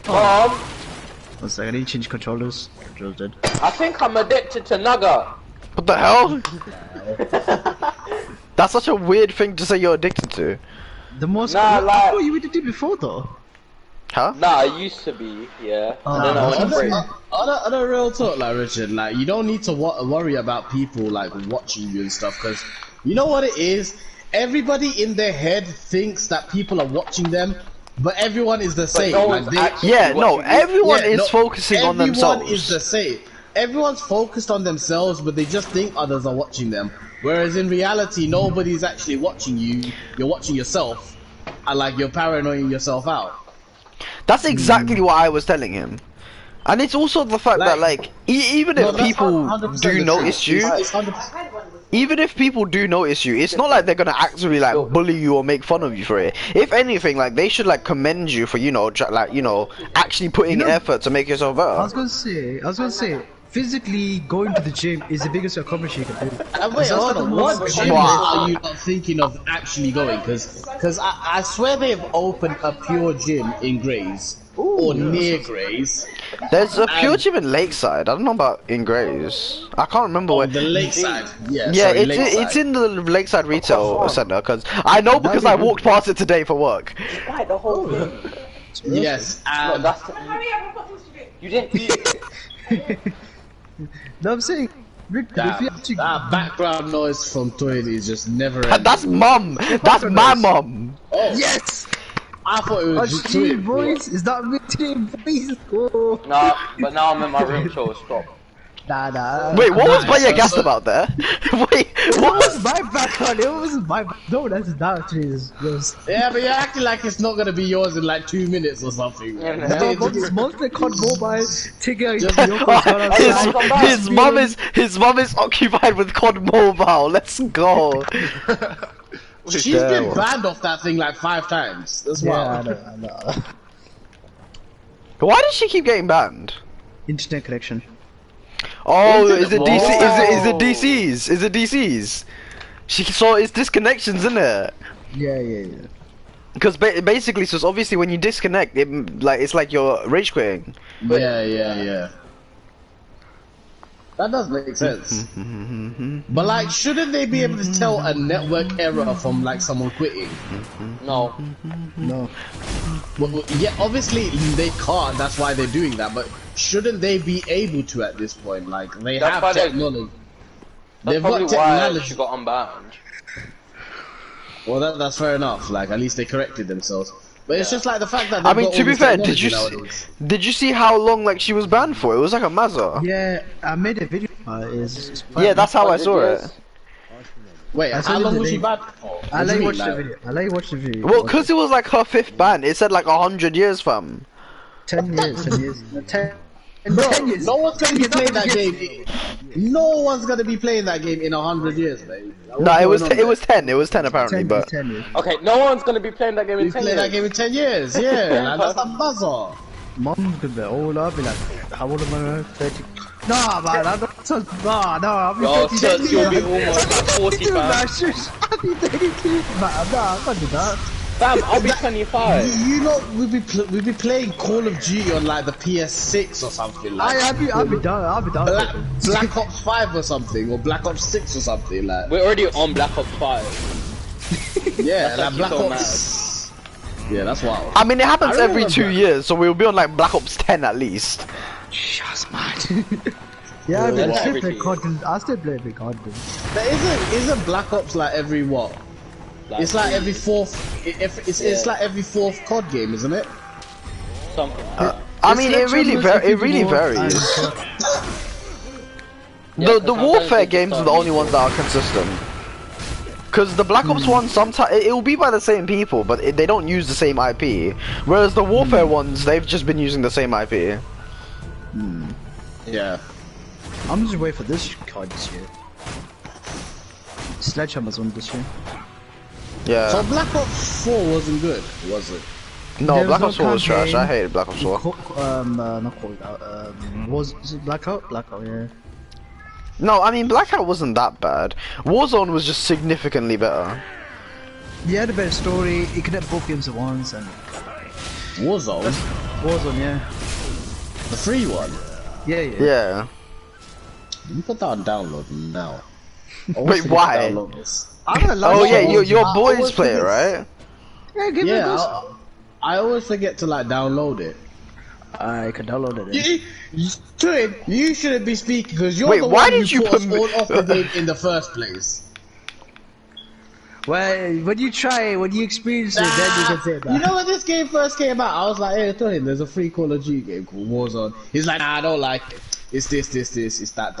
Mom, One second, I need to change controllers. Controllers dead. I think I'm addicted to Nugget. What the hell? That's such a weird thing to say you're addicted to. The most. Nah, like- I thought you did it before though. Huh? Nah, I used to be, yeah. Oh, And then I went to break. On a real talk, like Richard, like you don't need to worry about people like watching you and stuff, because you know what it is. Everybody in their head thinks that people are watching them, but everyone is the same. no like one's actually Yeah, no, watching you. everyone Yeah, is no, focusing on themselves. Everyone is the same. Everyone's focused on themselves, but they just think others are watching them. Whereas in reality, nobody's actually watching you. You're watching yourself, and like you're paranoiding yourself out. That's exactly what I was telling him. And it's also the fact that, like, even if people do notice you, It's 100%. even if people do notice you, it's not like they're gonna actually, like, bully you or make fun of you for it. If anything, like, they should, like, commend you for, you know, like, you know, actually putting effort to make yourself I better. was gonna say, physically going to the gym is the biggest accomplishment you can do. Wait, hold on. What gym Wow. are you not thinking of actually going? Because I swear they've opened a pure gym in Grays. Or near Grays. There's a pure gym in Lakeside. I don't know about in Grays. I can't remember where. The Lakeside. Yeah, Yeah, sorry, it's Lakeside. in the Lakeside Retail Center, because I know because I walked past it today for work. Right, the whole thing. Yes, No, and that's you didn't. No, I'm saying, Rick, if you actually. that background noise from toilet is just never And ending. that's mum. That's my mum. Oh, Yes! I thought it A was just stream toilet, bro. voice? Is that me stream voice? Oh. No, but now I'm in my room, so stop. Nah. Wait, what was Baya so- gassed about there? Wait, What what was was? my background? It wasn't my. No, that's actually is yours. Yeah, but you're acting like it's not gonna be yours in like 2 minutes or something. Yeah, man. no, Monster COD Mobile, Tigger, Just- His mum is occupied with COD Mobile. Let's go. She's been banned off that thing like 5 times. That's Yeah, why. I know. Why does she keep getting banned? Internet connection. Oh, is it Whoa. DC? Is it DCs? Is it DCs? She saw it's disconnections, isn't it? Yeah. Because basically, so it's obviously when you disconnect, it's like you're rage quitting. Yeah. That does make sense. But like, shouldn't they be able to tell a network error from like someone quitting? No. No. Well, yeah, obviously they can't. That's why they're doing that. But shouldn't they be able to at this point? Like they That's why have they- technology. That's They've probably got why technology. she got unbanned. Well, that's fair enough. Like at least they corrected themselves. But it's Yeah. just like the fact that I they've mean, got to all be this fair, did you technology see, nowadays. did you see how long like she was banned for? It was like a mazza. Yeah, I made a video. It's Yeah, that's how I 100 saw years. it. Wait, I how saw long the was she link. banned for? I What do let you you mean, watch the like- video. I let you watch the video. Well, because it was like her 5th ban. It said like 100 years, fam. 10 years, 10 years. 10 Bro, 10 years. no one's gonna be 10 playing that years. game. No one's gonna be playing that game in 100 years, mate. Like, No, what's it was going on it was 10. It was 10 apparently, 10 but 10 years. Okay, no one's gonna be playing that game in We 10 play years. that game in 10 years, yeah. Like, that's a buzzer. Mom's gonna be old. I'll be like, how old am I? 30. Nah, man, I'm not so. Nah, I'll be Yo, 30. you'll be almost like 40, fam. I'll be 32, man. Nah, I can't do that. Fam, I'll be 25. You know, we be playing Call of Duty on like the PS6 or something like. I'll be done. I'll be done. Black Ops 5 or something, or Black Ops 6 or something like. We're already on Black Ops 5. Yeah, That's like Black actually so Ops. Yeah, that's wild. I mean it happens I every remember 2 years, so we'll be on like Black Ops 10 at least. Just mad. Yeah, I mean, that's I still play everything. COD. I still play COD. But isn't Black Ops like every what? It's like every fourth. It's like every fourth COD game, isn't it? Something. I mean it really varies. Yeah, The Warfare games are the only ones that are consistent. Because the Black Ops ones, sometimes it will be by the same people, but they don't use the same IP. Whereas the Warfare ones, they've just been using the same IP. Yeah. I'm just waiting for this COD this year. Sledgehammer's on this year. Yeah. So Black Ops 4 wasn't good, was it? No, There Black was Ops no 4 was trash. campaign. I hated Black Ops 4. Not called out. Is it Blackout? Blackout, yeah. No, I mean Blackout wasn't that bad. Warzone was just significantly better. You had a better story. You could have both games at once, and Warzone. Warzone, yeah. The free one. Yeah, yeah. Yeah. You put that on download now. I Wait, forget to why? download this. I'm gonna love Oh yeah, Warzone. your I boys always play it, forget- right? Yeah, give it a Yeah, go. I always forget to like download it. I can download it. Then. Twin, you shouldn't be speaking because you're Wait, the why one did who you put put us me- all off the game in the first place. Well, when you try it, when you experience it, then you can say that. You know when this game first came out, I was like, hey, tell him there's a free Call of Duty game called Warzone. He's like, nah, I don't like it. It's this, it's that.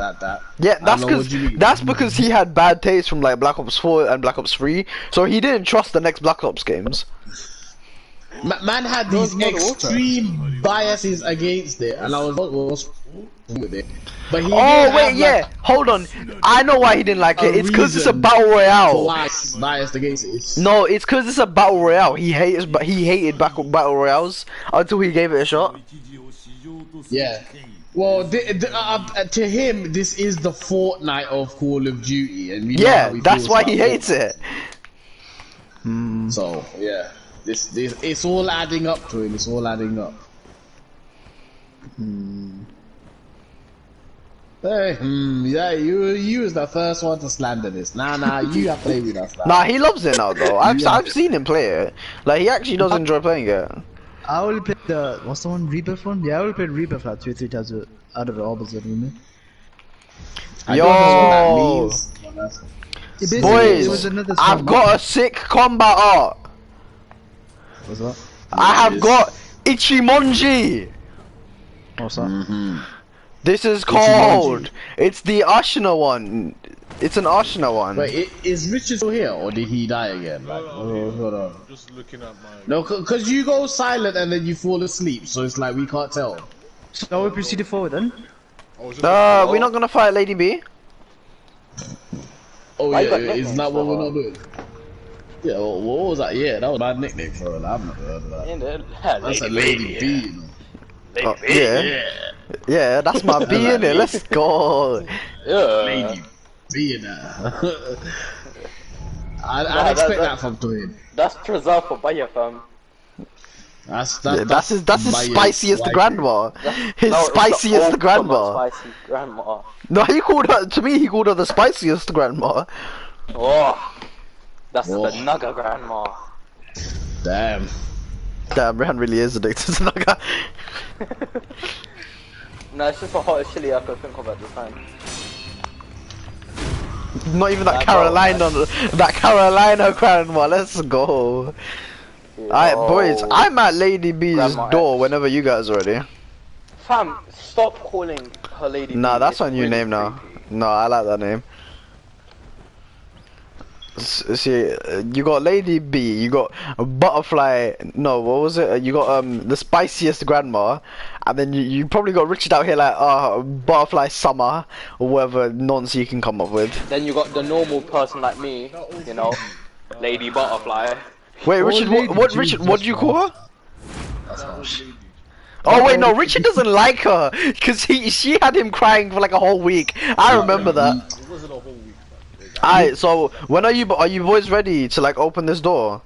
Yeah, I that's know what you mean. because he had bad taste from like Black Ops 4 and Black Ops 3, so he didn't trust the next Black Ops games. Man had these extreme biases against it, and I was with it. But he Oh didn't wait, have, yeah, like, hold on. I know why he didn't like it. a It's because it's a reason battle for royale. why he's biased against it. No, it's because it's a battle royale. He hated battle royales until he gave it a shot. Yeah. Well, to him, this is the Fortnite of Call of Duty, and we know Yeah, how he that's feels why about he hates it. Fortnite. So yeah, this it's all adding up to him. It's all adding up. Hey, yeah, you was the first one to slander this. Nah, you have played with us. Nah, he loves it now though. I've seen him play it. Like he actually does enjoy playing it. I only played the what's the one Rebirth one? Yeah, I only played Rebirth like 2-3 times out of the opposite remake. I don't know what that Yo. means. It Boys, was another I've song. got a sick combat art. What's that? I have got Ichimonji. What's that? This is called. It's the Ashina one. It's an Ashina one. Wait, is Richard still here, or did he die again? Like, hold on. Just looking at my. No, because you go silent and then you fall asleep, so it's like we can't tell. So we proceeded forward then. We're not gonna fight Lady B. Oh Why you yeah, got isn't nicknames that what for we're her? not doing? Yeah, well, what was that? Yeah, that was my nickname for her. I've not heard of that. In there, That's a Lady B. You know. Oh, yeah. Yeah, that's my B in it. Let's go. Yeah. Lady B in there. I'd expect that from Twin. That's Trezor for Bayer, fam. That's That's his my spiciest wife. grandma. His No, it's the spiciest ultimate grandma. Spicy grandma. No, he called her. To me, he called her the spiciest grandma. Oh, that's Oh. the Naga grandma. Damn. Damn, Rehan really is addicted to Naga. No, it's just the hottest chili I could think of at the time. Not even that That's Carolina grandma. Let's go. Alright, boys, I'm at Lady B's Grandma door X. whenever you guys are ready. Fam, stop calling her Lady Nah, B. that's It's our new really name now. creepy. No, I like that name. See, you got Lady B, you got Butterfly. No, what was it? You got the spiciest grandma, and then you probably got Richard out here like Butterfly Summer or whatever nonsense you can come up with. Then you got the normal person like me, you know, Lady Butterfly. Wait, Richard, what Richard? What do you call her? Oh wait, no, Richard doesn't like her because she had him crying for like a whole week. I remember that. It wasn't a whole week. Alright, so when are you boys ready to like open this door?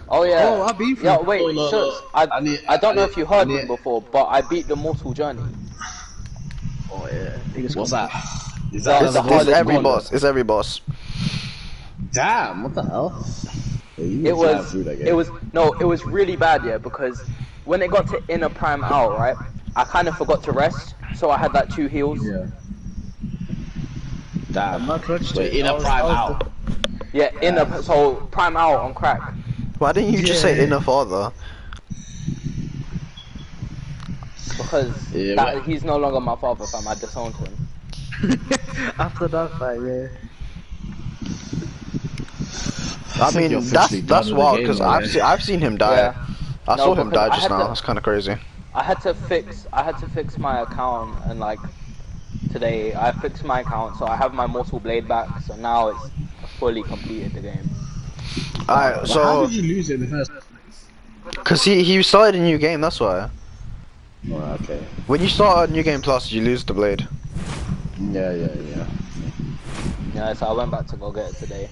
Oh yeah. Oh, I've been through. Yeah, wait, Oh, no, shush. no. I don't know if you heard I me need- before, but I beat the Mortal Journey. Oh yeah. What's that? Is That that is the It's hardest every one. boss. It's every boss. Damn, what the hell? Yeah, you It were flying was, through that game. it was really bad, yeah, because when it got to Inner Prime out, right, I kind of forgot to rest, so I had like 2 heals. Yeah. Damn. I'm not rushed Wait, it. in a prime out. Yeah, so Prime out on crack. Why didn't you just say Yeah. inner father? Because Yeah, that, but- he's no longer my father, fam. I disowned him. After that fight, yeah. I think mean, you're that's officially done with the wild game because already. I've seen him die. Yeah. I No, saw him because die I just had now. to- That's kind of crazy. I had to fix my account, and like today I fixed my account, so I have my Mortal Blade back. So now it's fully completed the game. Alright, How so did you lose it in the first? because he started a new game, that's why. Oh, okay. When you start a new game plus, you lose the blade. Yeah. Yeah, so I went back to go get it today.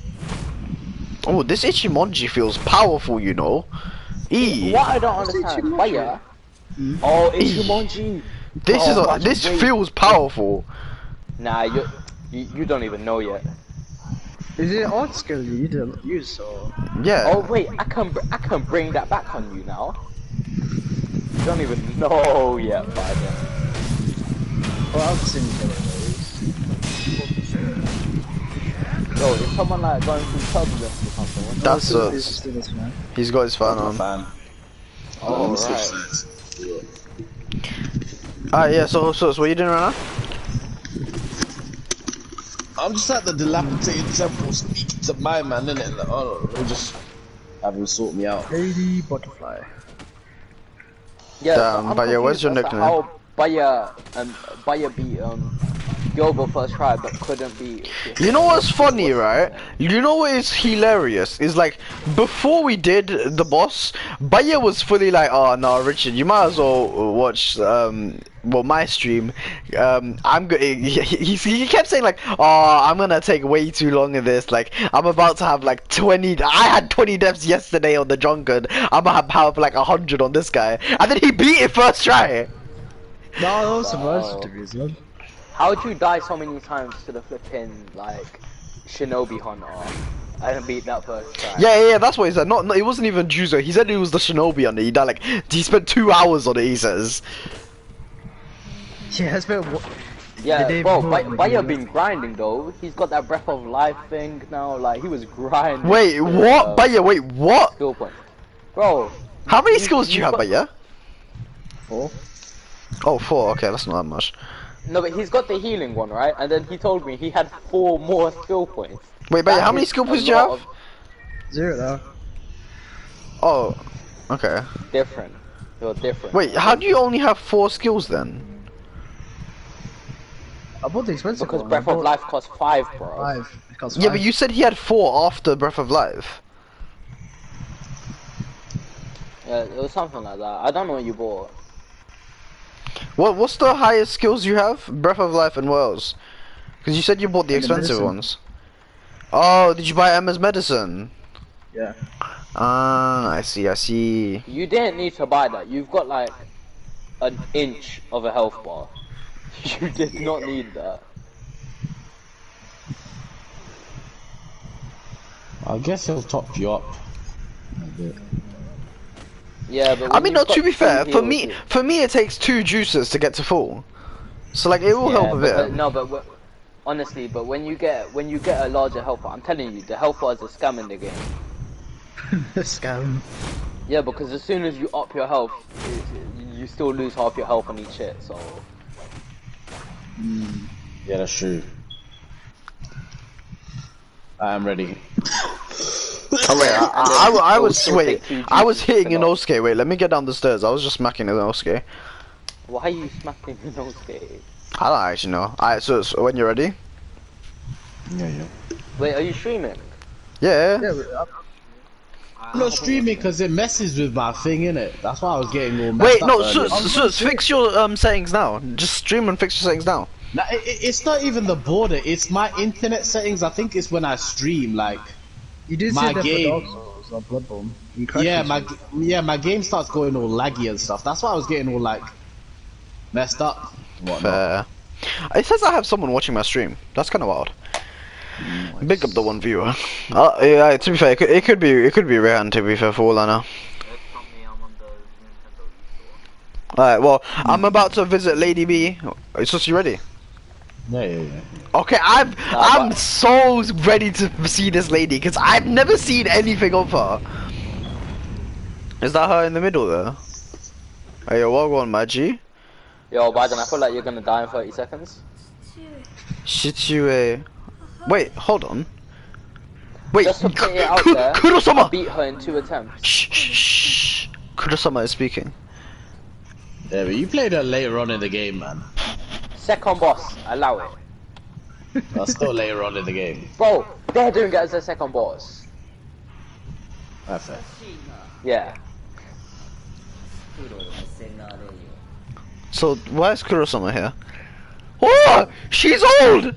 Oh, this Ichimonji feels powerful, you know. E. What I don't understand, Bayer, Oh, it's Jumanji. This is Oh, this wait. feels powerful. Nah, you don't even know yet. Is it art skill you need to use or? Yeah. Oh wait, I can bring that back on you now. You don't even know yet, Biden. Well, I've seen it. Yo, is someone like going through turbulence or something? That's This man. he's got his fan on. Fan. Oh, Let me switch right. sides. Alright, yeah. So what are you doing right now? I'm just at the dilapidated temple speaking to my man, innit? Like, oh, we'll just have him sort me out. Lady butterfly. Yeah, Damn, I'm but yeah, what's confused your as to nickname? How Baya beat Gilbert first try, but couldn't beat. You know what's funny, right? You know what is hilarious? Is like, before we did the boss, Baya was fully like, oh no, Richard, you might as well watch, well, my stream. He kept saying like, oh, I'm gonna take way too long in this, like, I'm about to have like 20, I had 20 deaths yesterday on the drunkard, I'm gonna have like 100 on this guy, and then he beat it first try. No, that was surprising to me as well. How'd you die so many times to the flipping like Shinobi Hunter and beat that first try? Yeah, that's what he said. Not, it wasn't even Juzo. He said it was the Shinobi on it. He died like, he spent 2 hours on it. He says. Yeah, it's been. Yeah, bro, Baya been grinding though. He's got that breath of life thing now. Like he was grinding. Wait, what? Baya, wait, what? Skill point, bro. How many skills do you have, got- Baya? 4. Oh, 4. Okay, that's not that much. No, but he's got the healing one, right? And then he told me he had 4 more skill points. Wait, Baya, That how many is skill a points do you lot have? 0 now. Oh, okay. Different. You're different. Wait, how do you only have 4 skills then? I bought the expensive Because one. Breath I of bought Life costs 5, bro. 5. It costs Yeah, 5. but you said he had 4 after Breath of Life. Yeah, it was something like that. I don't know what you bought. What's the highest skills you have? Breath of Life and what else? Because you said you bought the And the expensive medicine. ones. Oh, did you buy Emma's medicine? Yeah. Ah, I see. You didn't need to buy that. You've got like an inch of a health bar. You did not need that. I guess he'll top you up. A bit. Yeah, but I when mean, no, you've got to be fair, full heals, for me it takes 2 juices to get to full. So like, it will help a bit. no, but honestly, but when you get a larger health bar, I'm telling you, the health bar is a scam in the game. Scam. Yeah, because as soon as you up your health, you still lose half your health on each hit. So Yeah, that's true. I am ready. Oh wait, I it will was still wait, take 2 I was juices to hitting an knock. Osuke. Wait, let me get down the stairs. I was just smacking an Osuke. Why are you smacking your nose, I don't actually know. Alright, so when you're ready? Yeah. Wait, are you streaming? Yeah. Yeah, I'm not streaming because it messes with my thing, innit? That's why I was getting all messed Wait, up no, earlier. so fix your settings now. Just stream and fix your settings now. Nah, it's not even the border. It's my internet settings. I think it's when I stream, like. you did My say that game. for Dark Souls or Bloodborne. You crashed Yeah, my game starts going all laggy and stuff. That's why I was getting all like messed up. and whatnot. Fair. It says I have someone watching my stream. That's kind of wild. Big up the one viewer. Yeah, to be fair, it could be Rehan. To be fair, for all I know. Alright, well, I'm about to visit Lady B. Is just you ready? Yeah. Okay, I'm so ready to see this lady because I've never seen anything of her. Is that her in the middle there? Hey, yo, well on, my G. Yo, Biden, I feel like you're gonna die in 30 seconds. Shitsue. Wait, hold on. Wait, Just to put it out there, I Kurosama! beat her in 2 attempts. Shh. Kurosama is speaking. Yeah, but you played her later on in the game, man. Second boss, allow it. That's still later on in the game. Bro, they're doing it as a second boss. That's it. Yeah. So, why is Kurosama here? Oh! She's old!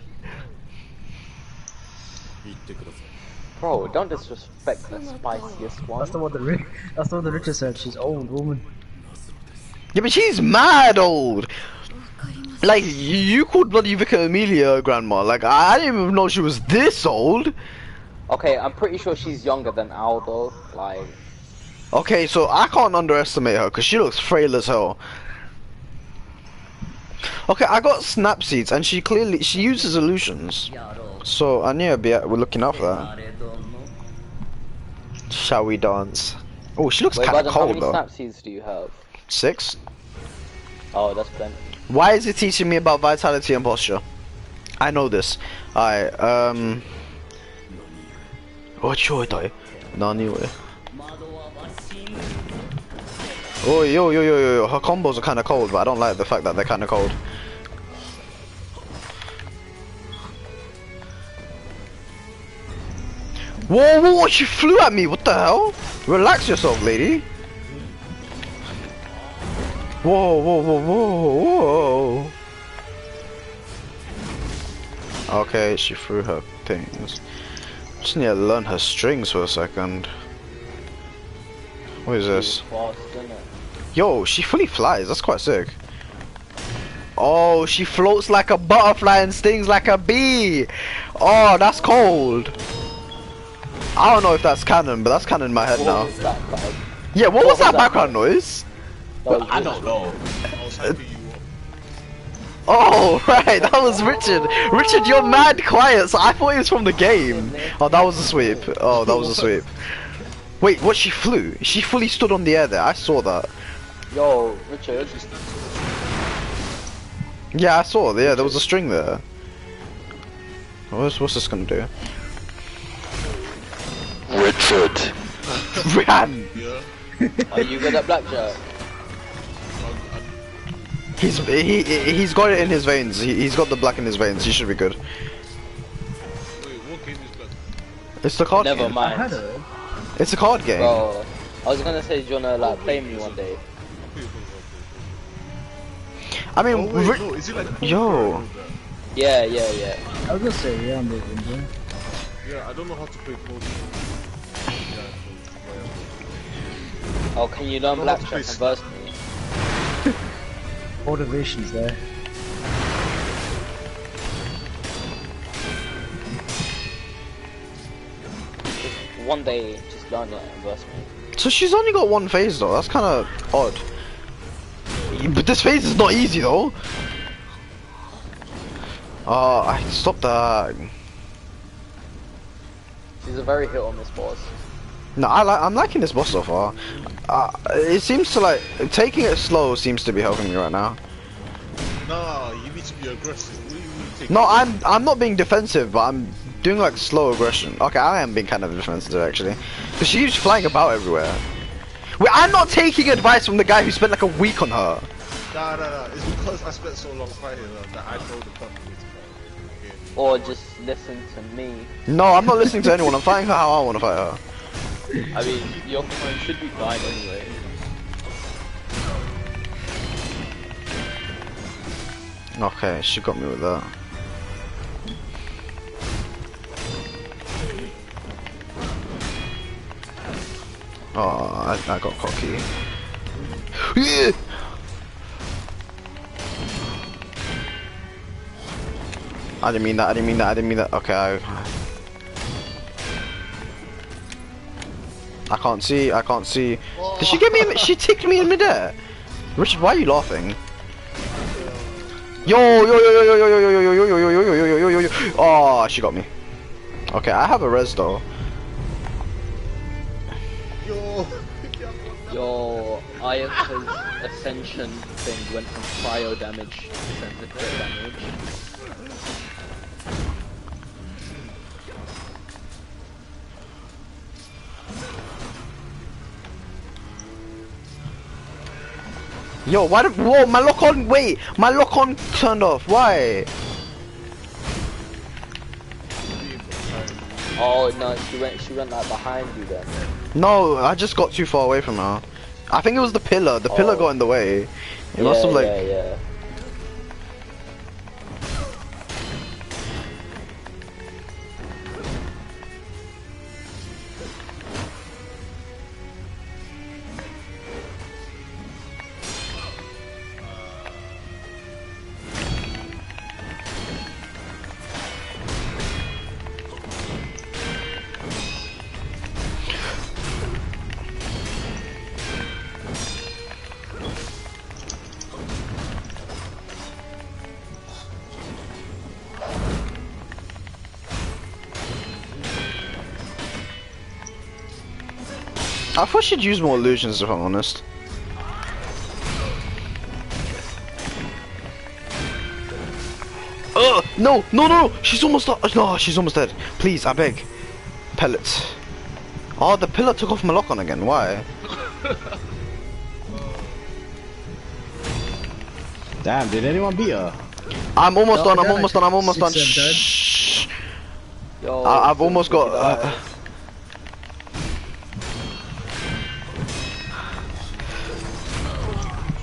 Bro, don't disrespect the spiciest one. That's the one that Richard said. She's old woman. Yeah, but she's mad old. Like, you called bloody Vicar Amelia grandma. Like, I didn't even know she was this old. Okay, I'm pretty sure she's younger than Al though. Like, Okay, so I can't underestimate her because she looks frail as hell. Okay, I got snap seeds and she uses illusions. So I need to be we're looking out for that. Shall we dance? Oh, she looks wait, kind of Baden, how cold many though. snap seeds do you have? 6. Oh, that's plenty. Why is it teaching me about vitality and posture? I know this. Alright, what should I? Nanji Ware. Oh, yo. Her combos are kind of cold, but I don't like the fact that they're kind of cold. Whoa, she flew at me, what the hell? Relax yourself, lady. Whoa. Okay, she threw her things. Just need to learn her strings for a second. What is this? Yo, she fully flies, that's quite sick. Oh, she floats like a butterfly and stings like a bee. Oh, that's cold. I don't know if that's canon, but that's canon in my head now. Yeah, what was that background noise? I don't know. Oh, right, that was Richard. Richard, you're mad quiet, so I thought it was from the game. Oh, that was a sweep. Oh, that was a sweep. Wait, what, she flew? She fully stood on the air there, I saw that. Yo, Richard. Yeah, I saw, yeah, there was a string there. What's this gonna do? Richard. Ran! Are you good at blackjack? He's got it in his veins. He's got the black in his veins. He should be good. Wait, what game is that? It's the card Never game. mind. It's a card game. Bro, I was gonna say, do you wanna like play me one day? I mean, Oh, wait, no, is it like yo. Yeah. I was gonna say, yeah, I'm looking, yeah. Yeah, I don't know how to play poker. Oh, can you learn I don't know how to blackjack play and verse me? Motivation's there. Just one day, just learn it and verse me. So she's only got one phase though. That's kind of odd. But this phase is not easy though. I stop that. She's a very hit on this boss. No, I'm liking this boss so far. It seems to like taking it slow seems to be helping me right now. Nah, you need to be aggressive. What do you mean take No, I'm not being defensive, but I'm doing like slow aggression. Okay, I am being kind of defensive actually, because she's flying about everywhere. Wait, I'm not taking advice from the guy who spent like a week on her. Nah. It's because I spent so long fighting her that I know the perfect way to fight. Okay. Or just listen to me. No, I'm not listening to anyone. I'm fighting her how I want to fight her. I mean, your phone should be fine anyway. Okay, she got me with that. Oh, I got cocky. Yeah. I didn't mean that. Okay, I can't see. Did she get me? She ticked me in midair. Richard, why are you laughing? Yo. Oh, she got me. Okay, I have a res though. Your Ayaka's ascension thing went from cryo damage to sensitive damage. Yo, why the- whoa, my lock on, wait, my lock on turned off, why? Oh no, she went like behind you then. No, I just got too far away from her. I think it was the pillar got in the way. It must have like... Yeah. I thought she'd use more illusions, if I'm honest. No, no, no! She's almost no, she's almost dead. Please, I beg. Pellets. Oh, the pillar took off my lock-on again. Why? Damn, did anyone beat her? I'm almost done. I'm they're almost like done. I'm almost done. 6, 7 Shh. Yo, I've almost got.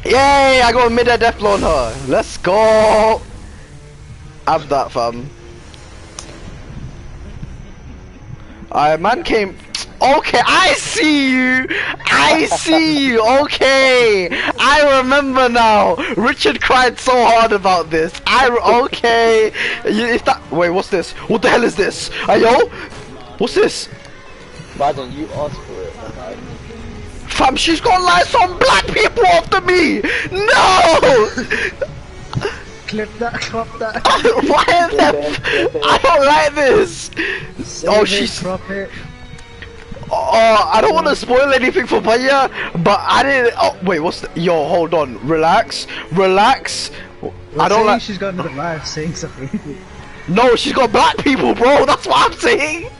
Yay! I got a mid-air death blow on her. Let's go. Have that, fam. Man came. Okay, I see you. I see you. Okay, I remember now. Richard cried so hard about this. Okay. Is that? Wait, what's this? What the hell is this? Yo, what's this? Bajan, you asked for it. Man. Fam, she's got like some black people after me. No. Clip that, crop that. Why is that? I don't like this. Oh, she's. Crop it. Oh, I don't want to spoil anything for Baya, but I didn't. Oh, wait, what's the? Yo, hold on. Relax. Relax. I don't like. She's got another life saying something. No, she's got black people, bro. That's what I'm saying.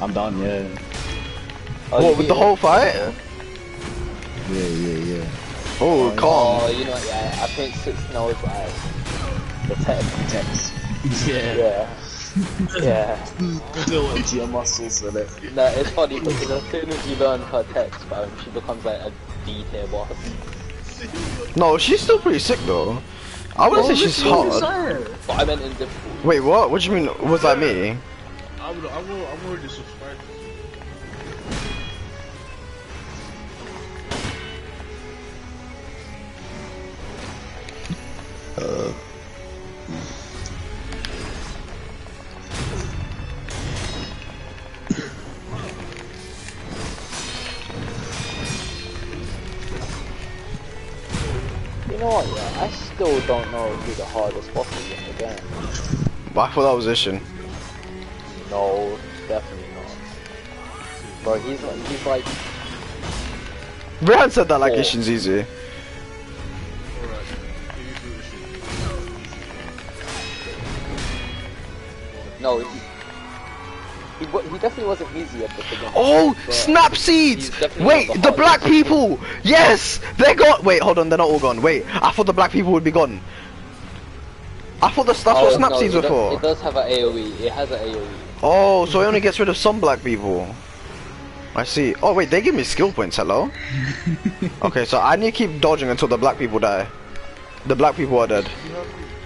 I'm done, yeah. What, with the whole fight? Yeah. Oh, calm. Oh, you know, yeah, I think 6 knows like the text. Yeah. Yeah. Go into your muscles and it. No, it's funny because as soon as you learn her text, bro, she becomes like a D tier boss. No, she's still pretty sick though. I wouldn't say she's hard. But I meant in difficult. Wait, what? What do you mean? Was that me? I'm already subscribed. You know what, yeah, I still don't know who the hardest boss is in the game. I thought that was Ishin. No, definitely not. Bro, he's like Brian said that like Oh. Ishin's easy. Alright. Can you do this shit? no, he definitely wasn't easy at the beginning. Oh, but snap he's seeds! definitely Wait, not the black hardest. people! Yes! They're gone! Wait, hold on, they're not all gone. Wait, I thought the black people would be gone. I thought that's what snap no, seeds were for. It does have an AoE. It has an AoE. Oh, so it only gets rid of some black people. I see. Oh wait, they give me skill points, hello? Okay, so I need to keep dodging until the black people die. The black people are dead.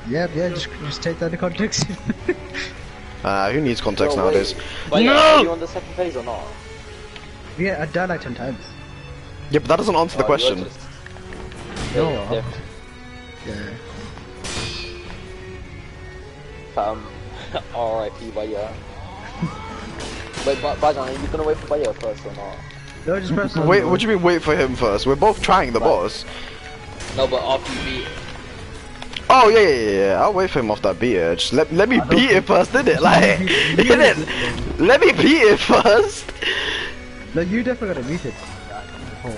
Yeah, just take that into context. Who needs context Yo, nowadays? wait. But yeah, No! are you on the second phase or not? Yeah, I died like 10 times. Yeah, but that doesn't answer the Oh, you're question. just- No. Yeah, Yeah. RIP Baya. Wait, Bajan, are you gonna wait for Baya first or not? No, just press Wait, what do you mean wait for him first? We're both trying the boss. No, but after you beat. Oh yeah. I'll wait for him off that beater. Just let me beat it first, innit? Like, innit? Let me beat it first. No, you definitely gotta beat it.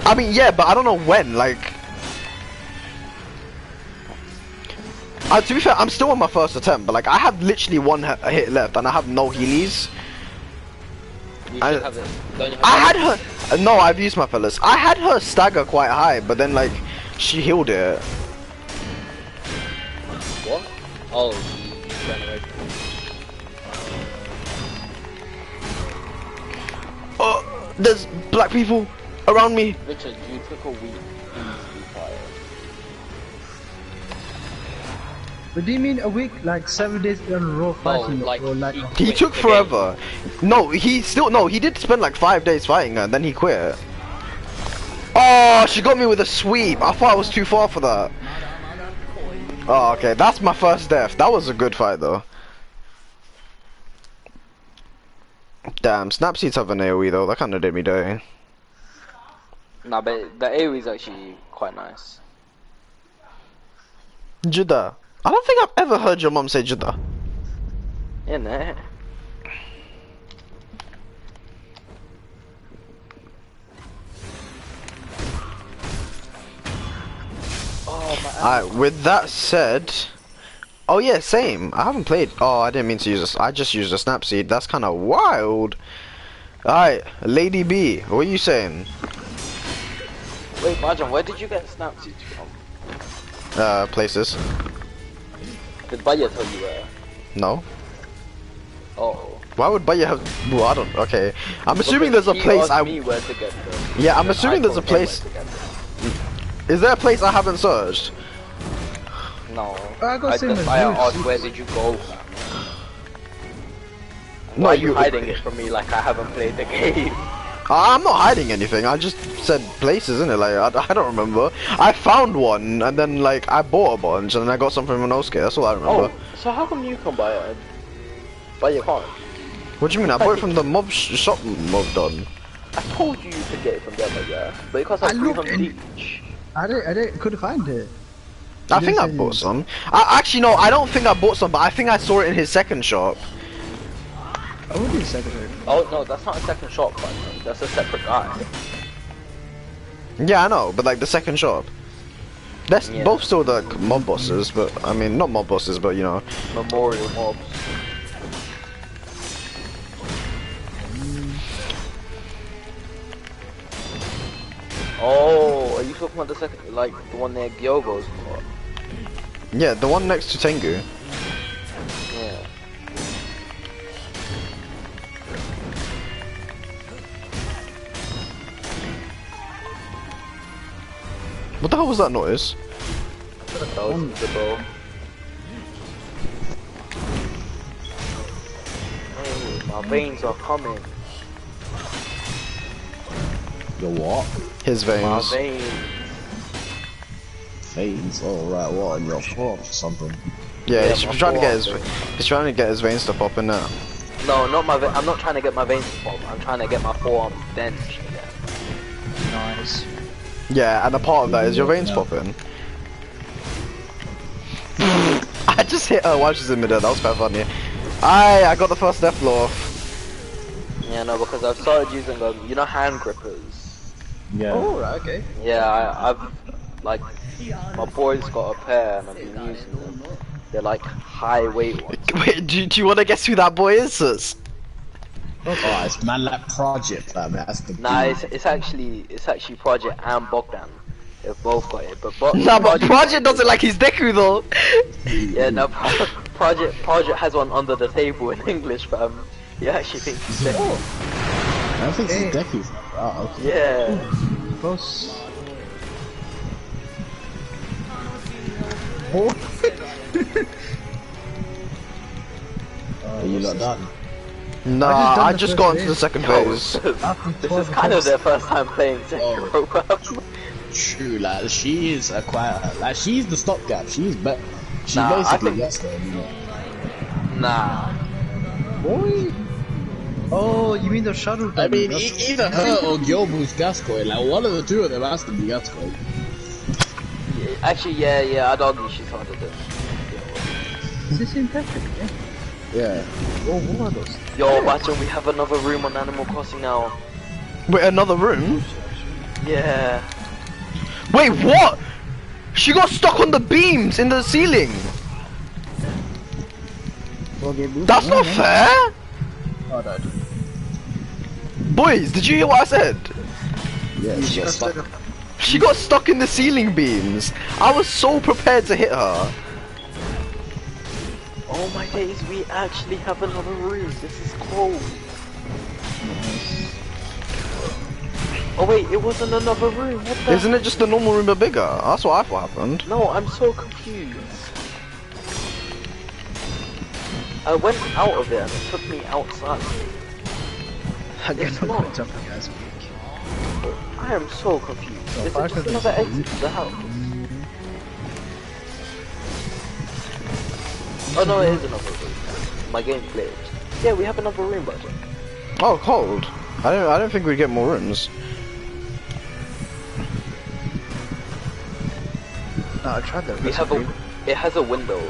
I mean, yeah, but I don't know when. Like, to be fair, I'm still on my first attempt, but like, I have literally one hit left, and I have no healies. You I- should have it. Don't you have I it? had her. No, I've used my fellas. I had her stagger quite high, but then like, she healed it. What? Oh, she ran away from me. Oh, there's black people around me. Richard, you took a week. Please be quiet. But do you mean a week, like 7 days in a row fighting? like, or like he- He Wait, took okay. forever. No, he did spend like 5 days fighting her, and then he quit. Oh, she got me with a sweep. I thought I was too far for that. Oh, okay, that's my first death. That was a good fight though. Damn, Snapseeds have an AoE though. That kind of did me dirty. Nah, but the AoE is actually quite nice. Judah. I don't think I've ever heard your mom say Judah. Yeah, nah. ammo. with that said, oh yeah, same. I haven't played. Oh, I didn't mean to use this. I just used a snapseed. That's kind of wild. Alright, Lady B, what are you saying? Wait, Bajan, where did you get Snapseeds from? Places. Did Baya tell you where? No. Oh. Why would Baya have? Well, I don't. Okay, I'm assuming Because there's a he place. asked me where to get them. Yeah, I'm And assuming I there's a told him where place. to get them. Is there a place I haven't searched? No. I got same as I you. asked where did you go? No, Why are you hiding it from me like I haven't played the game? I'm not hiding anything. I just said places, innit? Like I don't remember. I found one and then like I bought a bunch and then I got some from Minosuke. That's all I remember. Oh, so how come you can buy it? But you can't. What do you mean? I bought it from the shop mob done. I told you you could get it from there, but yeah. But it costs like I looked 300 in- each. I couldn't find it. I You think I didn't say bought some. Actually no, I don't think I bought some, but I think I saw it in his second shop. I would be second. Oh no, that's not a second shop, but that's a separate guy. Yeah, I know, but like the second shop. That's Yeah. both still the mob bosses, but I mean not mob bosses, but you know. Memorial mobs. Oh, are you talking about the second, like the one near Gyogo's spot? Yeah, the one next to Tengu. Yeah. What the hell was that noise? That was the bow. Hey, my veins are coming. Your what? His My veins. veins. Veins? Oh right, what on your forearm or something? Yeah, Yeah, he's my trying to get his. forearm He's trying to get his veins to pop in now. No, not my. I'm not trying to get my veins to pop. I'm trying to get my forearm benched again. Nice. Yeah, and a part of that is your veins popping. I just hit her while she's in midair. That was quite funny. I got the first death blow. Yeah, no, because I've started using you know, hand grippers. Yeah. Oh, right, okay. Yeah, I've like my boy's got a pair and I've been using them. They're like high weight ones. Wait, do you want to guess who that boy is, sis? Oh, it's man like Project, man. That's the Nah, it's actually Project and Bogdan. They've both got it, but Nah, but Project doesn't like his Deku though. Yeah, no, Project has one under the table in English, fam. He actually thinks he's sick. I think it's Deku. Oh, okay. Yeah. Close. Oh. Are you not done? Nah, done I the just first got into the phase. second Yo, phase. this is kind of their first time playing Sekiro. True, like she is a quite like she's the stopgap. She's she Nah, I basically think- gets there. You know? Nah. Boy. Oh, you mean the shuttle? I mean, That's- either her or Gyobu's Gascoigne. Like one of the two of them has to be Gascoigne. Actually, yeah, I'd argue she's harder than. Is this in Patrick? Yeah. Yeah. Oh, what are those? Yo, Baton, we have another room on Animal Crossing now. Wait, another room? Yeah. Wait, what? She got stuck on the beams in the ceiling. That's not fair. Oh, no. Boys, did you hear what I said? Yeah. She got stuck. She got stuck in the ceiling beams. I was so prepared to hit her. Oh my days, we actually have another room. This is cool. Oh wait, it wasn't another room. What the? Isn't it just the normal room but bigger? That's what I thought happened. No, I'm so confused. I went out of it and it took me outside. Again, It's I'm not. going to jump as weak. I am so confused. So Is it far, just so another good. exit to the house? Oh no, it is another room. My game glitched. Yeah, we have another room, budget. Oh, cold. I don't think we'd get more rooms. No, I tried that. We have it has a window.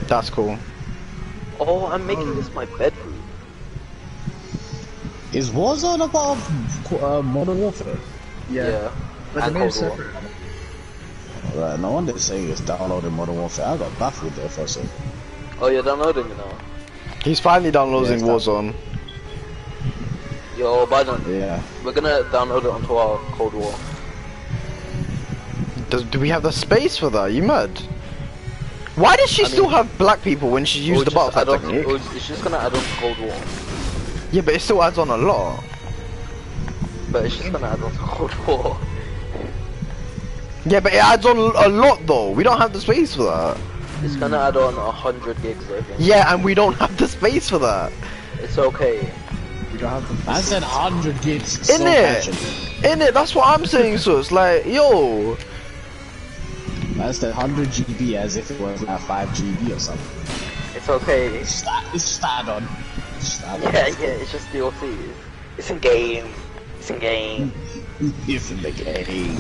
That's cool. Oh, I'm making this my bedroom. Is Warzone a part of Modern Warfare? Yeah. But And they made it Cold War. separate. Right, no wonder they're saying it's downloading Modern Warfare. I got baffled there for a second. Oh, you're downloading it now? He's finally downloading Warzone. Yo, Biden, Yeah. we're gonna download it onto our Cold War. Do we have the space for that? You mad? Why does she still have black people when she used the butterfly technique? It's just gonna add on to Cold War. Yeah, but it still adds on a lot. But it's just gonna add on to Cold War. Yeah, but it adds on a lot though. We don't have the space for that. It's gonna add on 100 gigs, I think. Yeah, and we don't have the space for that. It's okay. We don't have the. I said 100 gigs. In So it, passionate. in it. That's what I'm saying. So it's like, yo. I said 100 GB as if it was like 5 GB or something. It's okay. It's just add-on. Yeah, it's just DLC. It's in game. It's in game. It's in the game.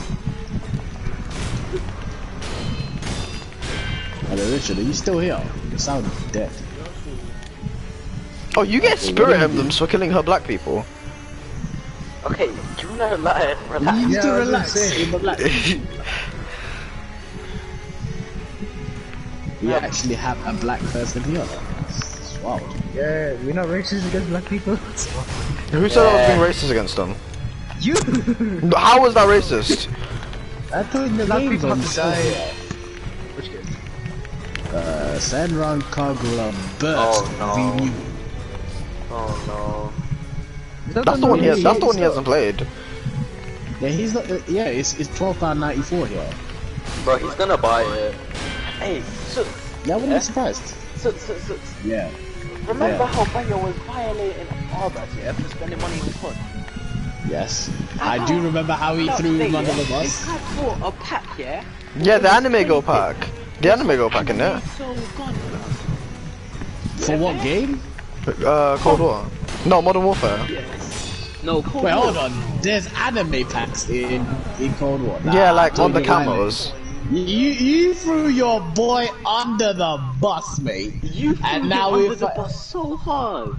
Hello, Richard, are you still here? You sound dead. Oh, you get spirit emblems for killing her black people. Okay, do you wanna relax? You need to I was relax. gonna say. Relax. We actually have a black person here. It's wild. Yeah, we're not racist against black people. Who said I was being racist against them? You. How was that racist? I thought the Black names people on have to the die. side. Which game? Senran Kagura Burst. Oh, no. Review. Oh That's the one he has. That's the one he hasn't played. Yeah, he's not. Yeah, it's £12.94 here. no. Bro, he's gonna buy it. Hey, so, Yeah, I wouldn't be surprised. so, Yeah. remember Yeah. how Bayo was violating our bus, yeah, for spending money on COD? Yes. I do remember how he threw him under the This bus. guy bought a pack, yeah? Yeah, the anime go pack. The anime go pack in there. He's so gone. For what game? Cold War. No, Modern Warfare. No, Cold Wait, War. hold on. There's anime packs in Cold War. Nah, Yeah, like on the don't get lying. camos. You threw your boy under the bus, mate. You And threw now him we're under the bus so hard.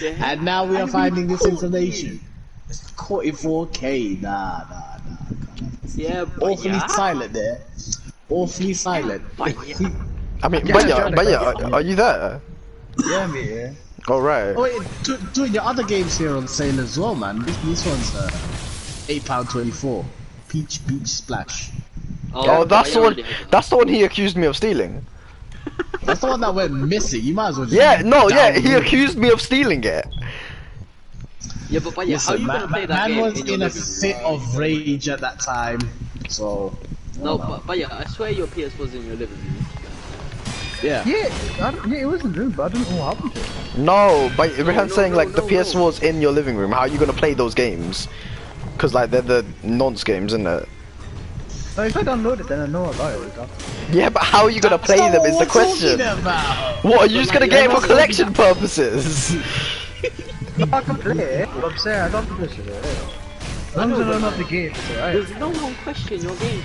And now we are finding this information. Caught in 4K. Nah. Yeah, but Awfully yeah. silent there. Awfully silent. But yeah. I mean, Yeah, Baya, are you there? Yeah, me. Yeah. Alright. Oh, wait, doing your other games here on sale as well, man. This one's £8.24. Peach Beach Splash. Oh, that's I the one. already had That's the one he accused me of stealing. That's the one that went missing. You might as well just Yeah, no, yeah, he download it. accused me of stealing it. Yeah, but yeah, how Listen, you gonna play that man game was in your in a living fit of rage at that time, so... room? No, but yeah, I swear your PS was in your living room. Yeah. Yeah, it wasn't rude, but I don't know what happened to it. No, but Rehan's saying like the no, PS was in your living room. How are you gonna play those games? Cause like they're the nonce games, isn't it? No, if I download it, then I know about it. Yeah, but how are you gonna play them is the question. What, are you just gonna get it for collection purposes? No, I can play it, but I'm saying I don't publish it. As long as I don't have the game, it's alright. There's no one question your game.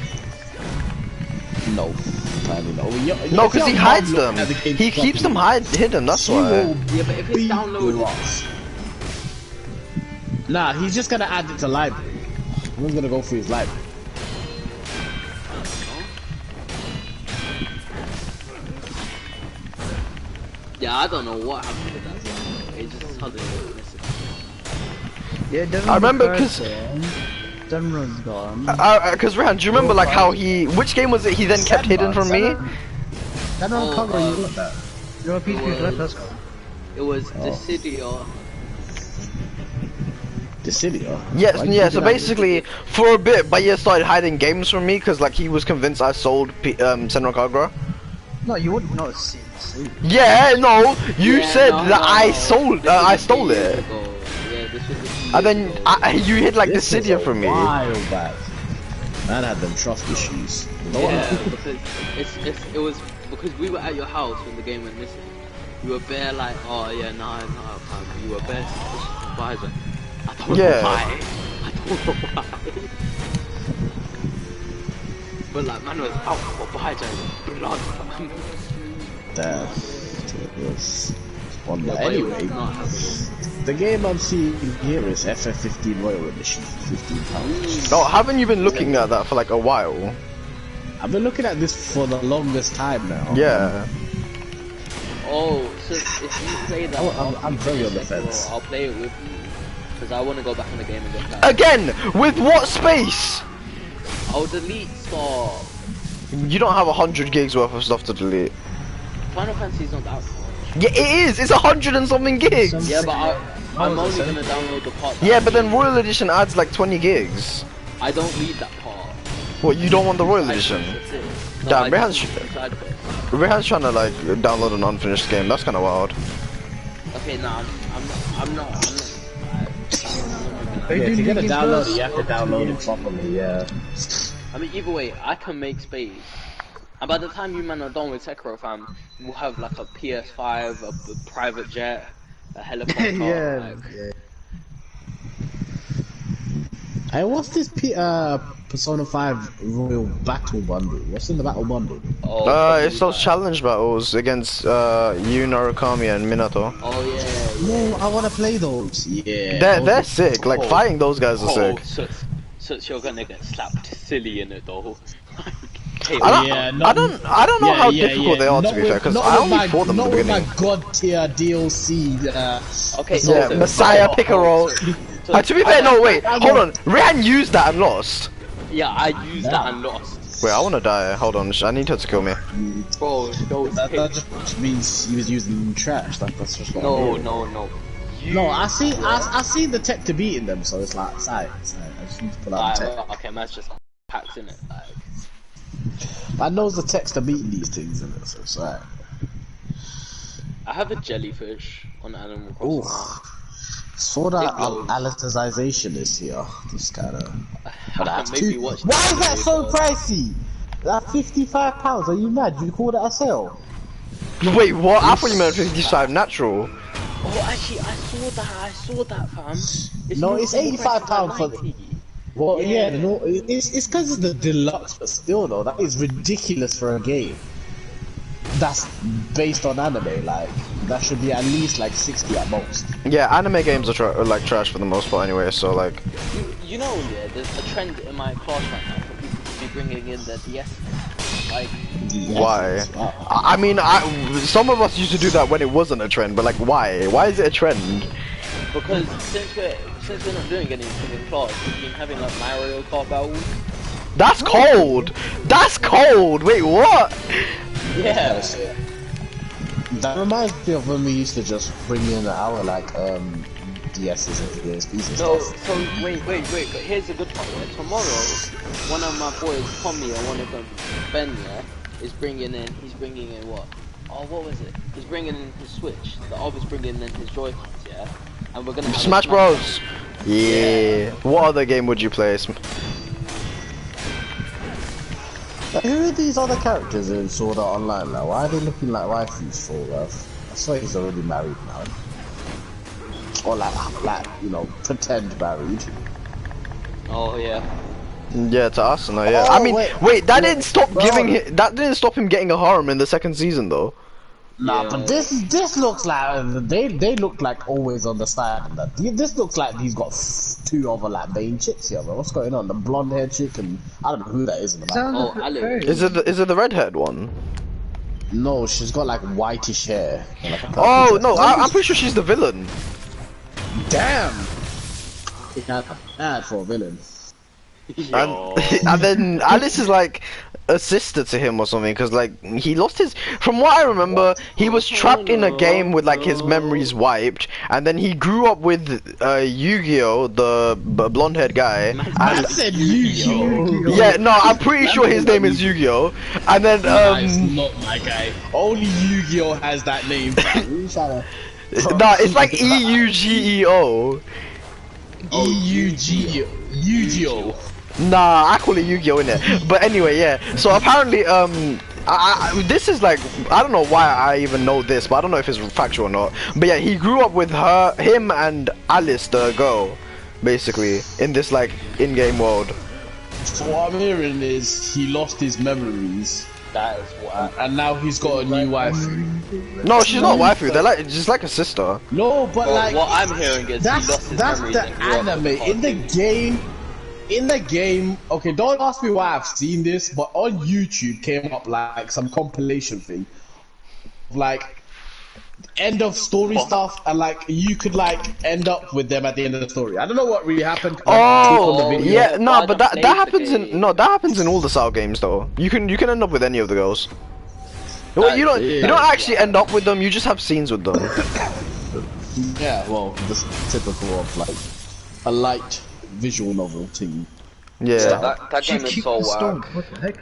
No. Apparently no. No, cause he hides them. He keeps them hidden. That's why. Yeah, but if it's downloaded, Nah, he's just gonna add it to library. I'm gonna go through his library. yeah, I don't know what happened with that. So it just suddenly went missing. Yeah, Devin I remember McCarthy, 'cause- Devon's gone. Cause Rehan, do you remember like how he? Which game was it? He then kept hidden from me. That don't cover you like that. You know, PC's left, that's gone. It was Dissidia. The city, huh? Yes, Why you yeah. think So that- basically, for a bit, Baya started hiding games from me because like he was convinced I sold Senran Kagura. No, you wouldn't know it's Yeah, no, you Yeah, said no, that no, I no. sold, This was I a stole few years it, ago. Yeah, this was a few and then years ago. you hid like This the was Cydia a from me. while back. Man had them trust issues. Yeah, because it was because we were at your house when the game went missing. You were bare like, oh yeah, no, you were bare suspicious of Bison. I don't Yeah. know why. I don't know why. But like, man was out for Bison, blood. That was on Yeah, the but it was anyway. not happening. The game I'm seeing here is FF15 Royal Edition, £15. Oh, haven't you been looking at that for like a while? I've been looking at this for the longest time now. Yeah. Oh, so if you play that, I'm very on the fence. I'll play it with you. Because I want to go back in the game and get that. Again, with what space? I'll delete stuff. You don't have 100 gigs worth of stuff to delete. Final Fantasy's not that much. Yeah, it is. It's 100 and something gigs. Yeah, but I'm only gonna download the part. Yeah, but then Royal Edition adds like 20 gigs. I don't need that part. What, you don't want the Royal Edition? That's it. No, Damn, I Rehan's just- trying to like download an unfinished game. That's kind of wild. Okay, nah, I'm not. Are you Yeah, doing to get a games download, first? you have to download it properly. Yeah. I mean, either way, I can make space. And by the time you men are done with Sekiro, fam, we'll have like a PS5, a private jet, a helicopter. Yeah. Like, Hey, what's this Persona 5 Royal Battle Bundle? What's in the Battle Bundle? It's those challenge battles against Yu, Narukami, and Minato. Oh yeah. No, I want to play those. Yeah. They're sick. Like fighting those guys are sick. So you're gonna get slapped silly in it though. Okay, I don't, Yeah, I don't know how difficult they are to be fair, because I only fought them at the beginning. Not with my god tier DLC. Okay, Yeah, Messiah Picaro. To be fair, no, wait, hold on. Rihan used that and lost. Yeah, I used that and lost. Wait, I wanna die. Hold on, I need her to kill me. Bro, no, That just means he was using trash. That's just what I'm no, hearing. No, I see the tech to beat in them, so it's like, I just need to pull out the tech. Okay, man's just packed in it. Like, I know the text to beat these things in it, so it's alright. I have a jellyfish on Animal Ooh. Crossing. Saw that It blows. Alicization is here. Just kinda. Maybe watch Why that is that so video. pricey? That's £55. Are you mad? You call that a sale? Wait, what? I thought you meant 55 natural. Oh, actually, I saw that, fam. No, not it's the price £85 of for. 90. Well, Yeah. yeah, no, it's because of the deluxe, but still though, that is ridiculous for a game that's based on anime. Like that should be at least like 60 at most. Yeah, anime games are like trash for the most part anyway, so like... You know, yeah, there's a trend in my class right now for people to be bringing in their DS. Like, Why? Wow. I mean, some of us used to do that when it wasn't a trend, but like why? Why is it a trend? because since we're not doing anything in class, we've been having like Mario Kart battles. That's cold! That's cold! Wait, what? Yeah. That reminds me of when we used to just bring in our like DS's into PSPs and No, stuff. so wait, but here's the good part. Yeah. Tomorrow, one of my boys, Tommy, and one of them, Ben, yeah, he's bringing in what? Oh, what was it? He's bringing in his Switch. The other's bringing in his Joy-Cons, yeah. And we're gonna have Smash Bros! Yeah. What other game would you play? Like, who are these other characters in Sword Art Online now? Why are they looking like waifus for us? I swear he's already married now. Or like, you know, pretend married. Oh yeah. Yeah, to us, no, yeah. Oh, I mean, wait, that wait, didn't stop bro. that didn't stop him getting a harem in the second season, though. Nah, Yeah. but this looks like they look like always on the side. And that this looks like he's got two other like main chicks here, bro. What's going on? The blonde haired chick and I don't know who that is in the back. Sounds Oh, a bit Alex. fairy. Is it the red-haired one? No, she's got like whitish hair. And, like, a purple Oh dress. no, I'm pretty sure she's the villain. Damn. It's not bad for a villain. And, and then Alice is like a sister to him or something, because like he lost his, from what I remember, he was trapped in a game with like his memories wiped, and then he grew up with Yu-Gi-Oh, the blonde haired guy, I and said Yu-Gi-Oh. yeah, no, I'm pretty sure his name is Yu-Gi-Oh, and then That's not my guy. Only Yu-Gi-Oh has that name. no, it's like E-U-G-E-O. E-U-G-O. Yu-Gi-Oh. Nah, I call it Yu-Gi-Oh in it. But anyway, yeah. So apparently, this is like, I don't know why I even know this, but I don't know if it's factual or not. But yeah, he grew up with him and Alice, the girl, basically, in this like in-game world. So what I'm hearing is he lost his memories, That is what. and now he's got a new wife. No, she's not waifu. They're like just like a sister. No, but Well, like what I'm hearing is he lost his that's memories the and grew up anime with in the game. in the game, okay, don't ask me why I've seen this, but on YouTube came up like some compilation thing, like end of story stuff, and like you could like end up with them at the end of the story. I don't know what really happened. Oh, video. yeah, no, I but don't that play happens the in game. that happens in all the Sao games though. You can end up with any of the girls. Well, you don't actually end up with them. You just have scenes with them. Yeah, well, this typical of like a light visual novel thing. Yeah, That She game is kicked so the stone. whack. What the heck?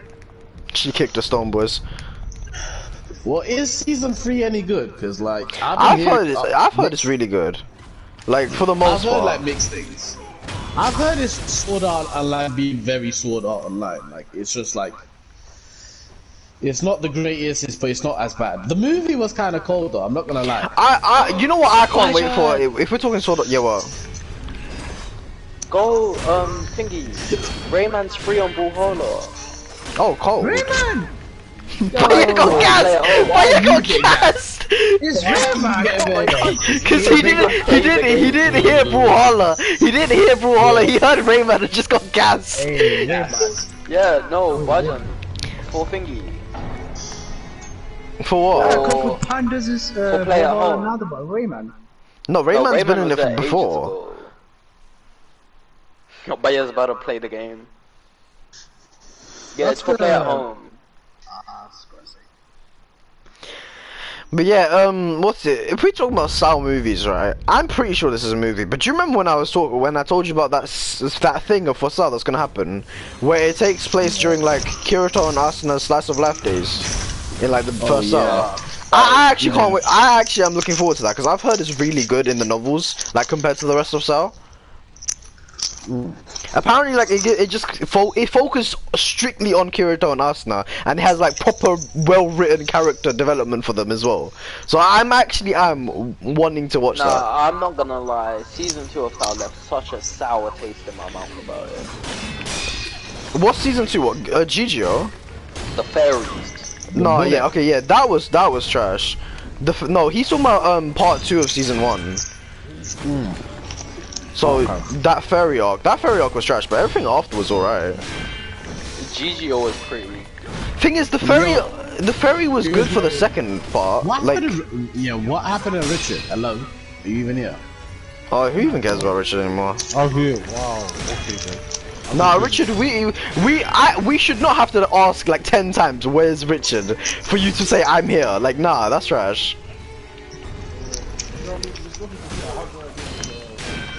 she kicked the stone boys. Well, is season 3 any good? Because like I've heard it's really good. Like for the I've most heard part. like mixed things. I've heard it's Sword Art Online being very Sword Art Online. Like it's just like it's not the greatest, but it's not as bad. The movie was kind of cold though. I'm not gonna lie. You know what? I can't wait for. If we're talking sort of, yeah, what? Go, thingy. Rayman's free on Brawlhalla. Oh, cold. Rayman! Why you got gassed? Why you got gassed? It's Rayman! Because he didn't hear Brawlhalla. He didn't hear Brawlhalla. He heard Rayman and just got gassed. Hey, Rayman. Yeah, no, Bajan. For thingy. For what? A couple of pandas is play at home. another but Rayman. No, Rayman's been in was it there before. ages ago. Baya's about to play the game. Yeah, it's for play at home. But yeah, what's it? If we talk about Sao movies, right? I'm pretty sure this is a movie. But do you remember when I told you about that thing of what's that's gonna happen, where it takes place during like Kirito and Asuna's slice of life days, in like the first Sao. I actually can't wait. I actually am looking forward to that because I've heard it's really good in the novels, like compared to the rest of Sao. Apparently, like it focused strictly on Kirito and Asuna, and it has like proper, well-written character development for them as well. So I'm wanting to watch that. I'm not gonna lie. Season 2 of Sao left such a sour taste in my mouth about it. What's season 2? What? Gigio? The fairies. No, yeah, okay, yeah, that was trash. No, he's talking about part 2 of season 1. So that fairy arc was trash, but everything after was alright. Gigio was pretty. Thing is, the fairy was good for the second part. What like, happened to, what happened to Richard? Hello, are you even here? oh, who even cares about Richard anymore? Oh, here. Wow. Okay then. Nah, Richard, we should not have to ask like 10 times where's Richard for you to say I'm here. Like, nah, that's trash.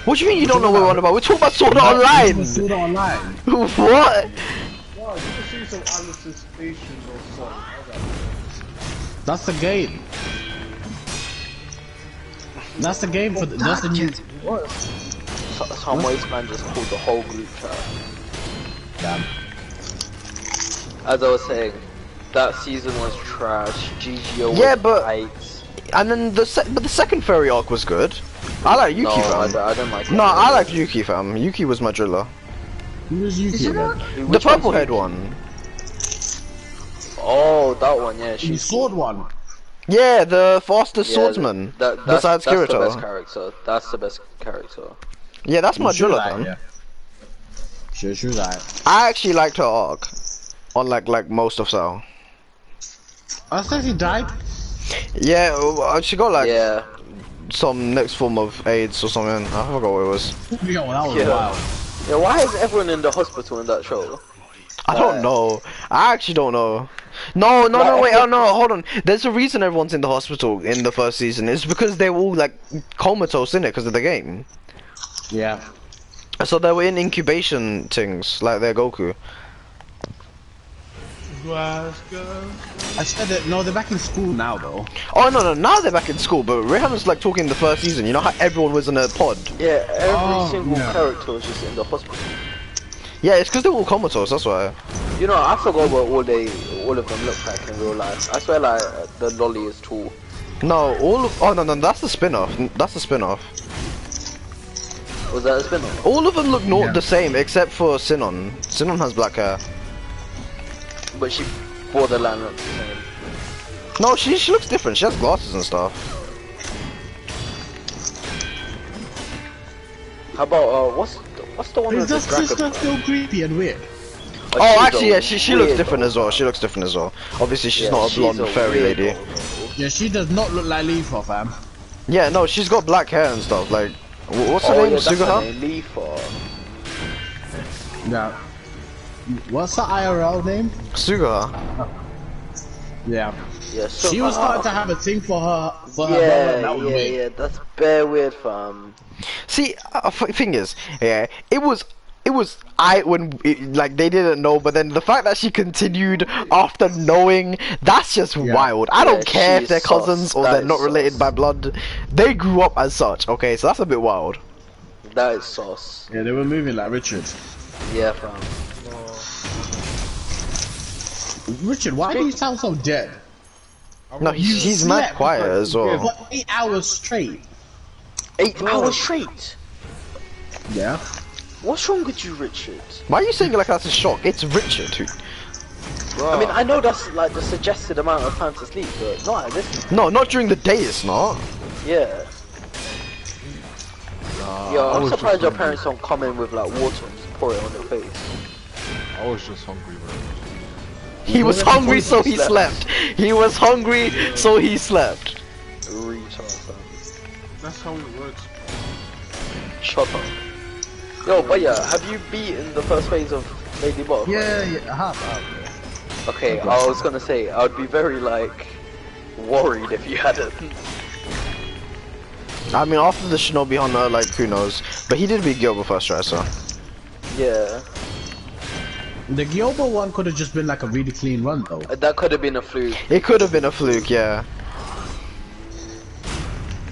What do you mean you don't know what we're on about? We're talking about Sword Art Online! Sword Art Online. What? Wow, you can see some Alice's stations or something. That's the game. That's the game for that's the new. Some waste man just called the whole group chat. Damn. As I was saying, that season was trash. Gigio was heights. And then the second fairy arc was good. I like Yuki fam. I don't like. No, I like Yuki fam. Yuki was my driller. Who was Yuki again? The purple head one. Oh, that one, yeah. The She's sword one. Yeah, the fastest swordsman. Besides that's Kirito. the best character. That's the best character. Yeah, that's my driller fam. Yeah. Sure, that. I actually liked her arc. On like most of Sao. I thought he died. Yeah, she got like Yeah. some next form of AIDS or something. I forgot what it was. Yo, that was Yeah. wild. Yeah, why is everyone in the hospital in that show? I don't know. I actually don't know. No, wait, oh no, hold on. There's a reason everyone's in the hospital in the first season. It's because they were all like comatose in it because of the game. Yeah. So they were in incubation things, like their Goku. I said that, no, they're back in school now though. Oh no, now they're back in school, but Rihanna's like talking the first season, you know how everyone was in a pod? Yeah, every single character was just in the hospital. Yeah, it's because they're all comatose, that's why. You know, I forgot what all of them look like in real life. I swear like the lolly is tall. No, oh no, that's the spin-off. That's the spin-off. Was that a spin-off? All of them look the same, except for Sinon. Sinon has black hair. But she borderline looks the same. No, she looks different. She has glasses and stuff. How about What's the one Is with the this dragon? sister still creepy and weird? Oh, Oh, she's actually, a yeah, she looks weirdo, different as well. bro. She looks different as well. Obviously, she's Yeah, not a blonde she's fairy lady. weirdo, bro. Yeah, she does not look like Leaf, fam. Yeah, no, she's got black hair and stuff. Like, what's her Oh name? yeah, that's her Sugaha? name, Leafa. Yeah. What's the IRL name? Sugaha. Yeah. Yeah, so She was starting to have a thing for her brother. And Yeah, that was yeah, weird. yeah. That's bare weird, fam. See, thing is, yeah, it was like they didn't know, but then the fact that she continued after knowing, that's just wild. I don't care if they're cousins or they're not related by blood. They grew up as such. Okay, so that's a bit wild. That is sauce. Yeah, they were moving like Richard. Yeah, fam. Richard, why do you sound so dead? No, he's mad slept quiet as well. for 8 hours straight. 8 hours straight. Yeah. What's wrong with you, Richard? Why are you saying it like that's a shock? It's Richard who. I mean, I know that's like the suggested amount of time to sleep, but not at this. No, not during the day. It's not. Yeah. Yo, I I'm was surprised just your hungry. parents don't come in with like water and just pour it on their face. I was just hungry, bro. He was hungry, so he slept. He was hungry, so he slept. Retard, fam. That's how it works. Shut up. Yo, but yeah, have you beaten the first phase of Lady Butterfly? Yeah, I have. Okay, I was gonna say, I would be very like worried if you hadn't. I mean, after the Shinobi Hunter, like, who knows? But he did beat Gyoba first try, so. Yeah, The Gyoba one could have just been like a really clean run though. that could have been a fluke. It could have been a fluke, yeah.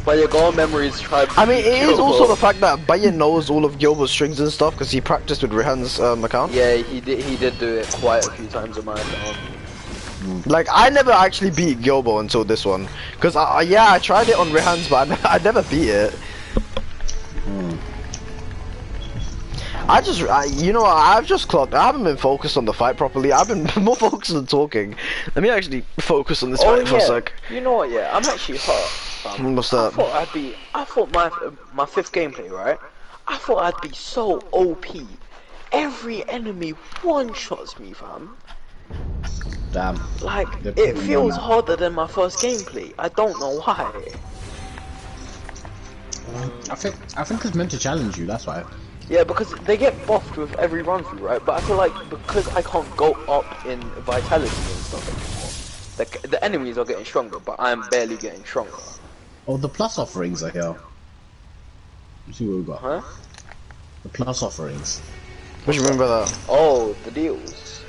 But your goal memories tried. I mean, it is also the fact that Bayan knows all of Gyoba's strings and stuff because he practiced with Rihan's account. Yeah, he did do it quite a few times on my account. Like, I never actually beat Gyoba until this one. Because, yeah, I tried it on Rihan's, but I never beat it. You know, I've just clocked. I haven't been focused on the fight properly. I've been more focused on talking. Let me actually focus on this fight for a sec. You know what? Yeah, I'm actually hurt. What's that? I thought my fifth gameplay, right? I thought I'd be so OP. Every enemy one-shots me, fam. Damn. Like, They're it putting feels on that. harder than my first gameplay. I don't know why. I think it's meant to challenge you. That's why. Yeah, because they get buffed with every run through, right? But I feel like because I can't go up in vitality and stuff anymore, the enemies are getting stronger, but I'm barely getting stronger. Oh, the plus offerings are here. Let's see what we got. Huh? The plus offerings. What do you remember that? Oh, the deals.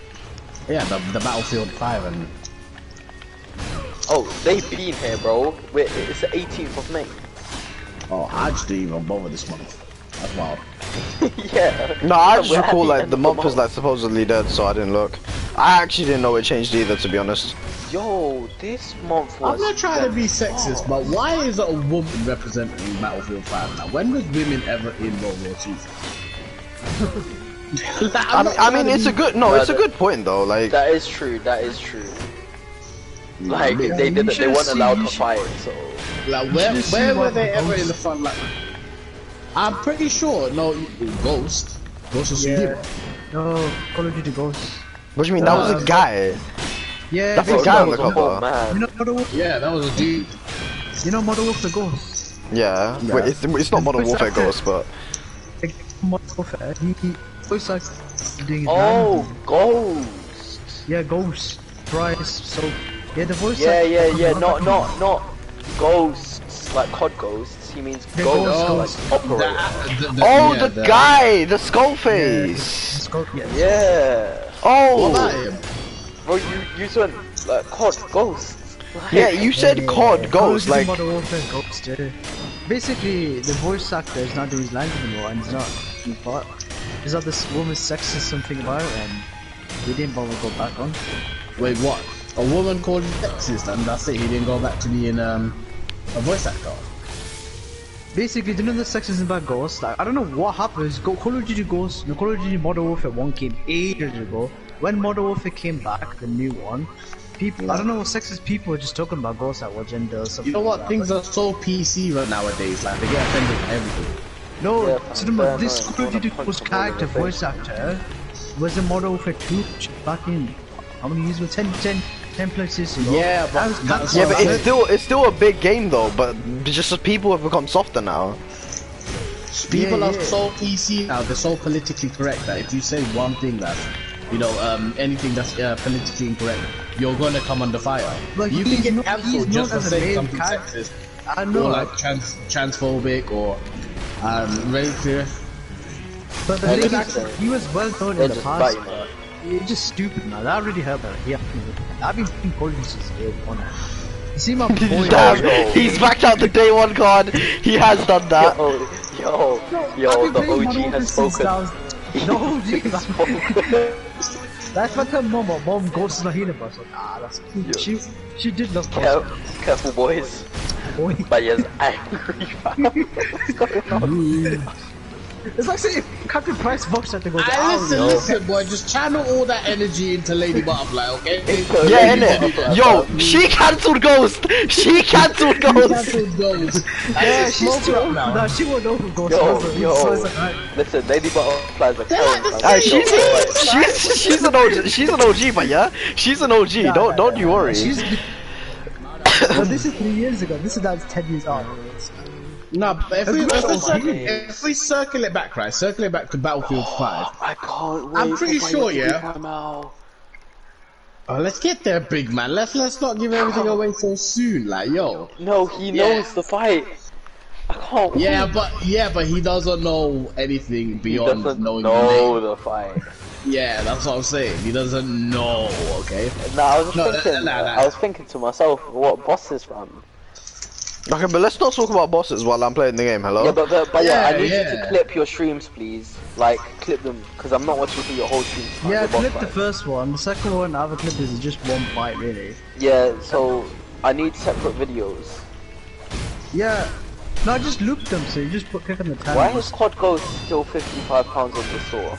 Yeah, the Battlefield 5 and Oh, they've been here, bro. Wait, it's the 18th of May. oh, I just didn't even bother this month. That's wild. Yeah. No, I just We're at recall the like end the of month was like supposedly dead, so I didn't look. I actually didn't know it changed either, to be honest. Yo, this month was. I'm not trying to be sexist, but why is a woman representing Battlefield 5 now? When was women ever in World War II? I mean, it's a good it's a good point though. Like, That is true. That is true. Like Yeah, they didn't. They should've weren't seen- allowed you to should- fight. So Like, should've seen where were what they ever Ghost- in the front? Like, I'm pretty sure. No, Ghost of Tsushima. No, Call of Duty Ghost. what do you mean? That was a guy. Yeah, That's a basically, guy on the oh cover. You man. know Modern Warfare? Yeah, that was a dude. You know Modern Warfare Ghost? Yeah. Wait, it's not Modern Warfare Ghost, but Like, Modern Warfare, he voice like doing his Oh, Nanji. Ghost. Yeah, Ghost, Price, so yeah, the voice. Yeah, act- yeah, yeah. Not ghosts like COD ghosts. He means Yeah, ghosts ghosts. like operator. the guy, the skull face. It's called, yeah. Yeah. Oh, What about him? Bro, you said like COD ghosts. Like, yeah. You said COD Call of Ghost, Duty like. Modern Warfare Ghost, yeah. Basically, the voice actor is not doing his lines anymore, and he's not. He thought he's not this woman's sexist something about it, and he didn't bother to go back on. Wait, what? A woman called him sexist, and that's it. He didn't go back to being a voice actor. Basically, do you know the sexism about Ghost? Like, I don't know what happens. Call of Duty Ghost, no, Call of Duty Modern Warfare 1 came ages ago. When Modern Warfare came back, the new one, people, I don't know, sexist people were just talking about Ghost at what gender or something. You know what? like Things that. are so PC right nowadays. Like they get offended by everything. No, Yeah, so remember, this fair, Call of no, Duty I wanna Ghost punch them all in character, the voice face. actor, was a model for 2 back in, how many years ago? 10 plus years ago. Yeah, but That was that's cancelled. Yeah, but what I- it's still a big game though. But just people have become softer now. People Yeah, are yeah. so PC now. They're so politically correct that if you say one thing that's, anything that's politically incorrect, you're gonna come under fire. But You can he's get known cancelled just for as a saying main something character. sexist I know, or like transphobic or racist. but the Yeah, thing just- is, he was well known They're in the just past. biting, man. It's just stupid, man. That really hurt me. Yeah, I've been playing Call of Duty since day one. You see my boy. Damn, he's backed out the day one card. He has done that. Yo, I've been the playing OG Modern has Warfare since spoken. I was- The OG, man. That's what her mom Ghost is not here, but that's cool. She did love Ghost. Careful, boys. Boy. Baya's angry, fam. What's going on? It's like saying Captain Price box had to go to Listen, boy, just channel all that energy into Lady Butterfly, okay? Yeah, innit? Yo, she cancelled Ghost. She cancelled Ghost. Cancelled goals. Yeah, she's Smoke too it up old. now. No, she won't know who Ghost was. Yo, So it's like, right. listen, Lady Butterfly's a Karen, fam. She's an OG. She's an OG, but yeah, she's an OG. Don't you worry. But this is 3 years ago. This is now 10 years on. No, but if That's we circle it back, right? Circle it back to Battlefield 5. I can't wait. I'm pretty for sure, Baya to yeah. come out. Oh, let's get there, big man. Let's not give everything away so soon, like yo. No, he knows the fight. I can't wait. Yeah, but he doesn't know anything He beyond doesn't knowing know the name. the fight. Yeah, that's what I'm saying. He doesn't know. Okay. Nah, I was just thinking. nah. I was thinking to myself, what bosses, fam? Okay, but let's not talk about bosses while I'm playing the game. Hello. Yeah, but yeah, I need you Yeah. to clip your streams, please. Like, clip them, because I'm not watching through your whole stream. to find Yeah, the boss clip the fight. first one. The second one, I have a clip is just one fight, really. Yeah, so I need separate videos. Yeah. No, just loop them, so you just click on the tab. Why is COD Ghost still £55 on the store?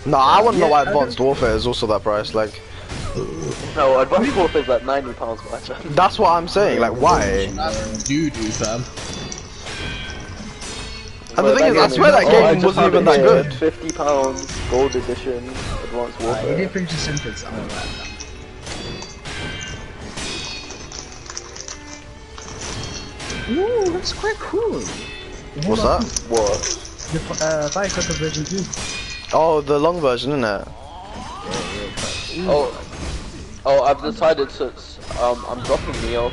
No, I want to know Yeah, why I Advanced Warfare is also that price. Like, No, Advanced Warfare is like £90 much. that's what I'm saying. Like, why? That's doo-doo, fam. And the thing is, I swear that game wasn't even that good. £50, Gold Edition, Advanced You Warfare. didn't finish the sentence. I'm alright. Ooh, that's quite cool. What's that? What? The Firecracker version 2. Oh, the long version, isn't it? Oh, I've decided to, I'm dropping Neo.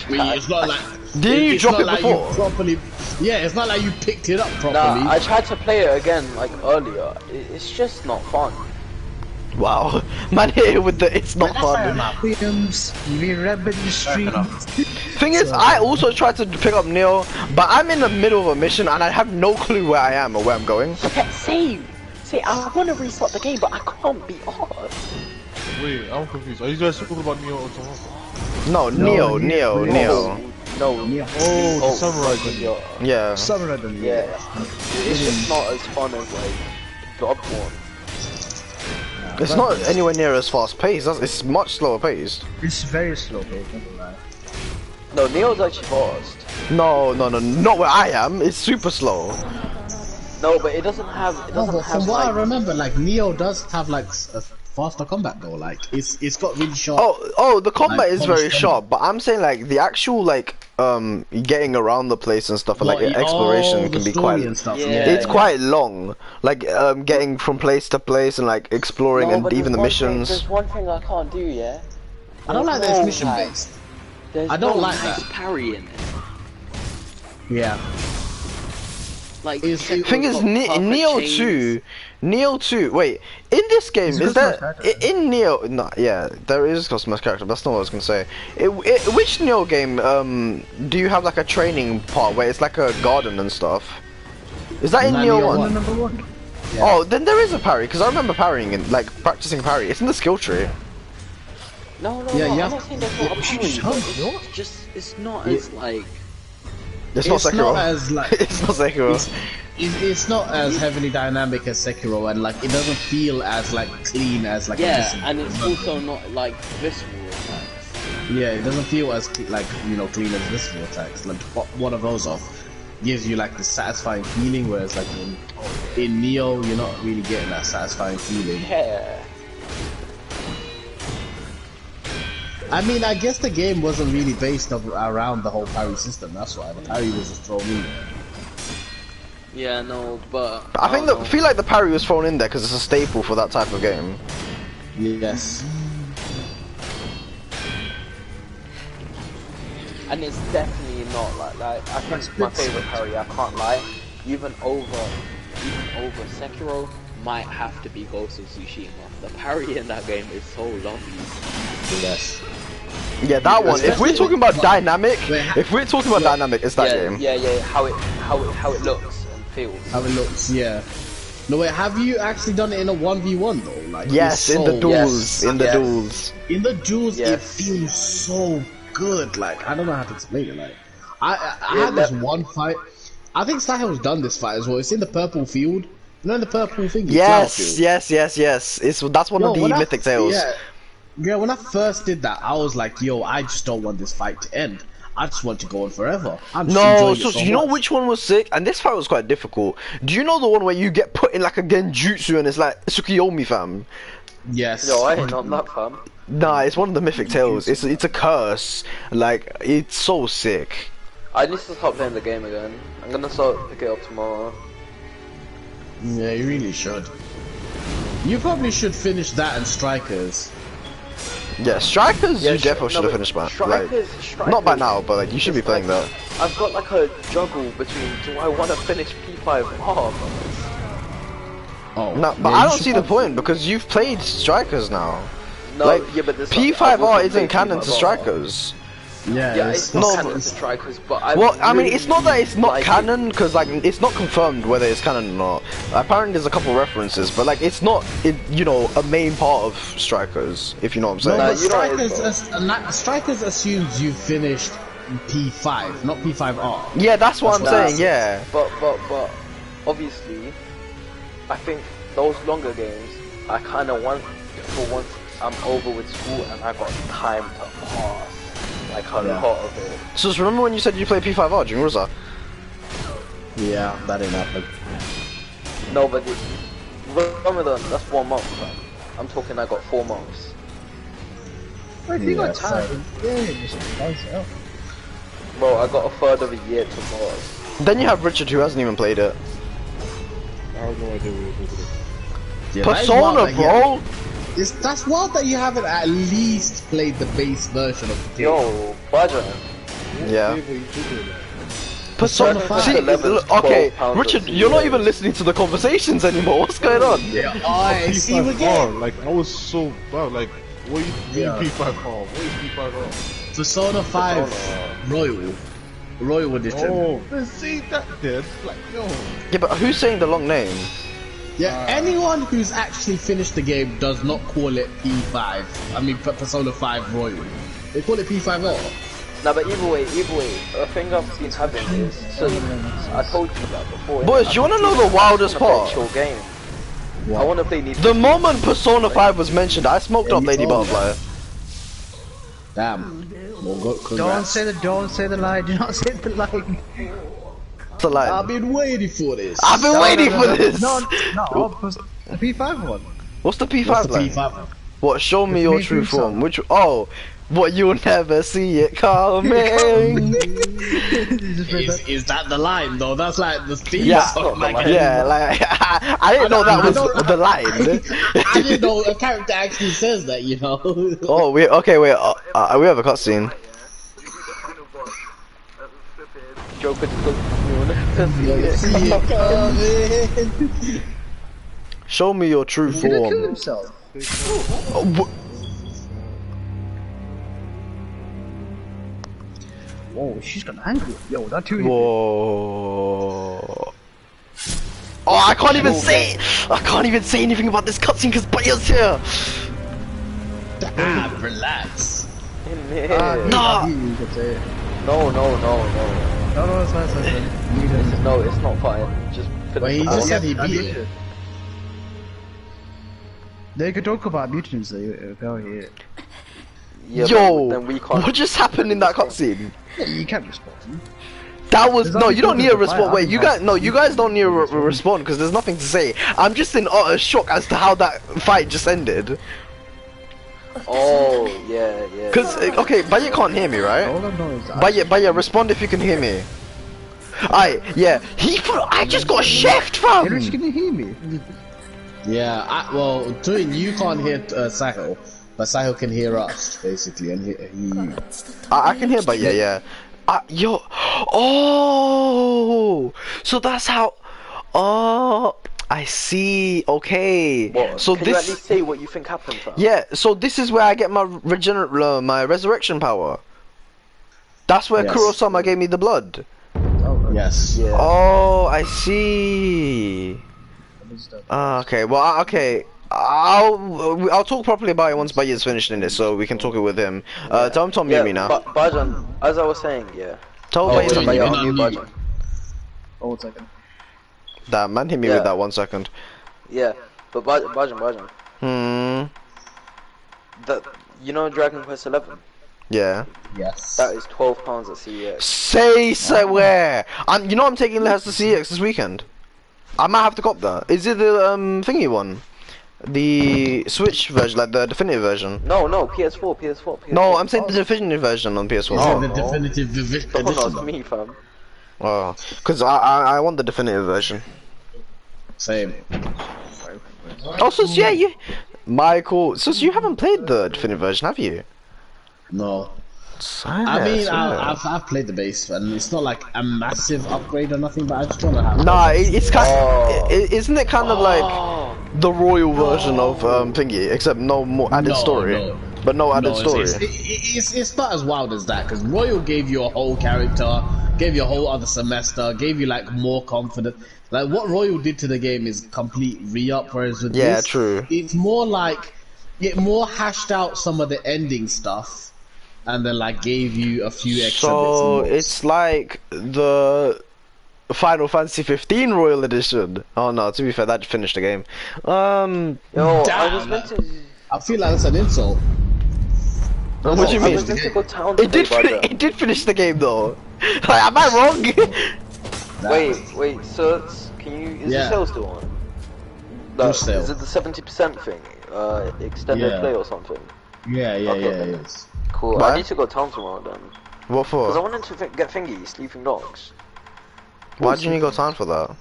Wait, it's not like. Didn't you it's drop not it like before? You properly. Yeah, it's not like you picked it up properly. Nah, I tried to play it again, like, earlier. It's just not fun. Wow, man, here with the it's not fun. Williams, we rebel the streets. Thing is, I also tried to pick up Neo, but I'm in the middle of a mission and I have no clue where I am or where I'm going. Same. See, I want to restart the game, but I can't be arsed. Wait, I'm confused. Are you guys talking about Neo Automata? No, Neo. No. Yeah. Oh, the samurai gun. Yeah. Samurai Gun, Yeah. It's just not as fun as, like, Bloodborne. It's not anywhere near as fast paced. It's much slower paced. It's very slow, babe, not gonna lie. No, Neo's actually fast. No, not where I am. It's super slow. No, but it doesn't have. It No, doesn't but have from what I like. remember, like Neo does have like a faster combat though. Like it's got really sharp. Oh, the combat Like, is very constant. sharp, but I'm saying like the actual like getting around the place and stuff, and like exploration the can be story quite. and stuff. Yeah. It's quite long, like getting from place to place and like exploring No, and but even the there's missions. There's one thing I can't do, yeah. I don't like There's this no, mission like, based. There's I don't no like nice that. parry in it. Yeah. Like, It's- Sekiro's Thing is, got perfect Neo chains. 2. Wait, in this game It's a is there customized character. in Neo? No, yeah, there is customized character. That's not what I was gonna say. Which Neo game do you have like a training part where it's like a garden and stuff? Is that in Not Neo Neo 1? one. Number 1. Yeah. Oh, then there is a parry because I remember parrying and like practicing parry. It's in the skill tree. No, Yeah, no, you I'm have- not saying there's not a should parry, jump, but no? it's just, it's not as like. It's not Sekiro. as like It's not Sekiro. it's not as heavily dynamic as Sekiro, and like it doesn't feel as like clean as like Yeah, Innocent. and it's also not like visceral attacks. Yeah, it doesn't feel as like clean as visceral attacks. Like what are those of? gives you like the satisfying feeling, whereas like in Neo, you're not really getting that satisfying feeling. Yeah. I mean, I guess the game wasn't really based around the whole parry system. That's why the parry was just thrown in there. Yeah, no, but I think don't know. feel like the parry was thrown in there because it's a staple for that type of game. Yes. And it's definitely not like I think it's my favorite parry. I can't lie. Even over Sekiro might have to be Ghost of Tsushima. The parry in that game is so lovely. Yes. Yeah, that one. If we're talking about dynamic, dynamic, it's that Yeah, game. yeah. How it looks and feels. How it looks, yeah. No wait, have you actually done it in a 1v1 though? Like Yes, it's in the so- duels, in the yes. duels. In the duels, it Yes. feels so good. Like I don't know how to explain it. Like I Yeah, had this one fight. I think Sahil's done this fight as well. It's in the purple field. You know, in the purple thing. Yes. That's one of the mythic tales. Yeah, when I first did that, I was like, yo, I just don't want this fight to end. I just want to go on forever. I'm just No, enjoying so it so you know much. which one was sick? And this fight was quite difficult. Do you know the one where you get put in like a genjutsu and it's like Tsukiyomi, fam? Yes. Yo, I ain't on that, fam. Nah, it's one of the mythic tales. It's a curse. Like, it's so sick. I need to start playing the game again. I'm gonna start pick it up tomorrow. Yeah, you really should. You probably should finish that and Strikers. Yeah, Strikers, Yeah, you definitely should have but finished, man. Strikers, Not by now, but like you should be it's playing like- that. I've got like a juggle between do I want to finish P5R? Oh. No, but yeah, I you don't should see the probably- point because you've played Strikers now. No, Like, yeah, but this P5R isn't canon to Strikers. Yeah, Yeah, it's it's No, not but- canon to Strikers, but I. Well, I mean, it's not that it's not like canon, because like it's not confirmed whether it's canon or not. Apparently, there's a couple references, but like it's not, you know, a main part of Strikers. If you know what I'm No, saying. Nah, but you know it is, Strikers assumes you finished P5, not P5R. Yeah, that's what I'm That's- saying. Yeah. But obviously, I think those longer games, I kind of want for once I'm over with school and I got time to pass. Like a Yeah. lot of it. So just remember when you said you played P5R? Do you remember that? Yeah, that didn't happen. No, but Ramadan, that's 1 month, man. I'm talking I got 4 months. Wait, if you Yeah, got time, so- yeah, just bounce it up. Bro, I got a third of a year tomorrow. Then you have Richard, who hasn't even played it. I have no idea what you're talking about. Yeah, that is Persona, wild that you bro. that's wild that you haven't at least played the base version of the game. Yo, Baja. Yeah. What are you talking about? Persona. Persona See, 5. look, okay, 12 pounds Richard, of you're not CDs. even listening to the conversations anymore. What's going on? Yeah, I see you P5R, again. like I was so bad. Like, what do you Yeah. mean P5R? What is P5R? Persona 5 Royal Edition. Oh, then see that then. Like, yo. Yeah, but who's saying the long name? Yeah, anyone who's actually finished the game does not call it P5. I mean, Persona 5 Royal. They call it P5R. Nah, but either way, a thing I've been having is, so I told you that before. Boys, innit? do you wanna know the wildest I wanna play a part? chill game. I wanna play Need for The Speed. moment Persona 5 was mentioned, I smoked Yeah, up you Lady told me Butterfly. Damn. Well, Don't congrats. say the lie. Do not say the lie. It's a lie. I've been waiting for this. I've been waiting for this. No, the P5 one. What's the P5 What's the like? P5? What? Show me The your main true theme song. form. Which? Oh, what? You'll never see it coming. Is that the line though? That's like the theme Yeah, song. Like, yeah. Like I didn't know that was the line. I didn't know a character actually says that, you know. Oh, wait. Okay, wait. We have a cutscene. Joker to cook me See it coming. Show me your true He didn't kill form. himself. Oh, Whoa, she's got angry. Yo, that too. whoa. Oh, I can't even say. I can't even say anything about this cutscene because Baya's here. Ah, relax. Nah. You can say it. No, No, it's fine, it's fine. You can- no, it's not fine. Just Well, he finish just the said he I beat muted it. it. They could talk about mutants, so you go here. Yeah, Yo, but then we can't. what just happened in that cutscene? You can't respond. That was There's no. only You don't need a people to buy response. Wait, it. you guys. No, you guys don't need a respond because there's nothing to say. I'm just in utter shock as to how that fight just ended. Oh, yeah, yeah. Cause okay, but you can't hear me, right? All I know is that But yeah, respond if you can hear me. Yeah. I just got chefed, Hey, Rich, fam. can you hear me? Yeah, well, Twin, you can't hear Sahil, but Sahil can hear us, basically, and he I can hear, but yeah. Yo. Oh. So that's how. Oh. I see. Okay. What? So Can you at least say what you think happened, fam? Yeah, so this is where I get my my resurrection power. That's where Yes. Kurosama gave me the blood. yes. Yeah. Oh, I see. Okay, well, okay. I'll talk properly about it once Baya's finishing it, so we can talk it with him. Tell him to mute me now. But Bajan, as I was saying, yeah. Tell Oh, Baya to wait, mute Baya, me. unmute Bajan. Oh, 1 second. Damn, man, hit me Yeah. with that 1 second. Yeah, but Bajan. That, you know Dragon Quest 11? Yeah. Yes. That is £12 at CEX. Say where? You know I'm taking Les to CX this weekend. I might have to cop that. Is it the thingy one? The Switch version, like the definitive version? No, PS4. No, I'm saying the definitive version on PS4. Is Oh, it the no. definitive Don't edition? ask me, fam. Oh, because I want the definitive version. Same. Oh, so yeah, Michael, so you haven't played the definitive version, have you? No. I mean, I've played the base, and it's not like a massive upgrade or nothing, but I just want to have. Nah, it's kind. Oh. Isn't it kind of like the royal version of thingy, except no more added story, but no added story. It's not as wild as that, because Royal gave you a whole character, gave you a whole other semester, gave you like more confidence. Like what Royal did to the game is complete re-up, whereas with this, true. it's more like it more hashed out some of the ending stuff, and then like gave you a few extra So bits and bobs. it's like the Final Fantasy 15 Royal Edition. Oh no, to be fair, that finished the game. Yo, I was Damn. meant to. I feel like that's an insult. What do you I mean? was meant to go town It today, did. Bajan. It did finish the game though. Like, am I wrong? Wait, so can you, is Yeah. the sale still on? Which sale? Is it the 70% thing? Extended Yeah. play or something? Yeah, Okay, it then. is. Cool, What? I need to go town tomorrow then. What Because I for? wanted to get Thingy, Sleeping Dogs. Why didn't you go time for that?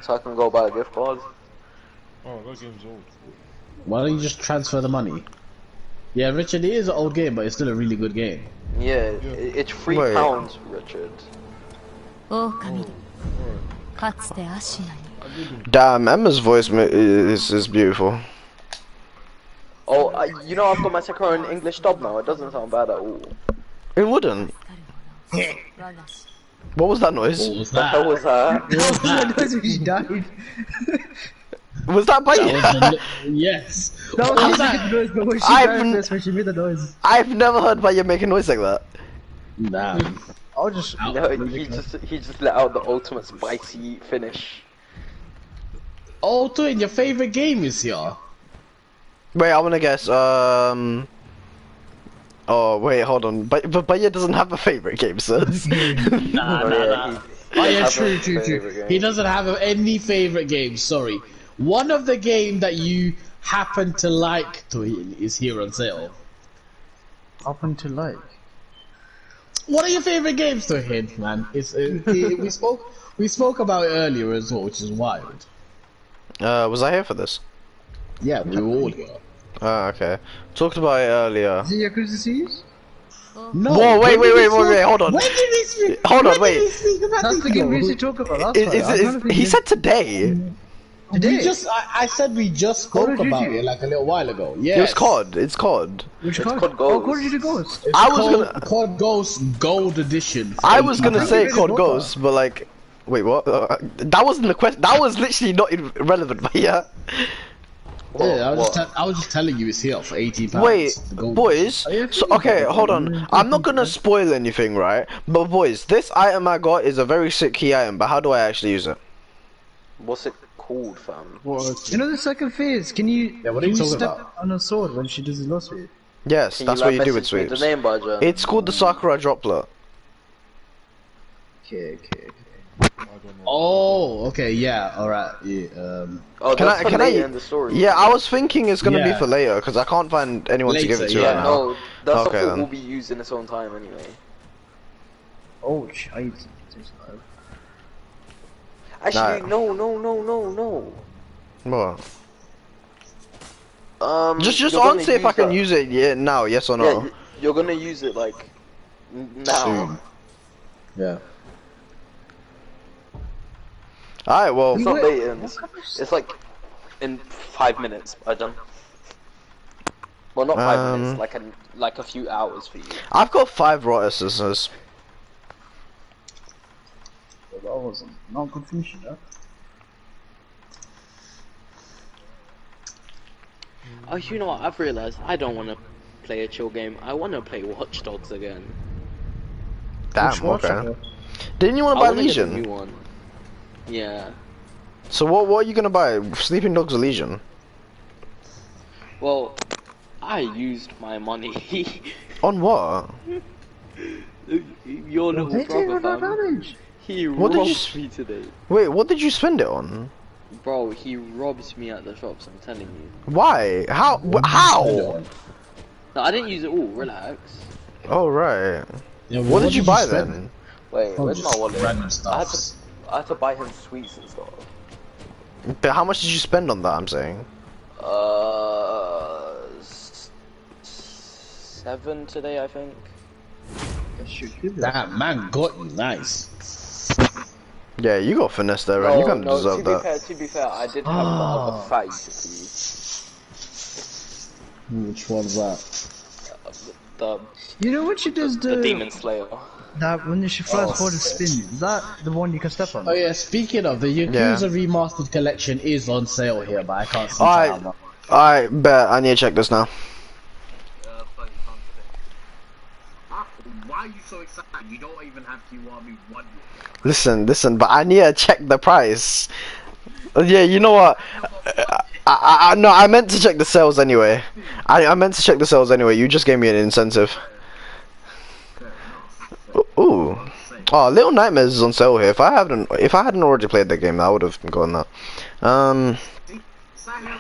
So I can go buy a gift card. Oh, that game's old. Why don't you just transfer the money? Yeah, Richard, it is an old game, but it's still a really good game. Yeah, it's Wait. £3, Richard. 狼かつてアシアに Damn, Emma's voice is beautiful. Oh, you know I've got my Sekiro in English dub now, it doesn't sound bad at all. It wouldn't. 我が師 What was that noise? What was The hell that? was that? That was when she died. Was that by That was yes. That What was was the that? noise, but when she I've died n- first, when she made the noise. I've never heard Baya make a noise like that. Damn. I'll just. No, he just let out the ultimate spicy finish. Oh, Twin, your favorite game is here. Wait, I wanna guess. Oh wait, hold on. But Baya doesn't have a favorite game, sir. Oh yeah, true. He doesn't have any favorite games. Sorry. One of the game that you happen to like, Twin, is here on sale. Up until like. What are your favorite games, Twin, man? We spoke about it earlier as well, which is wild. Was I here for this? Yeah, we were all here. Ah, okay. Talked about it earlier. Is it Yakuza series? No. Whoa, wait, when did we wait, talk- hold on. When did we speak? Hold on, when wait. Did we speak about That's this the game we game? used to talk about. That's why. I was trying to think He of- said today. Today? I said we just Call spoke of about Duty. it like a little while ago. Yeah. It was COD. It's COD. Which It's card? called Oh, Ghost. Call of Duty Ghost. I was gonna. COD Ghost Gold Edition. for I was gonna £18. say really COD bought Ghost, but like, wait, what? That wasn't the question. That was literally not irrelevant. But yeah. Yeah, What? I was just telling you it's here for £18. Wait, The Gold boys. yeah, So okay, hold on. I'm not gonna spoil anything, right? But boys, this item I got is a very sick key item. But how do I actually use it? What's it called, fam? You know the second phase? Can you? Yeah, what are you can talking step about? on a sword when she does the lost phase? Yes, Can that's you, what like, you do with message me sweeps. the name, Bajan? It's called the Sakura Droplet. Okay. I don't know. Oh, okay, yeah, alright. Yeah, Oh, Can that's I? for Can later I? in the story. Yeah, I was thinking it's gonna be Yeah. for later because I can't find anyone to give it Later, to Yeah, right yeah. now. no, that stuff Okay will then. be used in its own time anyway. Oh, shite. This time. Actually, Nah. no. What? Just You're gonna answer if I use can that. use it. Yeah, now, yes or Yeah, no. you're gonna use it like now. Soon. Yeah. All right. Well, It's not Wait, later. It's like in 5 minutes. I done. Well, not 5 minutes. Like a few hours for you. I've got 5 raw essences. Well, that wasn't not good finish, yeah. Oh, you know what? I've realized I don't want to play a chill game. I want to play Watch Dogs again. Damn. Watch Okay. out. Didn't you want I to buy want to get the new Legion? one. Yeah. So what are you gonna buy? Sleeping Dogs or Legion? Well, I used my money. On what? Your Well, little they take brother, no fam. damage. He What did you robbed me today. Wait, what did you spend it on? Bro, he robs me at the shops, I'm telling you. Why? How? How? No, I didn't use it all, relax. Oh right. Yeah, What did you buy spend? then? Wait, Oh, where's my just wallet? random I stuff. had to buy him sweets and stuff. But how much did you spend on that? I'm saying. 7 today, I think. That man got you, nice. Yeah, you got finesse there, and you kind of no, deserve that. to be fair, I did have the other fat you could see. Which one's that? The You know when she does the Demon Slayer. that when she flies forward and spin? Is that the one you can step on? Oh yeah, speaking of, the Yakuza Remastered Collection is on sale here, but I can't see Alright. how much. Alright, bet. I need to check this now. Why are you so excited? You don't even have Kiwami 1 Listen, but I need to check the price. Yeah, you know what? No, I meant to check the sales anyway. I meant to check the sales anyway. You just gave me an incentive. Ooh. Oh, Little Nightmares is on sale here. If I hadn't already played the game, I would have gotten that. Silent,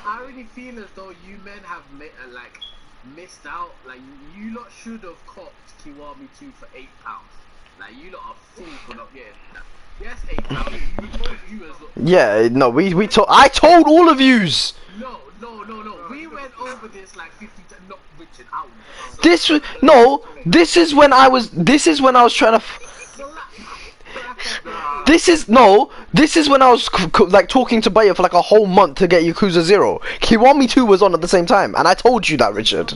I already feel as though you men have missed out. Like you lot should have copped Kiwami 2 for £8. Like you lot are fools for not getting that. Yes, £8. We told you as well. Yeah, no, I told all of yous. No. We went over this like 50 times. Not Richard. Out. This is when I was trying to. This is when I was like talking to Bayer for like a whole month to get Yakuza 0. Kiwami 2 was on at the same time, and I told you that, Richard.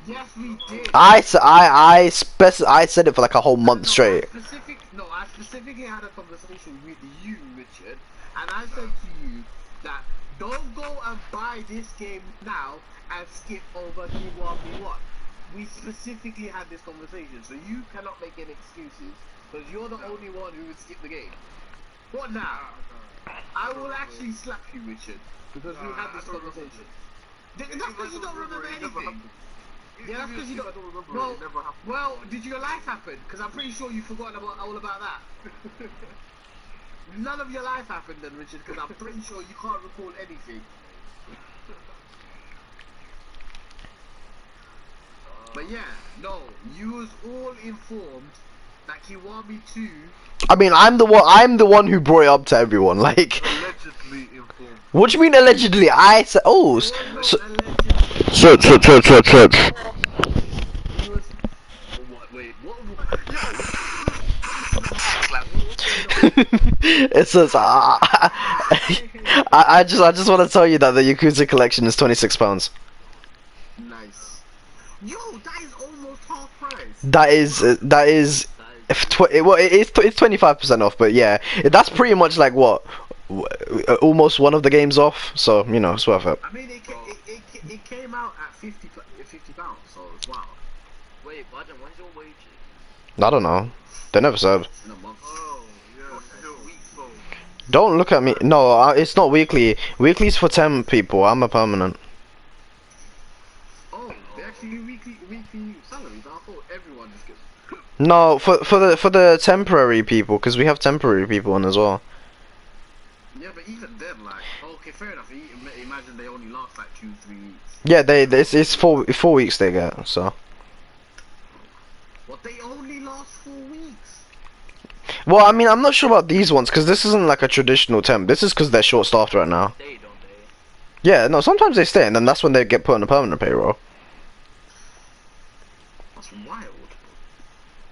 Yes, we did. I said it for like a whole month straight. I specifically had a conversation with you, Richard, and I said to you that don't go and buy this game now and skip over Kiwami 1. We specifically had this conversation, so you cannot make any excuses, because you're the only one who would skip the game. What now? I will actually slap you, Richard, because we had this conversation. That's because you don't remember anything. Yeah, that's because you don't remember. Well, did your life happen? Because I'm pretty sure you've forgotten all about that. None of your life happened then, Richard, because I'm pretty sure you can't recall anything. But yeah, no, you was all informed that Kiwami 2. I mean, I'm the one who brought it up to everyone. Like, Allegedly informed. what do you mean allegedly? I said, oh, Search. Wait, what? It says, I just want to tell you that the Yakuza collection is £26. Nice. Yo, that is almost half price. That is, it's 25% off, but yeah, that's pretty much like what, almost one of the games off. So you know, it's worth it. I mean, it came out at £50, so it's wow. Wait, when's your wages? I don't know. They never said. In a month. Oh, yeah, still weak phone. Don't look at me. No, it's not weekly. Weekly's for 10 people. I'm a permanent. Oh, they actually do weekly salaries. I thought everyone just gets. No, for the temporary people, because we have temporary people on as well. Yeah, but even then, like, okay, fair enough. Imagine they only last like 2-3 weeks. Yeah, it's 4 weeks they get. So. What, they only last 4 weeks? Well, I mean, I'm not sure about these ones because this isn't like a traditional temp. This is because they're short-staffed right now. They don't they? Yeah, no, sometimes they stay, and then that's when they get put on a permanent payroll. That's wild.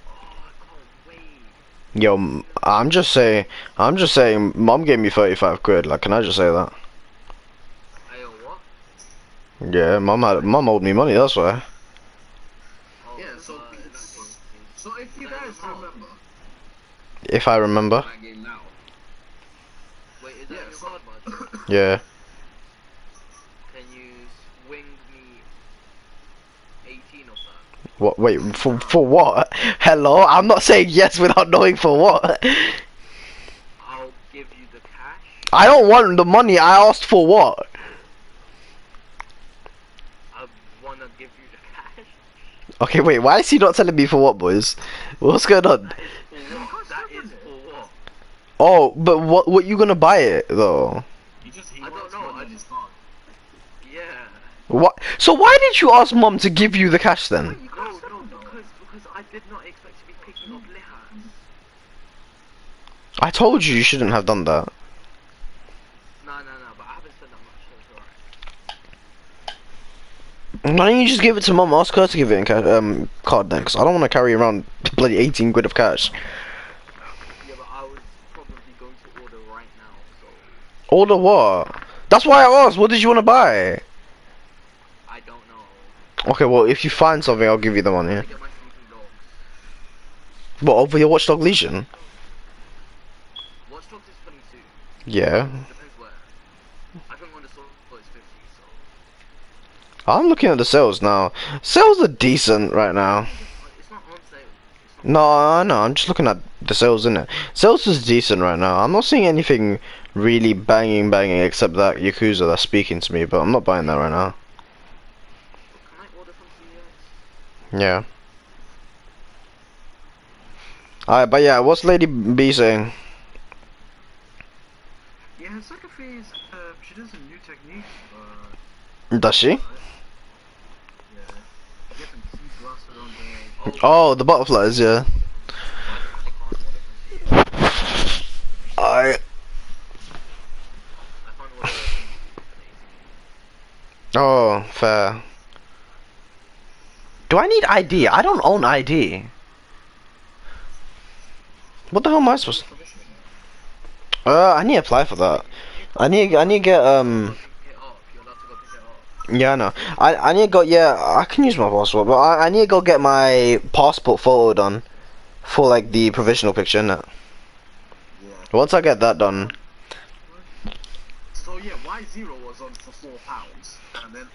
Oh, I can't wait. Yo, I'm just saying, Mom gave me 35 quid. Like, can I just say that? Hey, what? Yeah, Mom owed me money. That's why. Oh, Yeah, so if you guys remember If I remember. that game now. Wait, is that Yeah, your so- card budget? Yeah. Can you swing me 18 of that? What? Wait, for what? Hello, I'm not saying yes without knowing for what. I'll give you the cash. I don't want the money. I asked for what? I wanna give you the cash. Okay, wait. Why is he not telling me for what, boys? What's going on? That is for what? Oh, but what you gonna buy it though? He I don't wants know, money I in his just- card. Yeah. What? So why did you ask Mom to give you the cash then? No, because I did not expect to be picking up lihas. I told you shouldn't have done that. No, but I haven't spent that much, so it's alright. Why don't you just give it to Mom? Ask her to give it in card then, 'cause I don't want to carry around bloody 18 quid of cash. Yeah, but I was probably going to order right now, so Order what? That's why I asked. What did you want to buy? I don't know. Okay, well if you find something, I'll give you the money. I get my sleeping dogs. What, over your Watchdog Legion? Watch Dogs is 22. Yeah. Depends where. I think on the store it's 50, so I'm looking at the sales now. Sales are decent right now. it's not on sale. It's not No, I know. I'm just looking at the sales, innit? Sales is decent right now. I'm not seeing anything really banging except that Yakuza that's speaking to me, but I'm not buying that right now. Can I order from CVS? Yeah. Alright, but yeah, what's Lady B saying? Yeah, her second phase, she does some new techniques. Does she? Yeah. Get some key blasted on there. Oh, the butterflies, yeah. I. I can't order Oh, fair. Do I need ID? I don't own ID. What the hell am I supposed to... I need to apply for that. I need to get, pick it up. You're allowed to go pick it up. yeah, I know. I need to go, yeah, I can use my passport, but I need to go get my passport photo done for, like, the provisional picture, innit? Yeah. Once I get that done... So yeah, Y0 was on for £4, and then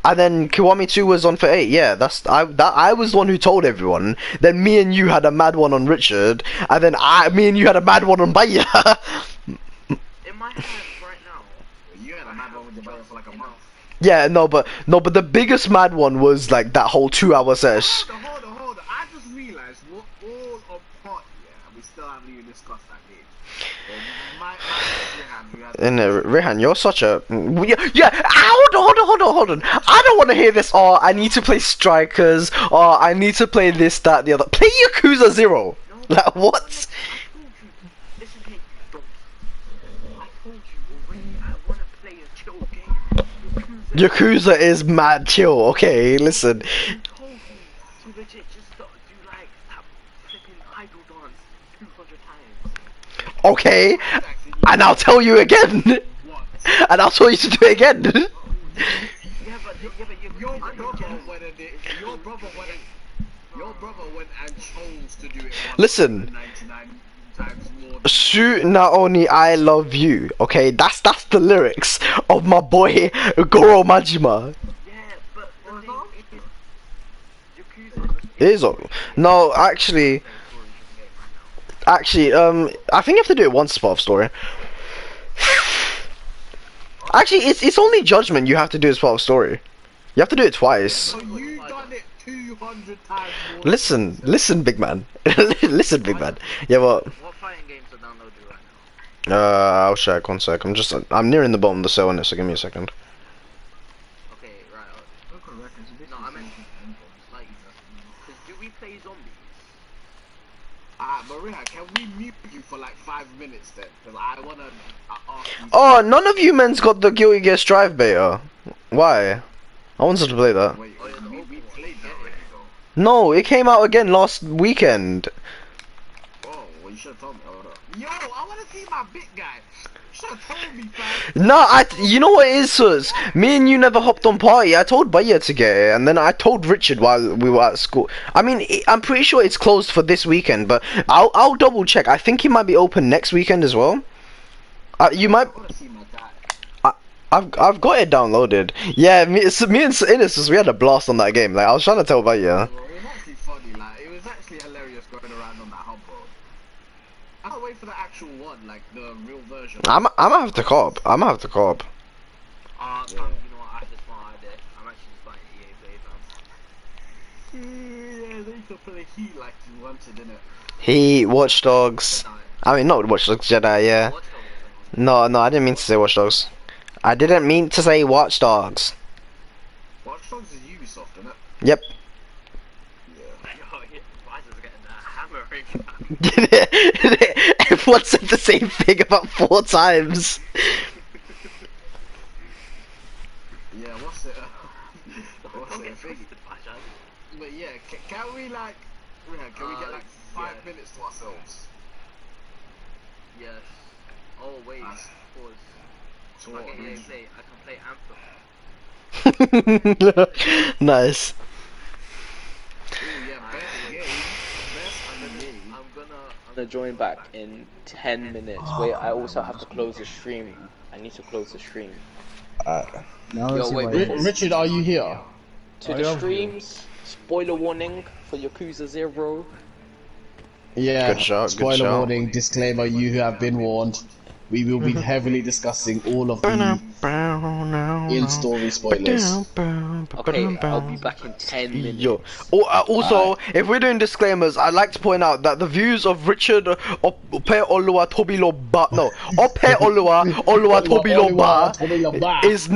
And then Kiwami 2 was on for 8, yeah, I was the one who told everyone. Then me and you had a mad one on Richard, and then me and you had a mad one on Baya. In my hands right now, you had a mad one with your brother for like a month. Yeah, no, but the biggest mad one was like that whole 2-hour sesh. Hold on. I just realized we're all on pot, yeah, and we still haven't even discussed that game. My Rehan, you had And Rehan, you're such a hold on. I don't want to hear this. Oh, I need to play Strikers. Oh, I need to play this, that, the other. Play Yakuza 0. Like what? I told you. Listen here, you dogs. I told you already. I want to play a chill game. Yakuza is mad chill. Okay, listen. I told you to legit just do like that flipping idol dance 200 times. Okay, and I'll tell you again. And I'll tell you to do it again. Yeah, but your brother went and chose to do it. Listen. 99 times more. Shoot, not only I love you. Okay, that's the lyrics of my boy Goro Majima. yeah, but the thing is, Yakuza It is. No, actually, I think you have to do it once as part of story. Actually, it's only Judgment you have to do as part of story. You have to do it twice. So you done it to 200 times more. Listen, big man. Listen, big man. Yeah, well. What fighting games are downloaded right now? I'll check 1 sec. I'm nearing the bottom of the cell in it, so give me a second. Okay, right. No, I meant like, do we play zombies? Maria, can we mute you for like 5 minutes then? Because I wanna ask you. Oh, none of you men's got the Guilty Gear Strive beta. Why? I wanted to play that. Wait, we played that already though. No, it came out again last weekend. Oh, well you should have told me. Hold up. Yo, I wanna see my big guy. You should have told me, fam. No, you know what it is, Sus? Me and you never hopped on party. I told Baya to get it, and then I told Richard while we were at school. I mean, I'm pretty sure it's closed for this weekend, but I'll double check. I think it might be open next weekend as well. You might. I wanna see my guy. I've got it downloaded. Yeah, me and Innes, we had a blast on that game. Like I was trying to tell Baya. It was actually funny. Like it was actually hilarious going around on that hub, bro. I can't wait for the actual one, like the real version. I'm gonna have to cop. You know what? I have this smart idea. I'm actually just buying EA Play, fam. Yeah, they could put a heat like you wanted, innit? He Watch Dogs. I mean, not Watch Dogs, Jedi. Yeah. Watch Dogs. No, I didn't mean to say Watch Dogs. I didn't mean to say Watch Dogs. Watch Dogs is Ubisoft, innit? Yep. Yo, why is this getting that hammering? Everyone said the same thing about 4 times. Yeah, what's it? But yeah, can we like, can we get like 5 minutes to ourselves? Yes. Oh wait, Nice. pause. So If I what? get EA Play, I can play Anthem. Nice. Ooh, yeah, best game. Best game. I'm gonna join back in 10 minutes. Wait, I also have to close the stream. I need to close the stream. Now Yo, let's see wait, what wait. Richard, are you here? To the streams, spoiler warning for Yakuza 0. Yeah. Good shot, good Spoiler shot. warning, disclaimer, you have been warned. We will be heavily discussing all of the in-story spoilers. Okay, I'll be back in 10 minutes. Yo. Also, if we're doing disclaimers, I'd like to point out that the views of Richard Ope Olua Tobiloba, no, Ope Olua Olua Tobiloba is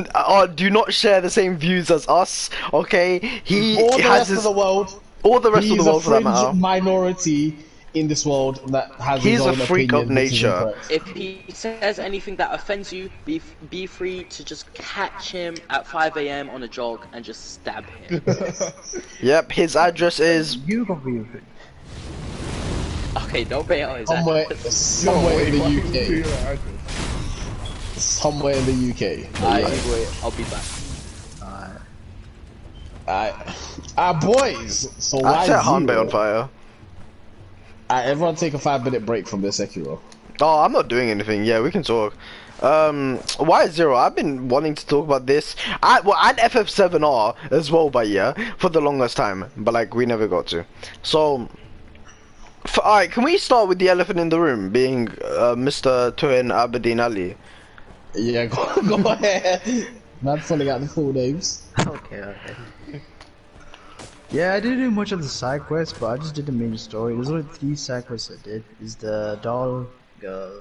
do not share the same views as us. Okay, he All the has rest his of the world. all the rest of He's the world a for that fringe matter. minority in this world that has He's his a own freak of opinion, which is nature. incorrect. If he says anything that offends you, be free to just catch him at 5 AM on a jog and just stab him. Yep, his address is you can be. Okay, don't pay out his Somewhere in the UK. Yeah, Somewhere in the UK. Anyway, I'll be back. Boys. So I why set Hanbei zero? on fire. Everyone take a 5-minute break from the Sekiro. Oh, I'm not doing anything. Yeah, we can talk. Why Zero? I've been wanting to talk about this. I had FF7R as well, but yeah, for the longest time. But like, we never got to. So, alright, can we start with the elephant in the room, being Mr. Tuhin Aberdeen Ali? Yeah, go ahead. Not filling out the full names. Okay. Yeah, I didn't do much of the side quests, but I just did the main story. There's only 3 side quests I did. Is the doll girl,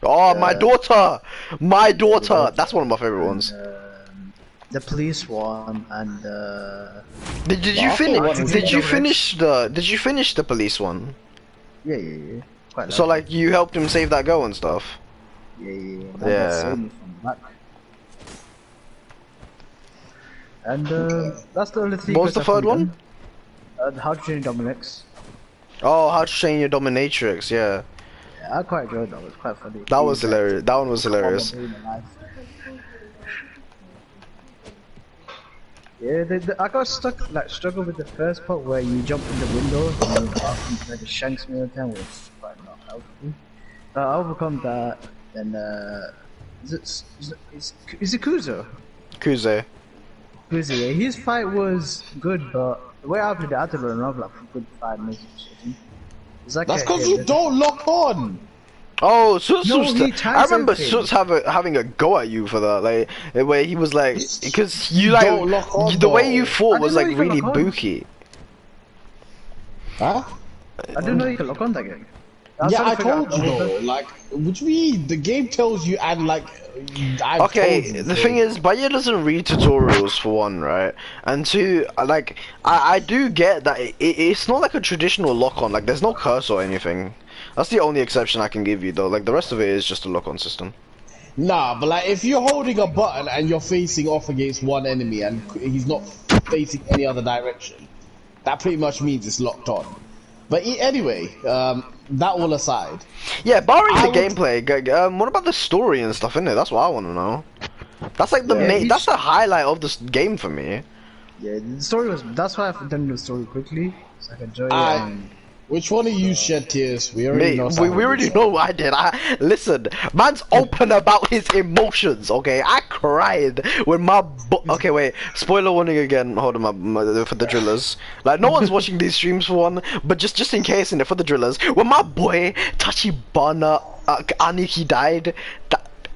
Oh, my daughter! My daughter! That's one of my favorite ones. the police one, and Did you finish the police one? yeah. Quite So like like, you helped him save that girl and stuff? yeah. Yeah. That saved me from that. And that's the only 3 What was quests the I've third one? done. How to train Dominic's. Oh, how to train your dominatrix, yeah. Yeah, I quite enjoyed that. It was quite funny. That was hilarious. That one was hilarious. Yeah, I got struggled with the first part where you jump in the window and you like a shanks me all the time, which is quite not helpful. I overcome that, then is it Kuzo? Kuze. Kuzo, yeah, his fight was good, but the way I played it, I had to learn off like for a good 5 minutes or something. It's like That's because you don't lock on. Oh, Suits No, was he I remember everything. Suits having a go at you for that, like where he was like, because you Don't lock on, the way you though. fought I was didn't like know you really could lock on. booky. Huh? I didn't know you could lock on that game. Yeah, I told you though. Like, what do you mean? The game tells you, and like, I've Okay, told you. the thing is, Baya doesn't read tutorials for one, right? And two, like, I do get that it's not like a traditional lock-on. Like, there's no curse or anything. That's the only exception I can give you, though. Like, the rest of it is just a lock-on system. Nah, but like, if you're holding a button and you're facing off against one enemy and he's not facing any other direction, that pretty much means it's locked on. But anyway, that all aside. Yeah, barring the gameplay, what about the story and stuff in it? That's what I want to know. That's like the main, that's the highlight of this game for me. Yeah, the story was. That's why I've done the story quickly, so I can enjoy it. Which one of you shed tears? We already know. We already know what I did. Listen, man's open about his emotions. Okay, I cried when my okay, wait. Spoiler warning again. Hold on, for the drillers. Like, no one's watching these streams for one, but just in case, in it for the drillers. When my boy Tachibana Aniki died,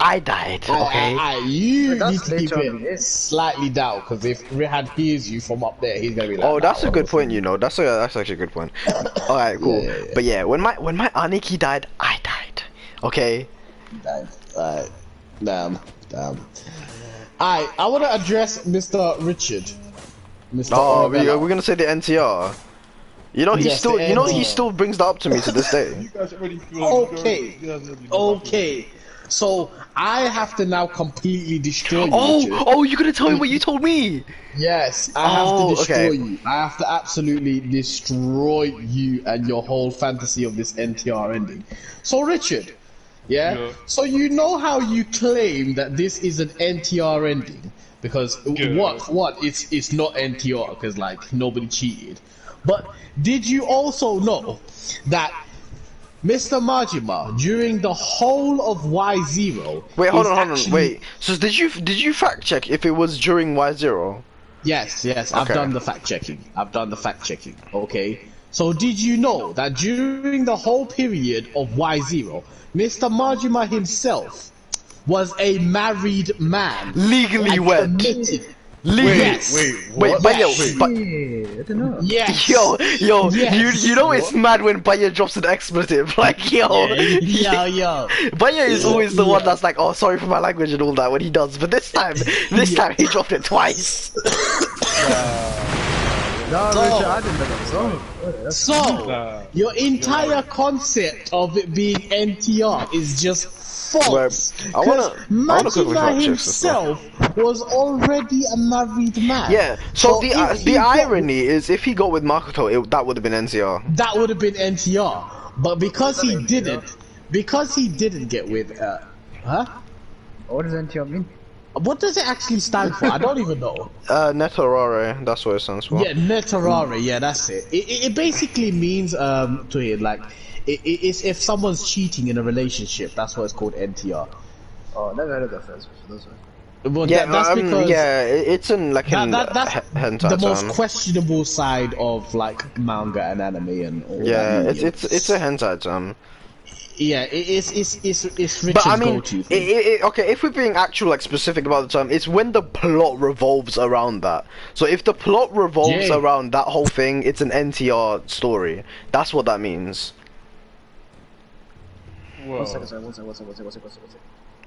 I died. Okay. You need to keep it slightly down, because if Rihad hears you from up there, he's gonna be like. Oh, that's a good point. You know, that's actually a good point. All right, cool. Yeah. But yeah, when my Aniki died, I died. Okay. Died. Alright. Damn. Alright, I want to address Mr. Richard. Mr. Oh, we're gonna say the NTR. You know, he still brings that up to me to this day. You guys already feel Okay. So I have to now completely destroy you. Oh, you're gonna tell me what you told me? Yes, I have to destroy you. I have to absolutely destroy you and your whole fantasy of this NTR ending. So Richard, yeah. So you know how you claim that this is an NTR ending because what? It's not NTR because like nobody cheated. But did you also know that Mr. Majima, during the whole of Y0... Wait, hold on, wait. So did you fact check if it was during Y0? Yes, I've done the fact checking. Okay? So did you know that during the whole period of Y0, Mr. Majima himself was a married man? Legally wed. Wait, Baya, I don't know. Yes. Yo, you know it's mad when Baya drops an expletive. Like, yo. Baya is always the one that's like, oh, sorry for my language and all that when he does, but this time he dropped it twice. So, your entire concept of it being NTR is just false. Majima himself was already a married man. Yeah, so the irony is if he got with Makoto, that would have been NTR. That would have been NTR. But because he didn't get with, huh? What does NTR mean? What does it actually stand for? I don't even know. Netarare, that's what it stands for. Yeah, Netarare, yeah, that's it. It basically means, to it, like, it's if someone's cheating in a relationship, that's what it's called NTR. Oh, never heard of that first. Well, yeah, that's because it's in like that's hentai the most questionable side of like manga and anime and all that. It's a hentai term. Yeah, it's Richard's but I mean, go-to okay, if we're being actual like specific about the term, it's when the plot revolves around that. So if the plot revolves around that whole thing, it's an NTR story. That's what that means. One second.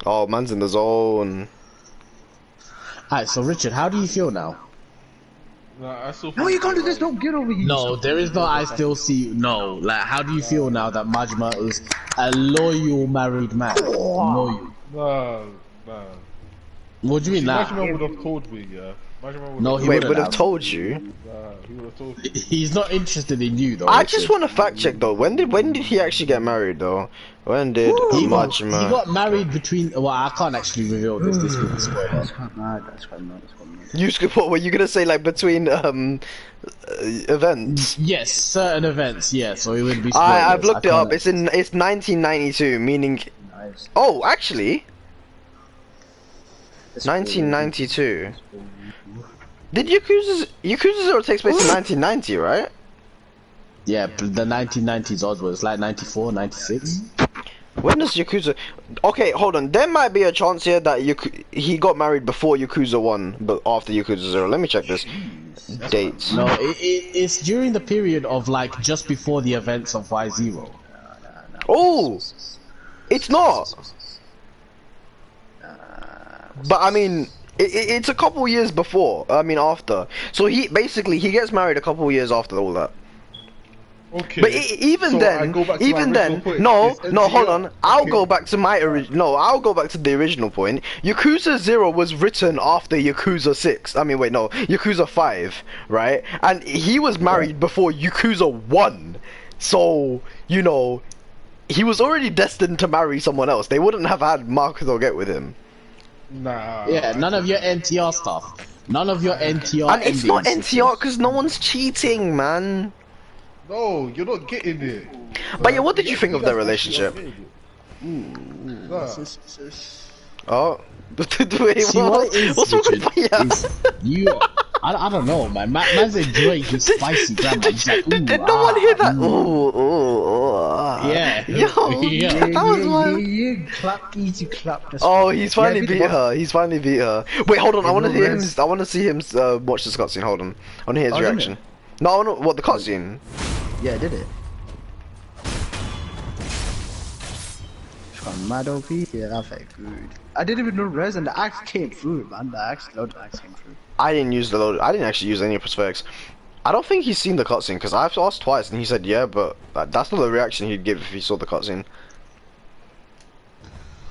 Oh, man's in the zone. Alright, so Richard, how do you feel now? No, you can't do this. Don't get over here. No, there is no I still see you. No, like, how do you feel now that Majima is a loyal married man? Loyal. No. What do you mean now? Majima would have told me, yeah. No, he would have told you. He would have told me. He's not interested in you though. I just want to fact check though. When did he actually get married though? When did Majima? He got married between. Well, I can't actually reveal this. This will be spoiler. That's quite mad. What were you gonna say? Like between events? Yes, certain events. Yeah, so it would be. I've looked it up. It's 1992, meaning. Nice. Oh, actually. 1992. Did Yakuza 0 takes place in 1990, right? Yeah, the 1990s onwards, like 94, 96. When does Yakuza? Okay, hold on. There might be a chance here that he got married before Yakuza 1, but after Yakuza 0. Let me check this. Dates. No, it's during the period of like just before the events of Y0. Oh, it's not. But I mean, it's a couple years before. I mean, after. So he gets married a couple years after all that. Okay. But even then, no, hold on. I'll go back to my I'll go back to the original point. Yakuza 0 was written after Yakuza 6. I mean, wait, no, Yakuza 5, right? And he was married before Yakuza 1. So, you know, he was already destined to marry someone else. They wouldn't have had Makoto get with him. Nah. Yeah, none of your NTR stuff. None of your NTR. And it's not NTR because no one's cheating, man. No, you're not getting it. But yeah, what did you think of their relationship? Nah. Oh, wait, See, what is, what's wrong with Richard, is I don't know, man. Man's enjoying his spicy grammar. He's like, ooh, did no one hear that? Yeah. Yo, Yeah. that was one. You clap, easy clap. Oh, he's finally beat her. her. He's finally beat her. Wait, hold on. I want to no hear him. rest. I want to see him watch this cutscene. Hold on. I want to hear his Oh, isn't reaction. No, I want to, what the cutscene? Yeah, I did it. From mad OP, yeah, that felt good. I didn't even know res and the axe came through, man. The axe, load axe came through. I didn't use the load. I didn't actually use any prosthetics. I don't think he's seen the cutscene because I've asked twice and he said yeah, but that's not the reaction he'd give if he saw the cutscene.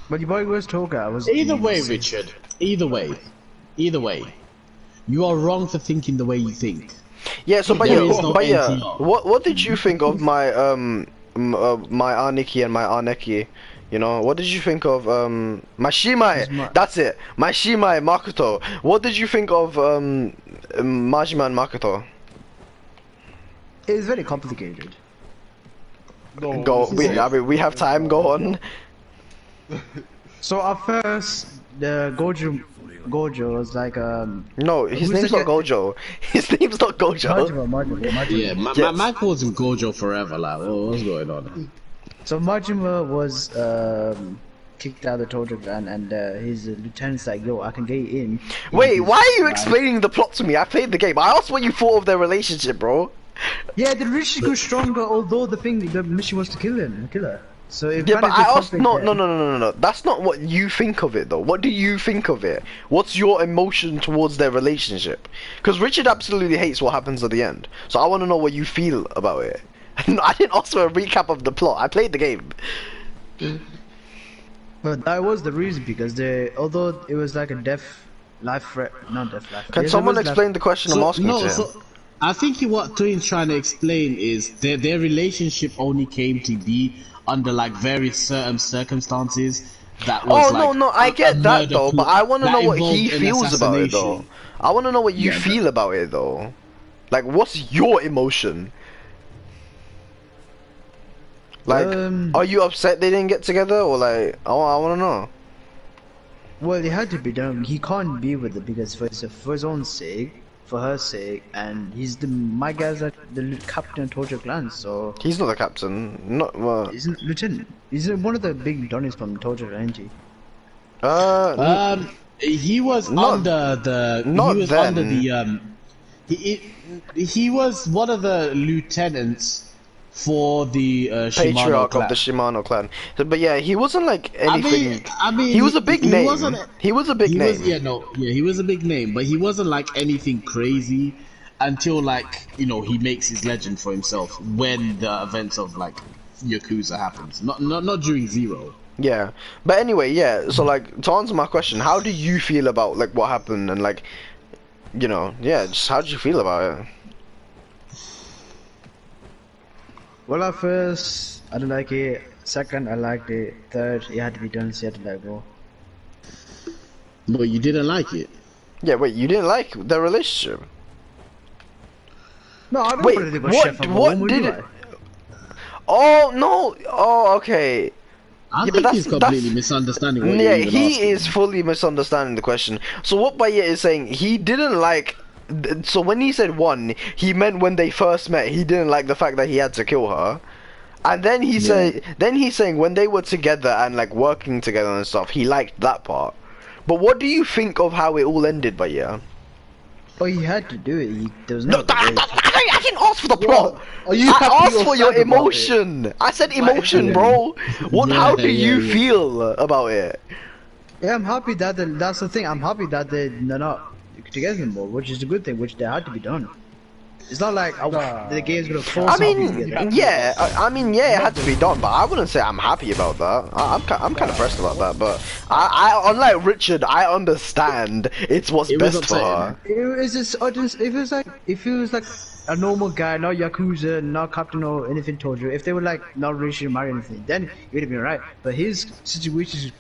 But your boy was Toga. Was Either way, Richard. Either way. You are wrong for thinking the way you think. Yeah. So, but There yeah, is no NTR. what did you think of my my Arniki and my Arneki? You know, what did you think of my Shimai? That's it, my Shimai Makoto. What did you think of Majima and Makoto? It's very complicated. No. Go. I mean, we have time. Go on. So at first, the Gojo was like No, his who's name's the not guy- Gojo. His name's not Gojo. Majima. Yeah, man calls him Gojo forever. Like, what's going on? So Majima was kicked out of the Tojo clan, and his lieutenant's like, "Yo, I can get you in." Wait, why are you explaining the plot to me? I played the game. I asked what you thought of their relationship, bro. Yeah, the relationship grew stronger, although the mission was to kill her. So it Yeah, but managed to I asked. conflict No. there. That's not what you think of it, though. What do you think of it? What's your emotion towards their relationship? Because Richard absolutely hates what happens at the end. So I want to know what you feel about it. I didn't ask for a recap of the plot. I played the game. But that was the reason, because although it was like a life threat, not death life. Can Yes, it someone was explain the question I'm asking to him? So I think what Twin's trying to explain is their relationship only came to be under like very certain circumstances. That was No, I get that though, but I want to know what he involved an feels about it though. assassination. I want to know what you Yeah, feel about it though. Like, what's your emotion? Like, are you upset they didn't get together, or like, I want to know. Well, it had to be done. He can't be with her because for his own sake, for her sake, and my guy's like the captain of Tojo clan, so He's not the captain. Not well. he's a lieutenant. He's one of the big donnies from Tojo Nanji. He was Not- under the. not He was then. under the. He was one of the lieutenants for the Shimano Patriarch clan. of the Shimano clan. But yeah, he wasn't like anything. I mean, he was a big he name. wasn't- He was a big He name. was, he was a big name, but he wasn't like anything crazy until like he makes his legend for himself when the events of like Yakuza happens. Not during Zero. Yeah, but anyway, yeah. So like, to answer my question, how do you feel about like what happened and like, yeah, just how did you feel about it? Well, at first, I didn't like it. Second, I liked it. Third, it had to be done, so you had to let go. But you didn't like it. Yeah, wait, you didn't like their relationship? No, I don't Wait, really about what? Chef and What Momo, did do it? I? Oh no! Oh, okay. I Yeah, but think that's- he's completely that's- misunderstanding what Yeah, you're even he asking. is fully misunderstanding the question. So what Baye is saying, he didn't like. So when he said one, he meant when they first met. He didn't like the fact that he had to kill her, And then he's saying when they were together and like working together and stuff, he liked that part. But what do you think of how it all ended, but yeah? Oh, he had to do it. There was No, no. I didn't ask for the plot. Are you I happy asked or for your sad about emotion. I said emotion, bro. How do you feel about it? Yeah, I'm happy that that's the thing. I'm happy that they're not together anymore, which is a good thing, which they had to be done. It's not like the game's gonna force I them mean, together. yeah, it had to be done, but I wouldn't say I'm happy about that. I'm kind of pressed about that, but I unlike Richard, I understand it's what's best for her. If he was like a normal guy, not Yakuza, not Captain or anything told you, if they were like not really married or anything, then it would have been right. But his situation is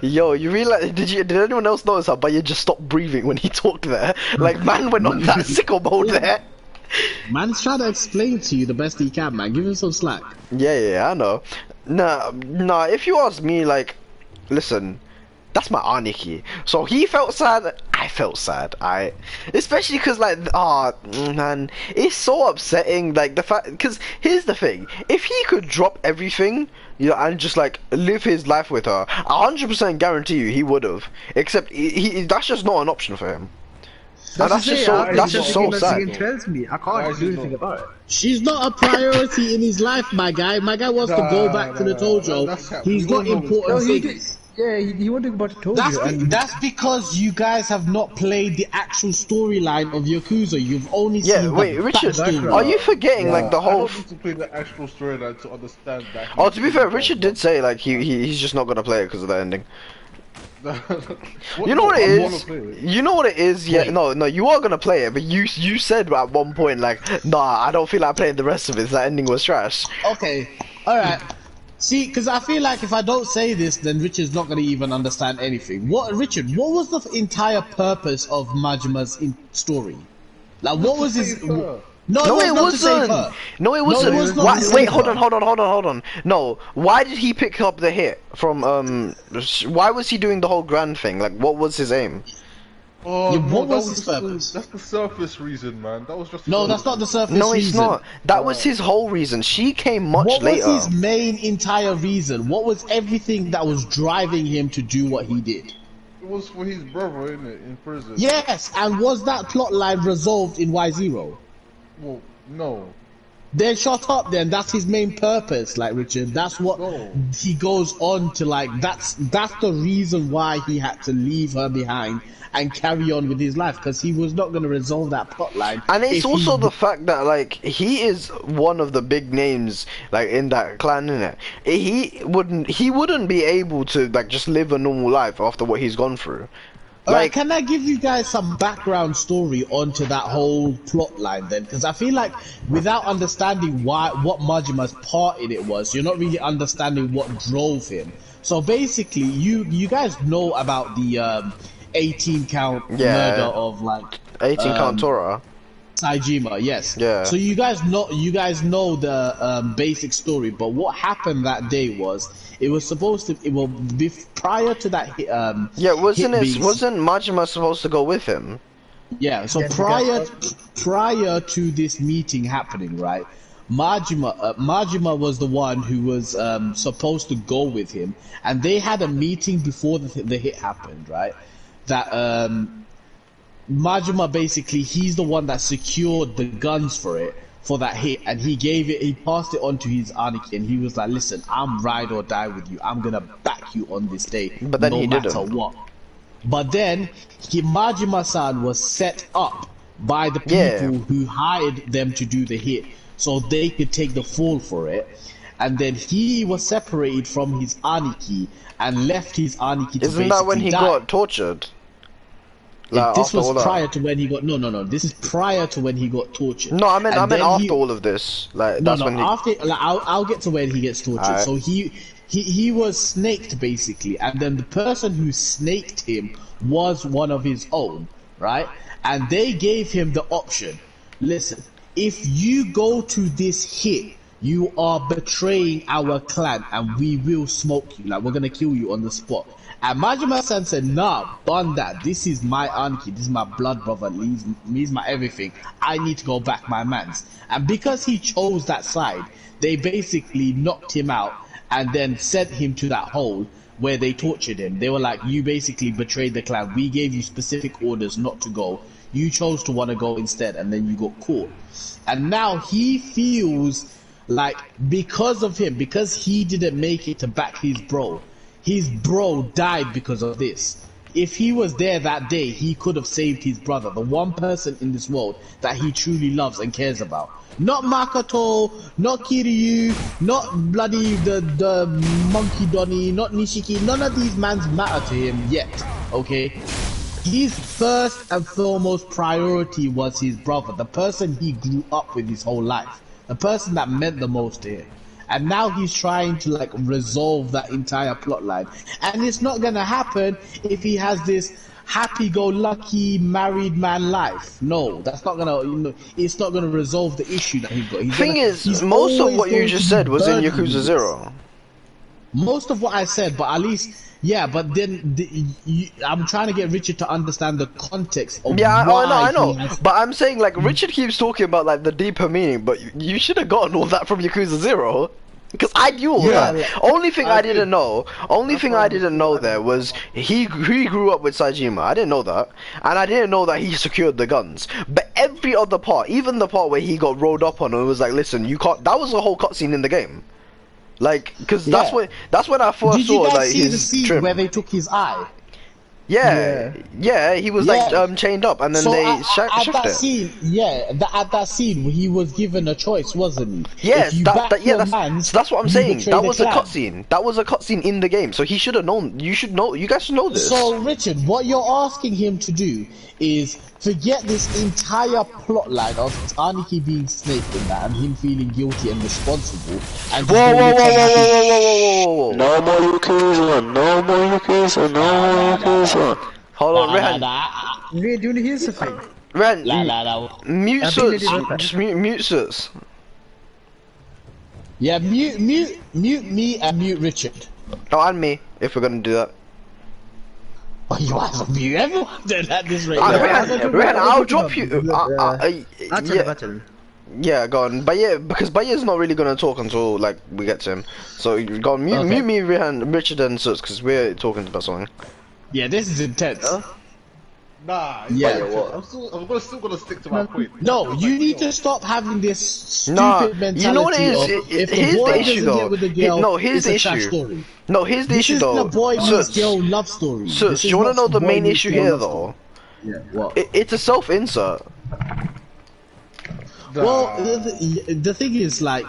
Yo, you realize? Did anyone else notice how Baye just stopped breathing when he talked there? Like, man went on that sicko mode there. Man's trying to explain to you the best he can, man. Give him some slack. Yeah, I know. Nah, if you ask me, like, listen, that's my Aniki. So he felt sad, I felt sad, especially because, like, man, it's so upsetting, like, the fact, because here's the thing, if he could drop everything, you know, and just, like, live his life with her, 100% guarantee you he would have, except he that's just not an option for him. That's just so sad. Tells me I can't do anything about it. She's not a priority in his life, my guy. My guy wants to go back to the Tojo. He's got important things. Yeah, he wanted to go back to Tojo. That's because you guys have not played the actual storyline of Yakuza. You've only seen wait, Richard, are you forgetting like the whole? I don't need to play the actual storyline to understand that. Oh, to be fair, Richard did say like he's just not gonna play it because of the ending. You know what it is? You know what it is? Yeah, no, you are gonna play it, but you said at one point like, nah, I don't feel like playing the rest of it. That ending was trash. Okay, all right. See, because I feel like if I don't say this, then Richard's not gonna even understand anything. Richard? What was the entire purpose of Majima's story? Like, what was his? No, it wasn't. No, it wasn't. Wait, hold on. No, why did he pick up the hit from why was he doing the whole grand thing? Like, what was his aim? Oh, what was his purpose? That's the surface reason, man. That was just. No, that's not the surface reason. No, it's not. That was his whole reason. She came much later. What was his main entire reason? What was everything that was driving him to do what he did? It was for his brother, innit, in prison. Yes, and was that plotline resolved in Y0? Well, no. Then shut up then, that's his main purpose, like, Richard. That's what he goes on to, like, that's the reason why he had to leave her behind and carry on with his life, because he was not going to resolve that plotline. And it's also the fact that, like, he is one of the big names, like, in that clan, innit? He wouldn't be able to, like, just live a normal life after what he's gone through. Alright, can I give you guys some background story onto that whole plot line then? Because I feel like without understanding what Majima's part in it was, you're not really understanding what drove him. So basically, you guys know about the 18 count murder of like 18 count Tora. Saejima, yes. Yeah. So you guys know the basic story, but what happened that day was it was supposed to be prior to that wasn't Majima supposed to go with him? Yeah, so prior to this meeting happening, right? Majima was the one who was supposed to go with him, and they had a meeting before the hit happened, right? That Majima basically, he's the one that secured the guns for that hit, and he passed it on to his Aniki, and he was like, listen, I'm ride or die with you, I'm gonna back you on this day, but then no matter what. But then, Majima-san was set up by the people who hired them to do the hit, so they could take the fall for it, and then he was separated from his Aniki, and left his Aniki to basically die. Isn't that when he got tortured? Like, this was prior to when he got no. This is prior to when he got tortured. No, I meant after all of this. Like that's when he... after. Like, I'll get to when he gets tortured. Right. So he was snaked basically, and then the person who snaked him was one of his own, right? And they gave him the option. Listen, if you go to this hit, you are betraying our clan, and we will smoke you. Like, we're gonna kill you on the spot. And Majima-san said, nah, bun that. This is my Anki. This is my blood brother. He's my everything. I need to go back my mans. And because he chose that side, they basically knocked him out and then sent him to that hole where they tortured him. They were like, you basically betrayed the clan. We gave you specific orders not to go. You chose to want to go instead, and then you got caught. And now he feels like because of him, because he didn't make it to back his bro died because of this. If he was there that day, he could have saved his brother, the one person in this world that he truly loves and cares about. Not Makoto, not Kiryu, not bloody the Monkey Donny, not Nishiki. None of these mans matter to him yet, okay? His first and foremost priority was his brother, the person he grew up with his whole life, the person that meant the most to him. And now he's trying to like resolve that entire plotline, and it's not gonna happen if he has this happy-go-lucky married man life. No, that's not gonna. It's not gonna resolve the issue that he's got. Thing is, most of what you just said was in Yakuza 0. Most of what I said, but at least. Yeah, but then I'm trying to get Richard to understand the context of why I know. But I'm saying like Richard keeps talking about like the deeper meaning, but you should have gotten all that from Yakuza 0. Because I knew all that. Only thing I didn't know there was he grew up with Saejima. I didn't know that, and I didn't know that he secured the guns. But every other part, even the part where he got rolled up on, and it was like, listen, you can't. That was a whole cutscene in the game. Like, because that's when I first saw like see his the scene trim. where they took his eye? Yeah, he was like chained up, and then so they at shifted that it. scene, at that scene, he was given a choice, wasn't he? Yes, If you back your mans, so that's what I'm you saying. betray That the was a clan. cutscene. That was a cutscene in the game, so he should have known. You should know. You guys should know this. So, Richard, what you're asking him to do is forget this entire plotline of Aniki being Snake in that and him feeling guilty and responsible. And Whoa. No more Yakuza, no more Yakuza, no more Yakuza. Hold on, Rehan. Ray, do you want to hear something? Rehan, mute I think sus. they did Just mute sus. Yeah, mute me and mute Richard. Oh, and me, if we're gonna do that. Oh, you guys will mute everyone then at this rate. Rehan, I'll drop you. That's Yeah, go on. But yeah, because Baya's not really gonna talk until like we get to him. So go on, mute me, Rehan, Richard, and sus, because we're talking about something. Yeah, this is intense. Nah, Yeah. I'm still gonna stick to my point. No, you need to stop having this stupid mentality. You know what it is? Of, if Here's the boy the issue, doesn't though. get with the girl, No, here's it's the a trash issue. story. No, here's the This issue, though. isn't a boy meets Sus, girl love story. Sus, This do is you wanna not know the boy main meets issue girl here, love though? story. Yeah, what? It's a self-insert. Well, the thing is, like,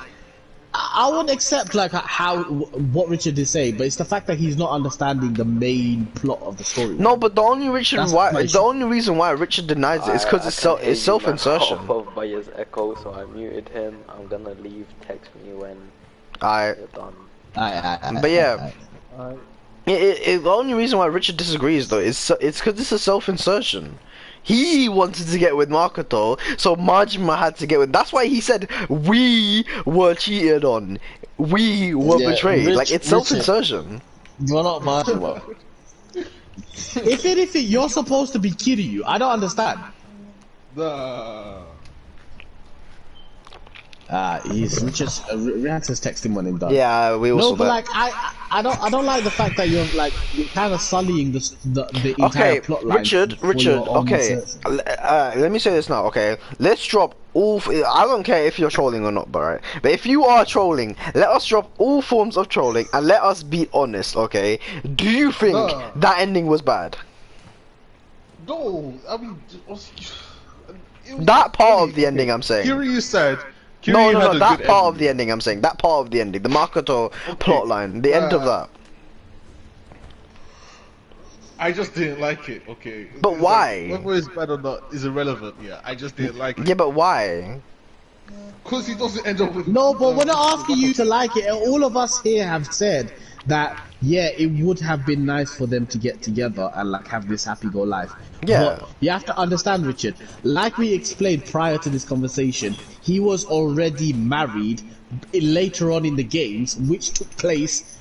I won't accept like what Richard is saying, but it's the fact that he's not understanding the main plot of the story. No, but the only That's only reason why Richard denies it is because it's self-insertion. Off of Baya's echo, so I muted him. I'm gonna leave. Text me when Alright. you're done. But yeah. The only reason why Richard disagrees though is it's because this is self-insertion. He wanted to get with Makoto, so Majima had to get with. That's why he said we were cheated on, we were betrayed. Like it's self-insertion. You're not Majima. If anything, you're supposed to be Kiryu. I don't understand. He's Richard's Reactor's texting when he's done. Yeah, we also. No, but like I don't like the fact that you're kind of sullying the entire plot line. Richard. Okay, let me say this now. Okay, let's drop all. I don't care if you're trolling or not, but if you are trolling, let us drop all forms of trolling and let us be honest. Okay, do you think that ending was bad? No, I mean, that part of the ending, I'm saying. Kiryu said. No, that part of the ending, I'm saying. That part of the ending. The Makoto plotline. The end of that. I just didn't like it, okay? But why? Like, whether it's bad or not is irrelevant, yeah. I just didn't like it. Yeah, but why? Because he doesn't end up with... No, but we're not asking you to like it. All of us here have said that, yeah, it would have been nice for them to get together and like have this happy-go life. Yeah. But you have to understand, Richard, like we explained prior to this conversation, he was already married later on in the games, which took place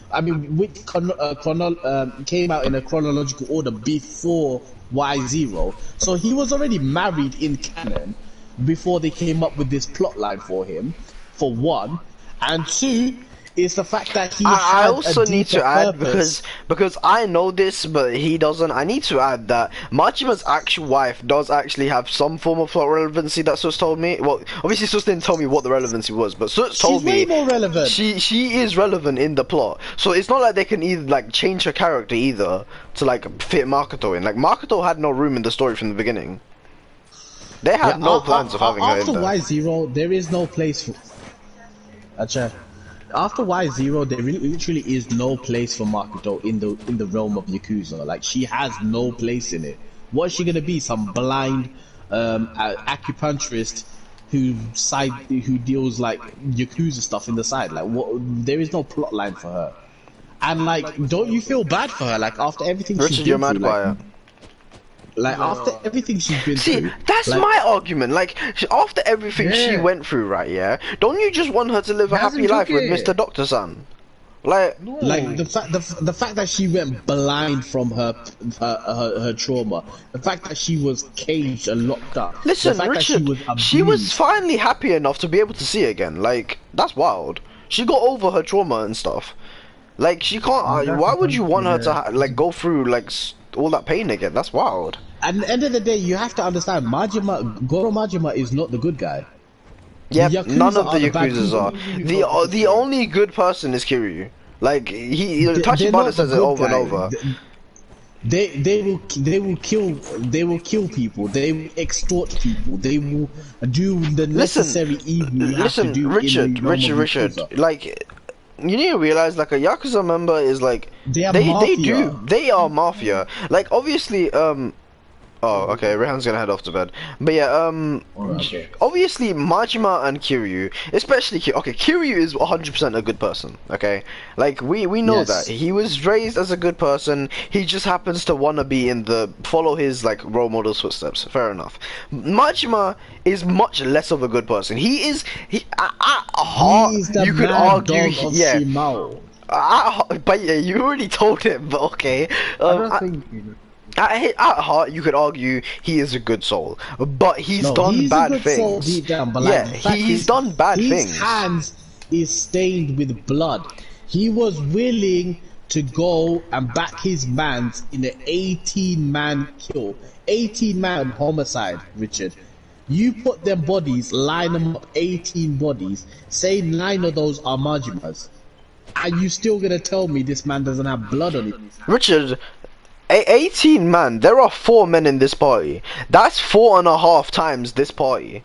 came out in a chronological order before Y0. So he was already married in canon before they came up with this plot line for him, for one. And two, is the fact that he I had also a need to deeper add purpose. because I know this but he doesn't. I need to add that Majima's actual wife does actually have some form of plot relevancy that Sus told me. Well, obviously Sus didn't tell me what the relevancy was, but Sus told She's way me more relevant. she is relevant in the plot. So it's not like they can either like change her character either to like fit Makoto in. Like Makoto had no room in the story from the beginning. They had no plans of having her in after there. Y0, there is no place for. After Y0, there literally is no place for Makoto in the realm of Yakuza. Like, she has no place in it. What is she gonna be? Some blind acupuncturist who deals like Yakuza stuff in the side? Like, what? There is no plot line for her. And like, don't you feel bad for her? Like, after everything she's Richard, been you're mad through, quiet. like after everything she's been See, through. that's like, my argument. Like, after everything she Yeah. went through, right? Yeah, don't you just want her to live a Hasn't happy life took with it. Mr. Doctor-san? Like, Like the fact that she went blind from her trauma, the fact that she was caged and locked up, listen, the fact Richard, that she was abused. finally happy enough to be able to see again. Like, that's wild. She got over her trauma and stuff. Like, she can't. That's Why the would you want her to thing, like go through like all that pain again? That's wild. At the end of the day, you have to understand, Goro Majima is not the good guy. Yep, Yakuza none of are the the bad Yakuzas people. are. The only good person is Kiryu. Like, They're Tachibana not the says it good over and guy. over. They will kill people. They will extort people. They will do the necessary evil you have to do Richard, in the realm of Richard, Yakuza. like, you need to realize, like, a Yakuza member is like, They are they mafia. they are mafia. Like, obviously, oh, okay, Rehan's gonna head off to bed. But yeah, Okay. obviously Majima and Kiryu, especially Kiryu is 100% a good person, okay? Like, we know Yes. that. He was raised as a good person, he just happens to wanna be follow his, like, role model's footsteps, fair enough. Majima is much less of a good person. At heart, He's the you could mad argue, dog of yeah. Shimao. But yeah, you already told him, but okay. I don't think. At heart, you could argue he is a good soul, but he's No, done he's bad a good soul things. deep down, but Yeah, like, the fact he's is, done bad his things. hands is stained with blood. He was willing to go and back his mans in an 18-man kill, 18-man homicide, Richard. You put them bodies, line them up, 18 bodies, say 9 of those are Majimas. Are you still gonna tell me this man doesn't have blood on it? Richard, 18 man, there are 4 men in this party. That's 4.5 times this party.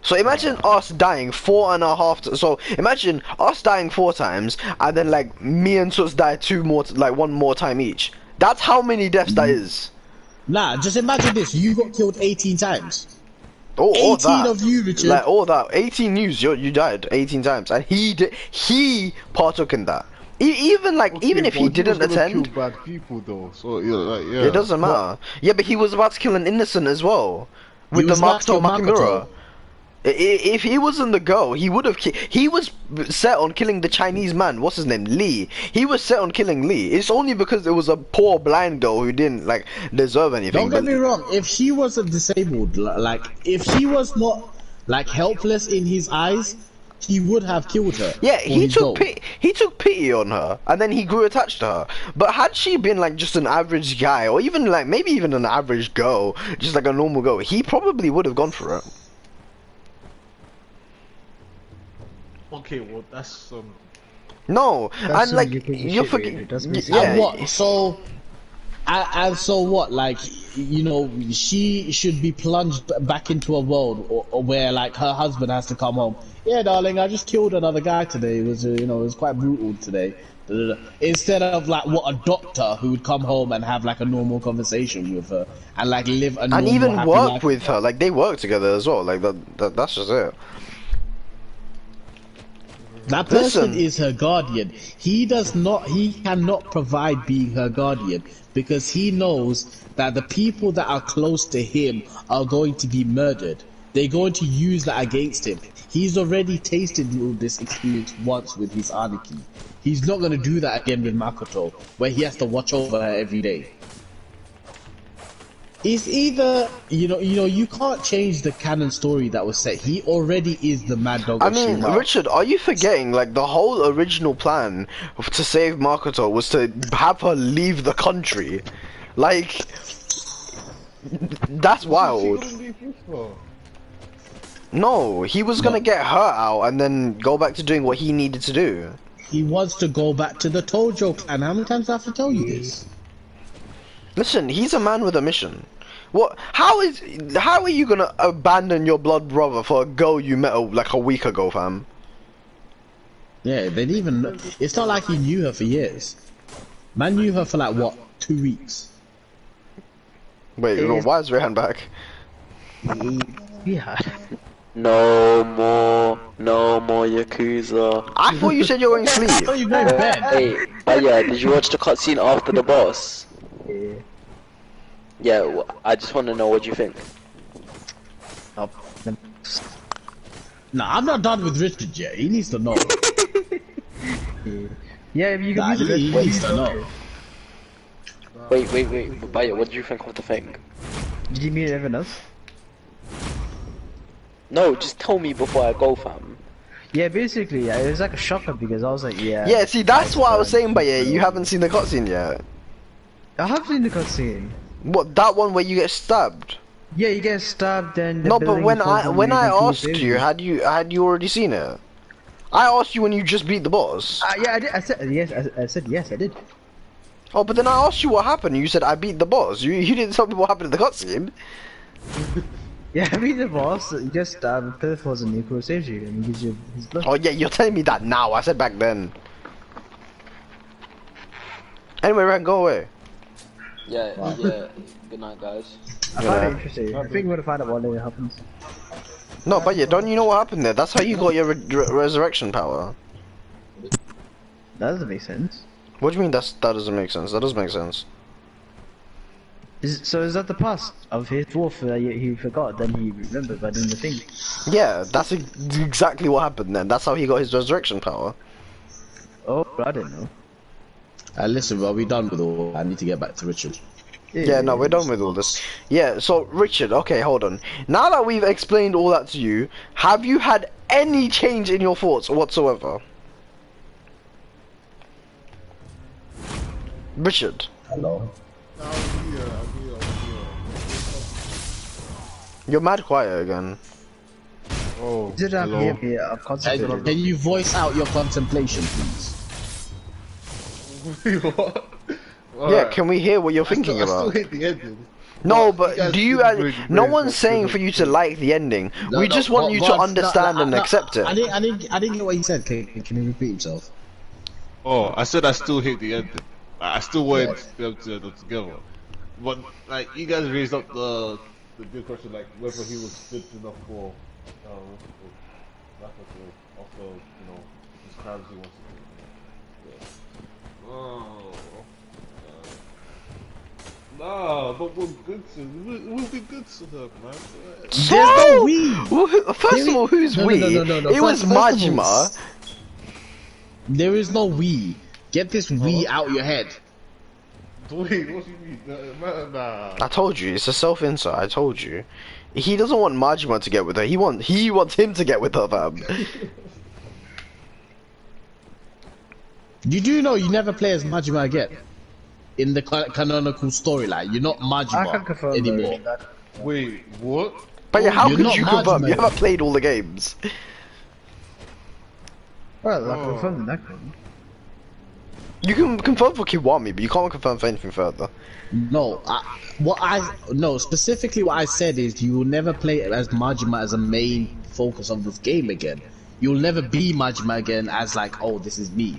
So imagine us dying 4.5. So imagine us dying 4 times, and then like me and Sus die 2 more, like 1 more time each. That's how many deaths that is. Nah, just imagine this. You got killed 18 times. All 18 that. of you, Richard. Like all that. 18 you died 18 times, and he partook in that. Even if he didn't attend, Kill bad people though, so yeah, like, yeah. it doesn't matter. Yeah, but he was about to kill an innocent as well, with the was about to Makoto kill Makimura. Makoto. If he wasn't the go, he would have. He was set on killing the Chinese man. What's his name? Lee. He was set on killing Lee. It's only because it was a poor blind girl who didn't like deserve anything. Don't get me wrong. If she wasn't disabled, like if she was not like helpless in his eyes, he would have killed her. Yeah, for he his took goal. he took pity on her, and then he grew attached to her. But had she been like just an average guy, or even like maybe even an average girl, just like a normal girl, he probably would have gone for it. Okay, well that's No, That's and like some Yakuza you're shit, forgetting. really. That's basically- Yeah, And what? So, and so what? Like, you know, she should be plunged back into a world or where like her husband has to come home. Yeah, darling, I just killed another guy today. It was, it was quite brutal today. Instead of like what a doctor who would come home and have like a normal conversation with her and like live a normal, and even happy work life. with her. Like they work together as well. Like that's just it. That person Listen. is her guardian. He cannot provide being her guardian because he knows that the people that are close to him are going to be murdered. they're going to use that against him. He's already tasted this experience once with his Aniki. He's not going to do that again with Makoto, where he has to watch over her every day. It's either, you can't change the canon story that was set. He already is the Mad Dog. I mean, Richard, are you forgetting, like, the whole original plan to save Makoto was to have her leave the country? Like, that's wild. No, he was gonna get her out and then go back to doing what he needed to do. He wants to go back to the Tojo clan. How many times do I have to tell you this? Listen, he's a man with a mission. What? How are you gonna abandon your blood brother for a girl you met like a week ago, fam? Yeah, they didn't even know. It's not like he knew her for years. Man knew her for like, what, 2 weeks? Wait, why is Rehan back? Yeah. No more Yakuza. I thought you said you were going to sleep. Oh, you going to bed? Hey, but yeah, did you watch the cutscene after the boss? Yeah, I just want to know what you think. Nah, I'm not done with Richard yet. He needs to know. Yeah, you can use he needs to know. Wait, but yeah, what do you think of the thing? Did you meet everyone else? No, just tell me before I go, fam. Yeah, basically, yeah, it was like a shocker because I was like, yeah. Yeah, see, that's what I was saying, but yeah, you haven't seen the cutscene yet. I have seen the cutscene. What, that one where you get stabbed? Yeah, you get stabbed and. No, but when I asked you, had you already seen it? I asked you when you just beat the boss. Yeah, I did. I said yes. I said yes. I did. Oh, but then I asked you what happened. You said I beat the boss. You didn't tell me what happened in the cutscene. Yeah, I beat the boss. You get stabbed. Pitiful's and Nico saves you and he gives you his blood. Oh yeah, you're telling me that now. I said back then. Anyway, Ren, go away. Yeah. Good night, guys. I find it interesting. I think we're gonna find out what later happens. No, but yeah, don't you know what happened there? That's how you got your resurrection power. That doesn't make sense. What do you mean that doesn't make sense? That does make sense. So is that the past of his dwarf that he forgot, then he remembered by doing the thing? Yeah, that's exactly what happened then. That's how he got his resurrection power. Oh, I didn't know. Listen, are we done with all? I need to get back to Richard. Yeah, no, we're done with all this. Yeah, so Richard, okay, hold on. Now that we've explained all that to you, have you had any change in your thoughts whatsoever? Richard. Hello. You're mad quiet again. Oh, Did I hear I'm concentrating. Can you voice out your contemplation, please? what? Yeah, can we hear what you're thinking I about? still hate the ending. No, But you but guys do you? didn't really No raise one's that saying to for the- you to like the ending. We just want you to understand and accept it. I didn't get what he said. Can you repeat himself? Oh, I said I still hate the ending. I still wanted them to them together. But like you guys raised up the big question, like whether he was fit enough for also, his crimes he wants to do. Yeah. Oh. Nah, but we're good to we'll be good to them, man. So, There's no we. First of all, who's we? No. It was First of all, Majima. There is no we. Get this we out your head. Wait, what do you mean? Nah. I told you, it's a self-insert. I told you. He doesn't want Majima to get with her. He wants him to get with her, fam. You do know you never play as Majima again in the canonical storyline. You're not I can confirm Majima anymore. that. Wait, what? But yeah, how You're could not you confirm? Majima. You haven't played all the games. Well, I can confirm the next one. You can confirm for Kiwami, but you can't confirm for anything further. No, specifically what I said is you will never play as Majima as a main focus of this game again. You'll never be Majima again as like, oh, this is me.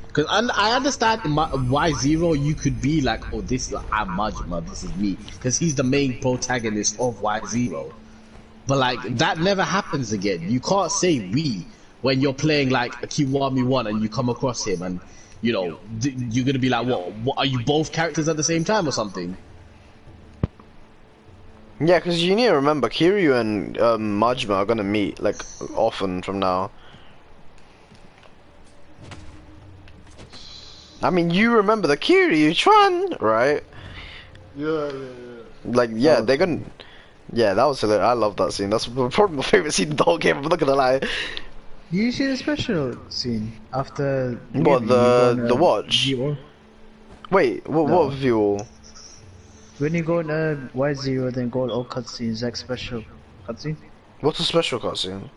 Because I understand in Y0 you could be like, oh, I'm Majima, this is me. Because he's the main protagonist of Y0. But like, that never happens again. You can't say we when you're playing like a Kiwami 1 and you come across him and, you're gonna be like, what, are you both characters at the same time or something? Yeah, because you need to remember, Kiryu and Majima are gonna meet like often from now. I mean, you remember the Kiryu-chan, right? Yeah. Like, yeah, they're gonna. Yeah, that was hilarious. I love that scene. That's probably my favorite scene in the whole game. I'm not gonna lie. You see the special scene after What, maybe you go on the watch? Zero. Wait, No. what view? When you go on Y0, then go on all cutscenes, like special cutscene. What's a special cutscene?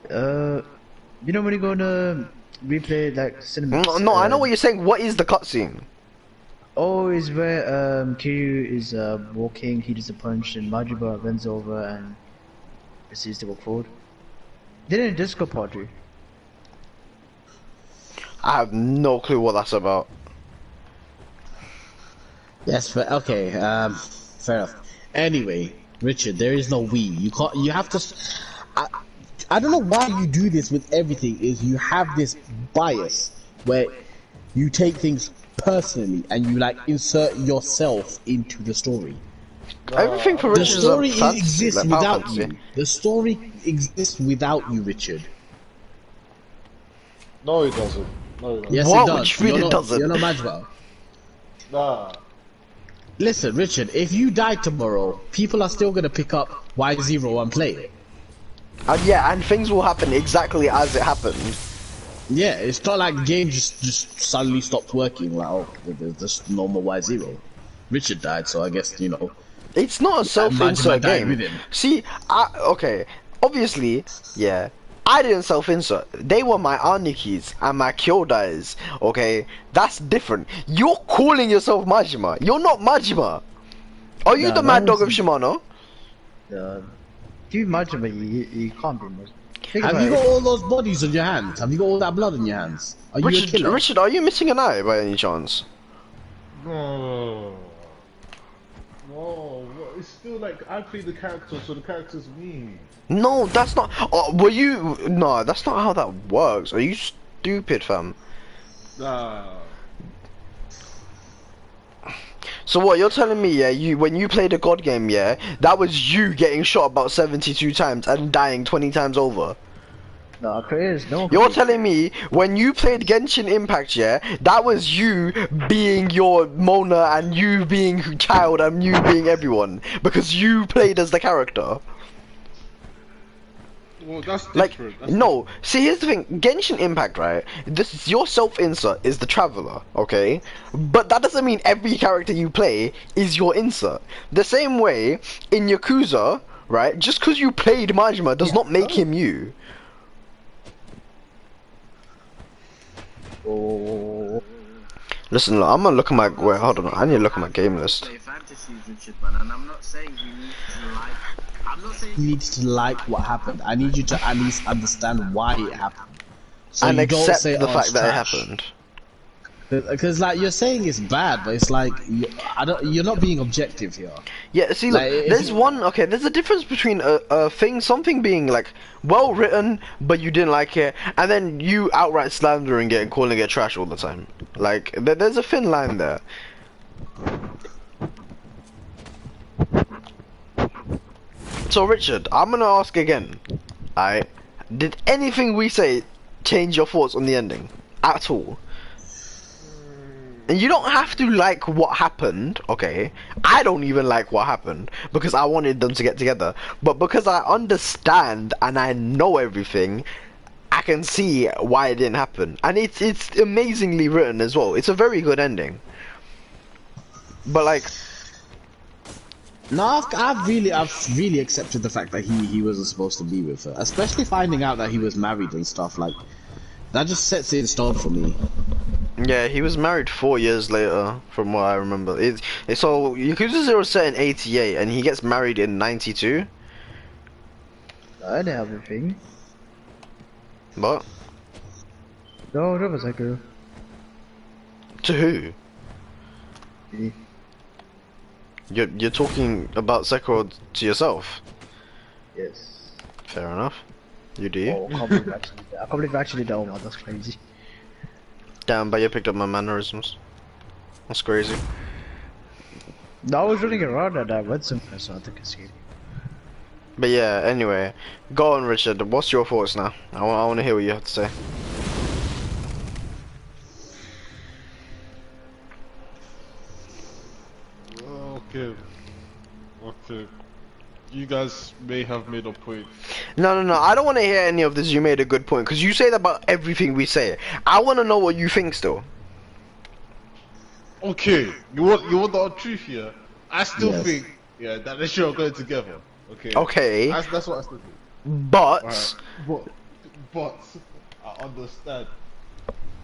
You know when you go on replay like cinema. No, I know what you're saying. What is the cutscene? Oh, is where Kiryu is walking, he does a punch, and Majima bends over and proceeds to walk forward. They didn't disco party. I have no clue what that's about. Yes, but okay, fair enough. Anyway, Richard, there is no we. You can't. You have to. I don't know why you do this with everything. Is you have this bias where you take things personally and you like insert yourself into the story. Everything for The Richard story is a fantasy, exists like without fantasy. you. The story exists without you, Richard. No, it doesn't. No, it doesn't. Yes, What? it does. Which mean You're it not, doesn't? You're not Majima. Nah. Listen, Richard, if you die tomorrow, people are still gonna pick up Y0 and play it. And yeah, and things will happen exactly as it happened. Yeah, it's not like the game just suddenly stopped working. Like, oh, there's just no more Y0. Richard died, so I guess, you know. It's not a self-insert Majima died game. with him. See, okay, obviously, yeah, I didn't self-insert. They were my Anikis and my Kyodais, okay? That's different. You're calling yourself Majima. You're not Majima. Are you Nah, the that Mad Dog of was- Shimano? Do you imagine, but you can't be Muslim. Think Have about you it. got all those bodies on your hands? Have you got all that blood on your hands? Are you a Richard, killer? Richard, are you missing an eye by any chance? No. No. It's still like I play the character, so the character's me. No, that's not. Were you? No, that's not how that works. Are you stupid, fam? Nah. So what you're telling me, yeah? You when you played a god game, yeah, that was you getting shot about 72 times and dying 20 times over. No, Chris, no. You're telling me when you played Genshin Impact, yeah, that was you being your Mona and you being child and you being everyone because you played as the character. Well, that's Like, different. That's no, see, here's the thing, Genshin Impact, right, this is your self-insert is the Traveler, okay, but that doesn't mean every character you play is your insert. The same way, in Yakuza, right, just because you played Majima does not make him you. Oh. Listen, look, I'm gonna look at my, wait, hold on, I need to look at my game list. Play fantasies, Richard, man, and I'm not saying you need to like. I'm not saying You need to like what happened. I need you to at least understand why it happened. So And you don't accept say, the "Oh, fact it's that it trash." happened. Because like you're saying it's bad, but it's like you're not being objective here. Yeah, see, look, Like, if there's you- one, okay, there's a difference between a thing, something being, like, well written, but you didn't like it, and then you outright slandering it and calling it trash all the time. Like, there's a thin line there. So, Richard, I'm gonna ask again, alright, did anything we say change your thoughts on the ending? At all? And you don't have to like what happened, okay? I don't even like what happened because I wanted them to get together. But because I understand and I know everything, I can see why it didn't happen. And it's amazingly written as well. It's a very good ending. But like, No, I've really accepted the fact that he wasn't supposed to be with her, especially finding out that he was married and stuff. Like that just sets it in stone for me. yeah, he was married 4 years later, from what I remember. So Yakuza 0 set in 88, and he gets married in 92. I didn't have anything. But No, that was like a. to who? Me. You're talking about Sekiro to yourself. Yes. Fair enough. You do. Oh, I can't believe I actually did that. Oh, man, that's crazy. Damn, but you picked up my mannerisms. That's crazy. I was running around and I read something, so I think it's escaped. But yeah, anyway, go on, Richard. What's your thoughts now? I want to hear what you have to say. Okay. Okay. You guys may have made a point. No. I don't want to hear any of this. You made a good point because you say that about everything we say. I want to know what you think still. Okay. You want the truth here? I still Yes. think that they should have gone together. Okay. Okay. That's what I still think. But Alright. But I understand.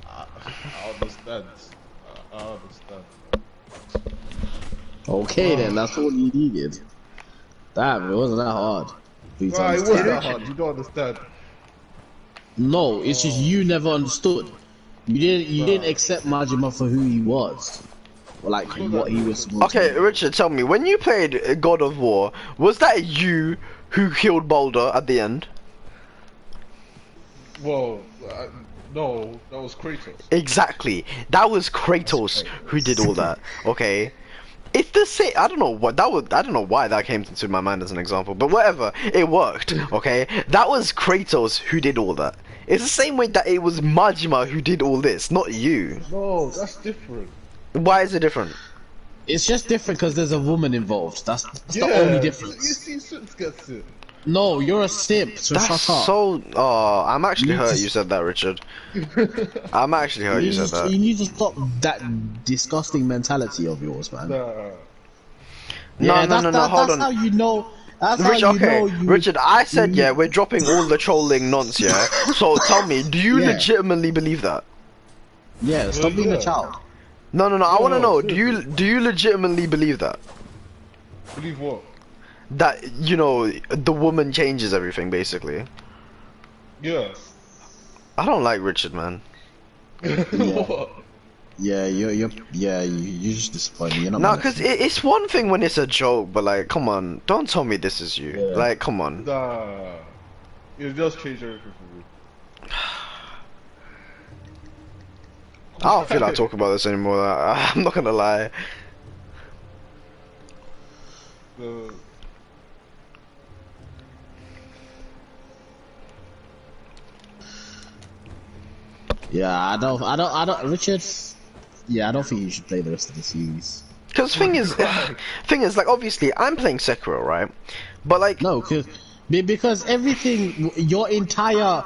I understand. I understand. Okay then, that's all you needed. Damn, it wasn't that hard. For you to Right, it understand. wasn't that hard. You don't understand. No, it's just you never understood. You didn't accept Majima for who he was. Or like what he was supposed to okay, be. Richard, tell me, when you played God of War, was that you who killed Boulder at the end? Well, no, that was Kratos. Exactly. That was Kratos who did all that. Okay. It's the same. I don't know what that was. I don't know why that came into my mind as an example, but whatever. It worked. Okay. That was Kratos who did all that. It's the same way that it was Majima who did all this, not you. No, that's different. Why is it different? It's just different because there's a woman involved. That's the only You difference. see, Suits gets it. No, you're a simp, so That's shut up. so. Oh, I'm actually You hurt just- you said that, Richard. I'm actually hurt you said that. You need to stop that disgusting mentality of yours, man. Nah. Yeah, No, hold that's on. how you know. That's how Rich, you okay, know you. Richard, I said yeah, we're dropping all the trolling nonce, yeah? So tell me, do you Yeah. legitimately believe that? Yeah, stop being a child. No, I want to know, seriously. do you legitimately believe that? Believe what? That, you know, the woman changes everything, basically. Yeah. I don't like Richard, man. What? Yeah, you're just disappointing. You're not. No, mad at because me. it's one thing when it's a joke, but like, come on, don't tell me this is you. Yeah. Like, come on. Nah. It just changed everything for me. I don't feel like talking about this anymore. I'm not gonna lie. The Yeah, I don't, Richard. Yeah, I don't think you should play the rest of the series. Because thing is, like, obviously, I'm playing Sekiro, right? But like, No, because everything, your entire,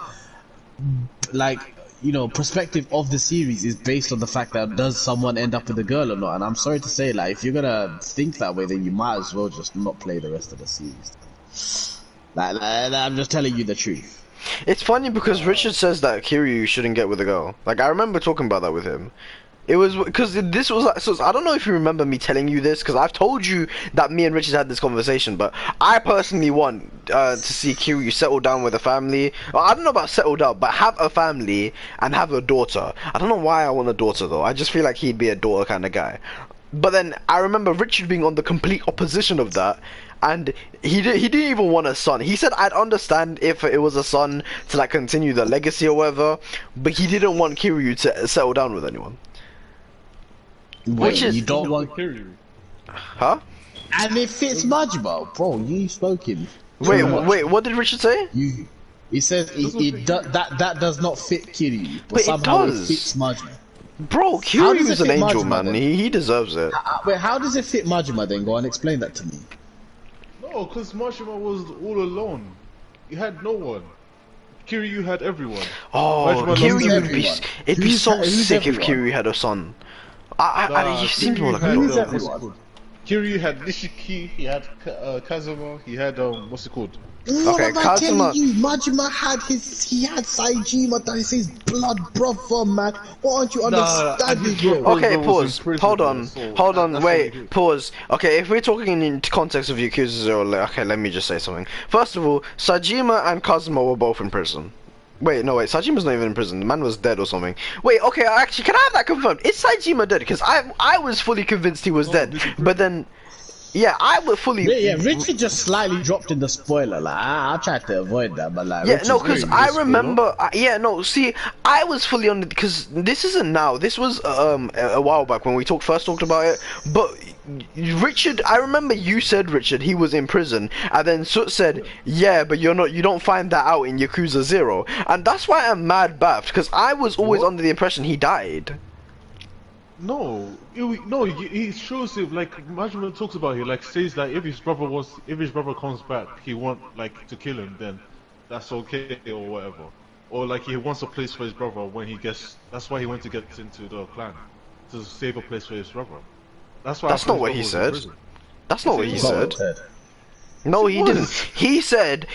like, you know, perspective of the series is based on the fact that does someone end up with a girl or not. And I'm sorry to say, like, if you're gonna think that way, then you might as well just not play the rest of the series. Like I'm just telling you the truth. it's funny because Richard says that Kiryu shouldn't get with a girl. Like, I remember talking about that with him. It was because this was like, so I don't know if you remember me telling you this, because I've told you that me and Richard had this conversation, but I personally want to see Kiryu settle down with a family. Well, I don't know about settle down, but have a family and have a daughter. I don't know why I want a daughter though. I just feel like he'd be a daughter kind of guy. But then I remember Richard being on the complete opposition of that, and he didn't even want a son. He said I'd understand if it was a son to like continue the legacy or whatever, but he didn't want Kiryu to settle down with anyone. Wait, is- you don't want, Kiryu. Huh? and it fits Majima, bro. You spoken. Wait, what did Richard say? He says that does not fit Kiryu, but But it somehow it does. fits Majima. Bro, How does Kiryu's it an fit angel, Majima, man. then? He deserves it. Wait, how does it fit Majima then? Go on, explain that to me. No, because Majima was all alone. He had no one. Kiryu had everyone. Oh, Majima loves Kiryu would be. everyone. It'd be Who's so who's sick if everyone? Kiryu had a son. He seems Kiryu more like a had, daughter. Who's what's it everyone? called? Kiryu had Nishiki, he had Kazuma, he had what's it called? What Okay, am I Kazuma- telling you? Majima had Saijima, that is his blood brother, man. What aren't you understanding, bro? Okay, Brother was pause. in prison, Hold bro, on. so Hold on. that's what he Wait. did. Pause. Okay, if we're talking in context of Yakuza, okay, let me just say something. First of all, Sajima and Kazuma were both in prison. Wait, no, wait. Sajima's not even in prison. The man was dead or something. Wait, okay. Actually, can I have that confirmed? Is Sajima dead? Because I was fully convinced he was dead. But then, yeah, I was fully. Yeah, Richard just slightly dropped in the spoiler. Like, I tried to avoid that, but like, Yeah, Richard's no, because doing I this, remember. Yeah, no, see, I was fully on because this isn't now. This was a while back when we first talked about it. But Richard, I remember you said, Richard, he was in prison, and then Soot said, yeah, but you don't find that out in Yakuza 0, and that's why I'm mad baffed, because I was always under the impression he died. No, he shows it like Majima talks about it, like says that if his brother comes back, he want like to kill him, then that's okay or whatever, or like he wants a place for his brother when he gets. That's why he went to get into the clan to save a place for his brother. That's why. That's not what he said. That's not what he said. No, he didn't. He said,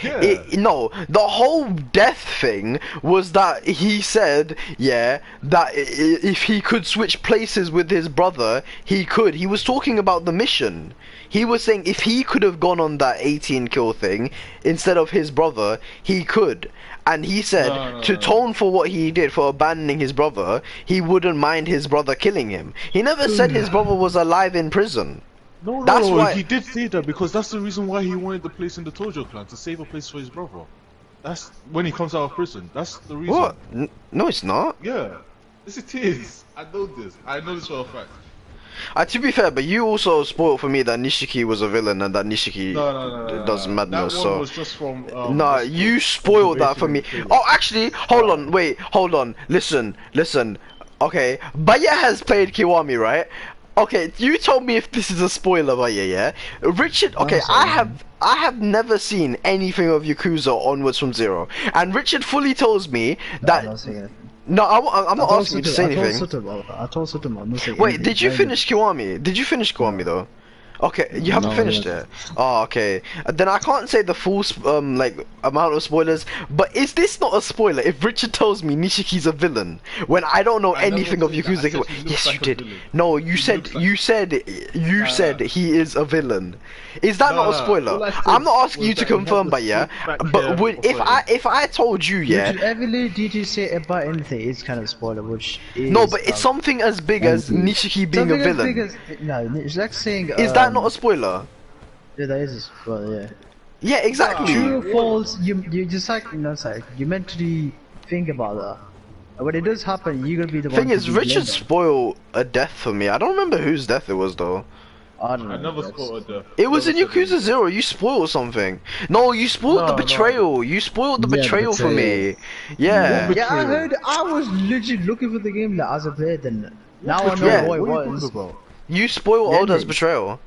no, the whole death thing was that he said, yeah, that if he could switch places with his brother, he could. He was talking about the mission. He was saying if he could have gone on that 18 kill thing instead of his brother, he could. And he said to atone for what he did for abandoning his brother, he wouldn't mind his brother killing him. He never said his brother was alive in prison. No, why he did say that because that's the reason why he wanted the place in the Tojo clan, to save a place for his brother. That's when he comes out of prison. That's the reason. What? No, it's not. Yeah, yes it is. I know this. I know this for a fact. To be fair, but you also spoiled for me that Nishiki was a villain and that Nishiki does madness. That one was just from. You spoiled that for me. Oh, actually, hold on. Listen. Okay, Baya has played Kiwami, right? Okay, you told me if this is a spoiler, Baya, yeah? Richard, okay, I have never seen anything of Yakuza onwards from 0, and Richard fully tells me that. No, I'm not asking you to say anything. I told Sutum I'm not saying Wait, anything. did you finish Kiwami? Did you finish Kiwami though? Okay, you haven't finished it. Oh, okay. Then I can't say the full like amount of spoilers. But is this not a spoiler? If Richard tells me Nishiki's a villain when I don't know anything of Yakuza, yes, you did. No, you said he is a villain. Is that not a spoiler? I'm not asking you to confirm, but yeah. But if I told you, yeah. Did you say about anything? It's kind of spoiler, which is, no, but it's something as big as Nishiki being a villain. No, it's like saying. Is that not a spoiler? Yeah, that is a spoiler. Yeah. Yeah, exactly. True or false? You just like you mentally think about that. When it does happen, you're gonna be the one. Thing is, Richard spoiled a death for me. I don't remember whose death it was though. I don't know. I never spoiled a death. It was in Yakuza 0. You spoiled something. No, you spoiled the betrayal. No. You spoiled the betrayal for me. Yeah. Yeah, I heard. I was legit looking for the game that as a player. Then now I know what it was. You spoiled Oda's betrayal.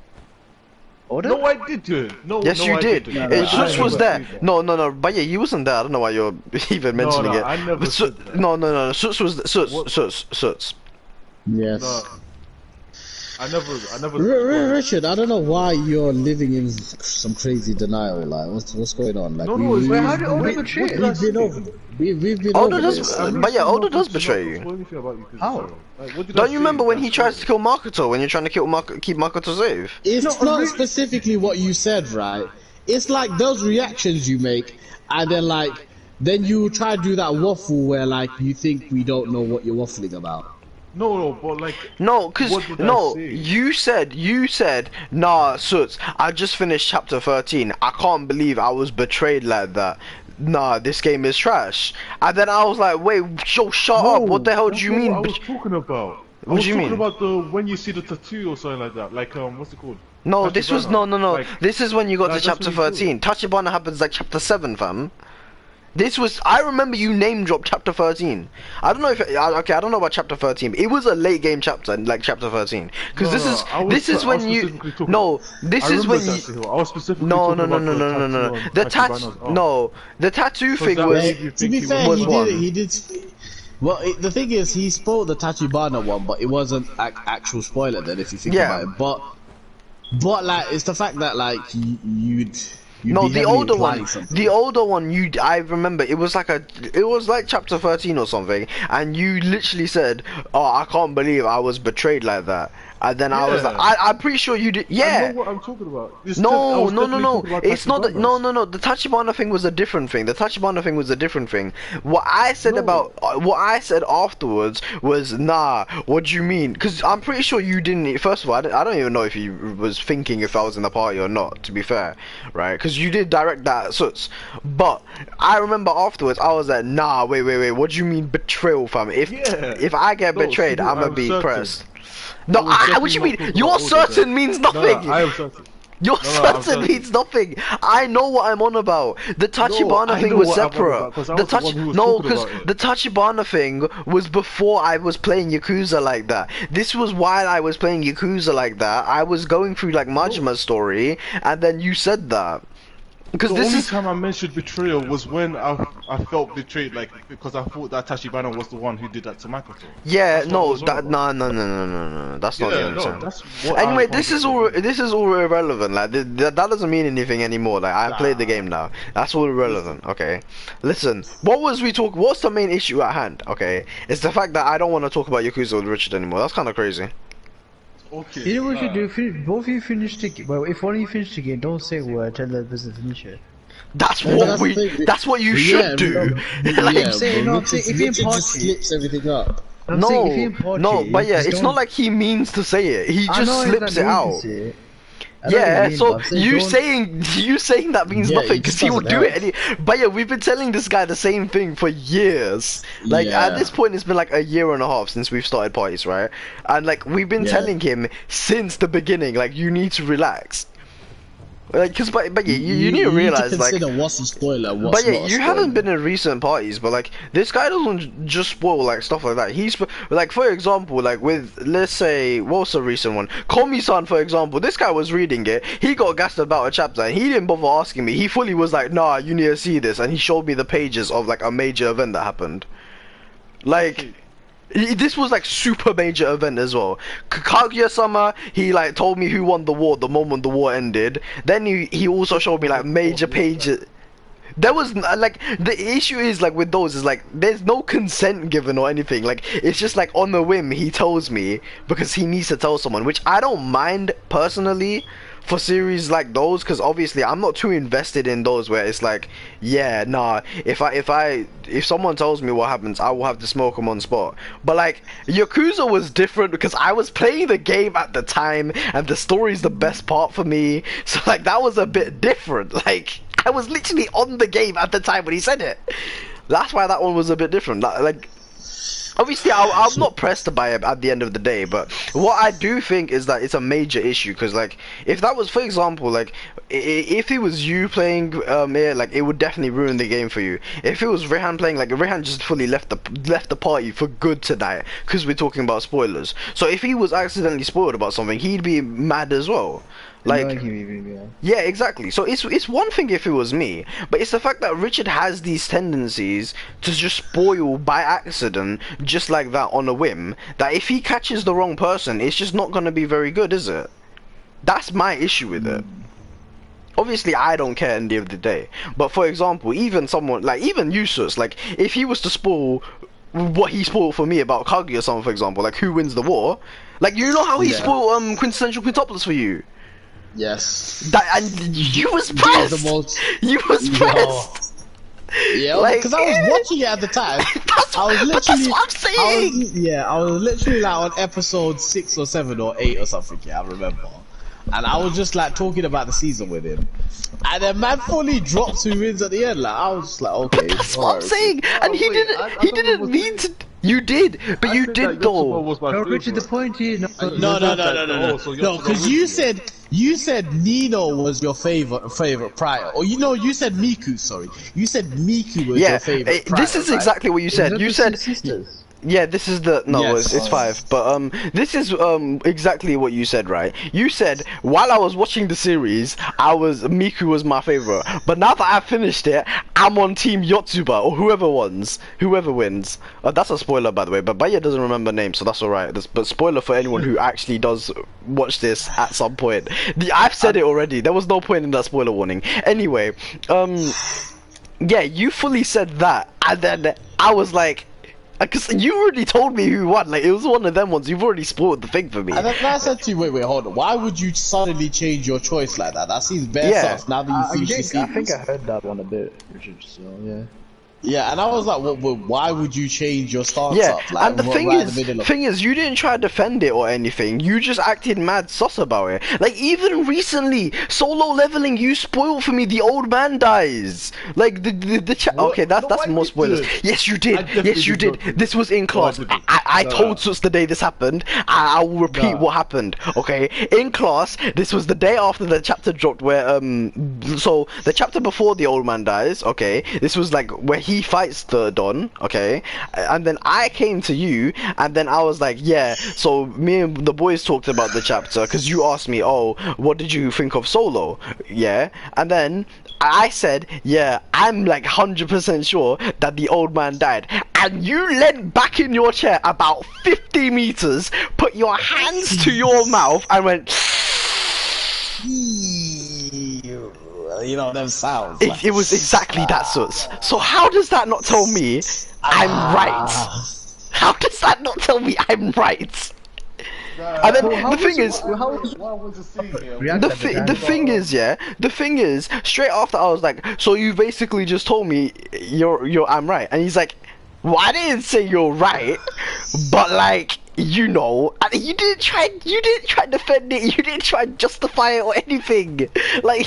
Oda? No, I did. No, yes, you did. Suits was there. No, but yeah, you wasn't there. I don't know why you're even mentioning it. I never said that. No. Suits was Suits. Yes. No. I never. Richard, I don't know why you're living in some crazy denial. Like, what's going on? Like, how did Oda betray you? We've been Oda over does, this. but yeah, Oda does betray you. How? Don't you remember when he tries to kill Makoto? When you're trying to keep Makoto safe? It's not specifically what you said, right? It's like those reactions you make, and then you try to do that waffle where like you think we don't know what you're waffling about. No, but like... No, you said, nah, Suits, I just finished chapter 13. I can't believe I was betrayed like that. Nah, this game is trash. And then I was like, wait, shut up. What the hell do you mean? I was talking about. What do you mean? About when you see the tattoo or something like that. Like, what's it called? No, this was, no. Like, this is when you got to chapter 13. Tachibana happens like chapter 7, fam. This was, I remember you name dropped chapter 13. I don't know if, okay, I don't know about chapter 13, but it was a late game chapter, like chapter 13. Because this is when you, no, this is when you, I was specifically no. The tattoo thing was, to be fair, he did. Well, the thing is, he spoiled the Tachibana one, but it wasn't actual spoiler then, if you think about it. But like, it's the fact that like you'd no, the older one, I remember it was like chapter 13 or something, and you literally said, "Oh, I can't believe I was betrayed like that." And then I was like, I'm pretty sure you did. Yeah. I know what I'm talking about. No. It's not. No. The Tachibana thing was a different thing. What I said afterwards was, nah. What do you mean? Because I'm pretty sure you didn't. First of all, I don't even know if you was thinking if I was in the party or not. To be fair, right? Because you did direct that at Suits. But I remember afterwards, I was like, nah. Wait. What do you mean betrayal, fam? If I get betrayed, I'm gonna be pressed. No, I what was you definitely mean? not You're talking about certain older means No, nothing. I am certain. Your No, I'm certain certain. means nothing. I know what I'm on about. The Tachibana I thing know was what I'm on separate. about, 'cause I The was the one who was no, talking because about it. the Tachibana thing was before I was playing Yakuza like that. This was while I was playing Yakuza like that. I was going through like Majima's story, and then you said that. Because The this only is time I mentioned betrayal was when I felt betrayed, like because I thought that Tachibana was the one who did that to Makoto. yeah, That's what I no, was on that about. no. That's not the Yeah, only no, time. that's what I was Anyway, trying to say. this is all irrelevant. Like that doesn't mean anything anymore. Like I played the Nah, game now. That's all irrelevant. Okay, listen. What's the main issue at hand? Okay, it's the fact that I don't want to talk about Yakuza with Richard anymore. That's kind of crazy. okay. You know what you do? Both of you finish the game. Well, if one of you finish the game, don't say a word. Tell the other person to finish it. That's No, what that's we. the thing. That's what you But should do. Like, yeah, saying, but no, I'm Richard, saying if you're in Richard just party- slips everything up. I'm saying if you're in party, no, but yeah, just it's don't- not like he means to say it. He I just know slips exactly it what out. you say. I know what Yeah, mean, so but I'm saying you saying that means Yeah, nothing it because just he will doesn't do it. help. But yeah, we've been telling this guy the same thing for years. Like Yeah. at this point, it's been like a year and a half since we've started parties, right? And like we've been Yeah. telling him since the beginning, like you need to relax. Like, cause but yeah, you need to realize need to like. consider what's a spoiler and what's But yeah, not a you spoiler. haven't been in recent parties, but like this guy doesn't just spoil like stuff like that. Like for example, like with let's say what's a recent one, Komi-san for example. This guy was reading it, he got gassed about a chapter, and he didn't bother asking me. He fully was like, "Nah, you need to see this," and he showed me the pages of like a major event that happened. Like. This was like super major event as well. Kaguya-sama, he like told me who won the war the moment the war ended. Then he also showed me like major pages. There was like the issue is like with those is like there's no consent given or anything. Like it's just like on the whim he tells me because he needs to tell someone, which I don't mind personally for series like those because obviously I'm not too invested in those where it's like yeah nah if someone tells me what happens I will have to smoke them on spot. But like Yakuza was different because I was playing the game at the time and the story's the best part for me, so like that was a bit different. Like I was literally on the game at the time when he said it. That's why that one was a bit different. Like obviously, I'm not pressed to buy it at the end of the day, but what I do think is that it's a major issue because, like, if that was, for example, like, if it was you playing it, like, it would definitely ruin the game for you. If it was Rehan playing, like, Rehan just fully left the party for good tonight because we're talking about spoilers. So if he was accidentally spoiled about something, he'd be mad as well. Like, yeah, exactly. So it's one thing if it was me, but it's the fact that Richard has these tendencies to just spoil by accident, just like that on a whim, that if he catches the wrong person, it's just not going to be very good, is it? That's my issue with it. Obviously, I don't care at the end of the day. But for example, even someone, like, even Usus, like, if he was to spoil what he spoiled for me about Kaguya or something, for example, like, who wins the war, like, you know how he spoiled Quintessential Quintuplets for you? Yes. That, and you was pressed. You was pressed. Yeah, Like, because I was watching it at the time. That's what I'm saying. I was literally like on episode 6 or 7 or 8 or something. Yeah, I remember. And I was just like talking about the season with him, and then man fully dropped 2 wins at the end. Like I was just like, okay. That's what I'm saying. And he didn't mean to. You did, but you did though. No, Richard, the point is No, because you said Nino was your favorite prior, or you said Miku. Sorry, you said Miku was your favorite. Prior, this is exactly what you said. You said. Yeah, this is the it's 5, but this is exactly what you said, right? You said while I was watching the series, Miku was my favorite, but now that I've finished it, I'm on Team Yotsuba or whoever wins. That's a spoiler, by the way, but Baya doesn't remember names, so that's alright. But spoiler for anyone who actually does watch this at some point. I've said it already. There was no point in that spoiler warning. Anyway, yeah, you fully said that, and then I was like. Because you already told me who won, like, it was one of them ones, you've already spoiled the thing for me. And then I said to you, wait, hold on, why would you suddenly change your choice like that? That seems bare sus now that you finish the series. I think I heard that one a bit, Richard, so yeah. Yeah, and I was like, why would you change your stance Yeah, up? Like, and the right in the middle of... thing is, you didn't try to defend it or anything. You just acted mad sus about it. Like even recently, solo leveling, you spoiled for me. The old man dies. Like the chat. Okay, that's No, I more spoilers. didn't. Yes, you I did. definitely Yes, you did did. not do This was in class. didn't. I No. told Sus the day this happened. I will repeat Nah. what happened. Okay, in class, this was the day after the chapter dropped. Where so the chapter before the old man dies. Okay, this was like where he fights the Don. Okay, and then I came to you, and then I was like, yeah. So me and the boys talked about the chapter because you asked me, oh, what did you think of Solo? Yeah, and then I said, yeah, I'm like 100% sure that the old man died. And you leant back in your chair about 50 meters, put your hands to your mouth, and went. You know them sounds. It was exactly that, Suts. So how does that not tell me I'm right? How does that not tell me I'm right? And then the thing is, the thing is, straight after I was like, so you basically just told me I'm right, and he's like, well, I didn't say you're right, but like, you know, and you didn't try to defend it, you didn't try to justify it or anything. Like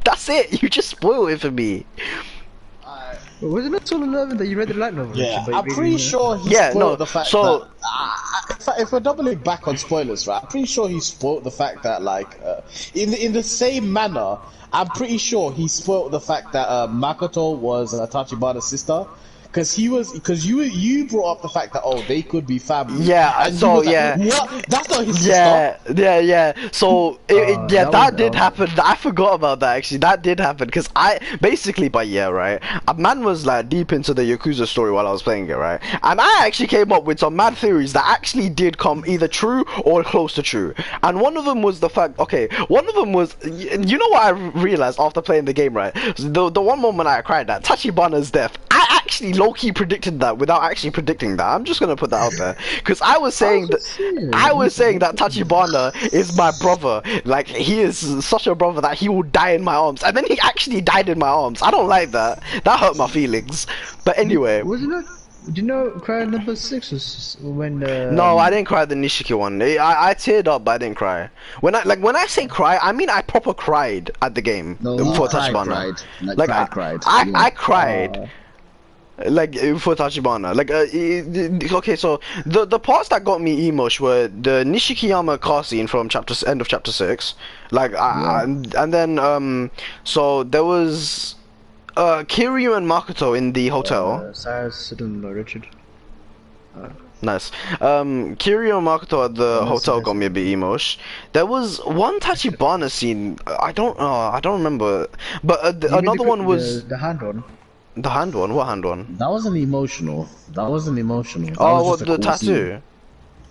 that's it. You just spoiled it for me. Wasn't it Solo 11 that you read the light novel? Yeah, I'm pretty sure he spoiled the fact that... if we're doubling back on spoilers, right, I'm pretty sure he spoiled the fact that, like, in the same manner, I'm pretty sure he spoiled the fact that Makoto was Tachibana's sister. Because you brought up the fact that they could be family. Yeah, and so like, what? That's not his sister. Yeah. So that did dumb. happen. I forgot about that actually. That did happen because I basically, but yeah, right. A man was like deep into the Yakuza story while I was playing it, right? And I actually came up with some mad theories that actually did come either true or close to true. And one of them was the fact. Okay, one of them was, you know what I realized after playing the game, right? The one moment I cried at Tachibana's death. I actually low-key predicted that without actually predicting that. I'm just gonna put that out there because I was saying that Tachibana is my brother. Like he is such a brother that he will die in my arms, and then he actually died in my arms. I don't like that. That hurt my feelings. But anyway, wasn't it? Do you know cry number 6 was when? No, I didn't cry the Nishiki one. I teared up, but I didn't cry. When I say cry, I mean I proper cried at the game for Tachibana. I cried. Like for Tachibana, like okay, so the parts that got me emotional were the Nishikiyama car scene from end of chapter 6, like and then so there was Kiryu and Makoto in the hotel. Richard. Nice. Kiryu and Makoto at the hotel got me a bit emosh. There was one Tachibana scene. I don't remember, but another one was the hand one. The hand one? What hand one? That wasn't emotional. That was what, the tattoo? Scene.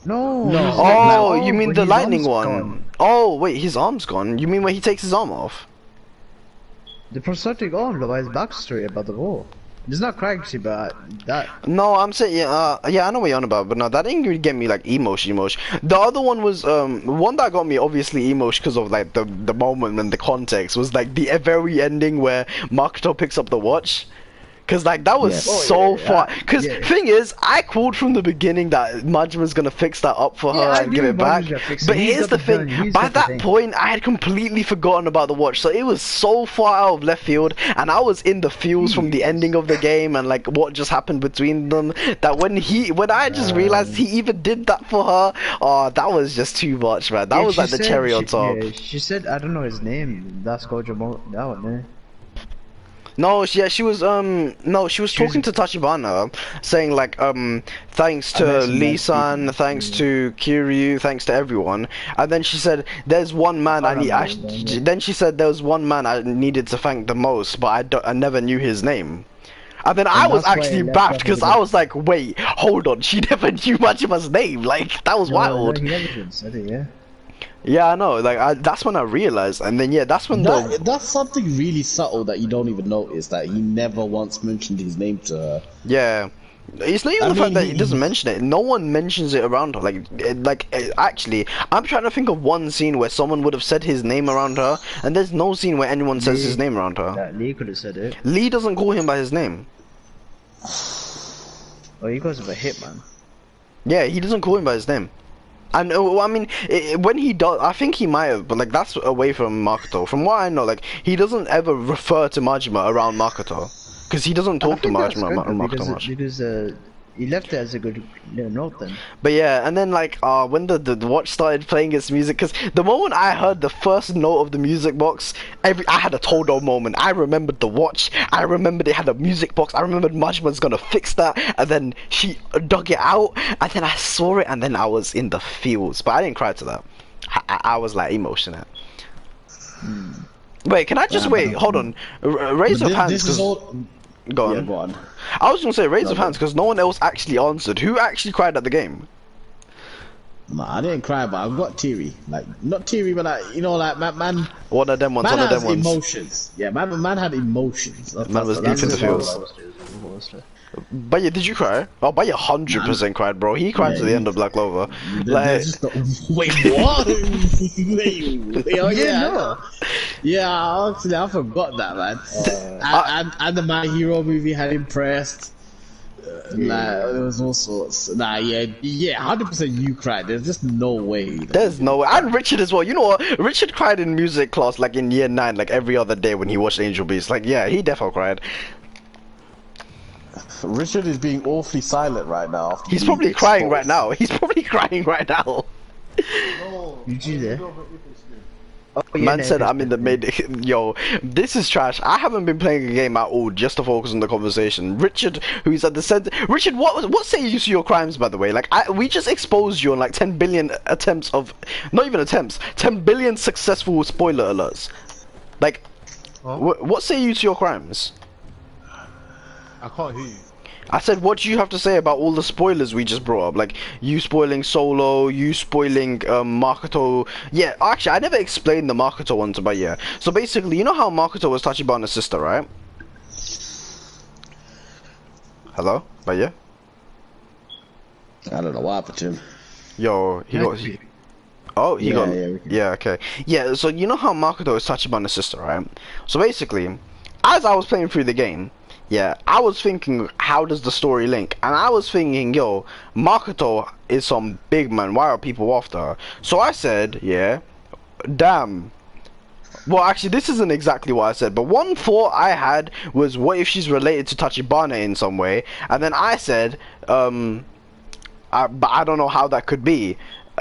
No. Oh, you mean the lightning one? Gone. Oh, wait, his arm's gone. You mean when he takes his arm off? The prosthetic arm, his backstory about the war. It's not crazy, but that. No, I'm saying yeah, I know what you're on about, but no, that didn't really get me like emotion. The other one was one that got me obviously emotion because of like the moment and the context was like the very ending where Makoto picks up the watch. Cause like that was so far. Cause thing is, I called from the beginning that Majima's gonna fix that up for her and give it back. But here's the thing: by that point, I had completely forgotten about the watch. So it was so far out of left field, and I was in the feels from the ending of the game and like what just happened between them. That when I just realized he even did that for her, oh, that was just too much, man. That was like the cherry on top. Yeah, she said, I don't know his name. That's Gojo. That one, eh? No, she was talking to Tachibana, saying like thanks to Lee-san, thanks to Kiryu, thanks to everyone, and then she said there's one man then she said there was one man I needed to thank the most, but I never knew his name. And then I was actually baffed because I was like, wait, hold on, she never knew Majima's name. Like that was wild. No, he never did, said it, yeah. Yeah, I know. Like that's when I realized, and then that's when that's something really subtle that you don't even notice, that he never once mentioned his name to her. Yeah, it's not even the fact that he doesn't mention it. No one mentions it around her. Actually, I'm trying to think of one scene where someone would have said his name around her, and there's no scene where anyone says his name around her. Yeah, Lee could have said it. Lee doesn't call him by his name. Oh, he goes with a hitman. Yeah, he doesn't call him by his name. And I mean, when he does, I think he might have, but like that's away from Makoto. From what I know, like he doesn't ever refer to Majima around Makoto, because he doesn't talk to Majima around Makoto much. Because he left it as a good note then. But yeah, and then like when the watch started playing its music, because the moment I heard the first note of the music box, I had a Todo moment. I remembered the watch. I remembered it had a music box. I remembered Majima's gonna fix that, and then she dug it out, and then I saw it, and then I was in the feels. But I didn't cry to that. I was like emotional. Wait, can I just wait? Hold on. Raise your hands. This is all. Go on. Yeah, go on. I was gonna say raise your hands because no one else actually answered. Who actually cried at the game? Nah, I didn't cry, but I've got teary. Like, not teary, but like, you know, like, man. One of them ones. Man One of has them ones. emotions. Yeah, man had emotions. Man was deep in the feels. But yeah, did you cry? Oh, but you 100% cried, bro. He cried to the end of Black Clover. Like, wait, what? Oh yeah, no. Yeah, actually, I forgot that, man. And the My Hero movie had impressed. Like, there was all sorts. Nah, yeah, 100% you cried. There's just no way. There's no way. And Richard as well. You know what? Richard cried in music class, like in year 9, like every other day when he watched Angel Beats. Like, yeah, he definitely cried. Richard is being awfully silent right now. He's probably crying right now. He's probably crying right now. You see there? Man said I'm in the mid. Yo, this is trash. I haven't been playing a game at all just to focus on the conversation. Richard, who's at the center. Richard, what say you to your crimes, by the way? Like, we just exposed you on like 10 billion attempts of, not even attempts, 10 billion successful spoiler alerts. Like, what say you to your crimes? I can't hear you. I said, what do you have to say about all the spoilers we just brought up? Like, you spoiling Solo, you spoiling Makoto. Yeah, actually, I never explained the Makoto one to Baya. So basically, you know how Makoto was Tachibana's sister, right? Hello? Baya? I don't know what happened to him. Yo, he got... Oh, he got... Yeah, okay. Yeah, so you know how Makoto is Tachibana's sister, right? So basically, as I was playing through the game, yeah, I was thinking, how does the story link? And I was thinking, yo, Makoto is some big man. Why are people after her? So I said, yeah, damn. Well, actually, this isn't exactly what I said, but one thought I had was, what if she's related to Tachibana in some way? And then I said, but I don't know how that could be.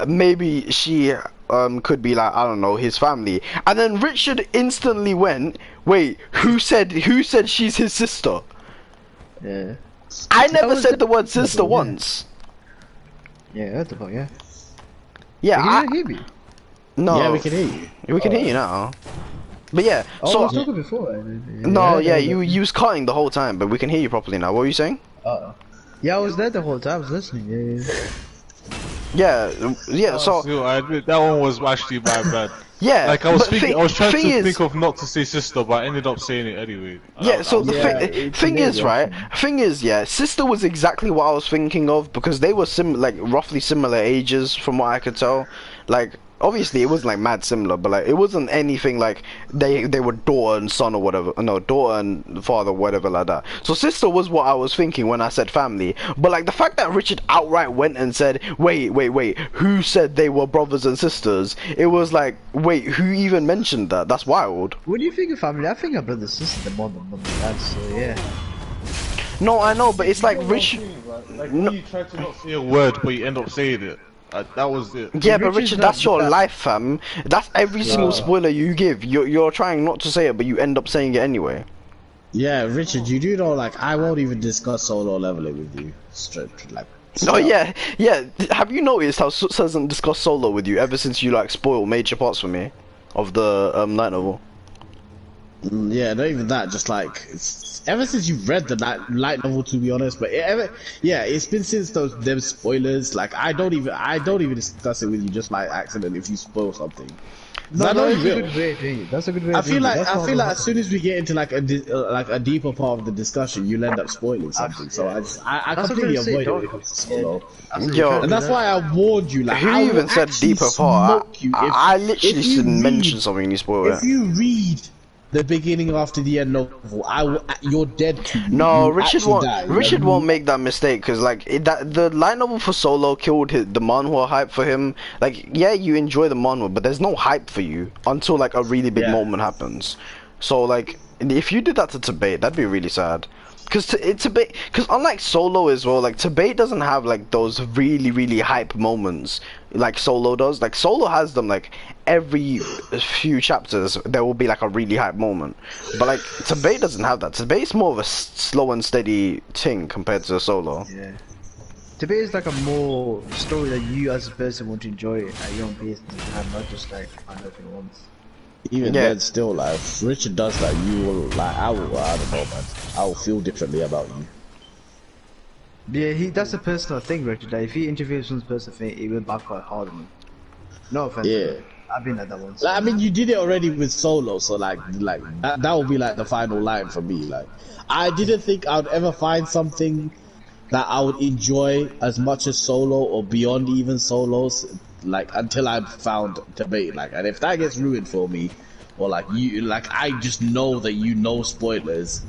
Maybe she could be like, I don't know, his family. And then Richard instantly went, wait, who said she's his sister? Yeah. I never said the word sister once. Yeah, what the fuck, yeah. Yeah, Can you hear me? No. Yeah, we can hear you. We can hear you now. But yeah, Oh, so I was talking before. no, yeah, you was cutting the whole time, but we can hear you properly now. What were you saying? Yeah, I was there the whole time. I was listening. Yeah, so Still, I admit that one was actually my bad. yeah, Like I was but thinking, I was trying to thing is, think of not to say sister, but I ended up saying it anyway. yeah, so the thing is, amazing. right? Thing is, yeah, sister was exactly what I was thinking of because they were like roughly similar ages from what I could tell. Like, obviously, it wasn't like mad similar, but like it wasn't anything like they were daughter and son or whatever. No, daughter and father, whatever like that. So sister was what I was thinking when I said family. But like the fact that Richard outright went and said, wait, who said they were brothers and sisters? It was like, wait, who even mentioned that? That's wild. What do you think of family? I think a brother sister more than mom and dad, so yeah. No, I know, but it's like Richard. Like when you try to not say a word, but you end up saying it. That was it. Yeah, but Richard, that's your life, fam. That's every single spoiler you give. You're trying not to say it, but you end up saying it anyway. Yeah, Richard, you do know, like, I won't even discuss solo leveling with you. Straight, like. Oh yeah. Have you noticed how Suits hasn't discussed solo with you ever since you like spoiled major parts for me of the light novel? Yeah, not even that. Just like ever since you've read the light novel, to be honest. But it's been since them spoilers. Like I don't even discuss it with you. Just like accident if you spoil something. No, that's a good way of doing it. That's a good way. I feel like as soon as we get into like a deeper part of the discussion, you'll end up spoiling something. So I completely avoid it when it comes to solo. Yo, and that's why I warned you. Like, who even said deeper part? I literally mentioned something you spoiled. If you read the beginning after the end novel, you're dead to me. No, You Richard actually won't. die. Richard Like, won't make that mistake because like that the light novel for Solo killed the manhwa hype for him. Like, yeah, you enjoy the manhwa, but there's no hype for you until like a really big Yeah. moment happens. So like, if you did that to Tibet, that'd be really sad. Because unlike Solo as well, like Tibet doesn't have like those really hype moments like Solo does. Like Solo has them like every few chapters there will be like a really hype moment, but like Tibet doesn't have that. Tibet's more of a slow and steady thing compared to Solo. Yeah. Debate is like a more story that you as a person want to enjoy at your own pace and not just like find everything once. Even Yeah. then, still, like, if Richard does that, you will, like, I don't know, man. I will feel differently about you. Yeah, that's a personal thing, Richard. Like, if he interviews someone's personal thing, it will backfire hard on me. No offense. Yeah. I've been at that once. Like, I mean, you did it already with Solo, so, like that will be, like, the final line for me. Like, I didn't think I would ever find something that I would enjoy as much as Solo or beyond even Solos, like, until I found Debate. Like, and if that gets ruined for me, or like I just know that you know spoilers,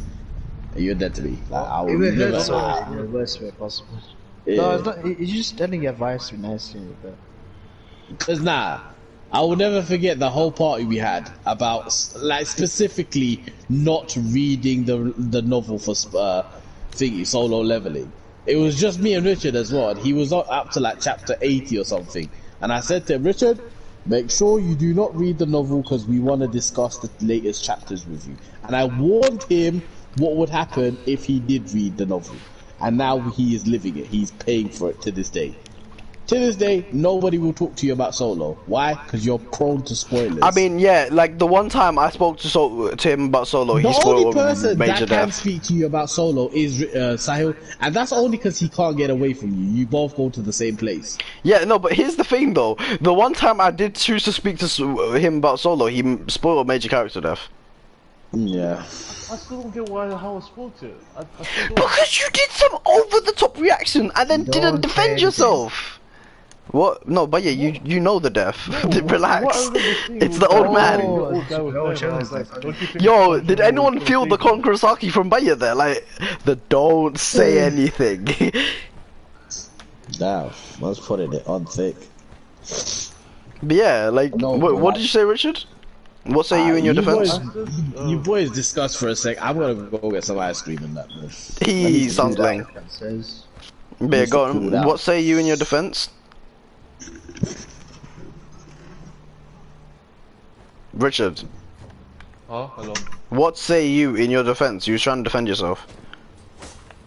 you're dead to me. Like, I It will will never. hurt so in the worst way possible. Yeah. No, it's not. It's just telling your advice nicely, but Cause I will never forget the whole party we had about, like, specifically not reading the novel for thingy Solo Leveling. It was just me and Richard as well, and he was up to like chapter 80 or something. And I said to him, Richard, make sure you do not read the novel because we want to discuss the latest chapters with you. And I warned him what would happen if he did read the novel. And now he is living it. He's paying for it to this day. To this day, nobody will talk to you about Solo. Why? Because you're prone to spoilers. I mean, yeah, like the one time I spoke to him about Solo, he the only spoiled person Major that can Death. speak to you about Solo is Sahil, and that's only because he can't get away from you. You both go to the same place. Yeah, no, but here's the thing though. The one time I did choose to speak to him about Solo, he spoiled Major Character Death. Yeah. I still don't get how I spoke it. I still Because you did some over-the-top reaction and then didn't Don't defend say yourself. What? No, but yeah, you know the death. Relax. what I remember seeing It's was the old that man. the old guy was there, and I was like, don't you think Yo, Sanji did was anyone gonna feel the save him? Konkurasaki from Baya there? Like, the don't say anything. Damn, let's put it on thick. But yeah, like, No, what did you say, Richard? What say you in your defense? You boys discuss for a sec. I'm gonna go get some ice cream and that. Man. He sounds like. that says But yeah, go cool on. down. What say you in your defense? Richard, Huh? Hello. what say you in your defense? You was trying to defend yourself.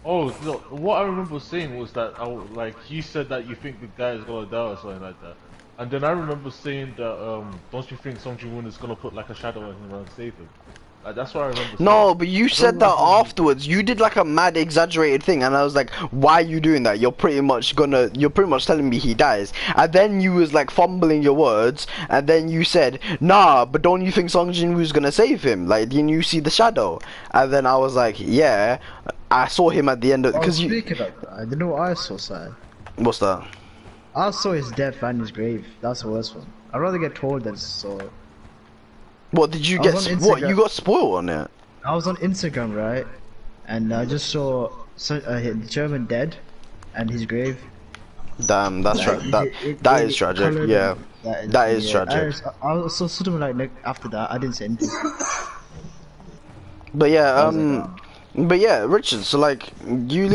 Oh, no, what I remember saying was that like you said that you think the guy is gonna die or something like that, and then I remember saying that don't you think Song Jin-woon is gonna put like a shadow on him and save him? Like, that's what I remember. No, saying. but you said that afterwards. You did like a mad exaggerated thing, and I was like, "Why are you doing that? You're pretty much telling me he dies." And then you was like fumbling your words, and then you said, "Nah, but don't you think Song Jin-woo's gonna save him? Like, didn't you see the shadow?" And then I was like, "Yeah, I saw him at the end of because you." Speaking of that, I don't know what I saw, sir. What's that? I saw his death and his grave. That's the worst one. I'd rather get told than saw it. What did you I get? was on What Instagram. you got spoiled on it? I was on Instagram, right? And I just saw the German dead and his grave. Damn, that's Like, that it is tragic. coloured Yeah, and that is yeah, tragic. I saw something like after that. I didn't say anything. But yeah, was like, but yeah, Richard. So like, you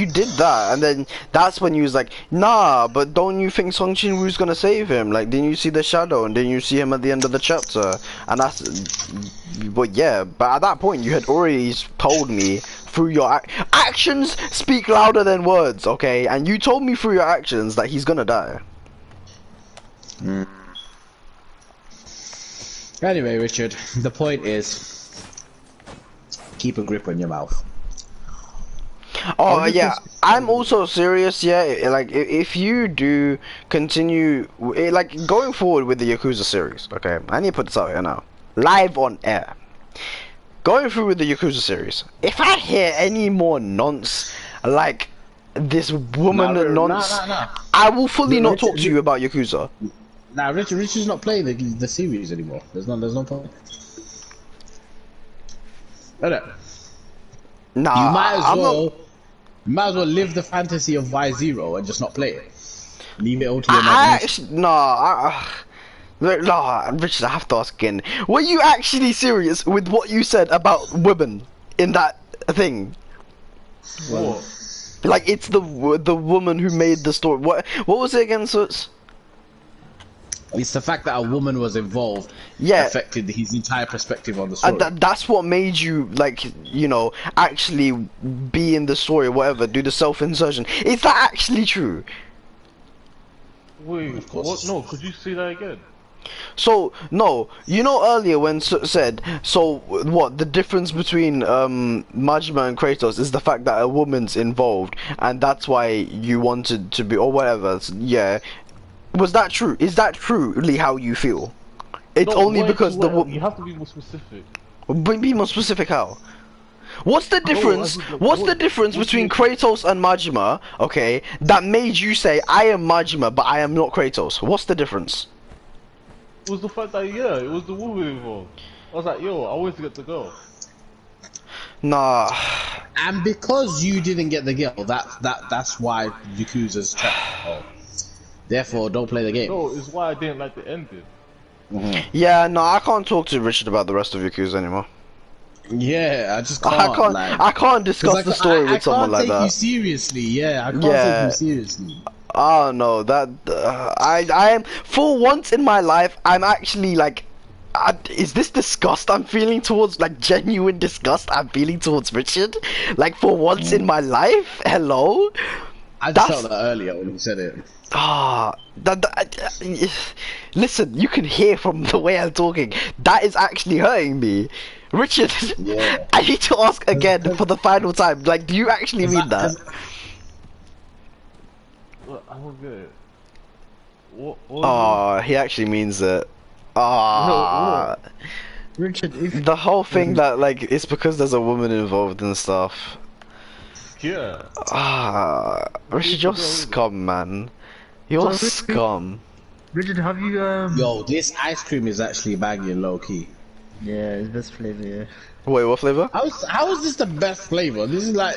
did that, and then that's when you was like, nah, but don't you think Song Jin-woo's gonna save him? Like, didn't you see the shadow, and didn't you see him at the end of the chapter? And that's, but yeah, but at that point you had already told me through your actions speak louder than words, okay? And you told me through your actions that he's gonna die. Anyway, Richard, the point is, keep a grip on your mouth. Oh yeah, I'm also serious. Yeah, like if you do continue, like going forward with the Yakuza series. Okay, I need to put this out here now, live on air. Going through with the Yakuza series. If I hear any more nonce like this woman nonce, I will fully not talk to you about Yakuza. Nah, Richard's not playing the series anymore. There's no point. Nah, You might as I'm well. not. You might as well live the fantasy of Y0 and just not play it. Leave it all to your I imagination. actually, no, Richard, I have to ask again. Were you actually serious with what you said about women in that thing? What? Like, it's the woman who made the story. What was it again, Suits? It's the fact that a woman was involved Yeah. affected his entire perspective on the story. And that's what made you, like, you know, actually be in the story or whatever, do the self-insertion. Is that actually true? Wait, what? No, could you say that again? So, no, you know earlier when said, so what, the difference between Majima and Kratos is the fact that a woman's involved, and that's why you wanted to be, or whatever, yeah. Was that true? Is that truly how you feel? It's No, only wait, because the you have to be more specific. Be more specific how? What's the difference? think, like, What's the what- difference what's between the- Kratos and Majima? Okay, that made you say I am Majima, but I am not Kratos. What's the difference? It was the fact that, yeah, it was the woman involved. I was like, yo, I always get to go. Nah. And because you didn't get the girl, that's why Yakuza's trapped. Oh. Therefore, don't play the game. No, it's why I didn't like the ending. Yeah, no, I can't talk to Richard about the rest of Yakuza anymore. Yeah, I just can't. I can't discuss the story with someone like I can't that. take you seriously. Yeah, I can't Yeah. take you seriously. Oh no, that I am, for once in my life, I'm actually like, is this disgust I'm feeling towards, like genuine disgust I'm feeling towards Richard? Like for once in my life, hello. I just felt that earlier when you said it. Listen, you can hear from the way I'm talking. That is actually hurting me. Richard, Yeah. I need to ask again for the final time. Like, do you actually mean that? Look, I don't get it. What Oh, he actually means it. Ah, Richard, if the whole thing that like it's because there's a woman involved and stuff. Yeah. Ah, Richard, you're scum, man. You're scum. Richard, have you Yo, this ice cream is actually banging low key. Yeah, it's best flavor. Yeah. Wait, what flavor? How is this the best flavor? This is like,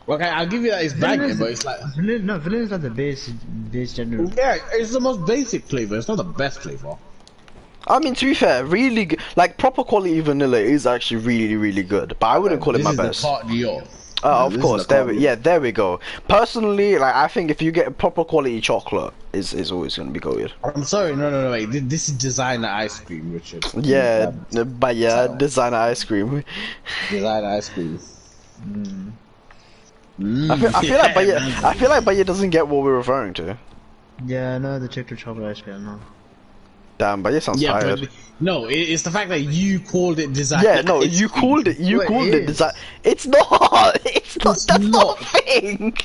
okay, I'll give you that it's banging, but it's like, Vanilla is like the base general. yeah, it's the most basic flavor. It's not the best flavor. I mean, to be fair, really good. Like proper quality vanilla is actually really good, but I wouldn't call it This my is best. the Carte Dior. Of This is course, the Carte Dior. there we go. Personally, like I think if you get proper quality chocolate, is always gonna be good. I'm sorry, no, wait. This is designer ice cream, Richard. Yeah, but yeah, designer ice cream. Designer ice cream. I feel like Baya doesn't get what we're referring to. Yeah, no, the chocolate ice cream. No. Damn, Baya sounds Yeah, tired. but no, it's the fact that you called it designer. Yeah, no, ice you cream. called it. You Well, called it it is. design. It's not. It's not. It's That's not not. a thing.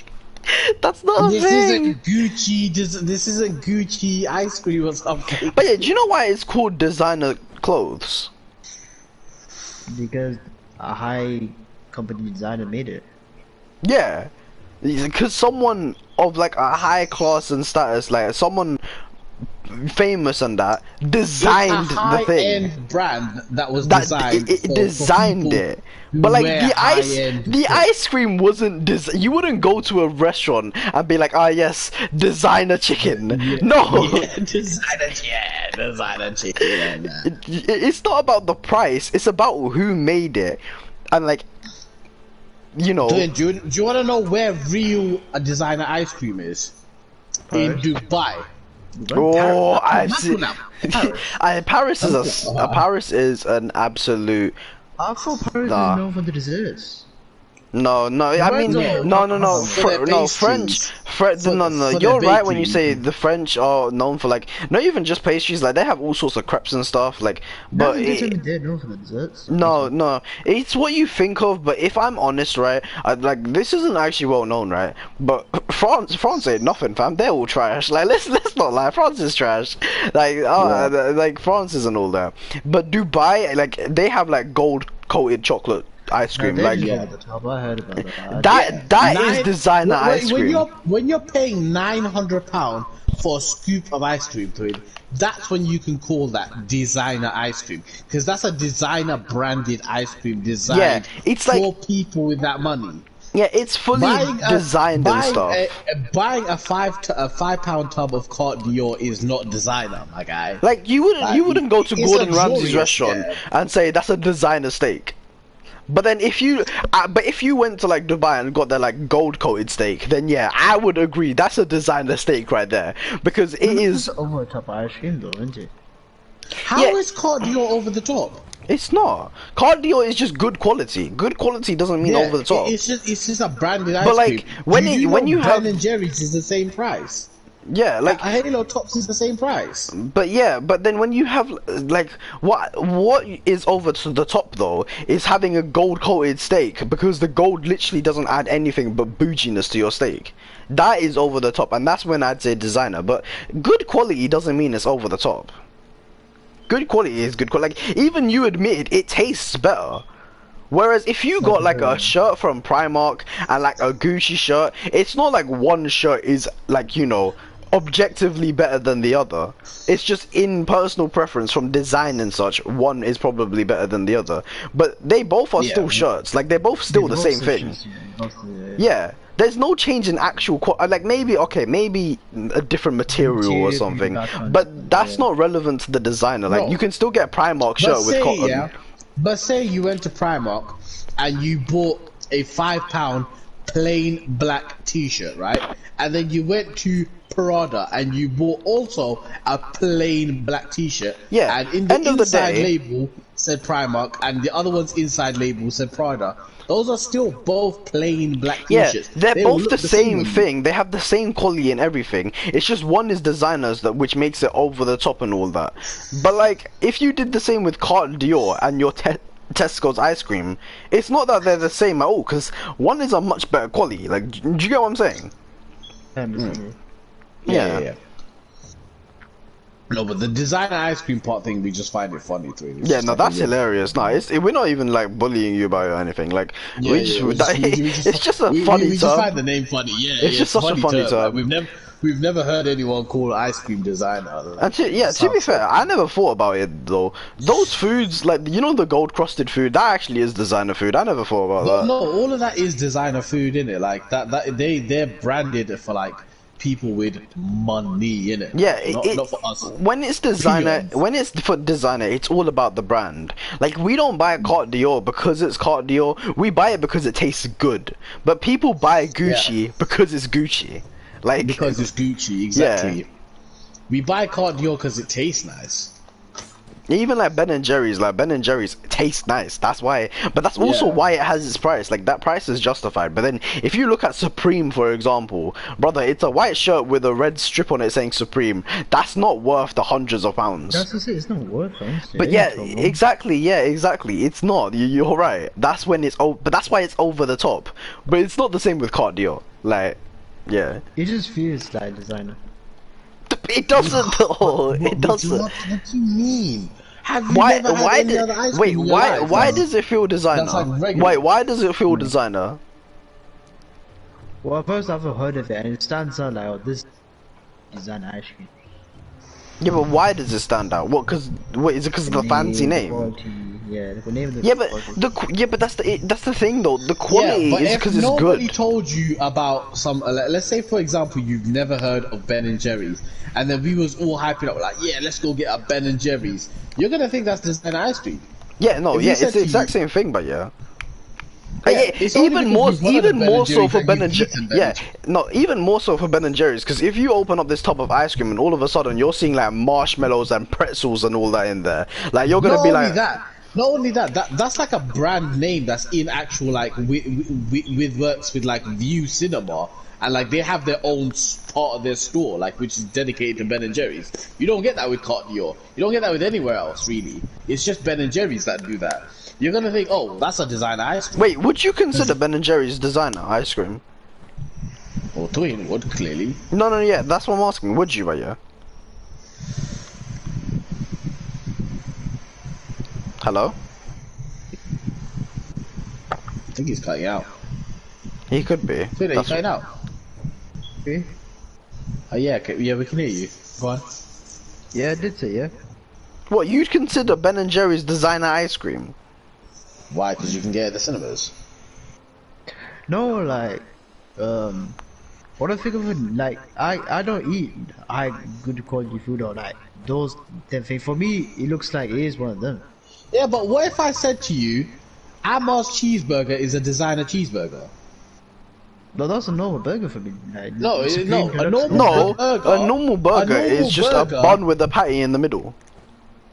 That's not a This thing. isn't Gucci. This isn't Gucci ice cream or something. But yeah, do you know why it's called designer clothes? Because a high company designer made it. Yeah, because someone of like a high class and status, like someone famous and that, designed It's a the thing. high-end brand that was That designed. it for designed people it. who But like wear high-end the stuff. ice cream wasn't you wouldn't go to a restaurant and be like, ah yes, designer chicken. No. Yeah, designer chicken. Yeah. It's not about the price, it's about who made it. And like, you know, Do you want to know where real designer ice cream is? In Dubai. oh, I've Paris. seen. Paris is an absolute. I thought Paris Nah. was known for the desserts. No, I mean, no. no, For their no, pastries. no. For You're their right when you bakery. say the French are known for like, not even just pastries. Like they have all sorts of crepes and stuff. Like, but They're known for the desserts. no, it's what you think of. But if I'm honest, right, like this isn't actually well known, right? But France ain't nothing, fam. They're all trash. Like let's not lie, France is trash. Like like France isn't all that. But Dubai, like they have like gold coated chocolate ice cream. Like At the top. I heard about that. that is designer ice cream. When you're paying £900 for a scoop of ice cream, Twin, that's when you can call that designer ice cream, because that's a designer branded ice cream designed it's for like people with that money. yeah, it's fully designed and stuff. Buying a £5 tub of Carte Dior is not designer, my guy. Like you wouldn't go to it's Gordon Ramsay's luxurious, restaurant yeah. and say that's a designer steak. But then if you went to like Dubai and got their like gold coated steak, then yeah, I would agree that's a designer steak right there, because it is over the top ice cream though, isn't it? How is Carte Dior over the top? It's not. Carte Dior is just good quality. Good quality doesn't mean over the top. It's just a branded ice But cream. like when you have Ben and Jerry's is the same price. yeah, like A Halo Tops is the same price. but yeah, but then when you have like what is over to the top though is having a gold coated steak, because the gold literally doesn't add anything but bouginess to your steak. That is over the top, and that's when I'd say designer. But good quality doesn't mean it's over the top. Good quality is good quality. Like even you admitted it tastes better. Whereas if you got like a shirt from Primark and like a Gucci shirt, it's not like one shirt is like, you know, objectively better than the other. It's just in personal preference from design and such, one is probably better than the other. But they both are still shirts. Like they're both still the same thing. Yeah. There's no change in actual like maybe a different material or something, but that's not relevant to the designer. Like you can still get a Primark shirt with cotton. Yeah, but say you went to Primark and you bought a £5 plain black t-shirt, right? And then you went to Prada and you bought also a plain black t-shirt. Yeah. And in the End of the inside day, label said Primark and the other one's inside label said Prada. Those are still both plain black t-shirts. Yeah, they're both the same on you. thing. They have the same quality and everything. It's just one is designers that which makes it over the top and all that. But like, if you did the same with Carte Dior and your Tesco's ice cream, it's not that they're the same at all, because one is a much better quality. Like, do you get what I'm saying? Yeah. No, but the designer ice cream part thing, we just find it funny too. Yeah, no, that's hilarious. No, we're not even like bullying you about it or anything. Like, it's just a funny term. We just find the name funny. Yeah, it's just such a funny term. Like, we've never heard anyone call ice cream designer. Like, and to be fair, I never thought about it though. Those foods, like you know, the gold crusted food, that actually is designer food. I never thought about that. No, all of that is designer food, innit? Like they're branded for like people with money in it. Yeah, not for us. When it's designer, when it's for designer, it's all about the brand. Like we don't buy Carte Dior because it's Carte Dior. We buy it because it tastes good. But people buy Gucci because it's Gucci. Like because it's Gucci, exactly. Yeah. We buy Carte Dior because it tastes nice. Even like Ben and Jerry's tastes nice. That's why, but that's also why it has its price. Like that price is justified. But then if you look at Supreme, for example, brother, it's a white shirt with a red strip on it saying Supreme. That's not worth the hundreds of pounds. That's to say, it's not worth it. But yeah, exactly. Yeah, exactly. It's not. You're right. That's when it's but that's why it's over the top. But it's not the same with Carte Dior. Like, yeah. It just feels like designer. It doesn't though. It doesn't. What do you mean? Why does it feel designer? Like why does it feel designer? Well, first I've heard of it and it stands out like, oh, this designer ice cream. Yeah, but why does it stand out? What? Is it because of the fancy name? Yeah, the name of the but that's the thing though. The quality is because it's good. Nobody told you about some. Let's say, for example, you've never heard of Ben and Jerry's, and then we was all hyping up like, yeah, let's go get a Ben and Jerry's. You're gonna think that's designer ice cream. Yeah, no, yeah, it's the exact same thing, but yeah. Even more so for Ben and Jerry's. Yeah, no, even more so for Ben and Jerry's, because if you open up this tub of ice cream and all of a sudden you're seeing like marshmallows and pretzels and all that in there, like you're gonna be like. Not only that, that's like a brand name that's in actual like with works with like View Cinema, and like they have their own part of their store like which is dedicated to Ben and Jerry's. You don't get that with Carte Dior. You don't get that with anywhere else really. It's just Ben and Jerry's that do that. You're gonna think, oh, that's a designer ice cream. Wait, would you consider Ben and Jerry's designer ice cream? Well, Twin would clearly. No, yeah, that's what I'm asking. Would you, but yeah. Hello? I think he's cutting out. He could be. Twin, he's cutting out. Okay. Yeah, okay, yeah, we can hear you. Go on. Yeah, I did say yeah. What, you'd consider Ben and Jerry's designer ice cream? Why? Because you can get it at the cinemas. No, like, what I think of it, like, I don't eat high good quality food or like those things. For me, it looks like it is one of them. Yeah, but what if I said to you, Ammar's cheeseburger is a designer cheeseburger? No, that's a normal burger for me. Like, No, Supreme no, a Deluxe normal burger. No, a normal burger is just a burger bun with a patty in the middle.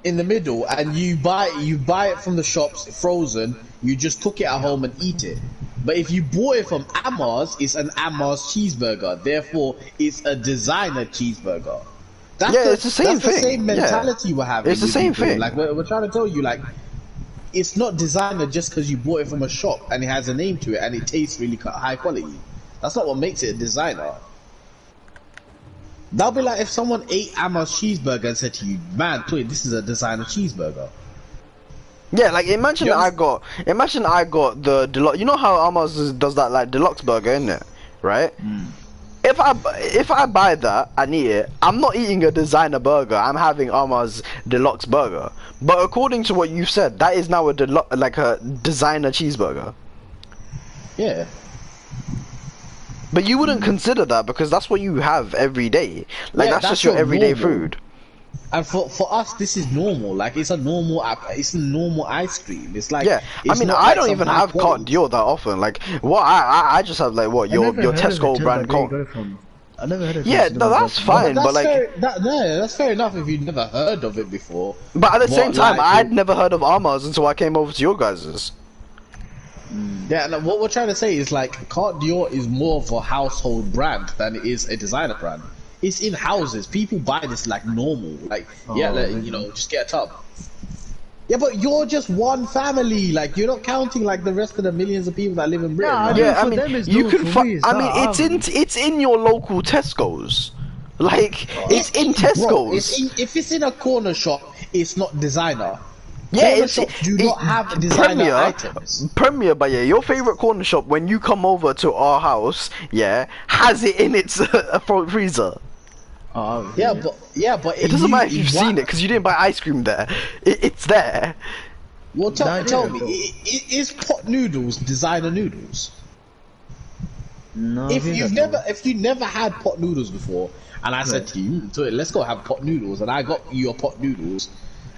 in the middle, and you buy it from the shops frozen. You just cook it at home and eat it. But if you bought it from Ammar's, it's an Ammar's cheeseburger. Therefore, it's a designer cheeseburger. That's Yeah, it's the same that's the thing. same mentality Yeah. we're having. It's the with same people. thing. Like we're trying to tell you, like, it's not designer just because you bought it from a shop and it has a name to it and it tastes really high quality. That's not what makes it a designer. That'll be like if someone ate Ammar's cheeseburger and said to you, "Man, Toy, this is a designer cheeseburger." Yeah, like imagine Yes. I got the deluxe. You know how Alma's does that like deluxe burger, in it, right? If I buy that and eat it, I'm not eating a designer burger. I'm having Alma's deluxe burger. But according to what you said, that is now a designer cheeseburger. Yeah. But you wouldn't consider that because that's what you have every day. Like Yeah, that's just that's your your everyday normal. food. And for us, this is normal. Like it's a normal ice cream. It's like Yeah, I it's mean, not I like don't some even high have Carte quality. Dior that often. Like, what I just have like what I your never heard of it Tesco till brand that day you got Carte. it from. I never heard of it. Yeah, till no, that that's day. fine, But but like, that's fair enough if you've never heard of it before. but at the same time, like, I'd never heard of Alma's until I came over to your guys's. Yeah, and what we're trying to say is like Carte Dior is more of a household brand than it is a designer brand. It's in houses. People buy this like normal. Like you know, just get a tub. Yeah, but you're just one family. Like you're not counting like the rest of the millions of people that live in Britain. Yeah, right? Yeah, I for mean, them it's you no, can. for me it's I mean, not. it's in your local Tesco's. Like, it's in Bro, Tesco's. if it's in a corner shop, it's not designer. Yeah, Corner it's shops do not have designer items. Premier, but yeah, your favorite corner shop when you come over to our house, yeah, has it in its freezer. Oh, Yeah, but It doesn't matter if you've seen it because you didn't buy ice cream there. It's there. Well, No, tell yeah, me, bro. is pot noodles designer noodles? No, If I you've think never had pot noodles before, and I said to you, let's go have pot noodles, and I got you a pot noodles,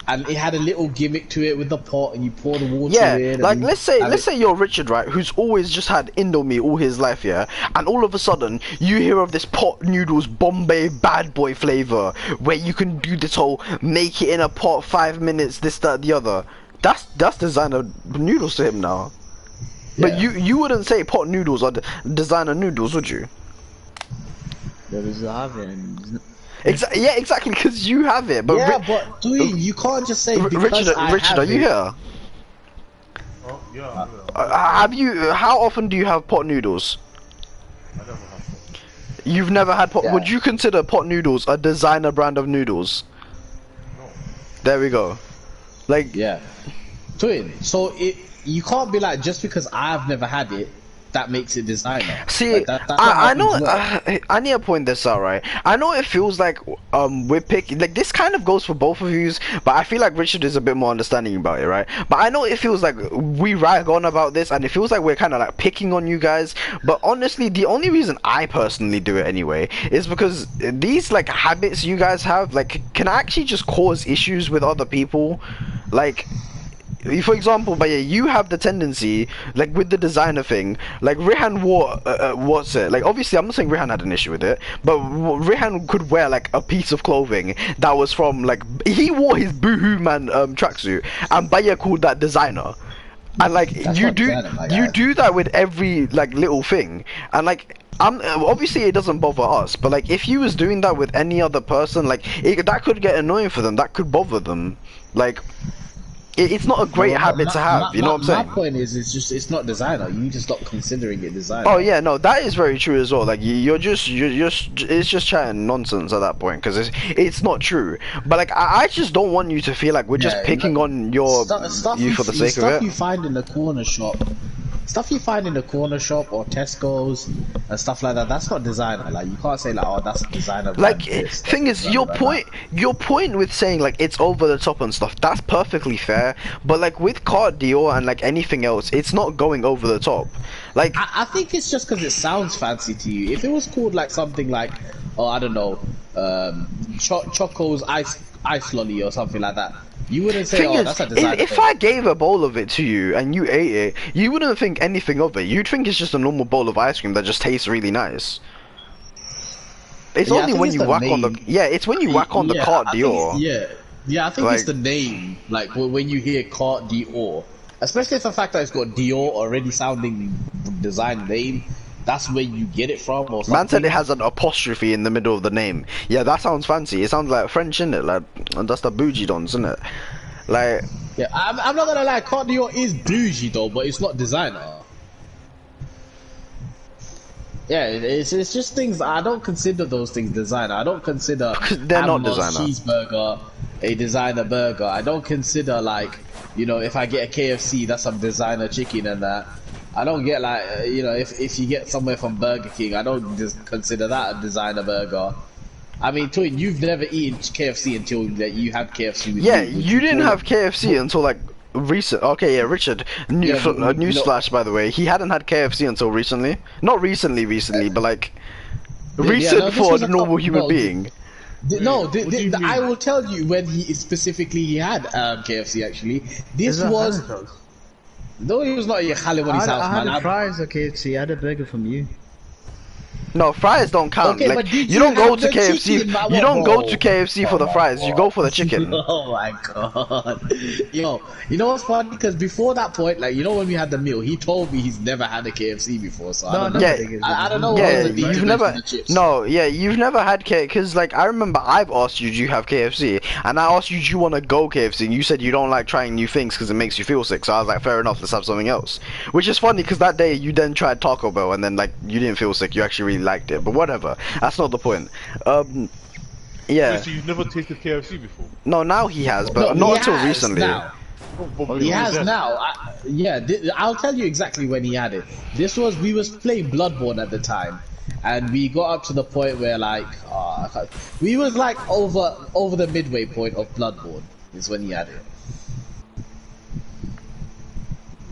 and it had a little gimmick to it with the pot, and you pour the water Yeah, in. like and let's say you're Richard, right, who's always just had Indomie all his life, yeah, and all of a sudden you hear of this pot noodles Bombay bad boy flavor where you can do this whole make it in a pot 5 minutes, this, that, the other. That's designer noodles to him now. But Yeah. you wouldn't say pot noodles are designer noodles, would you? there is Arvin. Yeah, exactly, because you have it. But Yeah, but Dwayne, you can't just say because Richard, I Richard, have are you it. here? Oh, yeah, yeah. Have you? How often do you have pot noodles? I never have that. You've never had pot. Yeah. Would you consider pot noodles a designer brand of noodles? No. There we go. Like, Yeah, Twin. So you can't be like just because I've never had it, that makes it designer. see, Like, that's not I how know. things work. I need to point this out, right? I know it feels like we're picking. Like this kind of goes for both of yous, but I feel like Richard is a bit more understanding about it, right? But I know it feels like we rag on about this, and it feels like we're kind of like picking on you guys. But honestly, the only reason I personally do it anyway is because these like habits you guys have, like, can actually just cause issues with other people, like. For example, but yeah, you have the tendency, like with the designer thing, like Rihan wore, what's it? Like obviously, I'm not saying Rihan had an issue with it, but Rihan could wear like a piece of clothing that was from like he wore his Boohoo Man tracksuit, and Baya called that designer, and like That's you not do designer, my you guy. do that with every like little thing, and like. Obviously it doesn't bother us, but like if you was doing that with any other person, like that could get annoying for them. That could bother them. Like. It's not a great habit to have, you know what I'm saying? My point is, it's not designer. You need to stop considering it designer. Oh yeah, no, that is very true as well. Like you're just it's just chatting nonsense at that point because it's not true. But like I just don't want you to feel like we're just Yeah, picking on your stuff you for the sake of stuff it. you find in the corner shop stuff you find in the corner shop or Tesco's and stuff like that. That's not designer. Like you can't say like, oh, that's designer. Like, brand this, thing that's is, designer brand your point with saying like it's over the top and stuff, that's perfectly fair. But like with Carte Dior and like anything else, it's not going over the top. Like, I think it's just because it sounds fancy to you. If it was called like something like, oh, I don't know, Choco's ice lolly or something like that, you wouldn't say, thing oh, is, that's a designer. if I gave a bowl of it to you and you ate it, you wouldn't think anything of it. You'd think it's just a normal bowl of ice cream that just tastes really nice. It's Yeah, I only think when it's you the whack on the name. it's when you whack on the Carte Dior. Yeah, I think Like- it's the name. Like when you hear Carte Dior, especially the fact that it's got Dior already sounding design name. That's where you get it from, or something. Man said it has an apostrophe in the middle of the name. Yeah, that sounds fancy. It sounds like French, innit? Like, that's the bougie dons, innit? Like, Yeah, I'm not gonna lie. Carte Dior is bougie though, but it's not designer. Yeah, it's just things. I don't consider those things designer. I don't consider They're not Hammer's designer. cheeseburger a designer burger. I don't consider like, you know, if I get a KFC, that's some designer chicken and that. I don't get like, you know, if you get somewhere from Burger King, I don't just consider that a designer burger. I mean, Twin, you've never eaten KFC until you had KFC with yeah, me. Would you didn't call have it- KFC until like recent. Okay, yeah, Richard. Yeah, but no- Newsflash, by the way, he hadn't had KFC until recently. Not recently, but like recent no, this for was a a normal couple- human no, being. I will tell you when he specifically he had KFC. Actually, this Is that was Khalid's house? no, he was not at Khalid's house, I had man. a fries at KFC. I had a burger from you. No, fries don't count. Okay, like but did you don't you go have to the KFC. chicken, man? You don't go Bro. to KFC for the fries. You go for the chicken. Oh my god. Yo, you know what's funny? Because before that point, like, you know when we had the meal, he told me he's never had a KFC before, so I don't know. Yeah, I don't know what yeah, was the you've deal never. with the chips. No, yeah, you've never had KFC. Because like I remember, I've asked you, do you have KFC? And I asked you, do you want to go KFC? And you said you don't like trying new things because it makes you feel sick. So I was like, fair enough, let's have something else. Which is funny because that day you then tried Taco Bell and then like you didn't feel sick. You actually really liked it. But whatever, that's not the point. Yeah. So you've never tasted KFC before? No, now he has, but No, not he until has recently. now. He has now. I'll tell you exactly when he had it. This was, we was playing Bloodborne at the time, and we got up to the point where like, we was like over the midway point of Bloodborne is when he had it.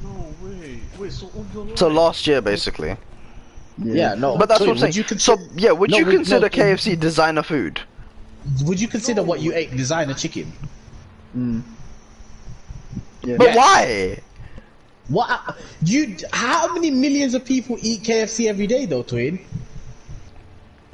No way. Wait, so on your life? So last year, basically. Yeah, no. But that's Sorry, what I'm saying. would you So consider, yeah, would No, you would- consider no, KFC designer food? would you consider what you ate designer chicken? Yeah. But Yes. why? What how many millions of people eat KFC every day though, Twin?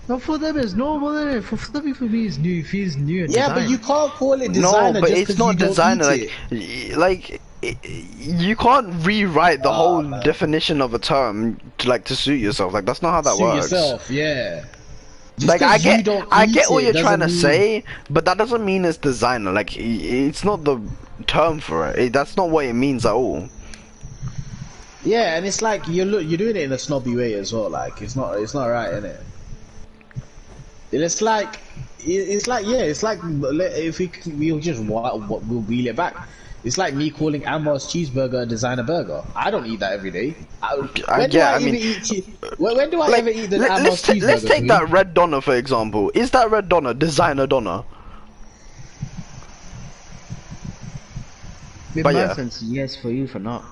No, for them it's normal, isn't it? For them, for me, it's new. It feels new and Yeah, but design. you can't call it designer. No, but just it's 'cause not you don't designer. eat it. Like you can't rewrite the whole man. definition of a term to suit yourself. Like that's not how that Suit works. yourself, yeah. Just Like 'cause I you don't get eat what it you're trying to doesn't say, mean- but that doesn't mean it's designer. Like it's not the term for it. That's not what it means at all. Yeah, and it's like you're doing it in a snobby way as well. Like it's not right, is it? It's like if we'll just we'll wheel it back. It's like me calling Ammar's cheeseburger a designer burger. I don't eat that every day. When do I ever eat the Ammar's cheeseburger? Let's take that red Donna for example. Is that red Donna designer Donna? In but my yeah. sense, yes, for you, for not.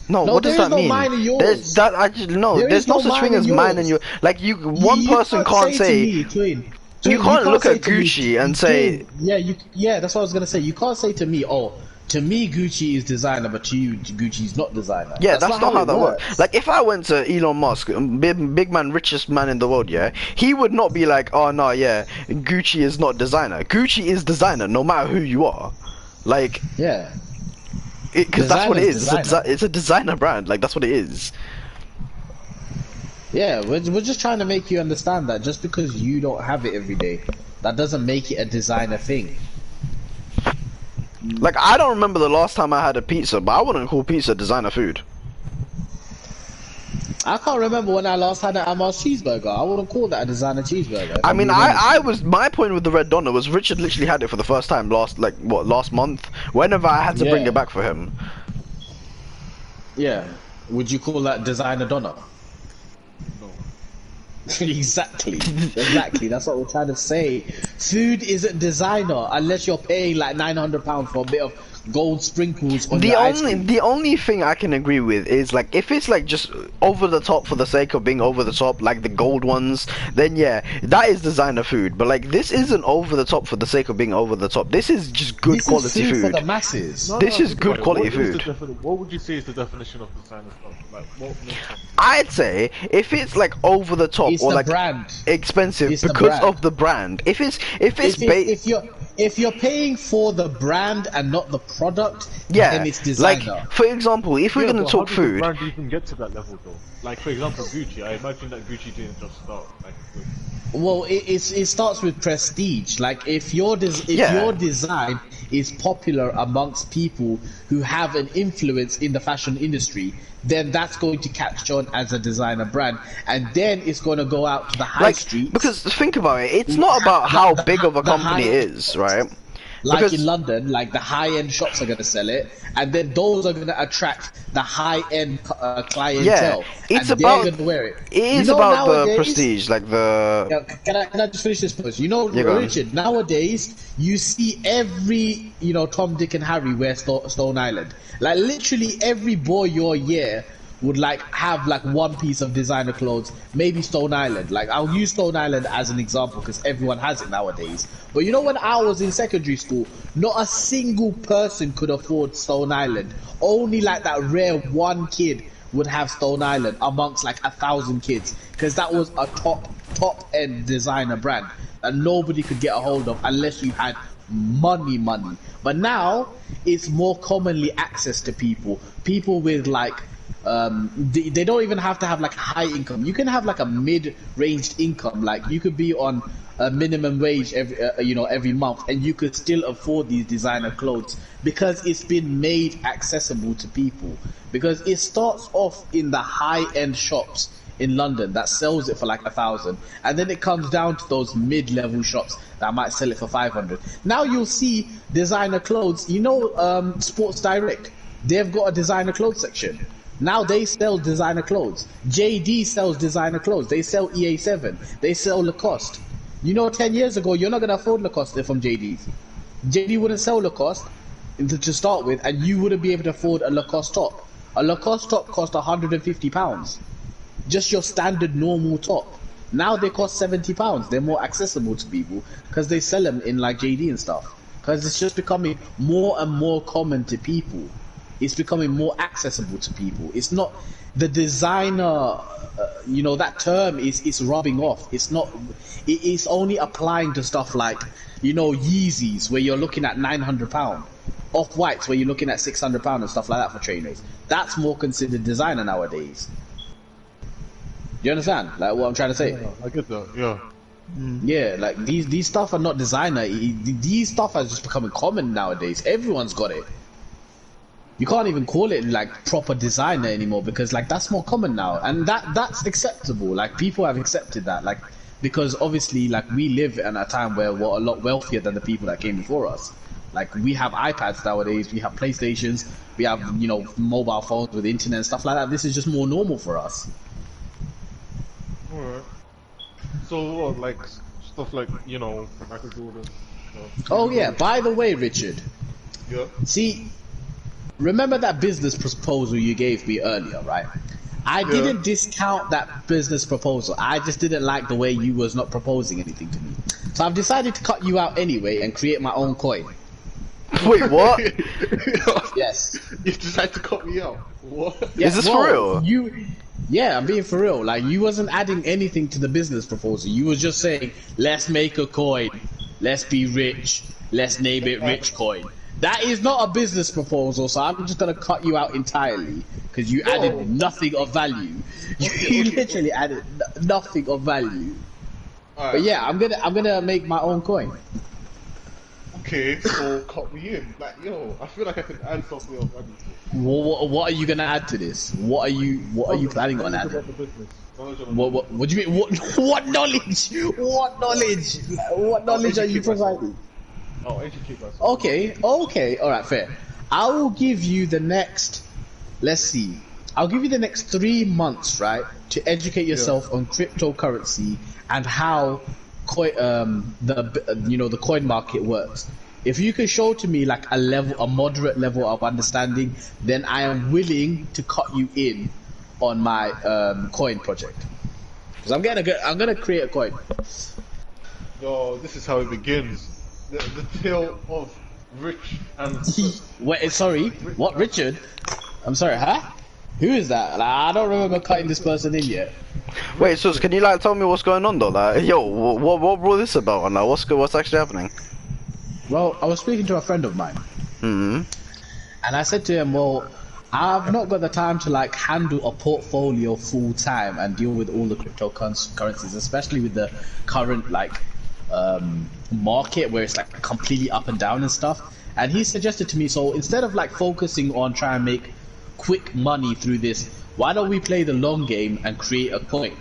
No, No, what does there is that no mean? mine and yours. There's that I just no. There There's is no no such mine thing as and mine and yours. your. Like you, one person can't to say. me, Twin, You can't look say at to me, Gucci and say. Twin, yeah, that's what I was gonna say. You can't say to me, oh, to me Gucci is designer, but to you Gucci's not designer. Yeah, that's not how it that works. Like if I went to Elon Musk, big man, richest man in the world, yeah, he would not be like, oh no, yeah, Gucci is not designer. Gucci is designer, no matter who you are. Like, Yeah. because that's what it is. Designer's It's a designer brand. Like that's what it is. Yeah, we're just trying to make you understand that just because you don't have it every day, that doesn't make it a designer thing. Like I don't remember the last time I had a pizza, but I wouldn't call pizza designer food. I can't remember when I last had an Ammar's cheeseburger. I wouldn't call that a designer cheeseburger. if I I'm mean, being honest. I was my point with the red Donna was Richard literally had it for the first time last month. Whenever I had to bring Yeah. it back for him. Yeah. Would you call that designer donut? No. Exactly. That's what we're trying to say. Food isn't designer unless you're paying like £900 for a bit of gold sprinkles on your ice cream. The only thing I can agree with is like if it's like just over the top for the sake of being over the top, like the gold ones, then yeah, that is designer food. But like this isn't over the top for the sake of being over the top. This is just good quality food food. for the masses. This is good quality food. What would you say is the definition of designer stuff? Like, what makes something? I'd say if it's like over the top It's or the like brand. expensive It's the because brand. of the brand. If you're paying for the brand and not the product, yeah, then it's designer. like for example, if we're gonna but talk how food, did the brand even get to that level though? Like for example, Gucci. I imagine that Gucci didn't just start like with... Well, it starts with prestige. Like if your design is popular amongst people who have an influence in the fashion industry, then that's going to catch on as a designer brand, and then it's going to go out to the high street. Because think about it, it's not about how big of a company it is, right? Like Because- in London, like the high-end shops are going to sell it, and then those are going to attract the high-end clientele. Yeah, it's and about they're going to wear it. It is about the nowadays- prestige, like the. Yeah, can I just finish this first? Yeah, go on. Richard, nowadays, you see every, Tom, Dick and Harry wear Stone Island. Like, literally every boy your year would, like, have, like, one piece of designer clothes, maybe Stone Island. Like, I'll use Stone Island as an example because everyone has it nowadays. But when I was in secondary school, not a single person could afford Stone Island. Only, like, that rare one kid would have Stone Island amongst like 1,000 kids, because that was a top end designer brand that nobody could get a hold of unless you had money. But now it's more commonly access to people with like they don't even have to have like a high income. You can have like a mid-ranged income, like you could be on a minimum wage every month, and you could still afford these designer clothes because it's been made accessible to people. Because it starts off in the high-end shops in London that sells it for like 1,000, and then it comes down to those mid-level shops that might sell it for 500. Now you'll see designer clothes. Sports Direct, they've got a designer clothes section. Now they sell designer clothes. JD sells designer clothes. They sell EA7. They sell Lacoste. 10 years ago, you're not going to afford Lacoste from JD's. JD wouldn't sell Lacoste to start with, and you wouldn't be able to afford a Lacoste top. A Lacoste top cost £150. Just your standard normal top. Now they cost £70. They're more accessible to people because they sell them in like JD and stuff. Because it's just becoming more and more common to people. It's becoming more accessible to people. It's not the designer, that term is rubbing off. It's not. It's only applying to stuff like, Yeezys, where you're looking at £900, Off-Whites, where you're looking at £600 and stuff like that for trainers. That's more considered designer nowadays. Do you understand? Like what I'm trying to say? Yeah, I get that. Yeah. Yeah, like these stuff are not designer. These stuff are just becoming common nowadays. Everyone's got it. You can't even call it like proper designer anymore because like that's more common now, and that's acceptable. Like people have accepted that, like because obviously like we live in a time where we're a lot wealthier than the people that came before us. Like we have iPads nowadays, we have PlayStations, we have mobile phones with internet and stuff like that. This is just more normal for us. Alright. So what, like stuff like Michael Jordan. Oh yeah. By the way, Richard. Yeah. See. Remember that business proposal you gave me earlier, right? I didn't discount that business proposal. I just didn't like the way you was not proposing anything to me. So I've decided to cut you out anyway and create my own coin. Wait, what? Yes. You decided to cut me out. What? Yeah, Is this for real? Yeah, I'm being for real. Like you wasn't adding anything to the business proposal. You was just saying, let's make a coin. Let's be rich. Let's name it Rich Coin. That is not a business proposal, so I'm just gonna cut you out entirely because you added nothing of value. You literally added nothing of value. Alright. But yeah, I'm gonna make my own coin. Okay, so cut me in. Like, I feel like I can add something of value. What are you gonna add to this? What are you planning on adding? About the business. What do you mean? What knowledge? What knowledge? What knowledge are you providing? Oh, educate myself. Okay, alright, fair. I will give you the next, let's see, I'll give you the next 3 months, right, to educate yourself on cryptocurrency and how the coin market works. If you can show to me like a moderate level of understanding, then I am willing to cut you in on my coin project. Because I'm gonna create a coin. Yo, this is how it begins. The tale of Rich and... Wait, sorry, what, Richard? I'm sorry, huh? Who is that? Like, I don't remember cutting this person in yet. Wait, so can you like tell me what's going on though? Like, yo, what brought this about? And like, what's actually happening? Well, I was speaking to a friend of mine, Hmm. and I said to him, "Well, I've not got the time to like handle a portfolio full time and deal with all the cryptocurrencies, especially with the current like market where it's like completely up and down and stuff." And he suggested to me, so instead of like focusing on trying to make quick money through this, why don't we play the long game and create a coin?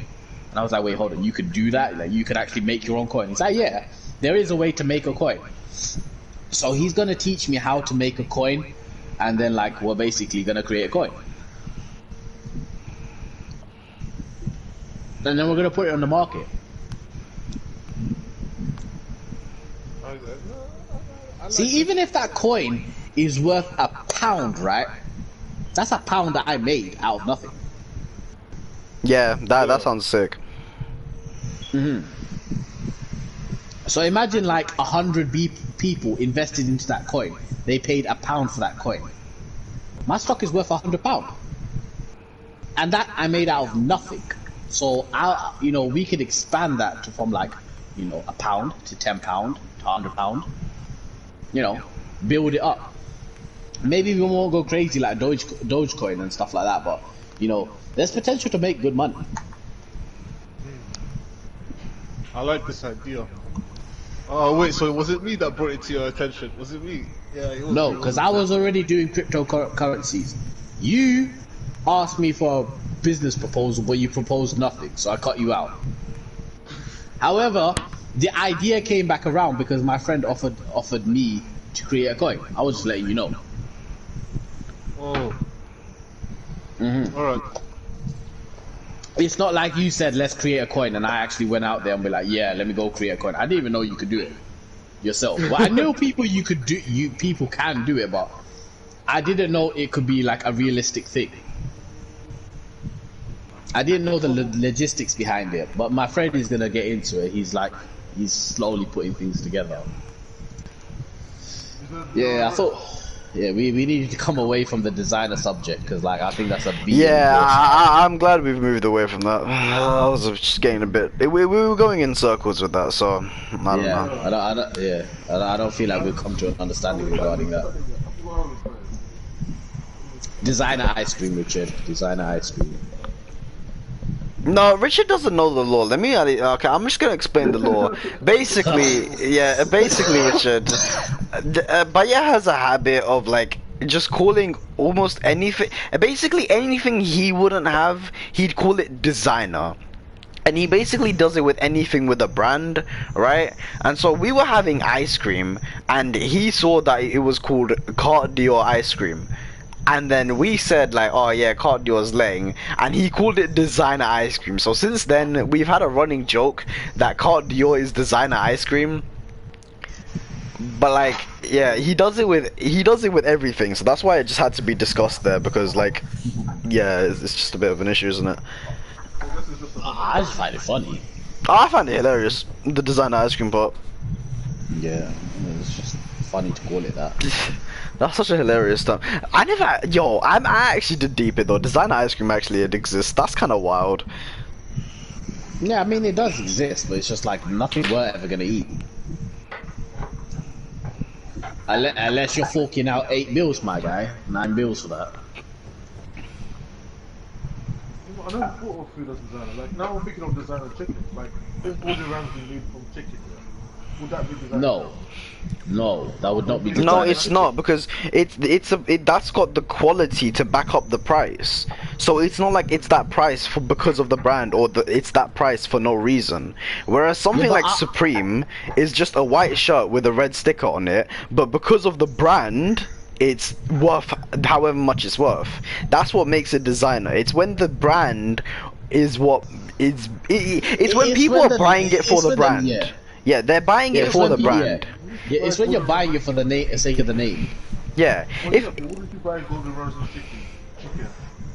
And I was like, wait, hold on, you could do that? Like, you could actually make your own coin? He's like, yeah, there is a way to make a coin. So he's gonna teach me how to make a coin, and then like we're basically gonna create a coin. And then we're gonna put it on the market. See, even if that coin is worth £1, right? That's £1 that I made out of nothing. Yeah, that sounds sick. So imagine like 100 people invested into that coin. They paid £1 for that coin. My stock is worth £100, and that I made out of nothing. So we could expand that to from like, £1 to £10 to £100. Build it up. Maybe we won't go crazy like Dogecoin and stuff like that, but there's potential to make good money. I like this idea. Oh wait, so was it me that brought it to your attention? Was it me? Yeah, it was. No, because I was already doing cryptocurrencies. You asked me for a business proposal, but you proposed nothing, so I cut you out. However, the idea came back around because my friend offered me to create a coin. I was just letting you know. Oh. Alright. It's not like you said, let's create a coin, and I actually went out there and be like, yeah, let me go create a coin. I didn't even know you could do it yourself. Well, I knew people people can do it, but I didn't know it could be like a realistic thing. I didn't know the logistics behind it, but my friend is gonna get into it. He's slowly putting things together. Yeah, I thought. Yeah, we needed to come away from the designer subject because, like, I think that's a big. Yeah, I'm glad we've moved away from that. I was just getting a bit. We were going in circles with that, so I don't know. I don't feel like we've come to an understanding regarding that. Designer ice cream, Richard. Designer ice cream. No, Richard doesn't know the law. Okay, I'm just gonna explain the law. Basically, Richard, Baya has a habit of like just calling almost anything, basically anything he wouldn't have, he'd call it designer. And he basically does it with anything with a brand, right? And so we were having ice cream, and he saw that it was called Carte Dior ice cream. And then we said like, oh yeah, Carte Dior's laying, and he called it designer ice cream. So since then, we've had a running joke that Carte Dior is designer ice cream. But like, yeah, he does it with everything. So that's why it just had to be discussed there, because like, yeah, it's just a bit of an issue, isn't it? I just find it funny. I find it hilarious, the designer ice cream part. Yeah, it's just funny to call it that. That's such a hilarious stuff. I actually did deep it though. Designer ice cream actually exists. That's kind of wild. Yeah, I mean it does exist, but it's just like nothing we're ever gonna eat. Unless you're forking out 8 bills, my guy. 9 bills for that. I never thought of food as designer. Like now I'm thinking of designer chicken. Like if Gordon Ramsay made from chicken, would that be designer? No, that would not be designer. No, it's not, because that's got the quality to back up the price. So it's not like it's that price because of the brand, or it's that price for no reason. Whereas something like Supreme is just a white shirt with a red sticker on it, but because of the brand, it's worth however much it's worth. That's what makes it designer. It's when the brand is what is. It's when people are buying it for the brand. Yeah, they're buying it for the brand. Yeah, it's when you're buying it for the sake of the name. Yeah. If what did you buy Golden Ramsay chicken?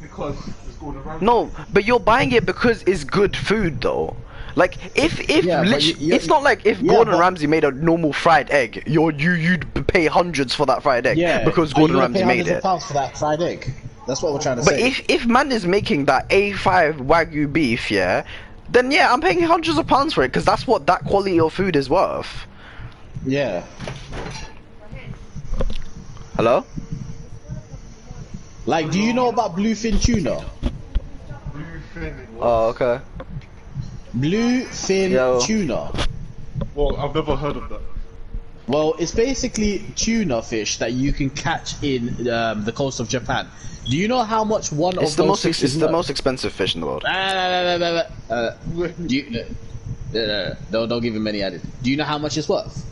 Because it's Golden Ramsay. No, but you're buying it because it's good food though. Like if it's not like if Gordon Ramsay made a normal fried egg, you'd pay hundreds for that fried egg because Gordon Ramsay made it. £100 for that fried egg. That's what we're trying to say. But if man is making that A5 Wagyu beef, then I'm paying hundreds of pounds for it because that's what that quality of food is worth. Yeah. Hello? Like, do you know about bluefin tuna? Oh, okay. Bluefin tuna. Well, I've never heard of that. Well, it's basically tuna fish that you can catch in the coast of Japan. Do you know how much one of those fish is? It's the most expensive fish in the world. Don't give him any added. Do you know how much it's worth?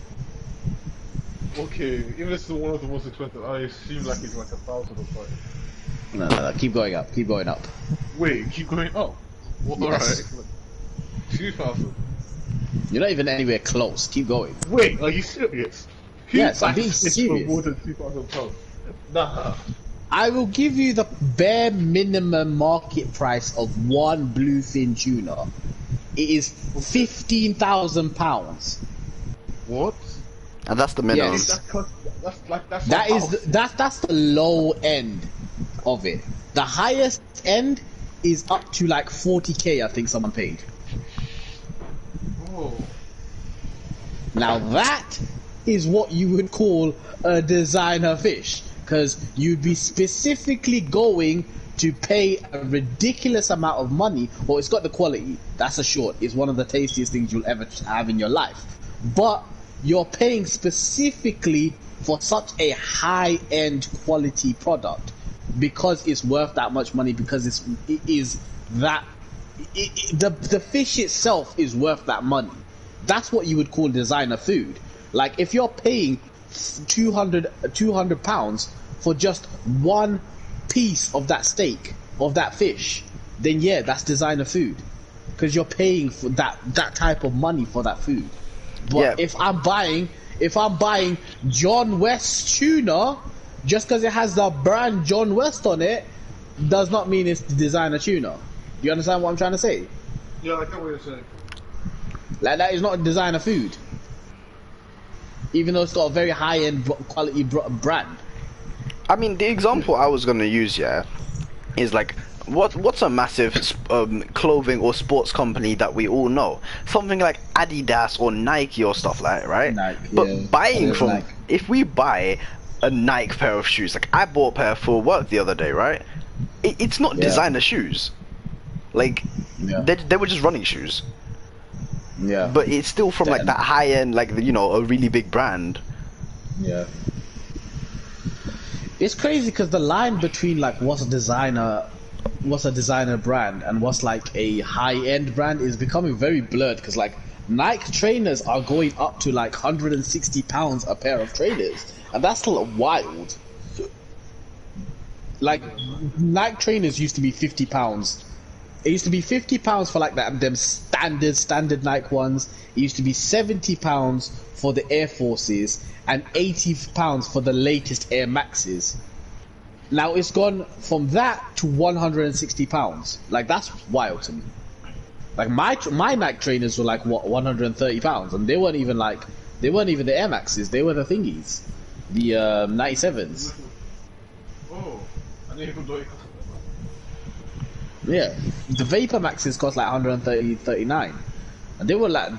Okay, even if it's one of the most expensive, I assume like it's like 1,000 or something. No, keep going up, keep going up. Wait, keep going up? Well, yes. Alright. 2,000. You're not even anywhere close, keep going. Wait, are you serious? Yes, I'm being serious. For more than £2,000? Nah. I will give you the bare minimum market price of one bluefin tuna. It is £15,000. What? And that's the minimum. Yes. That's that's the low end of it. The highest end is up to like 40k. I think someone paid. Oh. Now that is what you would call a designer fish, because you'd be specifically going to pay a ridiculous amount of money. Well, it's got the quality, that's assured. It's one of the tastiest things you'll ever have in your life. But you're paying specifically for such a high-end quality product because it's worth that much money, because the fish itself is worth that money. That's what you would call designer food. Like if you're paying 200 pounds for just one piece of that steak, of that fish, then yeah, that's designer food, because you're paying for that type of money for that food. But if I'm buying John West tuna, just because it has the brand John West on it, does not mean it's designer tuna. Do you understand what I'm trying to say? Yeah, I get what you're saying. Like, that is not designer food, even though it's got a very high-end quality brand. I mean, the example I was gonna use, is like, what's a massive clothing or sports company that we all know? Something like Adidas or Nike or stuff like that, right? Nike, but buying from, Nike. if we buy a Nike pair of shoes, like I bought a pair for work the other day, right? It's not designer shoes. Like, they were just running shoes. Yeah. But it's still from like that high end, like, you know, a really big brand. Yeah. It's crazy because the line between like what's a designer brand and what's like a high-end brand is becoming very blurred, because like Nike trainers are going up to like £160 a pair of trainers, and that's still wild. Like Nike trainers used to be £50. It used to be £50 for like them standard Nike ones. It used to be £70 for the Air Forces and £80 for the latest Air Maxes. Now it's gone from that to £160. Like, that's wild to me. Like my Nike trainers were like what, £130, and they weren't even the Air Maxes. They were the thingies, the 97s. Oh, I didn't even know it. Yeah, the Vapor Maxes cost like 139, and they were like,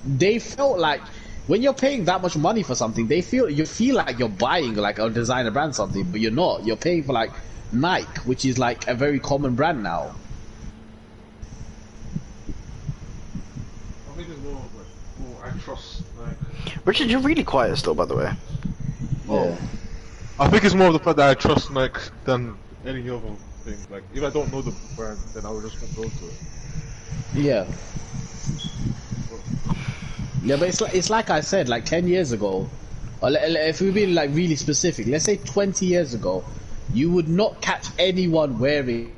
they felt like, when you're paying that much money for something, you feel like you're buying like a designer brand something, but you're not. You're paying for like Nike, which is like a very common brand now. I think it's more of like, I trust Nike. Richard, you're really quiet still, by the way. Yeah. I think it's more of the fact that I trust Nike than any other thing. Like, if I don't know the brand, then I would just go to it. Yeah. Yeah, but it's like I said, like 10 years ago, Or if we're being like really specific, let's say 20 years ago, you would not catch anyone wearing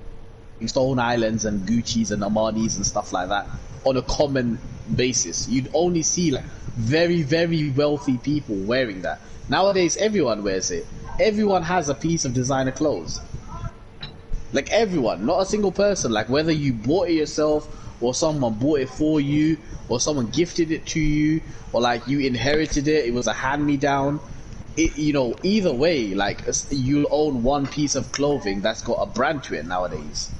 Stone Islands and Gucci's and Armani's and stuff like that on a common basis. You'd only see like very, very wealthy people wearing that. Nowadays, everyone wears it. Everyone has a piece of designer clothes. Like everyone, not a single person. Like whether you bought it yourself, or someone bought it for you, or someone gifted it to you, or like you inherited it, it was a hand-me-down. You know, either way, like you'll own one piece of clothing that's got a brand to it nowadays.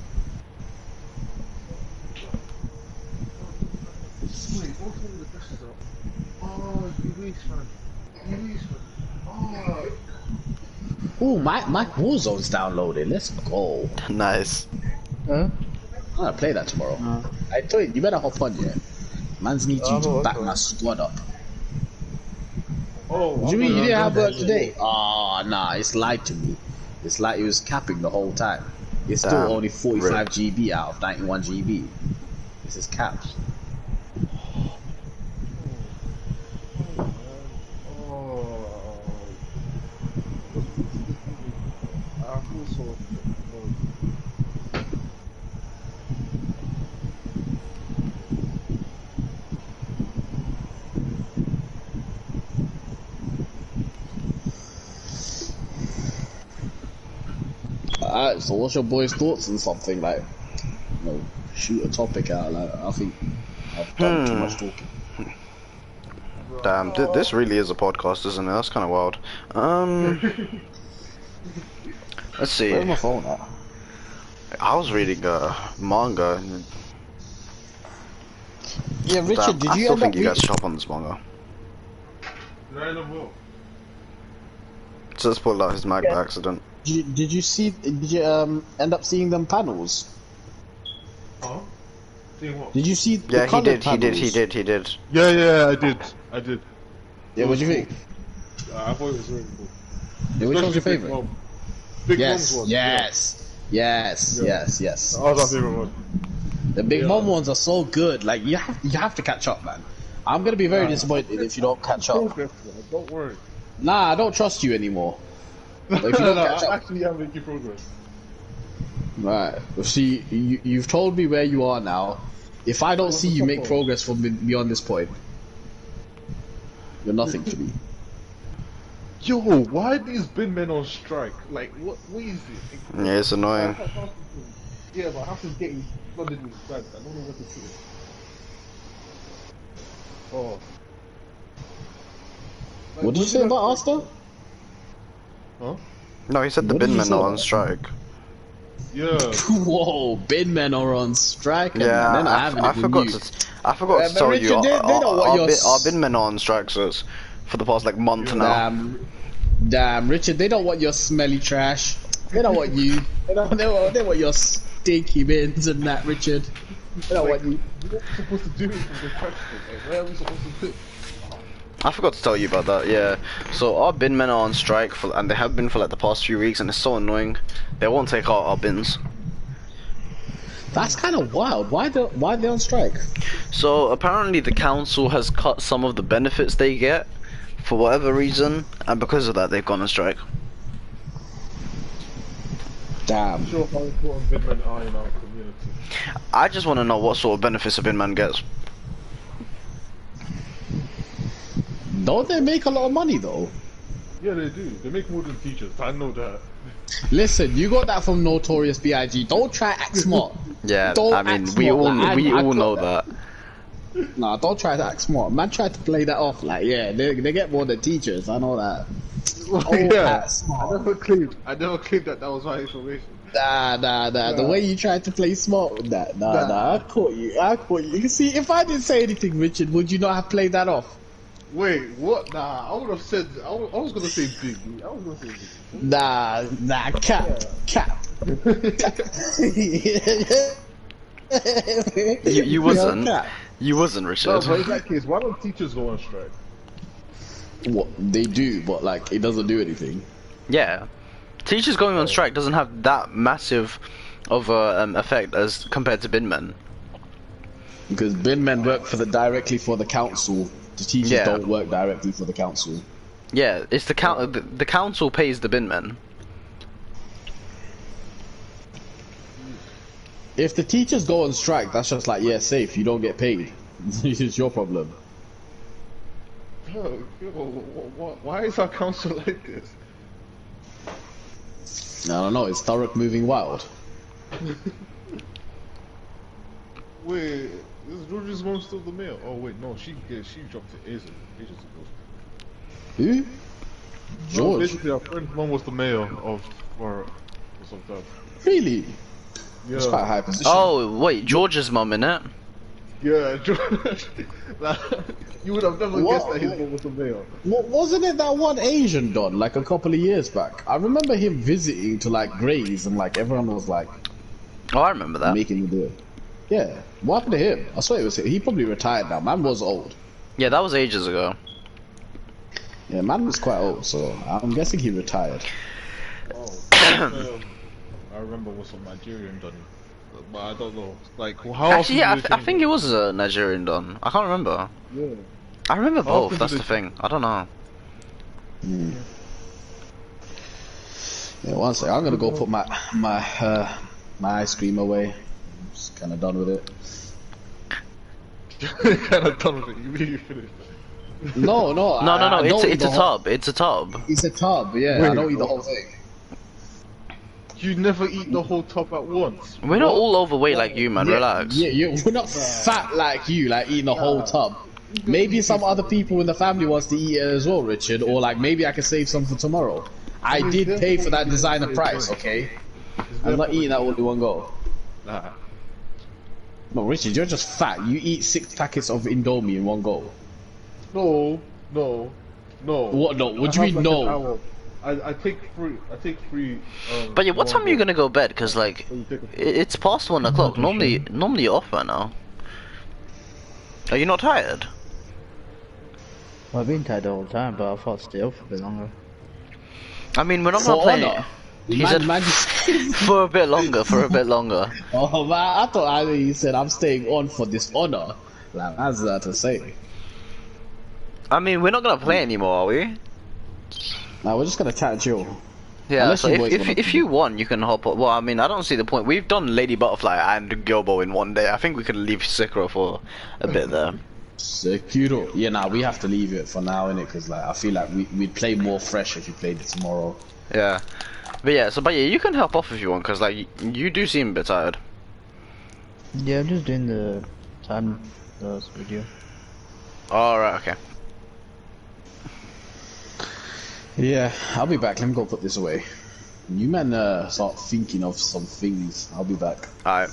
Wait, what kind of the questions are? Oh, you East fan. You East fan. Oh. Ooh, my Warzone's downloaded. Let's go. Nice. Huh? I'm gonna play that tomorrow. I told you, you better hop on, yeah. Man's need you to back my squad up. Oh, What do you mean you didn't have work today? Ah, nah, it's lied to me. It's like it was capping the whole time. It's still Damn, only 45 rip. GB out of 91 GB. This is capped. I feel so. Alright, so what's your boys' thoughts on something like, you know, shoot a topic out? Like, I think I've done too much talking. Damn, this really is a podcast, isn't it? That's kind of wild. Let's see. Where's my phone at? I was reading a manga. And Yeah, Richard, damn, I still think you guys should hop on this manga. So let's pull out his mic by accident. Did you end up seeing them panels? Huh? Seeing what? Did you see the Yeah, he colored did. panels? Yeah, I did. Yeah, what do you think? I thought it was really cool. Yeah, which one's your Especially favorite? Big Yes, Mom's one. yes, yes, Yeah. yes. That was my favorite one. The Big Yeah. Mom ones are so good. Like you have to catch up, man. I'm gonna be very disappointed if you don't catch up. Progress, bro. Don't worry. Nah, I don't trust you anymore. If you No, don't no, catch I up, actually am making progress. right? See, you've told me where you are now. If I don't see you make progress from beyond this point, you're nothing to me. Yo, why are these bin men on strike? Like, what is it? Yeah, it's annoying. Yeah, my house is getting flooded with bags. I don't know what to do. Oh. Like, What did you say about Asta? Huh? No, he said the What did bin you men say are about on that? strike. Yeah. Whoa, bin men are on strike. Yeah, man. They're not having I it with forgot you. I forgot to but tell Richard, you. they don't want your Our bin men are on strike for the past like month now. Damn, Richard, they don't want your smelly trash. They don't want you. They want your stinky bins and that, Richard. They don't want you. What are we supposed to do from the question? Like, where are we supposed to do? I forgot to tell you about that. Yeah. So our bin men are on strike and they have been for like the past few weeks, and it's so annoying. They won't take out our bins. That's kind of wild. Why are they on strike? So apparently the council has cut some of the benefits they get for whatever reason, and because of that they've gone on strike. Damn. I'm sure how important bin men are in our community. I just want to know what sort of benefits a bin man gets. Don't they make a lot of money though? Yeah, they do. They make more than teachers. I know that. Listen, you got that from Notorious B.I.G. Don't try act smart. Yeah, Don't I mean act we smart, all like, we I all got know that. that. Nah, don't try to act smart. Man tried to play that off like, yeah, they get more than teachers. I know that. Yeah. Act smart. I never claimed that was my information. Nah. The way you tried to play smart with that, nah. I caught you. You see, if I didn't say anything, Richard, would you not have played that off? Wait, what? Nah, I would have said. I was gonna say big. I was gonna say big. Nah, cap. You wasn't. Cap. You wasn't, No, Richard. but in that case, why don't teachers go on strike? What they do, but like it doesn't do anything. Yeah, teachers going on strike doesn't have that massive of a effect as compared to bin men. Because bin men work directly for the council. The teachers Yeah. don't work directly for the council. Yeah, it's the council pays the bin men. If the teachers go on strike, that's just like, yeah, safe, you don't get paid. It's your problem. Why is our council like this? I don't know, it's Thurrock moving wild. Wait, is George's mom still the mayor? Oh wait, no, she dropped it ages ago. Who? No, George? basically, our friend's mom was the mayor of or something. Really? Yeah. That's quite a high position. Oh wait, George's mum, innit? Yeah, George. You would have never guessed that his mom was the mayor. Wasn't it that one Asian don, like a couple of years back? I remember him visiting to like Grays and like everyone was like... Oh, I remember that. Making the deal. Yeah, what happened to him? I swear it was him. He probably retired now. Man was old. Yeah, that was ages ago. Yeah, man was quite old, so I'm guessing he retired. Oh, I remember was some Nigerian done, but I don't know. Like, how Actually, yeah, often do I think it was a Nigerian don. I can't remember. Yeah. I remember How both. often That's do the they- thing. I don't know. Yeah, one second. I'm gonna go put my ice cream away. I'm just kind of done with it. kind of done with it. You really finished it. No. No. I don't eat It's the a whole- tub. It's a tub. It's a tub. Yeah, Wait, I don't eat the whole thing. You never eat the whole top at once. We're not all overweight like you, man. Relax. Yeah, we're not fat like you, like eating the whole tub. Maybe some other people in the family wants to eat it as well, Richard, or like maybe I can save some for tomorrow. I did pay for that designer price, okay? I'm not eating that all in one go. Nah. No, Richard, you're just fat. You eat 6 packets of Indomie in one go. No. What? No? What do you I mean have like no? an hour. I take three. But yeah, what time are you gonna go bed? Cause like, So you take a- it's past 1 o'clock. Normally you're off right now. Are you not tired? Well, I've been tired the whole time, but I thought I'd stay up for a bit longer. I mean, when I'm For not playing, honor. he said just... for a bit longer. Oh man, I thought he said I'm staying on for this honor. Like, that's that to say. I mean, we're not gonna play anymore, are we? Now we're just gonna chat and chill. Yeah. Unless So you boys if wanna- if you want, you can hop. Well, I mean, I don't see the point. We've done Lady Butterfly and Gilbo in one day. I think we could leave Sekiro for a bit there. Sekiro. Yeah, nah, we have to leave it for now, innit? Because like I feel like we'd play more fresh if you played it tomorrow. Yeah. But yeah, you can help off if you want, cause like you do seem a bit tired. Yeah, I'm just doing the time lapse video. Alright, okay. Yeah, I'll be back. Let me go put this away. You man start thinking of some things. I'll be back. Alright.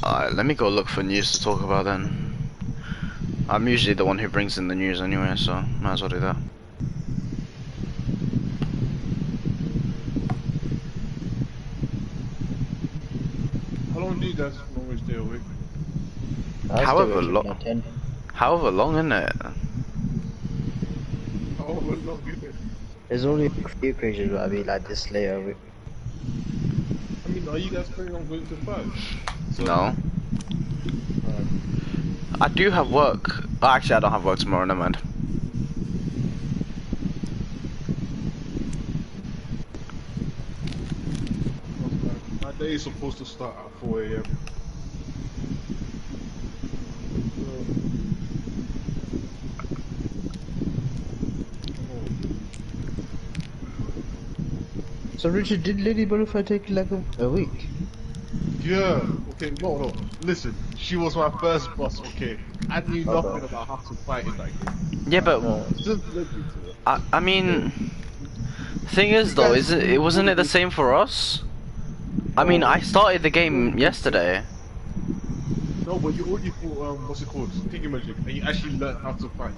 Alright, let me go look for news to talk about then. I'm usually the one who brings in the news anyway, so might as well do that. How long do you guys normally stay awake? However long, isn't it? How long is it? There's only a few occasions where I'll be like this late over. I mean, are you guys planning on going to 5? So, No. I do have work. Oh, actually, I don't have work tomorrow, never mind. My day is supposed to start at 4 AM. So Richard, did Lady Butterfly take like a week? Yeah, okay, no. Listen, she was my first boss, okay? I knew nothing about how to fight in that game. Yeah, but Just let me to it. I mean, thing is though, wasn't it the same for us? I mean, I started the game yesterday. No, but you already fought, what's it called? Thingy-magic, and you actually learned how to fight.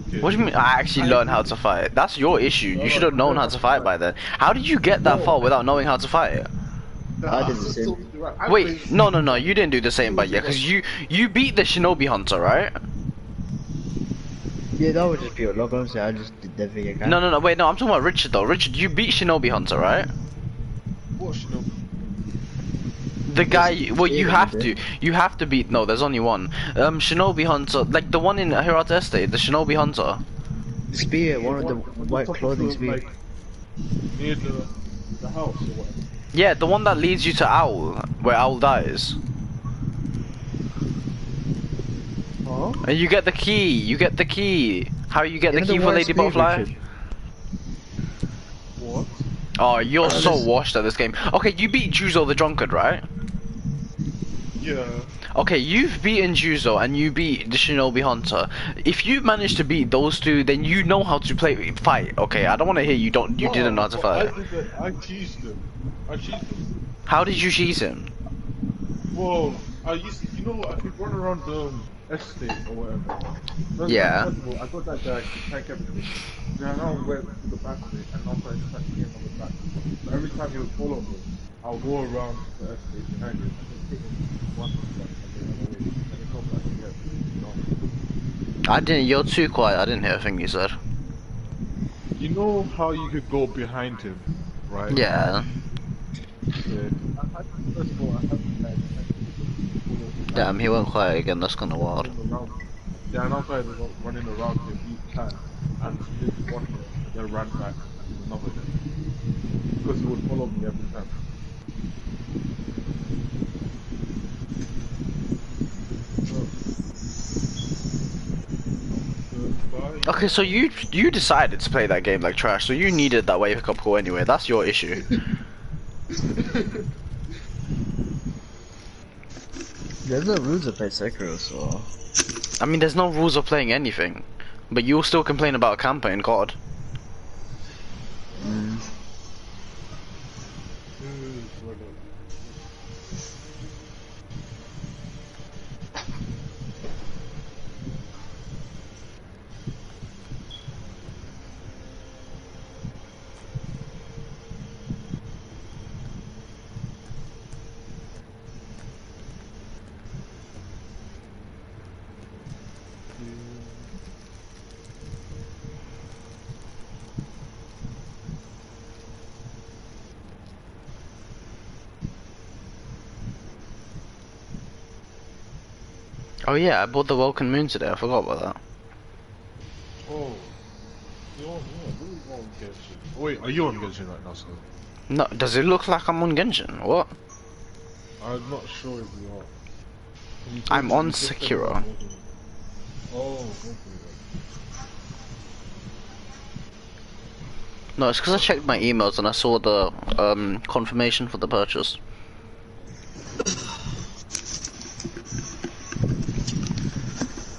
Okay. What do you mean? I actually learned how to fight. That's your issue. You should have known how to fight by then. How did you get that far without knowing how to fight? I did the same. Wait, no, you didn't do the same, but yeah, because you beat the Shinobi Hunter, right? Yeah, that would just be a log on, so I just did everything again. No, wait, no, I'm talking about Richard though. Richard, you beat Shinobi Hunter, right? What Shinobi? The guy, well, you Yeah, have yeah. to. You have to beat. No, there's only one. Shinobi Hunter, like the one in Hirata Estate, the Shinobi Hunter. Spear, one of the On the white top of clothing the, spear. like, near the house or whatever. Yeah, the one that leads you to Owl, where Owl dies. Huh? And you get the key. You get the key. How you get the You know key the for white Lady spear, Butterfly? Richard? What? Oh, you're so washed at this game. Okay, you beat Juzo the Drunkard, right? Yeah. Okay, you've beaten Juzo and you beat the Shinobi Hunter. If you manage to beat those two, then you know how to fight. Okay, I don't want to hear you didn't know how to But I fight. did that. I cheesed him. I cheesed him. How did you cheese him? Well, I used to, I could run around the estate or whatever. Yeah. First of all, I got that guy to tank everything. Then I now went to the back of it and now I attack him on the back. So every time he would follow me, I'll go around the estate behind him and then hit him one back and then run away. And then come back again. I didn't. You're too quiet. I didn't hear a thing you said. You know how you could go behind him, right? Yeah. Yeah. First of all, I have the guy Damn, he went quiet again. That's kind of wild. Yeah, and outside was running around him each time and did one hit, then ran back and did another hit. Because he would follow me every time. Okay, so you decided to play that game like trash, so you needed that wake up call anyway. That's your issue. There's no rules to play Sekiro, so... I mean, there's no rules of playing anything, but you'll still complain about a camper in COD. Oh yeah, I bought the Welcome Moon today. I forgot about that. Oh. You're on Genshin. Wait, are you on Genshin right now, sir? No, does it look like I'm on Genshin? What? I'm not sure if you are. I'm on Sekiro. Oh, okay. No, it's because I checked my emails and I saw the confirmation for the purchase.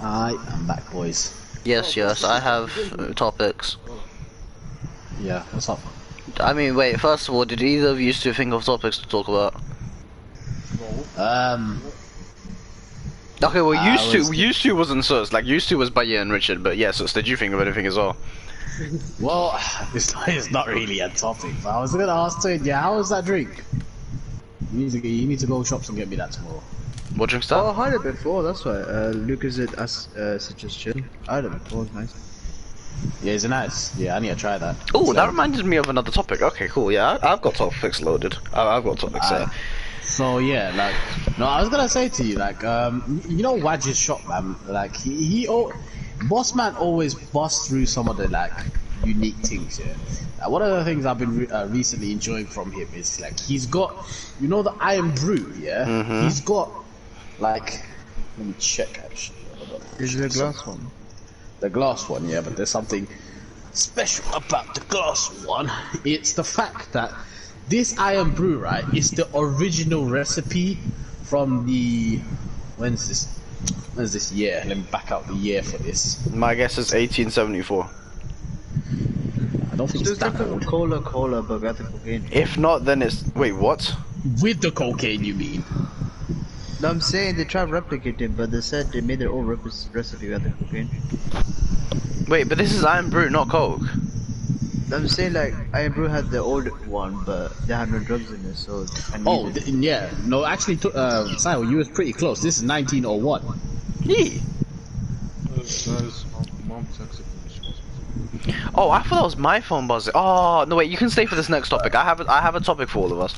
I'm back, boys. Yes, yes, I have topics. Yeah, what's up? I mean, wait, first of all, did either of you two think of topics to talk about? Okay, well, used to wasn't sus, like, used to was Baye and Richard, but yeah, sus, did you think of anything as well? Well, it's not really a topic, but I was gonna ask Ted, yeah, how was that drink? You need to go shops and get me that tomorrow. What drink's Oh, that? I had it before, that's why. Lucas did as suggestion. I had it before, it's nice. Yeah, it's nice. Yeah, I need to try that. Oh, that reminded me of another topic. Okay, cool, yeah, I've got topics loaded. I've got topics there. So yeah, like, no, I was gonna say to you, like, you know, Waj's shop, man. Like, Boss Man always busts through some of the like unique things. Yeah, one of the things I've been recently enjoying from him is like he's got, you know, the Iron Brew. Yeah, he's got like, let me check actually. Is the glass one? The glass one, yeah, but there's something special about the glass one. It's the fact that this Iron Brew, right, is the original recipe from the when's this year? Let me back out the year for this. My guess is 1874. I don't think It's it's that like old. a cola, but without the cocaine. If not, then it's... Wait, what? With the cocaine, you mean? No, I'm saying they tried replicating, but they said they made their own recipe without the cocaine. Wait, but this is Iron Brew, not Coke. I'm saying like Iron Brew had the old one, but they had no drugs in it, so. Oh, yeah. No, actually, Simon, you was pretty close. This is 1901. Yeah. Guys, mom texted me. Oh, I thought that was my phone buzzing. Oh, no, wait, you can stay for this next topic. I have a topic for all of us.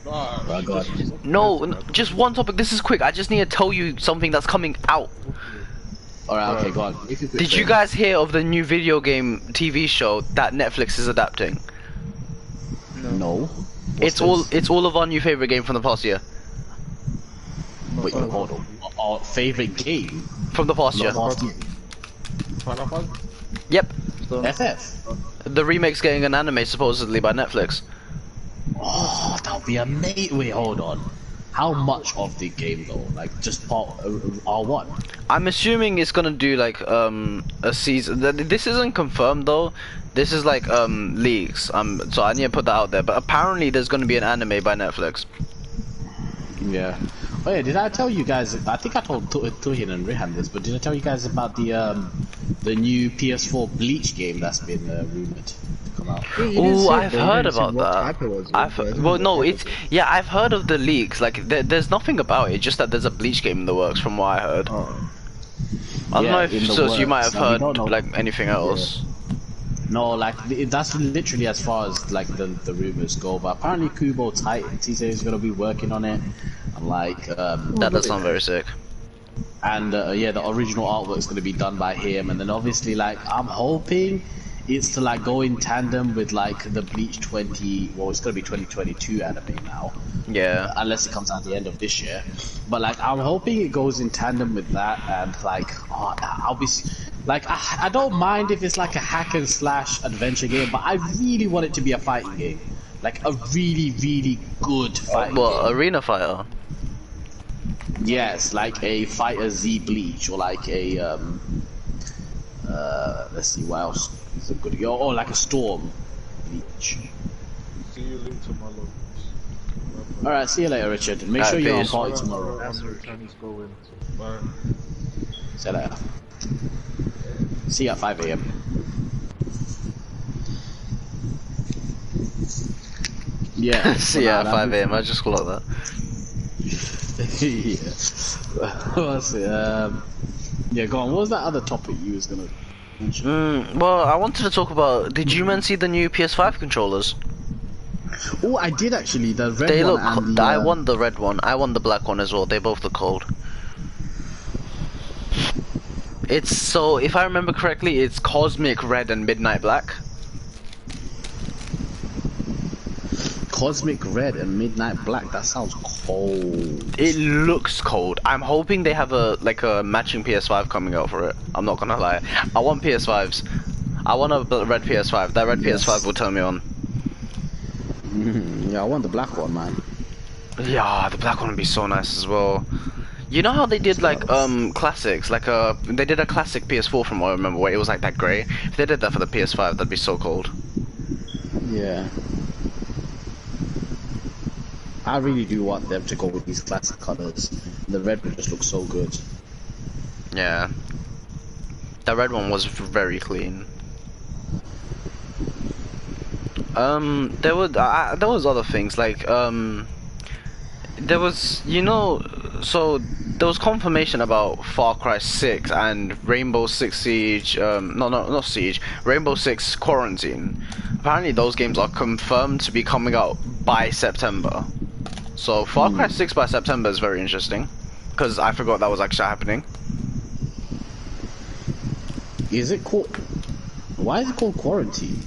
Oh god. No, just one topic. This is quick. I just need to tell you something that's coming out. Alright, okay, go on. Did you guys hear of the new video game TV show that Netflix is adapting? No. It's all of our new favorite game from the past year. Wait, hold on. Our favorite game From the past year. Final Fantasy? Yep. FF. The remake's getting an anime supposedly by Netflix. Oh, that would be amazing. Wait, hold on. How much of the game though? Like just part R1? I'm assuming it's gonna do like a season. This isn't confirmed though. This is like leaks. So I need to put that out there. But apparently there's gonna be an anime by Netflix. Yeah. Oh yeah, did I tell you guys? I think I told Tuhin and Rihan this, but did I tell you guys about the new PS4 Bleach game that's been rumored to come out? Oh, I've heard about that. I've heard of the leaks. Like there's nothing about it, just that there's a Bleach game in the works, from what I heard. I don't know if so you might have heard like anything else. No, like that's literally as far as like the rumors go. But apparently Kubo Titans, he says he's gonna be working on it. And like that does sound very sick. And yeah, the original artwork is gonna be done by him. And then obviously like I'm hoping it's to like go in tandem with like the Bleach 20. Well, it's gonna be 2022 anime now. Yeah. Unless it comes out at the end of this year. But like I'm hoping it goes in tandem with that. And like I'll be. Like, I don't mind if it's like a hack and slash adventure game, but I really want it to be a fighting game. Like, a really, really good fighting game. Arena fighter? Yes, like a Fighter Z Bleach, or like a, let's see, what else is a good game? Or like a Storm Bleach. See you later, my love. Alright, see you later, Richard. Make sure you're on party tomorrow. Bye. See you later. See you at 5 AM. Yeah. See you at 5 AM. I just call it that. Yeah. Go on. What was that other topic you was gonna mention? Well, I wanted to talk about. Did you man see the new PS5 controllers? Oh, I did actually. The red they one. Look. I won the red one. I won the black one as well. They both look cold. It's so, if I remember correctly, it's Cosmic Red and Midnight Black. Cosmic Red and Midnight Black. That sounds cold. It looks cold. I'm hoping they have a matching PS5 coming out for it. I'm not gonna lie. I want PS5s. I want a red PS5. That red PS5 will turn me on. Yeah, I want the black one, man. Yeah, the black one would be so nice as well. You know how they did like classics, like they did a classic PS4 from what I remember, where it was like that grey. If they did that for the PS5, that'd be so cold. Yeah. I really do want them to go with these classic colors. The red one just looks so good. Yeah. The red one was very clean. There was other things like there was, you know, so there was confirmation about Far Cry 6 and Rainbow Six Siege, not Siege, Rainbow Six Quarantine. Apparently those games are confirmed to be coming out by September. So Far Cry 6 by September is very interesting, because I forgot that was actually happening. Is it called... Why is it called Quarantine?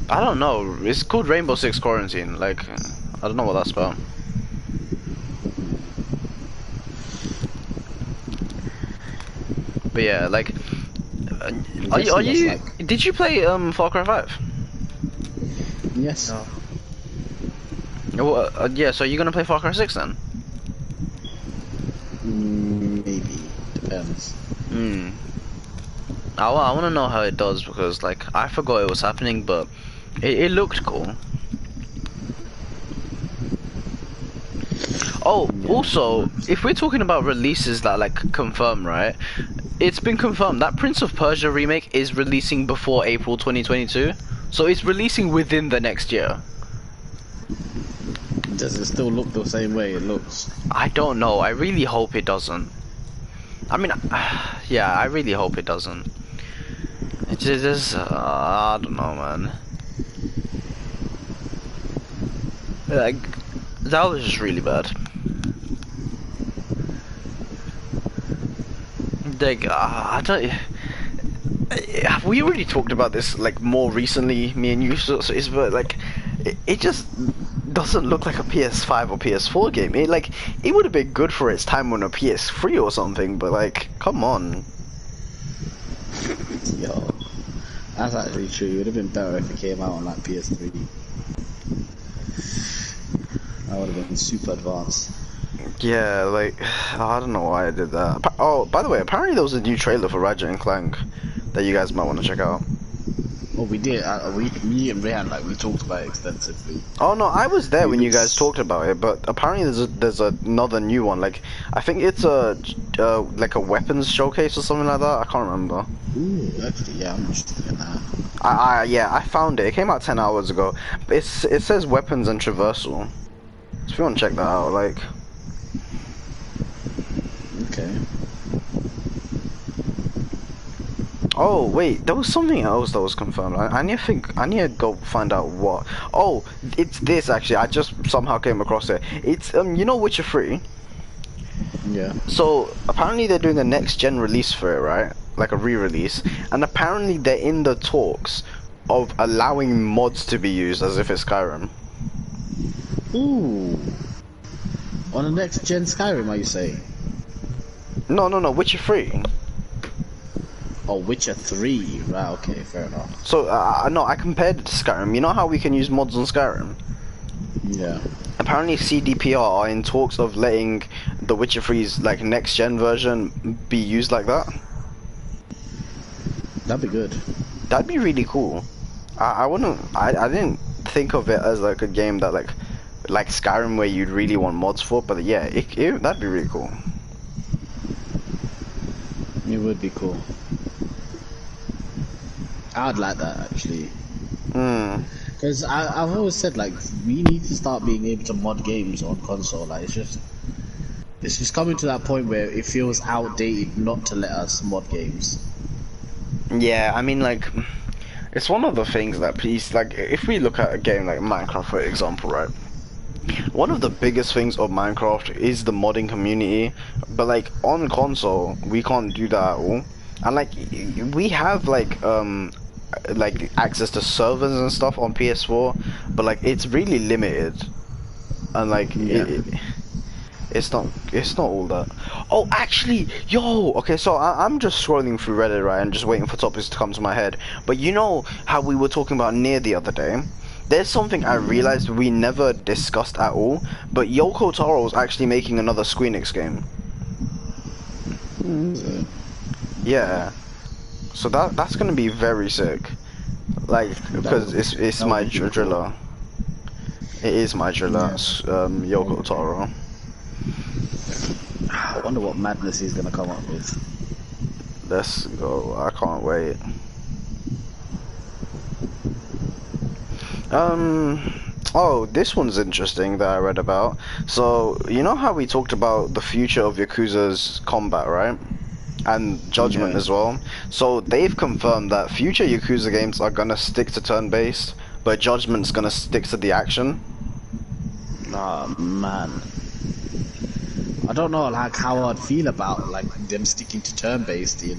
I don't know, it's called Rainbow Six Quarantine, like, I don't know what that's about. But yeah, like, are you like... Did you play Far Cry 5? Yes. No. Well, yeah, so you're gonna play Far Cry 6 then? Maybe. Depends. I wanna know how it does, because like, I forgot it was happening, but it looked cool. Oh, also, if we're talking about releases that like confirm, right? It's been confirmed that Prince of Persia remake is releasing before April 2022. So it's releasing within the next year. Does it still look the same way it looks? I don't know. I really hope it doesn't. I mean, yeah, I really hope it doesn't. It just, I don't know, man. Like, That was just really bad. Like, I don't. Have we already talked about this like more recently, me and you? So it's but like, it just doesn't look like a PS5 or PS4 game. It would have been good for its time on a PS3 or something, but like, come on. Yo, that's actually true. It would have been better if it came out on like PS3. That would have been super advanced. Yeah, like, I don't know why I did that. Oh, by the way, apparently there was a new trailer for Ratchet and Clank that you guys might want to check out. Well, we did. Me and Rehan, like, we talked about it extensively. Oh no, I was there when you guys talked about it, but apparently there's another new one. Like, I think it's like a weapons showcase or something like that. I can't remember. Ooh, actually, yeah, I'm interested in that. Yeah, I found it. It came out 10 hours ago. It says weapons and traversal. So if you want to check that out, like. Okay. Oh wait, there was something else that was confirmed. I need to go find out what. Oh, it's this actually. I just somehow came across it. It's you know Witcher 3? Yeah. So apparently they're doing a next gen release for it, right? Like a re-release, and apparently they're in the talks of allowing mods to be used as if it's Skyrim. Ooh. On the next gen Skyrim, are you saying? No, Witcher 3. Oh, Witcher 3. Right, okay, fair enough. So, no, I compared it to Skyrim. You know how we can use mods on Skyrim? Yeah. Apparently CDPR are in talks of letting the Witcher 3's, like, next-gen version be used like that. That'd be good. That'd be really cool. I didn't think of it as, like, a game that, like Skyrim where you'd really want mods for, but yeah, that'd be really cool. It would be cool. I'd like that actually. Because I've always said like we need to start being able to mod games on console. Like it's just coming to that point where it feels outdated not to let us mod games. Yeah, I mean like it's one of the things that like if we look at a game like Minecraft for example, right? One of the biggest things of Minecraft is the modding community, but like on console we can't do that at all. And like we have like access to servers and stuff on PS4, but like it's really limited, and like it's not all that. Oh, actually, yo, okay, so I'm just scrolling through Reddit, right, and just waiting for topics to come to my head. But you know how we were talking about Nier the other day? There's something I realized we never discussed at all, but Yoko Taro is actually making another Squeenix game. Yeah. So that's gonna be very sick. Like, because it's my driller. It is my driller, Yoko Taro. I wonder what madness he's gonna come up with. Let's go. I can't wait. Oh, this one's interesting that I read about. So, you know how we talked about the future of Yakuza's combat, right? And Judgment as well. So, they've confirmed that future Yakuza games are gonna stick to turn-based, but Judgment's gonna stick to the action. Ah, man. I don't know like how I'd feel about like them sticking to turn-based in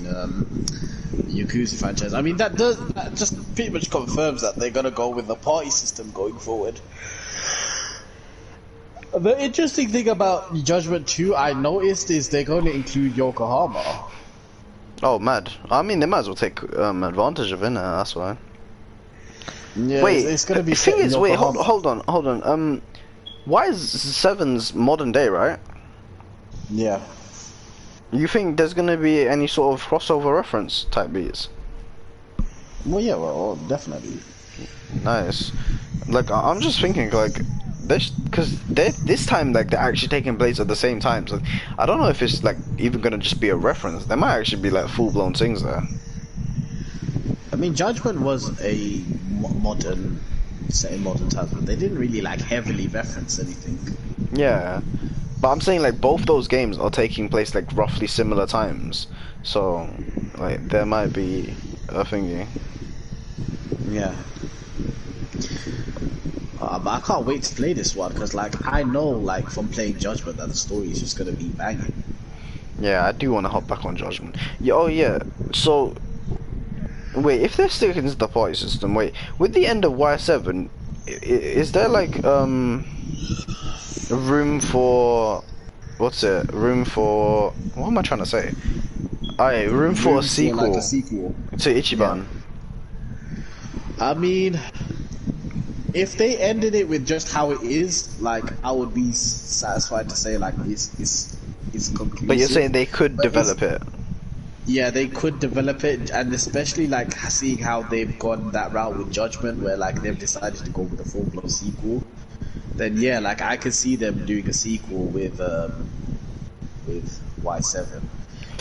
Yakuza franchise. I mean that just pretty much confirms that they're gonna go with the party system going forward. The interesting thing about Judgment 2 I noticed is they're going to include Yokohama. Oh, mad. I mean, they might as well take advantage of it, that's why. Yeah, wait, it's gonna be the thing is, wait, hold on. Why is 7's modern day, right? Yeah. You think there's gonna be any sort of crossover reference type beats? Well, yeah, well, definitely. Nice. Like, I'm just thinking, like, because this time, like, they're actually taking place at the same time. So I don't know if it's like even gonna just be a reference. There might actually be like full-blown things there. I mean, Judgment was a modern, set in modern times, but they didn't really like heavily reference anything. Yeah, but I'm saying like both those games are taking place like roughly similar times, so like there might be a thingy. Yeah. But I can't wait to play this one because, like, I know, like, from playing Judgment that the story is just gonna be banging. Yeah, I do want to hop back on Judgment. Yeah, oh yeah. So, wait, if they're sticking to the party system, wait, with the end of Y7, is there like room for what's it? Room for what am I trying to say? Alright, room for a sequel like a sequel to Ichiban. I mean, if they ended it with just how it is, like, I would be satisfied to say, like, it's conclusive. But you're saying they could develop it. Yeah, they could develop it, and especially, like, seeing how they've gone that route with Judgment, where, like, they've decided to go with a full-blown sequel, then yeah, like, I could see them doing a sequel with Y7.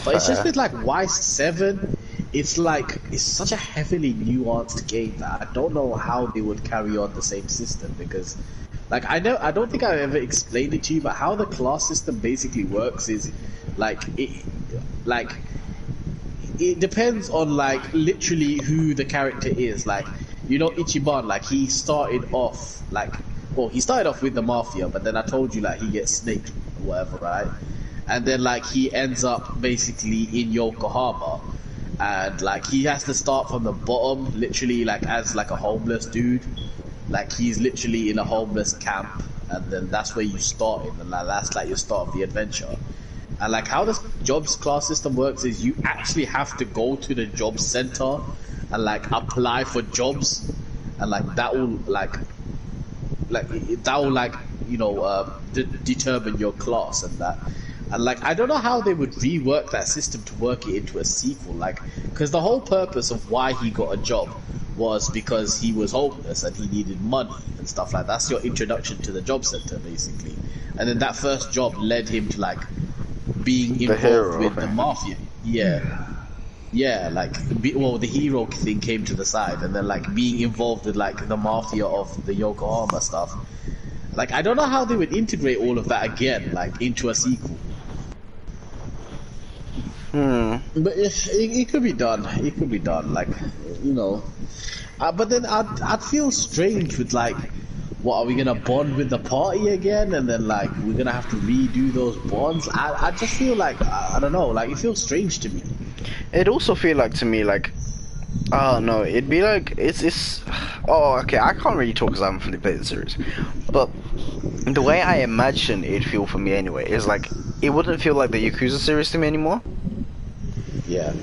But it's just with, like, Y7, it's like, it's such a heavily nuanced game that I don't know how they would carry on the same system, because, like, I don't think I've ever explained it to you, but how the class system basically works is, it depends on, like, literally who the character is. Like, you know, Ichiban, like, he started off, like, well, he started off with the Mafia, but then I told you, like, he gets snaked or whatever, right? And then, like, he ends up basically in Yokohama, and, like, he has to start from the bottom, literally, like, as, like, a homeless dude. Like, he's literally in a homeless camp, and then that's where you start in, and, like, that's, like, your start of the adventure. And, like, how this jobs class system works is you actually have to go to the job center and, like, apply for jobs, and, like, that will, you know, determine your class and that. And, like, I don't know how they would rework that system to work it into a sequel, like, because the whole purpose of why he got a job was because he was homeless and he needed money and stuff like that. That's your introduction to the job center, basically. And then that first job led him to, like, being involved with the Mafia. Yeah, like, the hero thing came to the side, and then, like, being involved with, like, the Mafia of the Yokohama stuff. Like, I don't know how they would integrate all of that again, like, into a sequel. But it could be done. It could be done, like, you know. But then I'd feel strange with, like, what, are we gonna bond with the party again, and then, like, we're gonna have to redo those bonds? I just feel like, I don't know, like, it feels strange to me. It'd also feel like to me, like, oh no, it'd be like, it's oh, okay, I can't really talk because I haven't fully played the series, but the way I imagine it'd feel for me anyway is like, it wouldn't feel like the Yakuza series to me anymore. Yeah.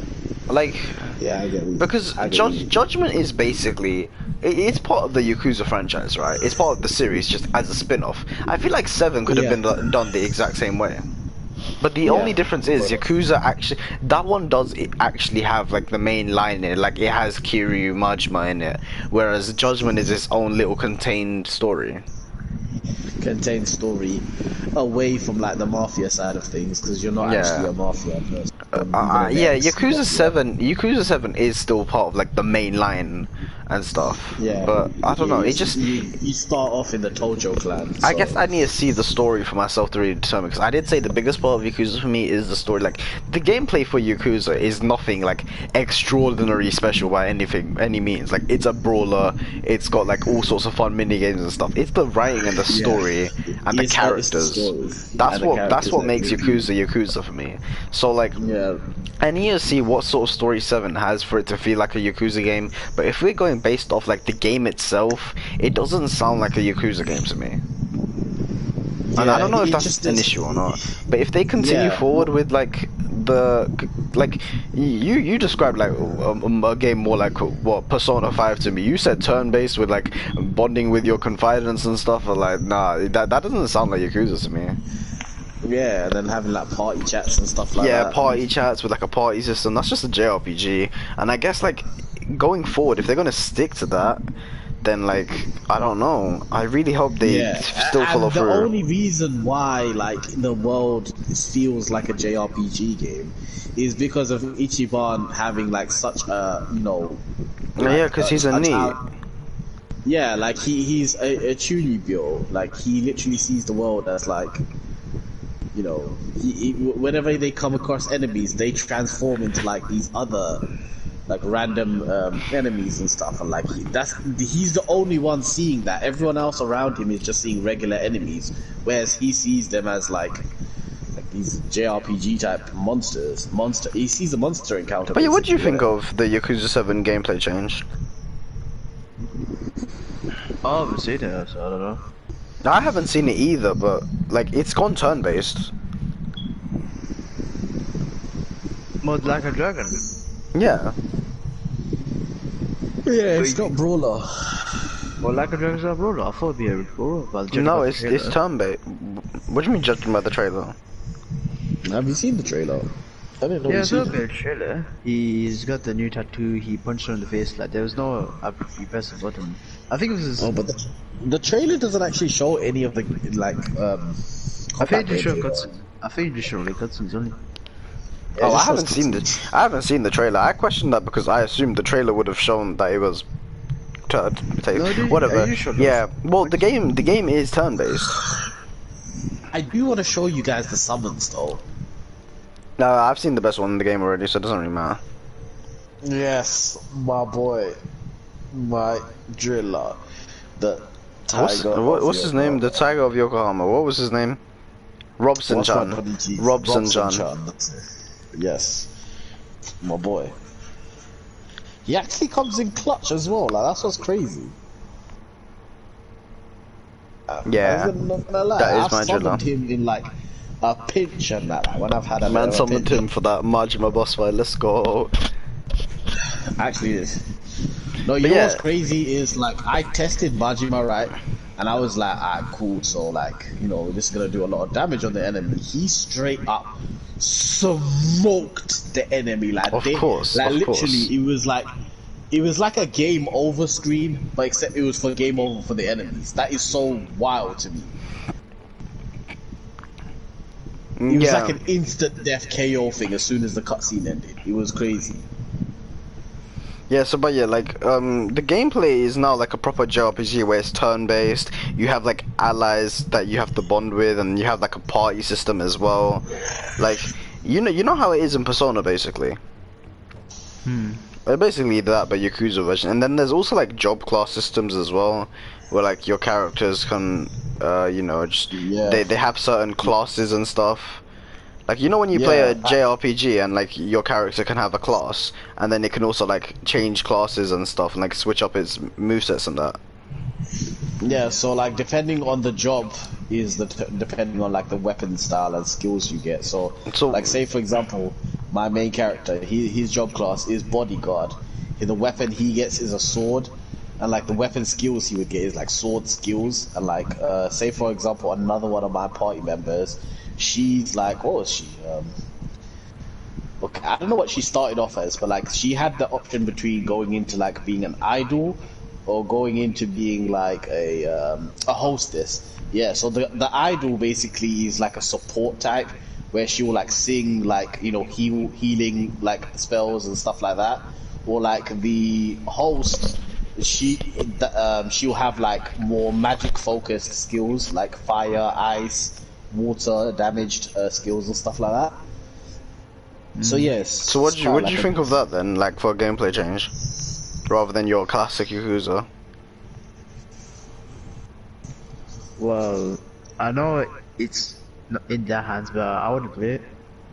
Like, yeah, I get it. Because Judgment is basically, it's part of the Yakuza franchise, right? It's part of the series, just as a spin-off. I feel like 7 could have been done the exact same way. But the only difference is Yakuza actually, that one does actually have like the main line in it, like it has Kiryu Majima in it, whereas Judgment is its own little contained story. Contained story away from like the Mafia side of things, because you're not actually a Mafia person. Yeah, Yakuza 7 is still part of like the main line and stuff. Yeah, but I don't know. It just you start off in the Tojo clan. I guess I need to see the story for myself to really determine. Because I did say the biggest part of Yakuza for me is the story. Like the gameplay for Yakuza is nothing like extraordinary special by any means. Like it's a brawler. It's got like all sorts of fun mini games and stuff. It's the writing and the story and the characters. That's what makes Yakuza for me. So like I need to see what sort of story 7 has for it to feel like a Yakuza game. But if we're going based off like the game itself, it doesn't sound like a Yakuza game to me. And I don't know if that's an issue or not. But if they continue forward with like you described like a game more like what Persona 5 to me. You said turn-based with like bonding with your confidants and stuff. Or like nah, that doesn't sound like Yakuza to me. Yeah, and then having like party chats and stuff like that. Yeah, party chats with like a party system. That's just a JRPG. And I guess like going forward, if they're gonna stick to that, then like I don't know. I really hope they still follow through. The only reason why like the world feels like a JRPG game is because of Ichiban having like such a yeah, because he's a NEET. Yeah, like he's a Chunibyo. Like he literally sees the world as like, whenever they come across enemies, they transform into like these other like random enemies and stuff, and like he's the only one seeing that. Everyone else around him is just seeing regular enemies, whereas he sees them as like these JRPG type monsters. He sees a monster encounter. But yeah, what do you basically, think of the Yakuza 7 gameplay change? I haven't seen it, so I don't know. I haven't seen it either, but like it's gone turn-based. More like a dragon. Yeah. Yeah, it's got brawler. Well, like a dragon's a brawler. I thought it'd be a brawler, but judging No, by the it's trailer- turn-based. What do you mean judging by the trailer? Have you seen the trailer? I didn't know Yeah, you it's seen not a it. bad trailer. He's got the new tattoo. He punched her in the face. Like there was no you press a button. I think it was. His, Oh, but the trailer doesn't actually show any of the like. I think combat you show gameplay, cutscenes. I think you show like cutscenes only. Yeah, Oh, it I just haven't shows seen cutscenes. I haven't seen the trailer. I questioned that because I assumed the trailer would have shown that it was whatever. you showed Yeah. Well, the game is turn-based. I do want to show you guys the summons though. No, I've seen the best one in the game already, so it doesn't really matter. Yes, my boy, my driller, the tiger. What's his name? The Tiger of Yokohama. What was his name? Robson-chan. Robson-chan. That's it. Yes, my boy. He actually comes in clutch as well. Like that's what's crazy. Yeah, I'm not gonna lie. that is I've my driller. summoned him in like a pinch and that. Like, when I've had a Man bit of a summoned pinch. him for that Majima boss fight. Let's go. Actually, it is. No, But you know yeah. what's crazy is like I tested Majima, right, and I was like, cool. So like, you know, this is gonna do a lot of damage on the enemy. He straight up smoked the enemy. Like, Of course, like of literally, course. it was like a game over screen, but except it was for game over for the enemies. That is so wild to me. It was Yeah. like an instant death KO thing as soon as the cutscene ended. It was crazy. Yeah, so but yeah, like the gameplay is now like a proper JRPG where it's turn-based. You have like allies that you have to bond with, and you have like a party system as well. Like you know how it is in Persona, basically. Basically that, but Yakuza version. And then there's also like job class systems as well, where like your characters can, you know, just they have certain classes and stuff. Like, you know when you play a JRPG and like your character can have a class, and then it can also like change classes and stuff, and like switch up its movesets and that. Yeah, so like depending on the job is depending on like the weapon style and skills you get. So like say for example, my main character, his job class is bodyguard. The weapon he gets is a sword, and like the weapon skills he would get is like sword skills. And like say for example, another one of my party members, she's like, what was she? Okay, I don't know what she started off as, but like she had the option between going into like being an idol or going into being like a hostess. Yeah, so the idol basically is like a support type where she will like sing like, you know, healing like spells and stuff like that. Or like the host, she'll have like more magic focused skills like fire, ice, water, damaged skills and stuff like that. So yes. So what do you think of that then, like for a gameplay change, rather than your classic Yakuza? Well, I know it's not in their hands, but I wouldn't play it.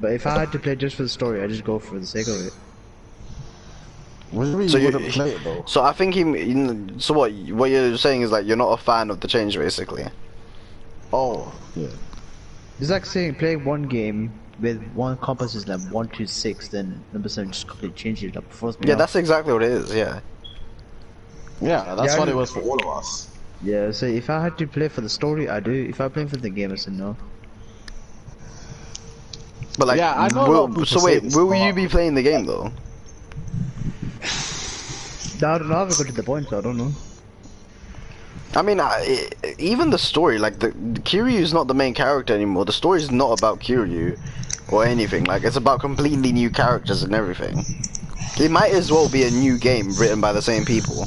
But if I had to play just for the story, I'd just go for the sake of it. What do you mean So you you- wouldn't play it though? So I think so what you're saying is like you're not a fan of the change, basically. Oh, yeah. It's like saying playing one game with one compass is like 1 to 6, then number 7 just completely change it up. Yeah, that's exactly what it is. Yeah. Yeah, that's Yeah, what I- it was for all of us. Yeah, so if I had to play for the story, I do. If I play for the game, I said no. But like, Yeah, I know a lot of people so say wait, this, will but- you be playing the game though? I don't know, I haven't got to the point, so I don't know. I mean, even the story, like the Kiryu is not the main character anymore. The story is not about Kiryu or anything. Like it's about completely new characters and everything. It might as well be a new game written by the same people.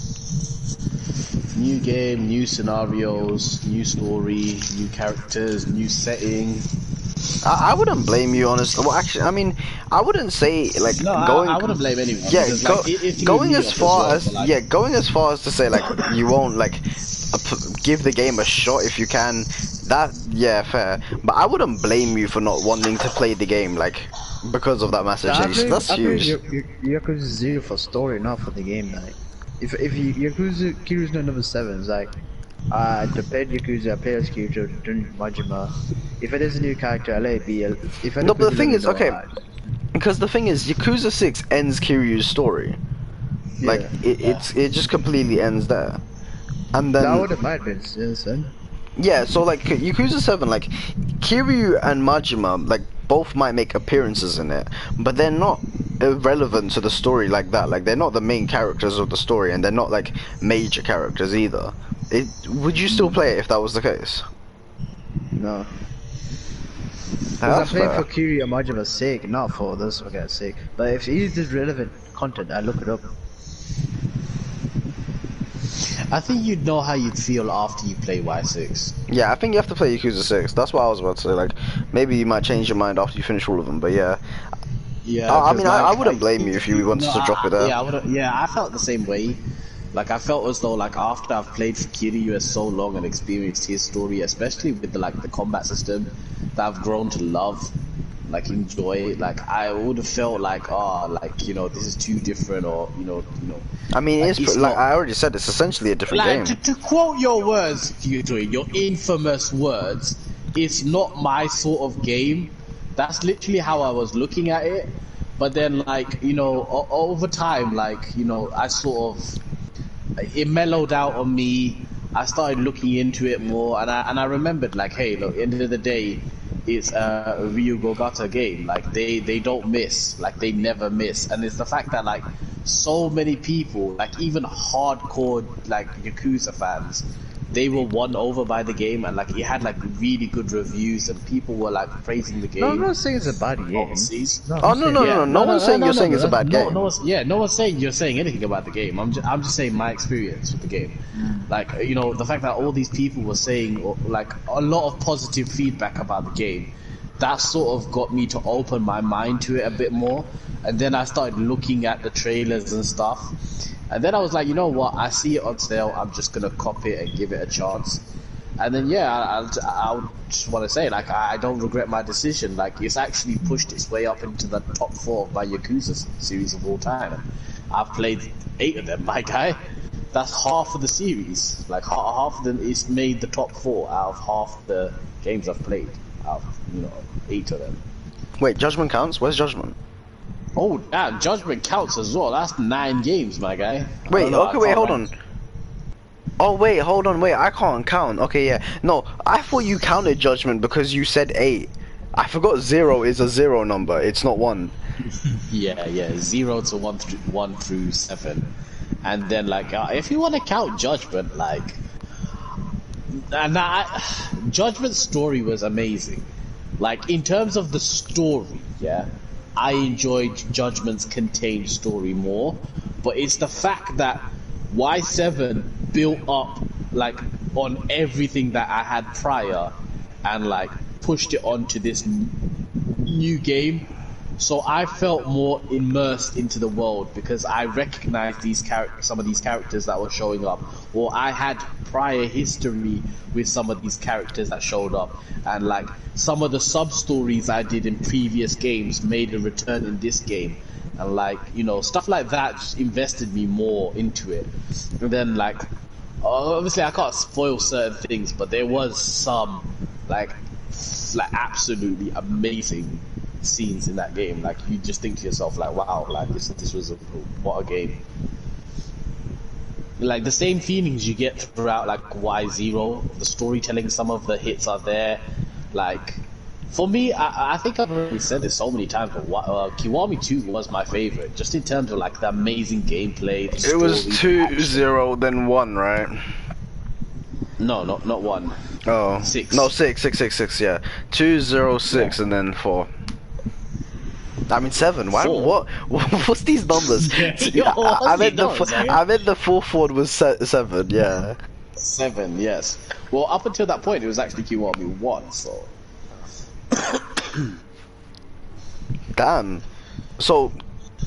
New game, new scenarios, new story, new characters, new setting. I wouldn't blame you, honestly. Well, actually, I mean, I wouldn't say like No, going. I wouldn't blame anyone. Yeah, because, like, it threw going me as off far well, as but, like, yeah, going as far as to say like you won't like give the game a shot if you can. That yeah, fair. But I wouldn't blame you for not wanting to play the game like because of that massive change. That's I blame huge. Yakuza 0 for story, not for the game. Like, if you, Yakuza Kiryu's no number 7, it's like, I played Yakuza, I played as Kiryu, done Majima. If it is a new character, I let it be. If I No, don't but the thing let is, me know, okay, because the thing is, Yakuza 6 ends Kiryu's story. Like yeah. it just completely ends there, and That then would have might been, you understand? yeah, so like Yakuza 7, like Kiryu and Majima, like both might make appearances in it, but they're not irrelevant to the story like that. Like they're not the main characters of the story, and they're not like major characters either. Would you still play it if that was the case? No. Because I'm That's playing fair. for Kiryu and Majima's sake, not for this guy's sake. But if it is relevant content, I look it up. I think you'd know how you'd feel after you play Y6. Yeah, I think you have to play Yakuza 6. That's what I was about to say. Like, maybe you might change your mind after you finish all of them. But yeah, Yeah, I mean, I like, wouldn't blame you if you wanted to drop it there. Yeah, I would. Yeah, I felt the same way. Like I felt as though like after I've played for Kiryu for so long and experienced his story, especially with the combat system that I've grown to love, like enjoy. Like I would have felt like this is too different, or I mean, like, it's like I already said, it's essentially a different like game. to quote your words, your infamous words, it's not my sort of game. That's literally how I was looking at it. But then, like, over time, like, I sort of, it mellowed out on me. I started looking into it more, and I remembered, like, hey, look, at the end of the day, it's a Ryu Gogata game. Like, they don't miss. Like, they never miss. And it's the fact that, like, so many people, like, even hardcore, like, Yakuza fans, they were won over by the game, and like it had like really good reviews, and people were like praising the game. No, I'm not saying it's a bad game. Overseas. No one's saying you're saying it's a bad game. No one's saying you're saying anything about the game. I'm just saying my experience with the game. Like the fact that all these people were saying like a lot of positive feedback about the game, that sort of got me to open my mind to it a bit more. And then I started looking at the trailers and stuff. And then I was like, you know what? I see it on sale. I'm just gonna cop it and give it a chance. And then I just want to say, like, I don't regret my decision. Like, it's actually pushed its way up into the top 4 of my Yakuza series of all time. And I've played 8 of them, my guy. That's half of the series. Like half of them, it's made the top 4 out of half the games I've played. Out of 8 of them. Wait, Judgment counts? Where's Judgment? Oh, damn, Judgment counts as well. That's 9 games, my guy. Wait, okay, wait, hold on. Oh, wait, hold on, wait, I can't count. Okay, yeah. No, I thought you counted Judgment because you said 8. I forgot 0 is a 0 number, it's not 1. Yeah, 0 to 1 through 7. And then, like, if you want to count Judgment, like... Judgment's story was amazing. Like, in terms of the story, yeah, I enjoyed Judgment's contained story more, but it's the fact that Y7 built up like on everything that I had prior and like pushed it onto this new game. So I felt more immersed into the world because I recognized some of these characters that were showing up, or I had prior history with some of these characters that showed up, and like some of the sub-stories I did in previous games made a return in this game, and like stuff like that just invested me more into it. And then like obviously I can't spoil certain things, but there was some like absolutely amazing scenes in that game. Like you just think to yourself like, wow, like this was what a game. Like the same feelings you get throughout like Y0, the storytelling, some of the hits are there. Like for me, I think I've already said this so many times, but Kiwami 2 was my favorite, just in terms of like the amazing gameplay. The it was 2-0 then 1, right? No, not 1. Oh, 6. No, 6, yeah. 2-0-6 and then 4. I mean 7. Why? What's these numbers? I meant the fourth one was 7. Yeah. 7, yes. Well, up until that point, it was actually Kiwami 1. So Damn. So,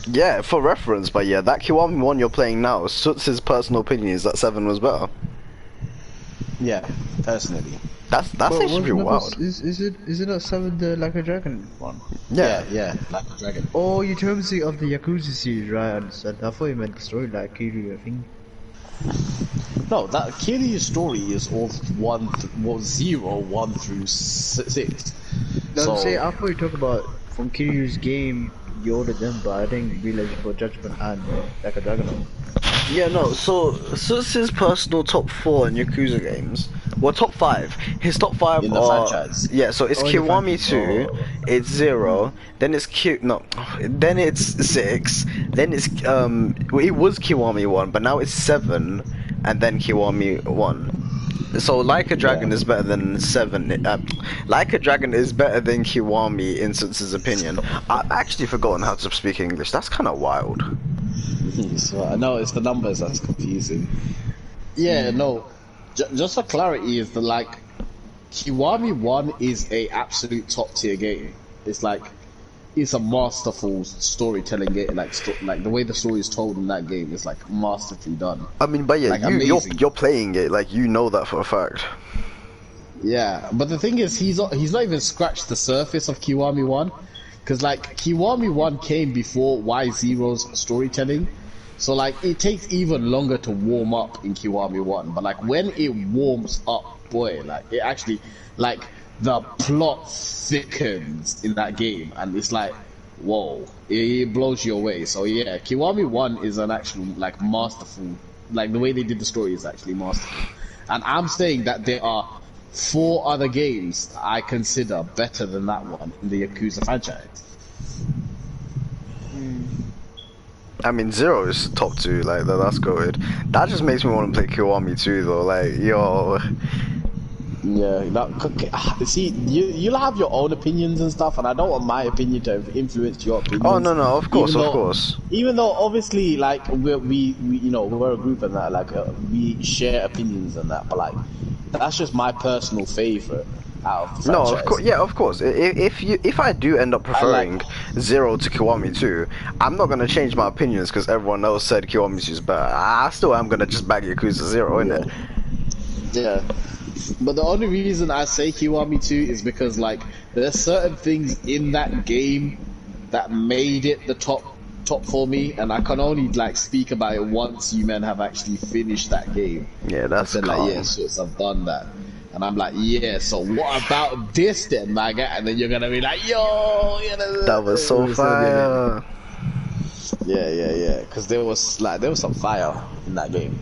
yeah, for reference, but yeah, that Kiwami one you're playing now, Suts' personal opinion is that 7 was better. Yeah, personally. That's actually pretty wild. Is it not 7 the Like a Dragon one? Yeah, like a dragon. Oh, you told me of the Yakuza series, right? I understand. I thought you meant the story like Kiryu, I think. No, that Kiryu's story is all 0, 1 through 6. No, So, I'm saying, I thought you talk about from Kiryu's game, you ordered them, but I didn't realize about Judgment and Like a Dragon. Yeah, no, so Suts' personal top 4 in Yakuza games, well, top 5. His top 5 in the are... franchise. Yeah, so it's Oh, in the Kiwami franchise. 2, it's 0, then it's then it's 6, then it's, well, it was Kiwami 1, but now it's 7, and then Kiwami 1. So Like a Dragon is better than 7. Like a Dragon is better than Kiwami in Suts' opinion. I've actually forgotten how to speak English. That's kind of wild. So I know it's the numbers that's confusing. Yeah, no. Just for clarity, is the like Kiwami 1 is a absolute top tier game. It's like it's a masterful storytelling game. Like the way the story is told in that game is like masterfully done. I mean, but yeah, Like, you're playing it, like, you know that for a fact. Yeah, but the thing is, he's not even scratched the surface of Kiwami 1, because like Kiwami 1 came before Y0's storytelling, so like it takes even longer to warm up in Kiwami 1. But like when it warms up, boy, like it actually, like the plot thickens in that game, and it's like, whoa, it blows you away. So yeah, Kiwami 1 is an actual like masterful, like the way they did the story is actually masterful. And I'm saying that there are 4 other games I consider better than that one in the Yakuza franchise. I mean, 0 is top 2, like, that's good. That just makes me want to play Kiwami 2, though, like, yo. Yeah, see, you'll have your own opinions and stuff, and I don't want my opinion to influence your opinions. Oh, no, of course, Even though, obviously, like, we you know, we're a group and that, like, we share opinions and that, but, like, that's just my personal favorite out of the franchise. No, of course, yeah, of course. If I do end up preferring 0 to Kiwami 2, I'm not gonna change my opinions because everyone else said Kiwami 2 is better. I still am gonna just back Yakuza 0, innit? Yeah. But the only reason I say Kiwami 2 is because, like, there's certain things in that game that made it the top for me, and I can only, like, speak about it once you men have actually finished that game. Yeah, that's like, yeah, shit, I've done that. And I'm like, yeah, so what about this then, Maga? And then you're gonna be like, yo, that was so fire. Yeah, because there was some fire in that game.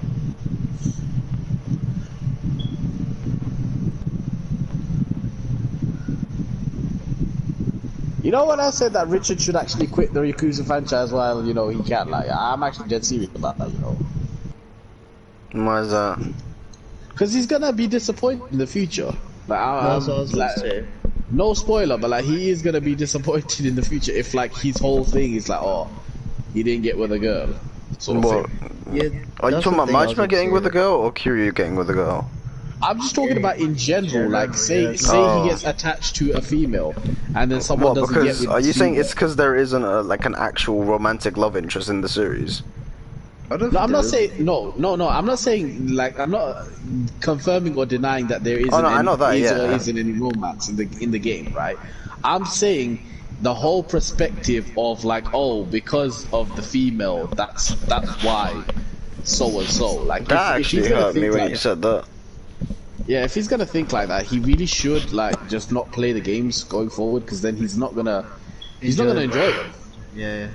You know what I said, that Richard should actually quit the Yakuza franchise while, you know, he can. Like, I'm actually dead serious about that, you know. Why is that? Because he's gonna be disappointed in the future. Like, That's what I was like, gonna say. no spoiler, but like he is gonna be disappointed in the future if like his whole thing is like, oh, he didn't get with a girl. Sort of thing. Yeah, Are you that's talking the about thing I was Majima gonna getting say. with a girl or Kiryu getting with a girl? I'm just talking about in general. Like, say Oh. he gets attached to a female, and then someone Well, doesn't get because with. are you the saying female. it's because there isn't like an actual romantic love interest in the series? I don't No, think I'm not there is. saying no. I'm not saying, like, I'm not confirming or denying that there isn't Oh, no, I any, know that, is yeah. or isn't any romance in the game, right? I'm saying the whole perspective of like, oh, because of the female, that's why so and so. Like, That if actually he's gonna hurt me think when like you said that. yeah, if he's gonna think like that, he really should like just not play the games going forward, because then he's not gonna enjoy them. Yeah.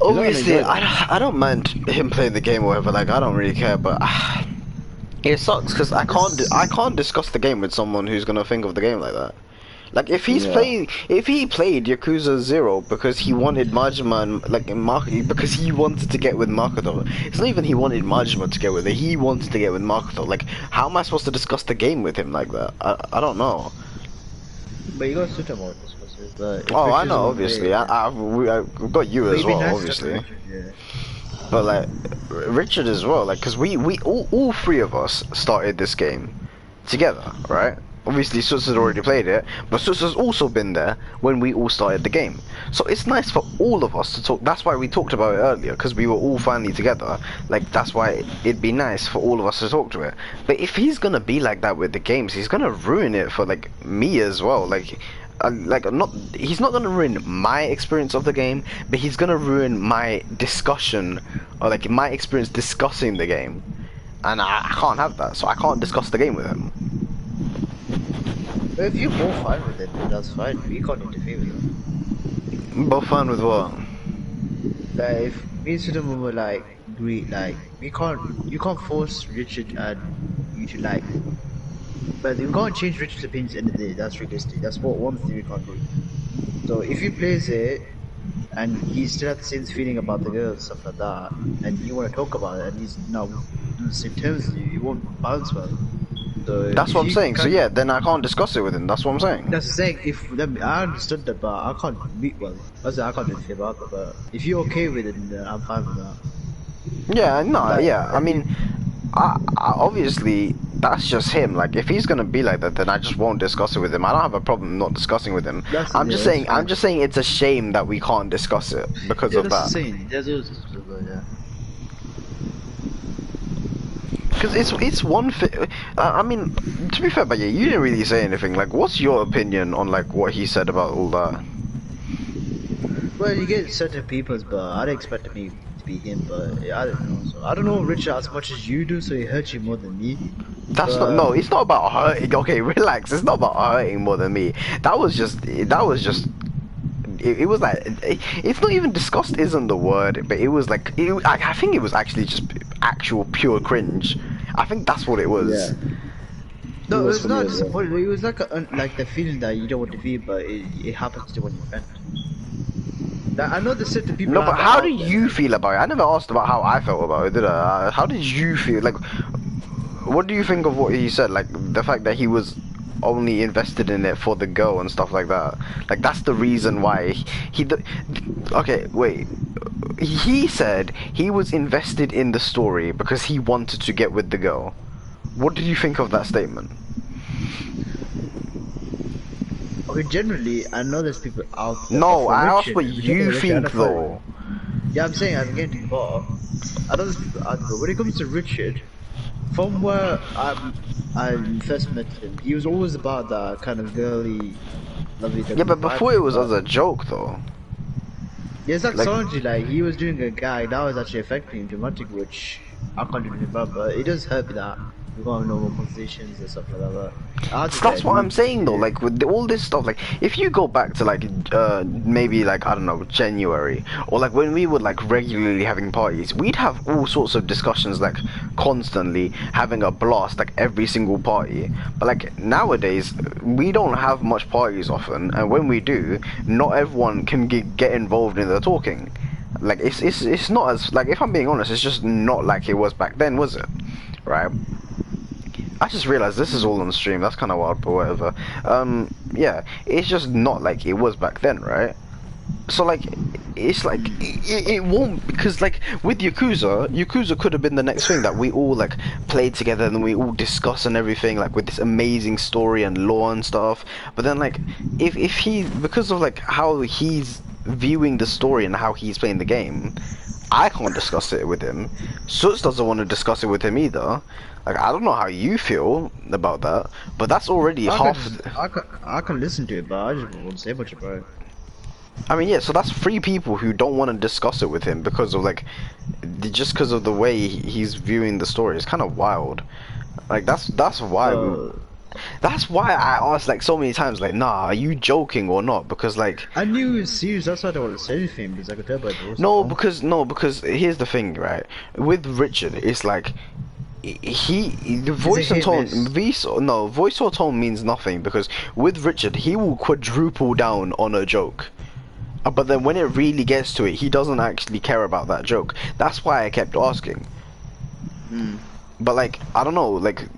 Obviously, enjoy I don't mind him playing the game or whatever. Like, I don't really care, but it sucks because I can't discuss the game with someone who's gonna think of the game like that. Like, if he played Yakuza 0 because he wanted Majima and because he wanted to get with Makoto. It's not even he wanted Majima to get with it. He wanted to get with Makoto. Like, how am I supposed to discuss the game with him like that? I don't know. But you got Sutamo to discuss it. Oh, I know, obviously. I've got you as well, obviously. Yeah. But like Richard as well, like, because we all 3 of us started this game together, right? Obviously, Sus had already played it, but Sus has also been there when we all started the game. So it's nice for all of us to talk. That's why we talked about it earlier, because we were all finally together. Like, that's why it'd be nice for all of us to talk to it. But if he's gonna be like that with the games, he's gonna ruin it for, like, me as well. Like, he's not gonna ruin my experience of the game, but he's gonna ruin my discussion, or, like, my experience discussing the game. And I can't have that, so I can't discuss the game with him. But if you're both fine with it, then that's fine. We can't interfere with it. Both fine with what? Like, if me and Sudamu were like, agree, like, you can't force Richard and you to like, but you can't change Richard's opinions at the end of the day. That's realistic. That's what one thing we can't do. So if he plays it, and he still has the same feeling about the girl and stuff like that, and you want to talk about it, and he's not on the same terms as you, it won't bounce well. So that's what I'm saying. So yeah, then I can't discuss it with him. That's what I'm saying. That's the thing. If I understood that, but I can't beat well. I can't do anything about that. But if you're okay with it, then I'm fine with that. Yeah, no, yeah. I mean, I obviously that's just him. Like, if he's gonna be like that, then I just won't discuss it with him. I don't have a problem not discussing with him. I'm just saying it's a shame that we can't discuss it because of that. Yeah. Because it's one thing. I mean, to be fair, but yeah, you didn't really say anything. Like, what's your opinion on like what he said about all that? Well, you get certain people's, but I'd expect me to be him. But I don't know. So I don't know Richard as much as you do, so he hurts you more than me. That's not. No, it's not about hurting. Okay, relax. It's not about hurting more than me. That was just. It was like, it's not even disgust isn't the word, but it was like, I think it was actually just actual pure cringe. I think that's what it was. Yeah. No, it's not disappointing. It was like like the feeling that you don't want to feel, but it happens to when you're friend. I know the certain people. No, but how do you feel about it? I never asked about how I felt about it, did I? How did you feel? Like, what do you think of what he said? Like, the fact that he was only invested in it for the girl and stuff like that. Like, that's the reason why okay, wait. He said he was invested in the story because he wanted to get with the girl. What did you think of that statement? Okay, generally, I know there's people out there. No, I asked what you think, though. Yeah, I'm saying I'm getting to the bar. I know there's people out there. When it comes to Richard, from where I first met him, he was always about that kind of girly, lovely. Yeah, but before it was as a joke, though. Yeah, it's like Sanji, like, he was doing a gag that was actually affecting him dramatic, which I can't do anything about, but it does hurt me that we can't have normal conversations and stuff like that. That's what I'm saying though, like with all this stuff, like if you go back to like maybe like, I don't know, January, or like when we were like regularly having parties, we'd have all sorts of discussions, like constantly having a blast, like every single party. But like nowadays we don't have much parties often, and when we do, not everyone can get involved in the talking. Like it's not as, like, if I'm being honest, it's just not like it was back then, was it? Right? I just realized this is all on stream. That's kind of wild, but whatever. Yeah, it's just not like it was back then, right? So like, it's like it won't, because like with Yakuza could have been the next thing that we all like played together and we all discuss and everything, like with this amazing story and lore and stuff. But then like, if he, because of like how he's viewing the story and how he's playing the game, I can't discuss it with him. Suts doesn't want to discuss it with him either. Like, I don't know how you feel about that, but that's already I can listen to it, but I just won't say much about it. I mean, yeah, so that's 3 people who don't want to discuss it with him because of like, just because of the way he's viewing the story. It's kind of wild. Like, that's why that's why I asked like so many times, like, nah, are you joking or not? Because like, I knew it was serious. That's why I don't want to say anything, because I could tell by the voice. Because here's the thing, right? With Richard, it's like, the voice and tone, voice or tone means nothing, because with Richard he will quadruple down on a joke, but then when it really gets to it, he doesn't actually care about that joke. That's why I kept asking. But like, I don't know, like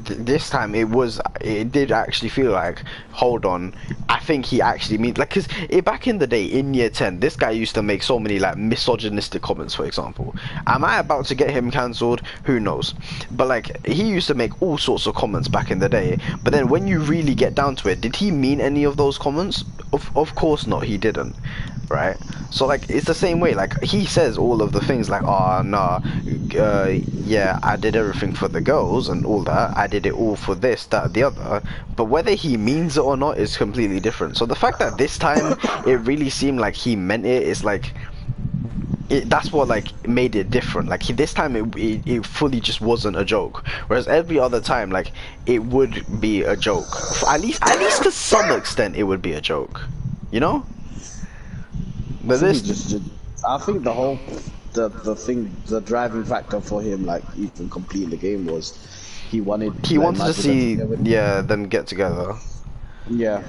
this time it did actually feel like, hold on, I think he actually means, like, because back in the day in year 10 this guy used to make so many like misogynistic comments, for example. Am I about to get him cancelled? Who knows. But like, he used to make all sorts of comments back in the day, but then when you really get down to it, did he mean any of those comments? Of course not, he didn't, right? So like, it's the same way, like he says all of the things like, oh nah, yeah, I did everything for the girls and all that, I did it all for this, that, the other, but whether he means it or not is completely different. So the fact that this time it really seemed like he meant it is like, that's what like made it different. Like this time it fully just wasn't a joke, whereas every other time like it would be a joke. At least to some extent it would be a joke, you know. But this, I think the whole the driving factor for him, like even completing the game, was he wanted to see them get together. Yeah,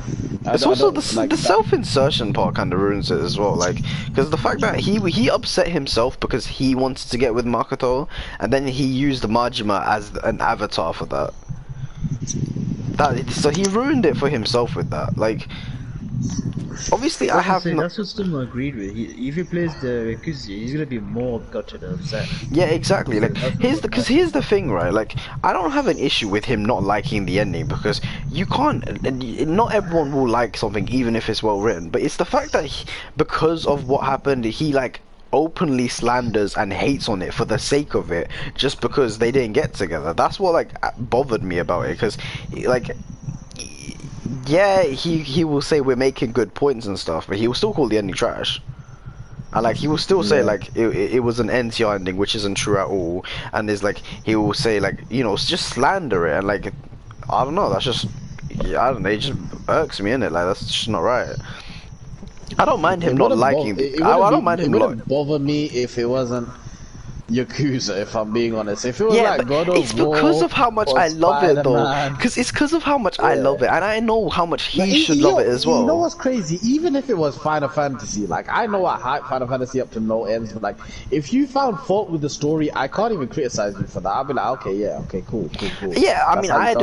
it's also the self-insertion part kind of ruins it as well, like, because the fact that he upset himself because he wanted to get with Makoto, and then he used Majima as an avatar for that. So he ruined it for himself with that. Like, obviously that's what Stumma agreed with. If he plays the Yakuza, he's gonna be more gutted and upset. Yeah, exactly. Like, here's the thing, right? Like, I don't have an issue with him not liking the ending, because you can't, not everyone will like something even if it's well written, but it's the fact that because of what happened, he like openly slanders and hates on it for the sake of it, just because they didn't get together. That's what like bothered me about it, because like, yeah, he will say we're making good points and stuff, but he will still call the ending trash. And like, he will still say like it was an NTR ending, which isn't true at all. And there's like, he will say like, you know, just slander it, and like, I don't know, that's just, I don't know, it just irks me, innit? Like, that's just not right. I don't mind him not liking I don't mind him. It wouldn't bother me if it wasn't Yakuza, if I'm being honest. If it was like God of War, it's because of how much I love it though. Because it's because of how much I love it, and I know how much he should love it as well. You know what's crazy? Even if it was Final Fantasy, like, I know I hype Final Fantasy up to no ends, but like, if you found fault with the story, I can't even criticize you for that. I'll be like, okay, yeah, okay, cool. Yeah, I mean, I'd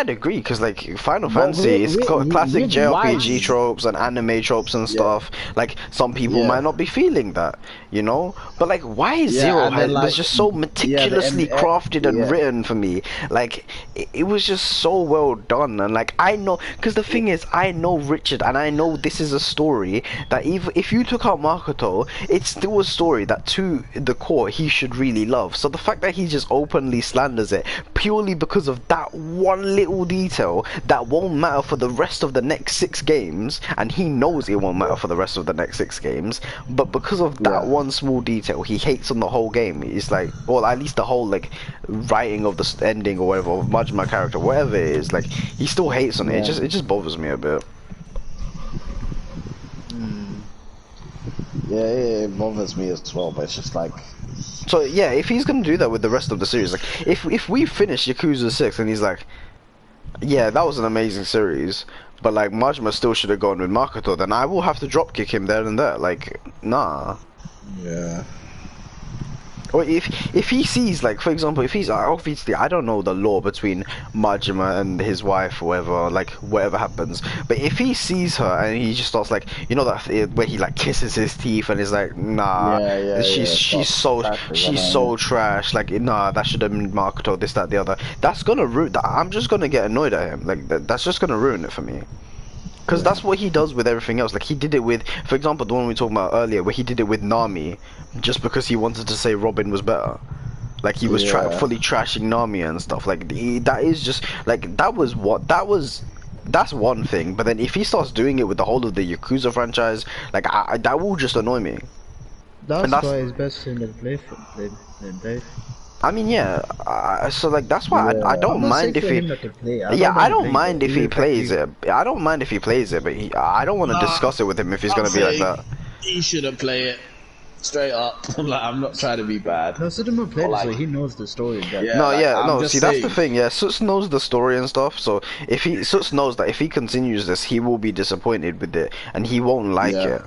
agree, because like Final Fantasy is classic JRPG tropes and anime tropes and stuff. Like, some people might not be feeling that, you know, but like, why is Zero Head was just so meticulously crafted and written for me. Like, it was just so well done, and like, I know, because the thing is, I know Richard, and I know this is a story that if you took out Makoto, it's still a story that to the core he should really love. So the fact that he just openly slanders it purely because of that one little detail that won't matter for the rest of the next 6 games, and he knows it won't matter for the rest of the next 6 games, but because of that one small detail, he hates on the whole game. It's like, or at least the whole like writing of the ending or whatever, of Majima character, whatever it is, like, he still hates on it. It just bothers me a bit. Yeah, it bothers me as well, but it's just like, so yeah, if he's gonna do that with the rest of the series, like, if we finish Yakuza 6 and he's like, yeah, that was an amazing series, but like Majima still should have gone with Makoto, then I will have to drop kick him there and there. Like, nah. Yeah. Or if he sees, like, for example, if he's, obviously I don't know the law between Majima and his wife or whatever, like, whatever happens, but if he sees her and he just starts like, you know, that where he like kisses his teeth and is like, nah, she's so trash, like, nah, that should have been Makoto, this, that, the other, that's gonna ruin that. I'm just gonna get annoyed at him. Like, that's just gonna ruin it for me. Because that's what he does with everything else. Like, he did it with, for example, the one we talked about earlier, where he did it with Nami, just because he wanted to say Robin was better. Like, he was fully trashing Nami and stuff. Like, that is just, like, that's one thing. But then if he starts doing it with the whole of the Yakuza franchise, like, that will just annoy me. That's why it's best to play Dave. I mean, yeah. So like, that's why I don't mind if he. I don't mind if he plays it. I don't mind if he plays it, but I don't want to discuss it with him if he's gonna be like that. He shouldn't play it. Straight up. Like, I'm not trying to be bad. No, Sudama played it, so he knows the story. See, that's the thing. Yeah, Suts knows the story and stuff. So if Suts knows that if he continues this, he will be disappointed with it, and he won't like it.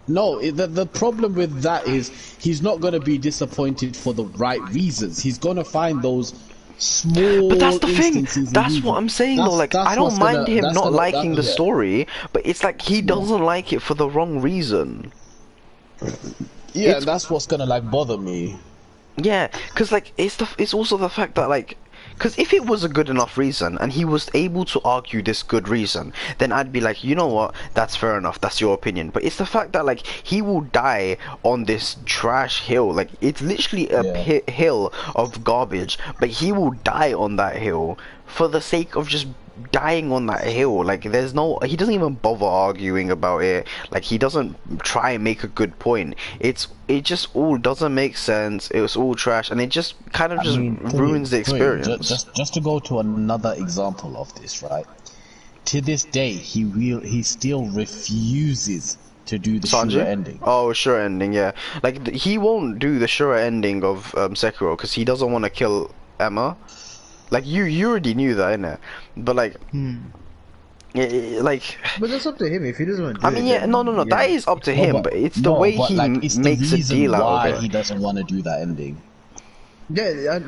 No, the problem with that is he's not going to be disappointed for the right reasons. He's going to find those small. But that's the thing. instances That's indeed. what I'm saying though. Like That's I don't what's mind him that's not gonna, liking the yeah. story, but it's like he doesn't like it for the wrong reason. Yeah, that's what's gonna like bother me. Yeah, because like it's also the fact that like, because if it was a good enough reason and he was able to argue this good reason, then I'd be like, you know what, that's fair enough, that's your opinion. But it's the fact that like he will die on this trash hill, like it's literally a hill of garbage, but he will die on that hill for the sake of just dying on that hill. Like there's no, he doesn't even bother arguing about it, like he doesn't try and make a good point. It just all doesn't make sense, it was all trash, and it just kind of ruins the experience. Just to go to another example of this, right? To this day, he still refuses to do the Sanji? Shura ending. Oh, Shura ending, yeah. Like he won't do the Shura ending of Sekiro because he doesn't want to kill Emma. Like you already knew that, innit? But like, like. But that's up to him if he doesn't want to do I mean, yeah, no, that is up to him. But it's the way he it's makes the a deal out why of it. he doesn't want to do that ending. Yeah,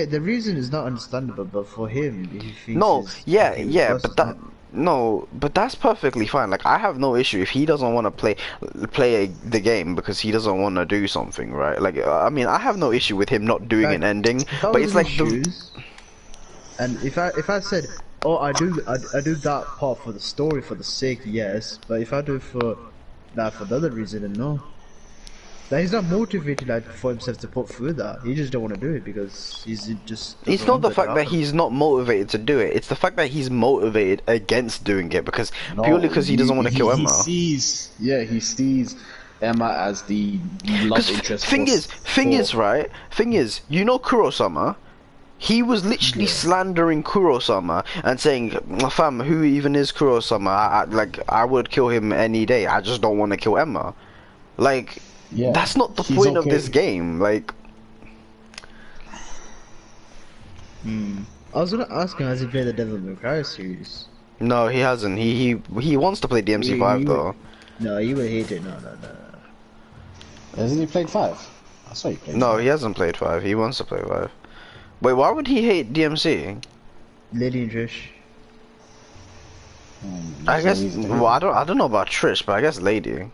the reason is not understandable, but for him, he thinks. No, it's yeah, okay, yeah, plus but it's that. not- No, but that's perfectly fine. Like I have no issue if he doesn't want to play the game because he doesn't want to do something, right? Like I mean, I have no issue with him not doing Like, an ending, if I but was it's in like his the. shoes, and if I said, oh, I do that part for the story for the sake, yes, but if I do it for the other reason, then no. Like he's not motivated like for himself to put through that. He just don't want to do it because he's just. It's not the fact that he's not motivated to do it. It's the fact that he's motivated against doing it because purely because he doesn't want to kill Emma. He sees Emma as the love interest. Thing is, you know Kuro-sama? He was literally slandering Kuro-sama and saying, fam, who even is Kuro-sama? I would kill him any day. I just don't want to kill Emma. Like, that's not the point of this game. Like, I was gonna ask him, has he played the Devil May Cry series? no, he hasn't. He wants to play DMC5 though. No, he would hate it. No. Hasn't he played 5? I saw he played. No, he hasn't played 5. He wants to play 5. Wait, why would he hate DMC? Lady and Trish. I guess. Well, I don't know about Trish, but I guess Lady.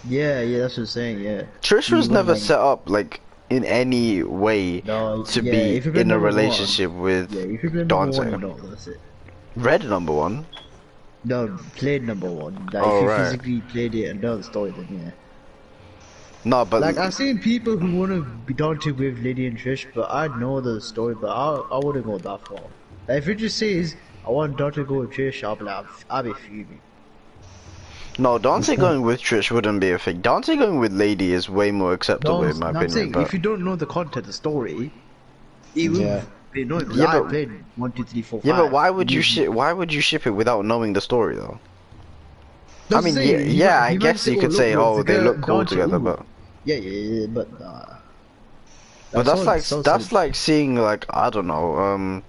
Yeah, that's what I'm saying. Yeah. Trish was never set up like in any way to be in a relationship with Dante. That's it. Read number 1. No, played number 1. Like, if you physically played it and know the story, then yeah. No, but like I've seen people who want to be Dante with Lady and Trish, but I know the story, but I wouldn't go that far. Like, if it just says I want Dante to go with Trish, I'll be fuming. No, Dante going with Trish wouldn't be a thing. Dante going with Lady is way more acceptable in my opinion. I'm saying, but... if you don't know the content of the story, it will be annoying. Yeah, I played 1, 2, 3, 4, 5. Yeah, but why would you ship it without knowing the story though? That's I mean, I guess you could say, oh, they look cool together, but yeah, but but that's like seeing, like, I don't know,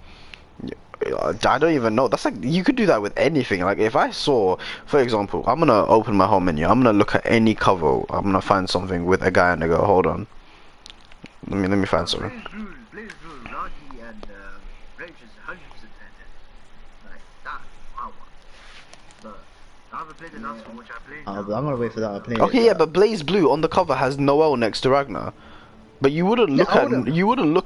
I don't even know. That's like, you could do that with anything. Like if I saw, for example, I'm gonna open my home menu, I'm gonna look at any cover, I'm gonna find something with a guy and a girl. Hold on, let me find something. Blaze Blue, Nanji and Rage is 100% like that. I want, but I haven't played enough for which I played. I'm gonna wait for that. I'm playing Okay, yeah, but Blaze Blue on the cover has Noelle next to Ragnar. But you wouldn't look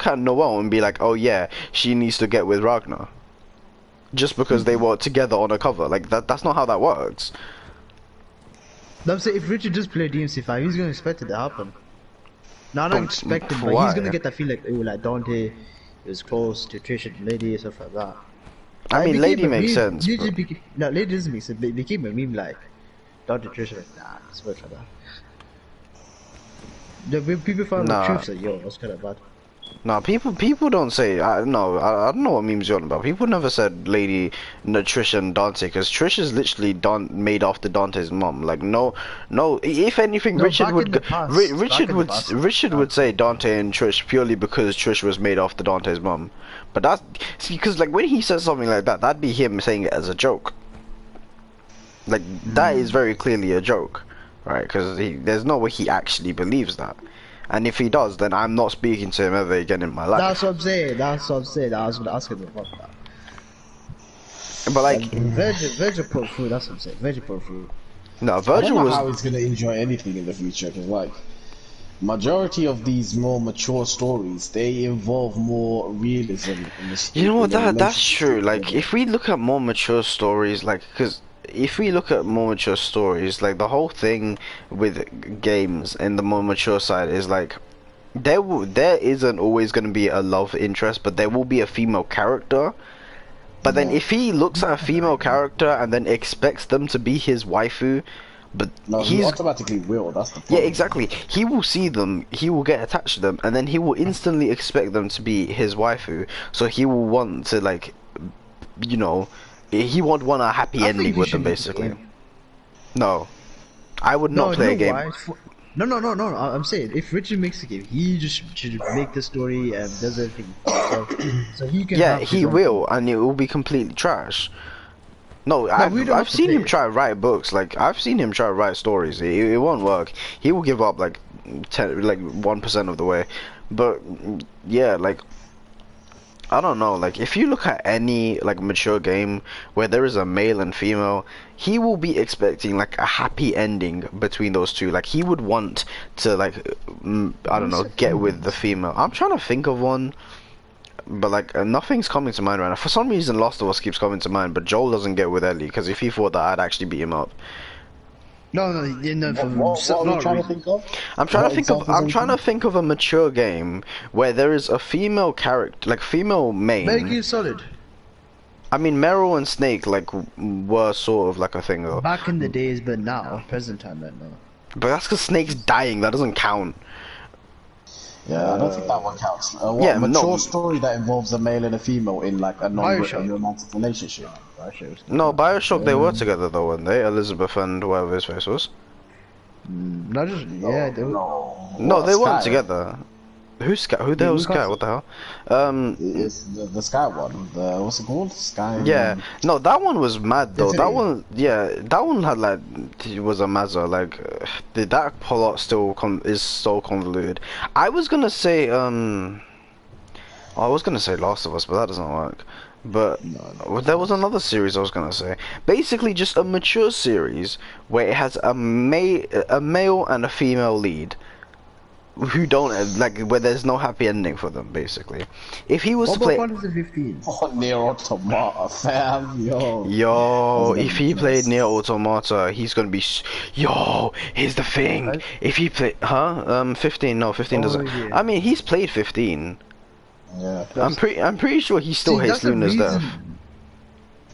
at Noelle and be like, oh yeah, she needs to get with Ragnar. Just because they were together on a cover. Like that's not how that works. I'm saying, if Richard just played DMC5, he's gonna expect it to happen. No, not expecting, but why? he's gonna get that feel like, oh, like Dante is close to Trish and Lady and stuff like that. I mean, Lady makes sense. No, Lady doesn't make sense. It became a meme like Dante, Trish, like, nah, it's worth like that. The people find the truth, like, yo, that's kind of bad. No, people don't say. I don't know what memes you're on about. People never said Lady, Trish and Dante, because Trish is literally made after Dante's mom. Like no. If anything, Richard would say Dante and Trish purely because Trish was made after Dante's mom. But that's because like when he says something like that, that'd be him saying it as a joke. Like that is very clearly a joke, right? Because there's no way he actually believes that. And if he does, then I'm not speaking to him ever again in my life. That's what I'm saying. That's what I'm saying. I was gonna ask him about that. But like, Virgil put through. That's what I'm saying. Virgil put through. no, I don't Virgil know was. how he's gonna enjoy anything in the future, because like, majority of these more mature stories, they involve more realism in the You know what? in the That's relationship true. Like, together. if we look at more mature stories, like, because if we look at more mature stories, like the whole thing with games and the more mature side is like, there isn't always going to be a love interest, but there will be a female character. But then Yeah. if he looks at a female character and then expects them to be his waifu, but No, he he's automatically will. That's the yeah, problem. exactly. He will see them, he will get attached to them, and then he will instantly expect them to be his waifu. So he will want to, like, you know, he would want a happy I ending think you with should them, make a basically. game. No, I would not play a game. Why? No. I'm saying if Richard makes a game, he just should make the story and does everything so he can. Yeah, have he his own will, and it will be completely trash. No, we don't I've have to seen play him it. try to write books. Like, I've seen him try to write stories. It won't work. He will give up like 1% of the way. But yeah, like, I don't know. Like, if you look at any like mature game where there is a male and female, he will be expecting like a happy ending between those two. Like, he would want to like I don't know, get with the female. I'm trying to think of one. But like nothing's coming to mind right now. For some reason, Last of Us keeps coming to mind, but Joel doesn't get with Ellie because if he thought that, I'd actually beat him up. No, What are you trying to think of? I'm trying What to think of. examples I'm are you trying to think of a mature game where there is a female character, like female main. Make it solid. I mean, Meryl and Snake like were sort of like a thing though. Back in the days, but now, present time, right now. But that's because Snake's dying. That doesn't count. Yeah, I don't think that one counts. What yeah, mature no. story that involves a male and a female in like a Bioshock. non-romantic relationship? No, Bioshock they were together though, weren't they? Elizabeth and whatever his face was. Not just they were. No, they weren't Sky. together. Who's Sky? Who the hell is Sky? What the hell? It's the Sky one. What's it called? Sky. Yeah, no, that one was mad though. That Infinity. one, yeah, that one had like, it was a mazza. Like, that plot still is so convoluted. I was gonna say, I was gonna say Last of Us, but that doesn't work. But there was another series I was gonna say. Basically, just a mature series where it has a male and a female lead. Who don't like where there's no happy ending for them basically. If he was What to play, about Final Fantasy 15? Oh, Near Automata, fam, yo, That's if he nuts. played Near Automata, he's gonna be. Yo, here's the thing. Right? If he play, 15. No, 15 doesn't. yeah. I mean, he's played 15. Yeah. I'm pretty sure he still See, hates that's the Luna's reason- death.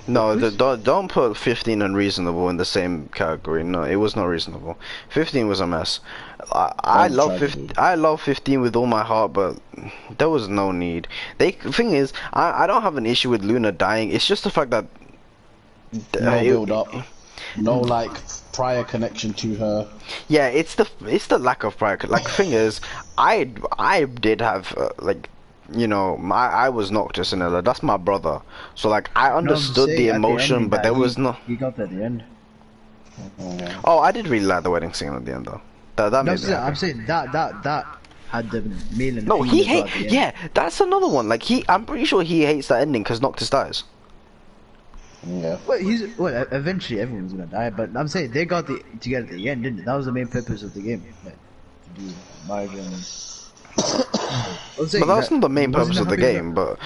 No, don't put 15 and reasonable in the same category. No, it was not reasonable. 15 was a mess. I love 15. I love 15 with all my heart, but there was no need. The thing is, I don't have an issue with Luna dying. It's just the fact that No build up. No like prior connection to her. yeah, it's the lack of prior. Like, thing is, I did have like. You know, I was Noctis in Ella. That's my brother. So like, I understood the emotion, but there was no. He got at the end. Oh, I did really like the wedding scene at the end, though. That No, made me happy. I'm saying that had the male and No, he female hate. at the end. Yeah, that's another one. Like, I'm pretty sure he hates that ending because Noctis dies. Yeah. Well, eventually everyone's gonna die, but I'm saying they got together at the end, didn't they? That was the main purpose of the game, like, to do marriage and. But that's not the main purpose of the game. But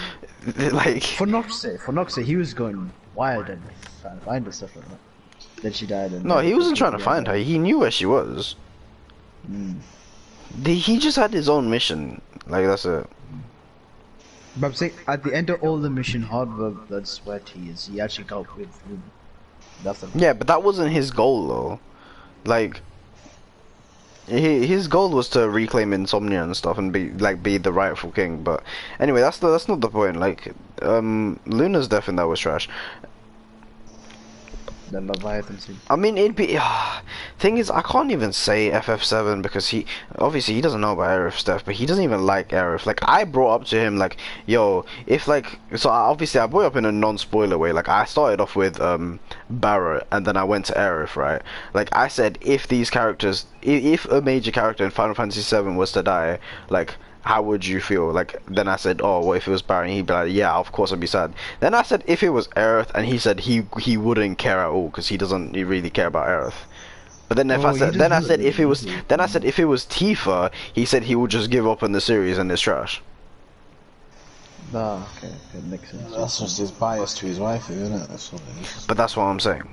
like, For Noxie, he was going wild and trying to find her stuff like that. Then she died. And no, he wasn't trying to find her. He knew where she was. He just had his own mission. Like, that's it. But I'm saying at the end of all the mission, hard work, blood, sweat, he actually got with Ruby. That's the Yeah, but that wasn't his goal though. Like, his goal was to reclaim Insomnia and stuff and be the rightful king. But anyway, that's not the point. Like, Luna's death in that was trash. the Leviathan scene. I mean, it'd be. Thing is, I can't even say FF7 because he obviously he doesn't know about Aerith stuff, but he doesn't even like Aerith. Like I brought up to him like, yo, if like, so obviously I brought up in a non-spoiler way. Like I started off with Barrett, and then I went to Aerith, right? Like I said, if these characters, if a major character in Final Fantasy 7 was to die, like, how would you feel? Like, then I said, oh, what if it was Barry? And he'd be like, yeah, of course I'd be sad. Then I said, if it was Aerith, and he said he wouldn't care at all because he doesn't really care about Aerith. But then if I said, then I said if it was, then I said if it was Tifa, he said he would just give up on the series and it's trash. Ah, okay, it makes sense. That's just his bias to his wife, isn't it? That's what it is. But that's what I'm saying.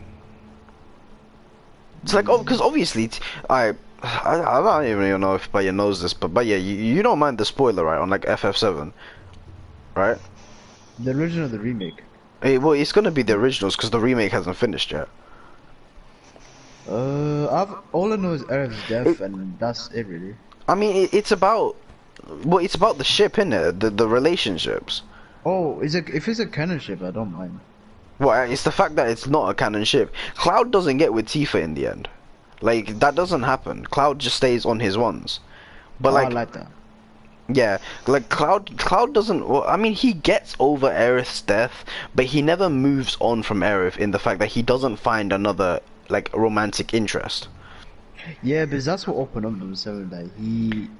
It's like, oh, because obviously, I don't even know if Baya knows this, but Baya, you don't mind the spoiler, right, on like FF7, right? The original or the remake? Well, it's gonna be the originals because the remake hasn't finished yet. All I know is Aerith's death, and that's it, really. I mean, it's about, well, it's about the ship, innit? The relationships. Oh, if it's a canon ship, I don't mind. Well, it's the fact that it's not a canon ship. Cloud doesn't get with Tifa in the end. Like, that doesn't happen. Cloud just stays on his ones. But I like that. Yeah, like Cloud doesn't. Well, I mean, he gets over Aerith's death, but he never moves on from Aerith in the fact that he doesn't find another like romantic interest. Yeah, because that's what opened up to 7 that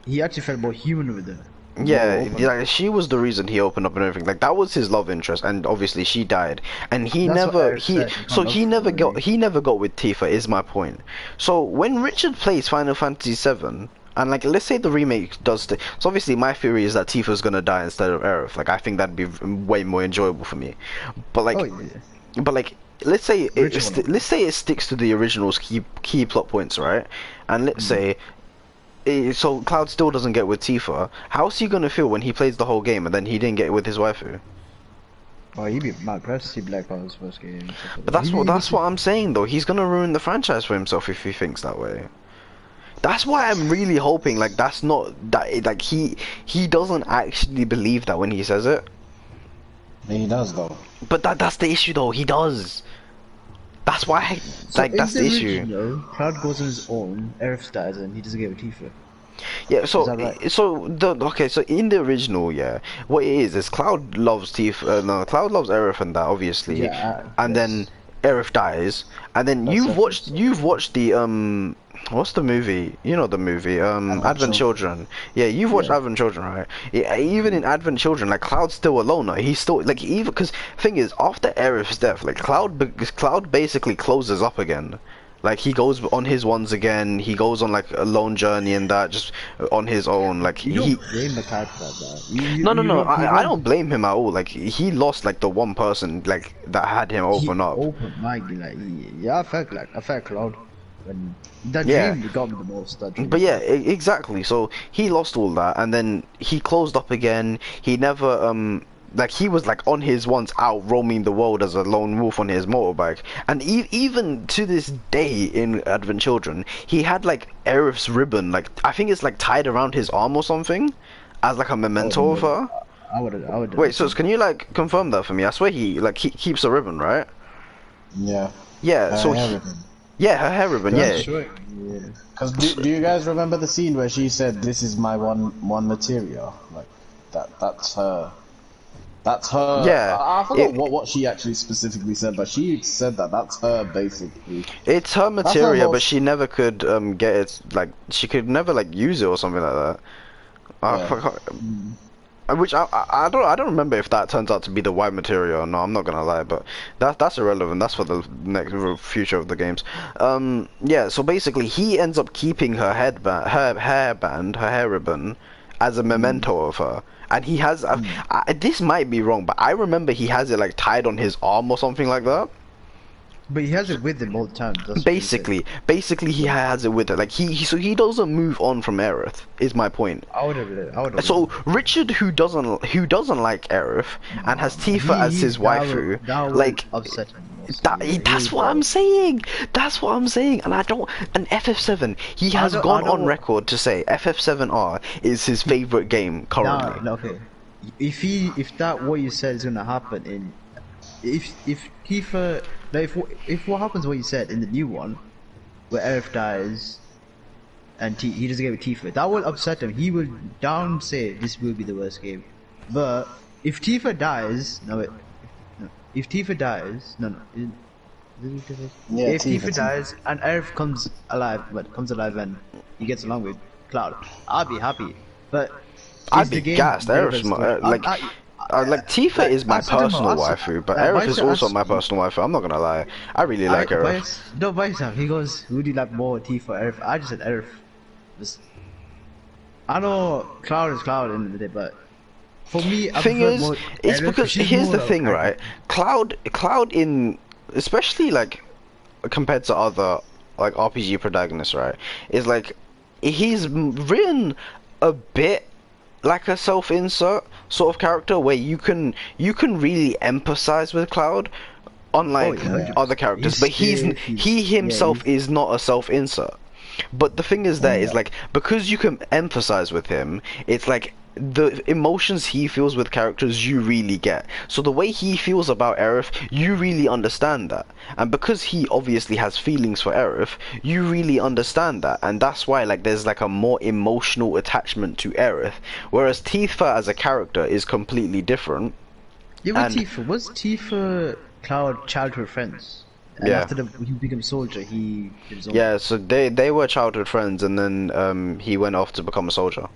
he actually felt more human with her. Yeah, like, she was the reason he opened up and everything. Like that was his love interest, and obviously she died, and he That's never he never got with Tifa. Is my point. So when Richard plays Final Fantasy 7. And like, let's say the remake does. So obviously, my theory is that Tifa's gonna die instead of Aerith. like, I think that'd be way more enjoyable for me. But like, let's say let's say it sticks to the original's key plot points, right? And let's say, so Cloud still doesn't get with Tifa. How's he gonna feel when he plays the whole game and then he didn't get with his waifu? Oh, he'd be mad pressed to see Black Cloud's first game. But that's what I'm saying though. He's gonna ruin the franchise for himself if he thinks that way. That's why I'm really hoping like that's not that like he doesn't actually believe that when he says it. He does though. But that's the issue though. He does. That's why that's the issue. Cloud goes on his own, Aerith dies, and he doesn't get with Tifa. Yeah, so right? so in the original, yeah, what it is Cloud loves Tifa. No, Cloud loves Aerith and that obviously, and then Aerith dies, and then you've watched the what's the movie? You know the movie, Advent Children. Yeah, you've watched Advent Children, right? Yeah, even in Advent Children, like Cloud's still alone. Like, he's still like even because thing is after Aerith's death, like Cloud basically closes up again. Like he goes on his ones again. He goes on like a lone journey and that just on his own. Like you don't blame the character like that. No. I don't blame him at all. Like he lost like the one person like that had him open up. I felt Cloud. And that dream got me the most. But yeah, exactly. So he lost all that, and then he closed up again. He never like he was like on his ones out roaming the world as a lone wolf on his motorbike. And even to this day in Advent Children, he had like Aerith's ribbon, like I think it's like tied around his arm or something, as like a memento of her. I would. Wait, so can you like confirm that for me? I swear he keeps a ribbon, right? Yeah. Yeah. So yeah, her hair ribbon. Yeah. Because do you guys remember the scene where she said, "This is my one material"? Like that's her. That's her. Yeah. I forgot what she actually specifically said, but she said that's her basically. It's her material, but she never could get it. Like she could never like use it or something like that. Which I don't remember if that turns out to be the white material or no. I'm not gonna lie, but that's irrelevant. That's for the next future of the games. Yeah. So basically, he ends up keeping her hair ribbon, as a memento of her, and he has. This might be wrong, but I remember he has it like tied on his arm or something like that. But he has it with him all the time. Basically, he has it with her. Like he doesn't move on from Aerith. Is my point. I would have. So Richard, who doesn't like Aerith and has Tifa as his waifu, like that's what I'm saying. That's what I'm saying. And I don't. And FF7, he has gone on record to say FF7R is his favorite game currently. No, okay. If that what you said is gonna happen if Tifa Now, if what happens, what you said in the new one, where Aerith dies, and he doesn't get with Tifa, that will upset him. He will down say this will be the worst game. But if Tifa dies, if Tifa dies, Yeah, if Tifa dies and Aerith comes alive and he gets along with Cloud, I'll be happy. But I'd be gassed. Aerith's like Tifa is my personal waifu, but Aerith is also my personal waifu. I'm not gonna lie, I really like Aerith. No, Vice, he goes, who do you like more, Tifa or Aerith? I just said Aerith. I know Cloud is Cloud in the day, but for me, thing is, it's because here's the thing, right? Cloud in, especially like compared to other like RPG protagonists, right? Is like he's written a bit like a self-insert sort of character where you can really empathize with Cloud, unlike other characters. But he himself is not a self-insert. But the thing is that is like because you can empathize with him, it's like the emotions he feels with characters you really get. So the way he feels about Aerith, you really understand that. And because he obviously has feelings for Aerith, you really understand that. And that's why like there's like a more emotional attachment to Aerith. Whereas Tifa as a character is completely different. Yeah, but Tifa, was Tifa Cloud childhood friends? And after he became soldier, he did his own. Yeah, so they were childhood friends, and then he went off to become a soldier.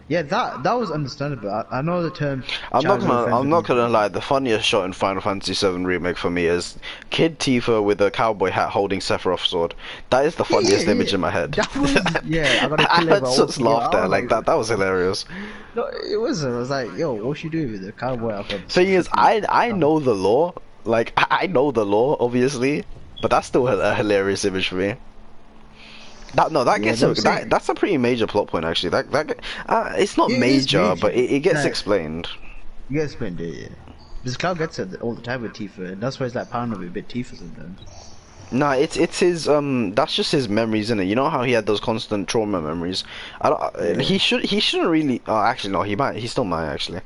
Yeah, that was understandable. I know the term. I'm not gonna lie. The funniest shot in Final Fantasy VII Remake for me is Kid Tifa with a cowboy hat holding Sephiroth's sword. That is the funniest image in my head. That was, I got I had such laughter. Like that was hilarious. No, it wasn't. I was like, yo, what's she doing with the cowboy outfit? Thing is, I know the lore. Like I know the lore, obviously, but that's still a hilarious image for me. That's a pretty major plot point actually. It's not major, but it gets explained. It gets explained, yeah. This Cloud gets it all the time with Tifa, and that's why it's like pounding with a bit Tifa sometimes. Nah, it's his that's just his memories, isn't it? You know how he had those constant trauma memories. He shouldn't really. Oh, actually no, he still might actually.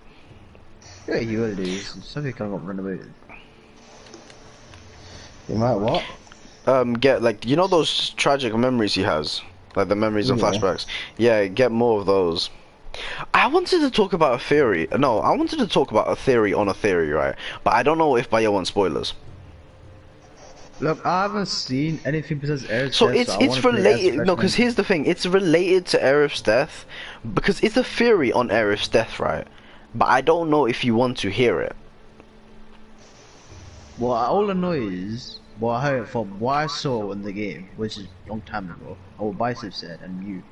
Yeah, he will do. Something can't run away with. You might what? Get like those tragic memories he has, like the memories and flashbacks. Yeah, get more of those. I wanted to talk about a theory. No, I wanted to talk about a theory on a theory, right? But I don't know if Bayo wants spoilers. Look, I haven't seen anything besides Aerith's so death. It's related. No, because here's the thing. It's related to Aerith's death because it's a theory on Aerith's death, right? But I don't know if you want to hear it. Well, all I know is what I heard from what I saw in the game, which is a long time ago, or what Bicep said, and you.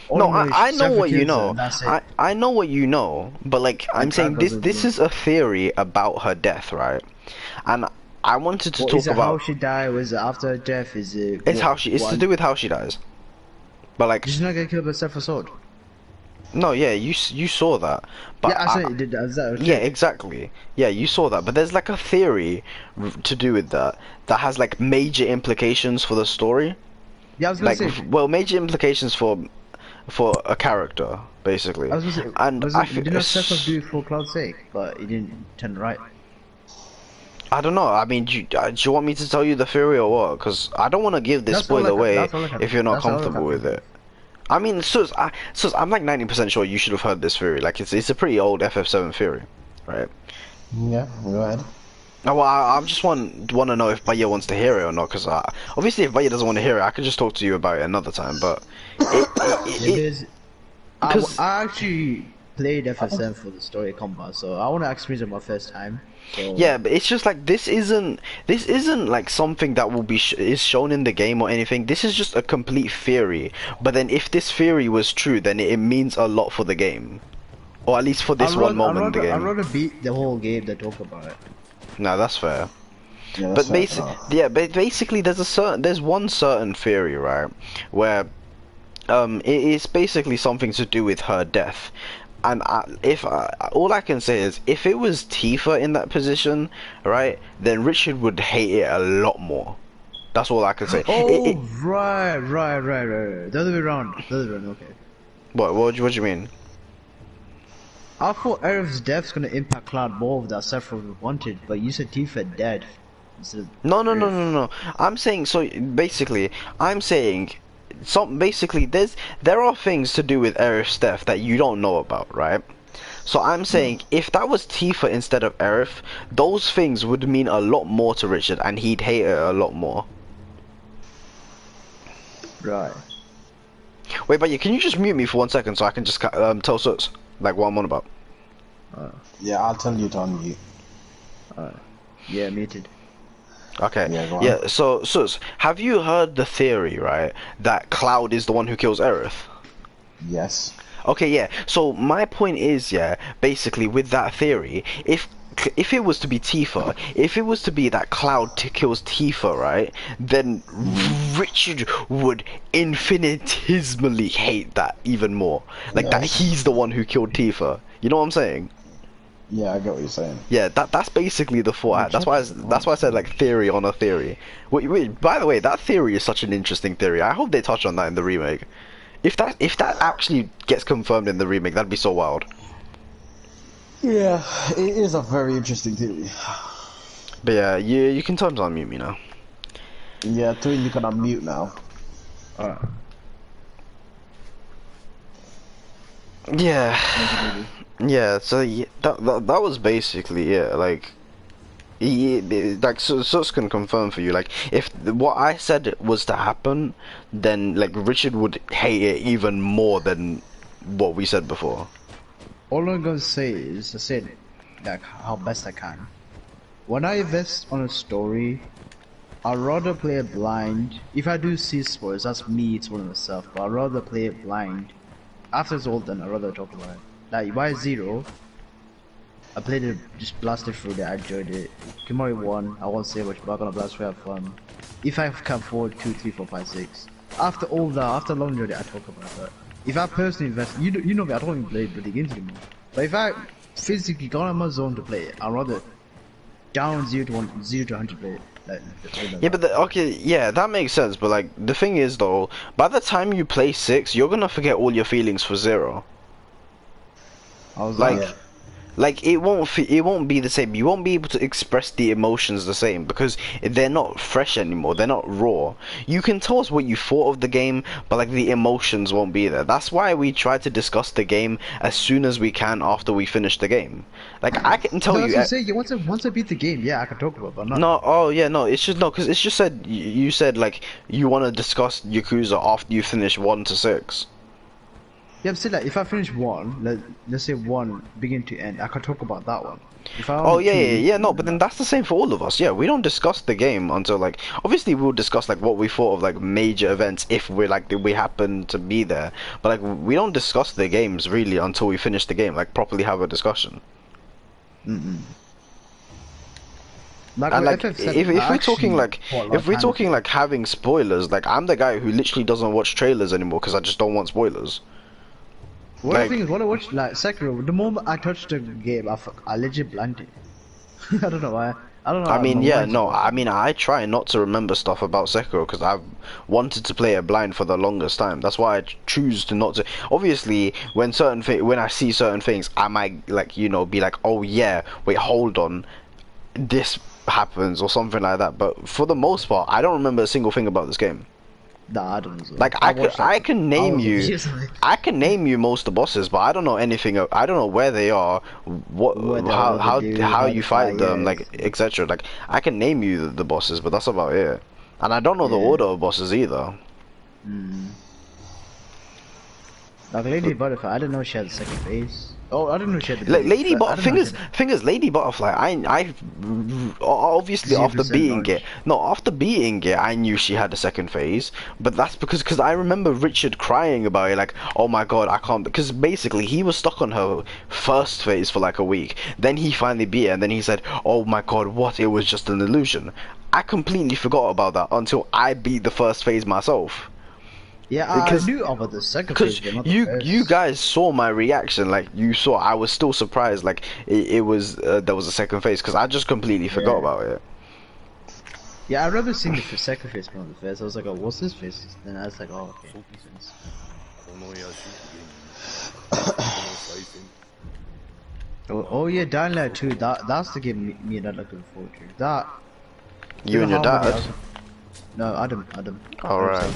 I know what you know. I know what you know, but like I'm saying, this is a theory about her death, right? And I wanted to talk about how she died. Was it after her death? Is it? It's to do with how she dies. But like, did she not get killed by Sephiroth's sword? No, yeah, you saw that. But yeah, I said it did. Is that okay? Yeah, exactly. Yeah, you saw that. But there's like a theory to do with that has like major implications for the story. Yeah, I was gonna say. Well, major implications for a character, basically. I was gonna say. And did not Sephiroth do it for Cloud's sake, but he didn't turn right. I don't know. I mean, do you want me to tell you the theory or what? Because I don't want to give this spoiler away if you're not comfortable with it. I mean, Sus, I'm like 90% sure you should have heard this theory. Like, it's a pretty old FF7 theory, right? Yeah, go ahead. Oh, well, I just want to know if Baye wants to hear it or not. Because obviously, if Baye doesn't want to hear it, I could just talk to you about it another time. But I actually played FF7 for the story combat, so I want to experience it my first time. So... Yeah, but it's just like this isn't like something that will be is shown in the game or anything. This is just a complete theory. But then if this theory was true, then it means a lot for the game, or at least for this one moment in the game. I'd rather beat the whole game than talk about it. No, that's fair. Yeah, but basically, there's one certain theory, right, where it is basically something to do with her death. And all I can say is, if it was Tifa in that position, right, then Richard would hate it a lot more. That's all I can say. Oh, right. The other way around. Okay. What do you mean? I thought Aerith's death's gonna impact Cloud more that Sephiroth wanted, but you said Tifa dead. instead of No. I'm saying, so basically, I'm saying, basically, there are things to do with Aerith's death that you don't know about, right? So I'm saying, if that was Tifa instead of Aerith, those things would mean a lot more to Richard, and he'd hate it a lot more. Right. Wait, but yeah, can you just mute me for 1 second so I can just tell Suts like what I'm on about? Yeah, I'll tell you to unmute. Yeah, muted. Okay. Yeah, go on. Yeah. So Suts, have you heard the theory, right, that Cloud is the one who kills Aerith? Yes. Okay, yeah. So my point is, yeah, basically with that theory, if it was to be Tifa, if it was to be that Cloud kills Tifa, right, then Richard would infinitesimally hate that even more. Like that he's the one who killed Tifa. You know what I'm saying? Yeah, I get what you're saying. Yeah, that's basically the thought. That's why I said like theory on a theory. Wait, by the way, that theory is such an interesting theory. I hope they touch on that in the remake. If that actually gets confirmed in the remake, that'd be so wild. Yeah, it is a very interesting theory. But yeah, you can time unmute me now. Yeah, Twin, you can unmute now. Alright. Yeah, yeah. So yeah, that was basically it. Like, like Sus can confirm for you. Like, if what I said was to happen, then like Richard would hate it even more than what we said before. All I'm gonna say is, I said, like, how best I can. When I invest on a story, I'd rather play it blind. If I do see spoilers, that's me telling myself, but I'd rather play it blind. After it's all done, I'd rather talk about it. Like, Y0, I played it, just blasted through it, I enjoyed it. Kimori 1, I won't say much, but I'm gonna blast through, have fun. If I come forward 2, 3, 4, 5, 6. After all that, after a long journey, I talk about that. If I personally invest, you know me, I don't even play bloody games anymore. But if I physically got in my zone to play it, I'd rather down 0 to 100 play it. Yeah, but okay, yeah, that makes sense. But like, the thing is though, by the time you play 6, you're gonna forget all your feelings for 0. I was Like it won't be the same. You won't be able to express the emotions the same because they're not fresh anymore. They're not raw. You can tell us what you thought of the game, but like the emotions won't be there. That's why we try to discuss the game as soon as we can after we finish the game. Like I can tell you. Once I beat the game, yeah, I can talk about it, but not. No, oh yeah, no. It's just no, because it's just said you said like you want to discuss Yakuza after you finish 1 to 6. Yeah, I'm saying like if I finish 1, let's say 1 begin to end, I can talk about that one. If I Oh yeah, no, but then that's the same for all of us. Yeah, we don't discuss the game until like obviously we'll discuss like what we thought of like major events if we happen to be there. But like we don't discuss the games really until we finish the game, like properly have a discussion. Like, and like if we're talking like like having spoilers, like I'm the guy who literally doesn't watch trailers anymore because I just don't want spoilers. One of the things, when I watched like Sekiro, the moment I touched the game, I legit blinded. I don't know why. I don't know. I mean, yeah, no. I mean, I try not to remember stuff about Sekiro because I've wanted to play it blind for the longest time. That's why I choose to not to. Obviously, when I see certain things, I might like be like, oh yeah, wait, hold on, this happens or something like that. But for the most part, I don't remember a single thing about this game. Nah, I don't know. Like I can name you, I can name you most of the bosses, but I don't know anything. I don't know where they are, how you fight them, like etc. Like I can name you the bosses, but that's about it. And I don't know the order of bosses either. Like Lady Butterfly, I didn't know she had a second phase. Oh, I didn't know she had the Lady Butterfly. Thing is, Lady Butterfly. I obviously after beating it, I knew she had a second phase. But that's because I remember Richard crying about it, like, oh my god, I can't. Because basically he was stuck on her first phase for like a week. Then he finally beat it, and then he said, oh my god, what? It was just an illusion. I completely forgot about that until I beat the first phase myself. Yeah, I knew about the second phase. Because you guys saw my reaction, like you saw, I was still surprised, like it was there was a second phase because I just completely forgot about it. Yeah, I'd rather seen the second phase than the first. I was like, oh, what's this phase? Then I was like, oh, okay, makes sense. Oh yeah, Dying Light 2. That's the game me not looking forward to. You and your dad? No, Adam. Alright.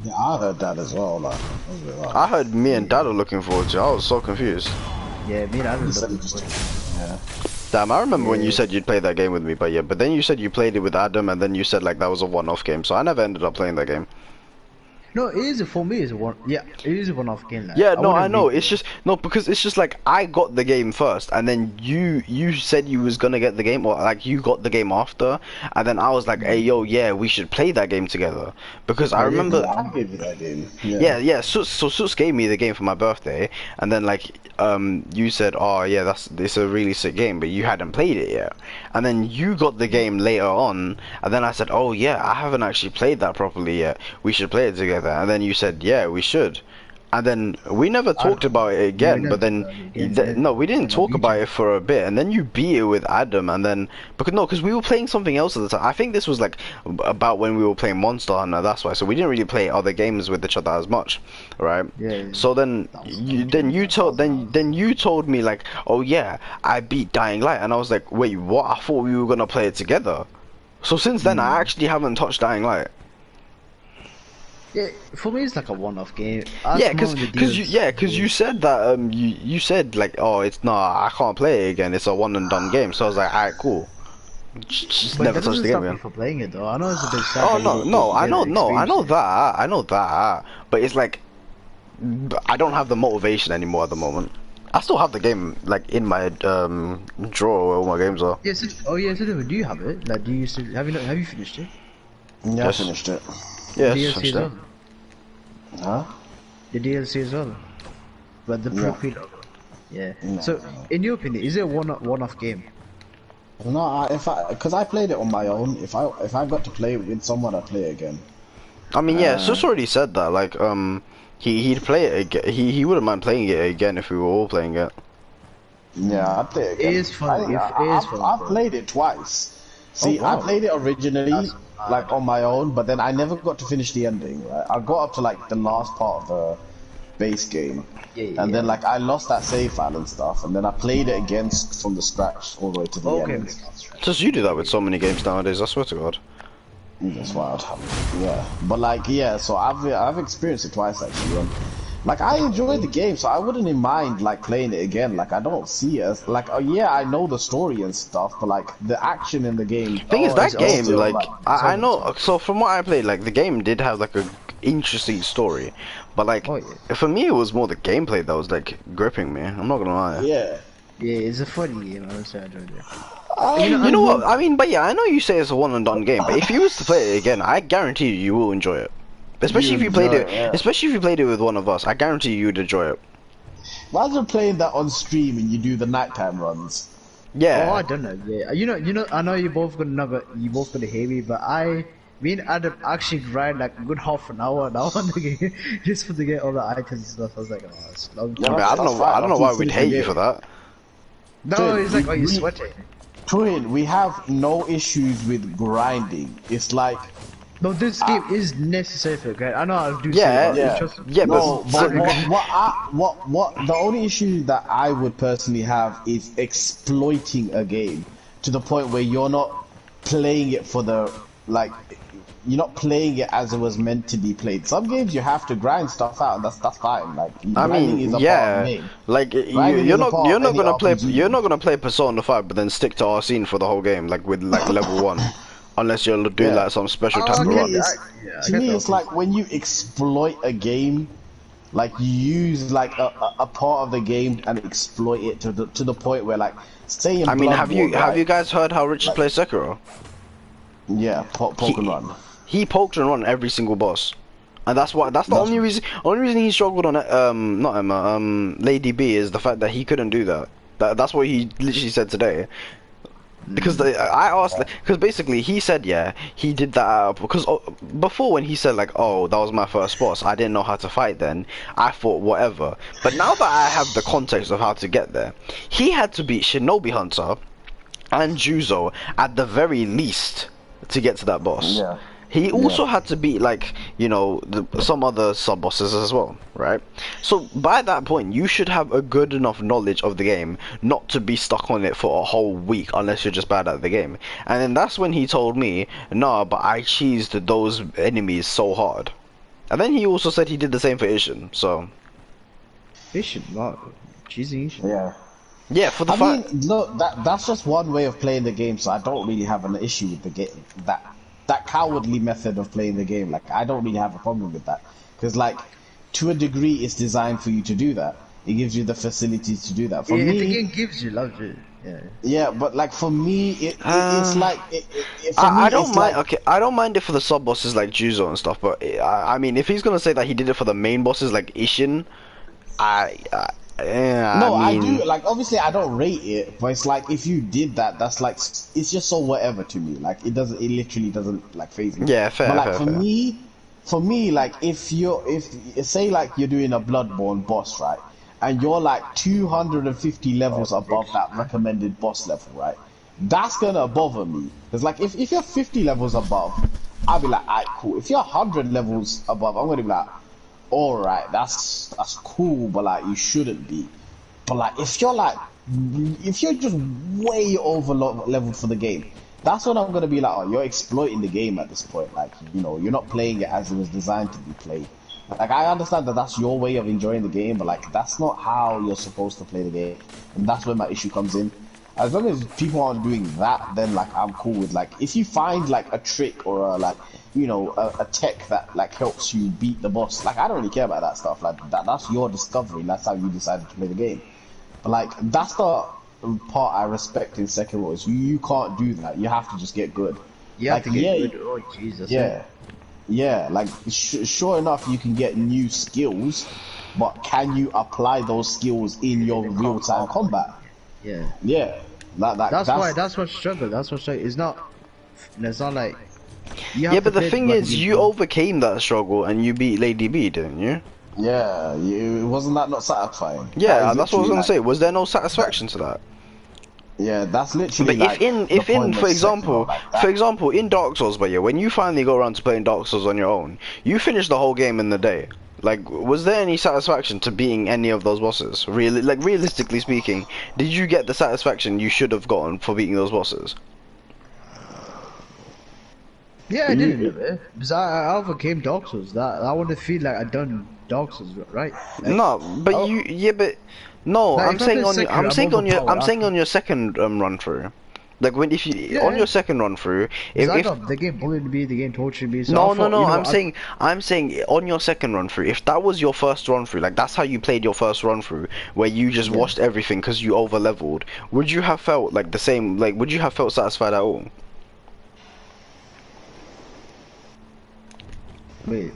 Yeah, I heard that as well. Like, that was a bit wild. I heard me and dad are looking forward to it. I was so confused. Yeah, me and Adam. He said he just, yeah. Damn, I remember when you said you'd play that game with me, but then you said you played it with Adam, and then you said like that was a one-off game, so I never ended up playing that game. No, it is for me. It's a one. Yeah, it is a one-off game. Like, Yeah, no, I know. wouldn't It's just no, because it's just like I got the game first, and then you said you was gonna get the game, or like you got the game after, and then I was like, hey yo, yeah, we should play that game together because I remember. I gave you that game. Yeah. So Sus gave me the game for my birthday, and then like you said, oh yeah, it's a really sick game, but you hadn't played it yet, and then you got the game later on, and then I said, oh yeah, I haven't actually played that properly yet. We should play it together, and then you said, yeah, we should. And then we never talked about it again, but then no, we didn't talk about it for a bit, and then you beat it with Adam, and then because we were playing something else at the time. I think this was like about when we were playing Monster Hunter. That's why. So we didn't really play other games with each other as much, right? Yeah. So then you told me like, oh yeah, I beat Dying Light, and I was like, wait, what? I thought we were gonna play it together. So since then, I actually haven't touched Dying Light. Yeah, for me it's like a one-off game. Yeah, because you said that you said like, oh, it's I can't play it again. It's a one and done game. So I was like, alright, cool. Just but never touch the game again. For playing it though, I know it's a bit sad. Oh I know that. But it's like I don't have the motivation anymore at the moment. I still have the game like in my drawer where all my games are. Yes. Do you have it? Like, do you still have you finished it? Yeah, Yes. I finished it. Yes, DLC as well. Huh? The DLC as well. But the pre-load. Yeah. No. So, in your opinion, is it a one-off game? No, because I played it on my own. If I got to play it with someone, I'd play it again. I mean, yeah, Sus already said that. Like, he'd play it again. He wouldn't mind playing it again if we were all playing it. Yeah, I'd play it again. It is fun. I've played it twice. See, wow. I played it originally, like on my own, but then I never got to finish the ending. Right? I got up to like the last part of the base game, and then like I lost that save file and stuff, and then I played it again from the scratch all the way to the end. Just you do that with so many games nowadays. I swear to God. That's wild. Yeah, but like so I've experienced it twice actually. And, like I enjoyed the game, so I wouldn't mind like playing it again. Like I don't see it as like, oh yeah, I know the story and stuff, but like the action in the game. Thing is, that game, still, like I know. So from what I played, like the game did have like a interesting story, but like for me, it was more the gameplay that was like gripping me. I'm not gonna lie. Yeah. Yeah, it's a funny game. I would say I enjoyed it. You know what? I mean, but yeah, I know you say it's a one and done game, but if you was to play it again, I guarantee you will enjoy it. Especially if you played it, especially if you played it with one of us, I guarantee you would enjoy it. Imagine playing that on stream and you do the nighttime runs. Yeah. Oh, I don't know. Yeah, you know. I know you both gonna hate me, but me and Adam actually grind like a good half an hour now on the game just for to get all the items and stuff. I was like, oh, it's long. I mean, I don't know why we'd hate you for that. No, it's like, oh, you're sweating. Twin, we have no issues with grinding. It's like. No, this game is necessary for grind. I know I'll do. Yeah, no, but what the only issue that I would personally have is exploiting a game to the point where you're not playing it for the like. You're not playing it as it was meant to be played. Some games you have to grind stuff out, and that's fine. Like I mean, is a part of the game. Like you're not gonna play Persona 5, but then stick to Arsene for the whole game, like with like level 1, unless you're doing like some special type of run. To me, it's like when you exploit a game, like you use like a part of the game and exploit it to the point where like say in I mean, have you right? guys heard how Richard plays Sekiro? Yeah, poke and run. He poked and run every single boss, and that's the only reason he struggled on not Emma, Lady B is the fact that he couldn't do that. That's what he literally said today. Because I asked, because basically he said he did that because before when he said like, oh, that was my first boss, I didn't know how to fight then. I thought whatever, but now that I have the context of how to get there, he had to beat Shinobi Hunter and Juzo at the very least to get to that boss. Yeah. He also had to beat, like, you know, some other sub-bosses as well, right? So by that point, you should have a good enough knowledge of the game not to be stuck on it for a whole week unless you're just bad at the game. And then that's when he told me, nah, but I cheesed those enemies so hard. And then he also said he did the same for Ishin, so... Ishin, what? Cheesy Ishin. Yeah. Yeah, for the I mean, look, that's just one way of playing the game, so I don't really have an issue with the game. That cowardly method of playing the game, like, I don't really have a problem with that. Because, like, to a degree, it's designed for you to do that. It gives you the facility to do that. For me, if the game gives you, loves you. Yeah. Yeah, but like for me, it's like I don't mind. Okay, I don't mind it for the sub bosses like Juzo and stuff. But I mean, if he's gonna say that he did it for the main bosses like Ishin, no, I do. mean, Like, obviously, I don't rate it, but it's like if you did that, that's like it's just so whatever to me. Like, it literally doesn't like faze me. Yeah, fair. But like fair. for me, like if say like you're doing a Bloodborne boss, right, and you're like 250 levels above that recommended boss level, right, that's gonna bother me. Because like if you're 50 levels above, I'll be like, alright, cool. If you're 100 levels above, I'm gonna be like, alright, that's cool, but like you shouldn't be. But like if you're just way over leveled for the game, that's when I'm gonna be like, oh, you're exploiting the game at this point. Like, you know, you're not playing it as it was designed to be played. Like, I understand that that's your way of enjoying the game, but like that's not how you're supposed to play the game, and that's where my issue comes in. As long as people aren't doing that, then like I'm cool with, like, if you find like a trick or a, like, you know, a tech that like helps you beat the boss, like I don't really care about that stuff. Like that's your discovery, and that's how you decided to play the game. But like that's the part I respect in Sekiro, is you can't do that. You have to just get good. You have to get good. Oh Jesus. Yeah. Yeah, like sure enough, you can get new skills, but can you apply those skills in your real-time combat? Yeah. Yeah. That's what struggle. That's what struggle. It's not like. Yeah, but the thing is, you overcame that struggle and you beat Lady B, didn't you? Yeah. Wasn't that not satisfying? Yeah, that's what I was gonna say. Was there no satisfaction to that? Yeah, that's literally. But for example, in Dark Souls, but yeah, when you finally go around to playing Dark Souls on your own, you finish the whole game in the day. Like, was there any satisfaction to beating any of those bosses? Really, like, realistically speaking, did you get the satisfaction you should have gotten for beating those bosses? Yeah, I did it, because I overcame Dark Souls. That I want to feel like I done Dark Souls, right? Like, no, but no, like, I'm saying on your second run through. Like on your second run through, the game bullied me, the game tortured me. So no, I'm saying on your second run through, if that was your first run through, like that's how you played your first run through, where you just watched everything because you over leveled, would you have felt like the same? Like, would you have felt satisfied at all? Wait,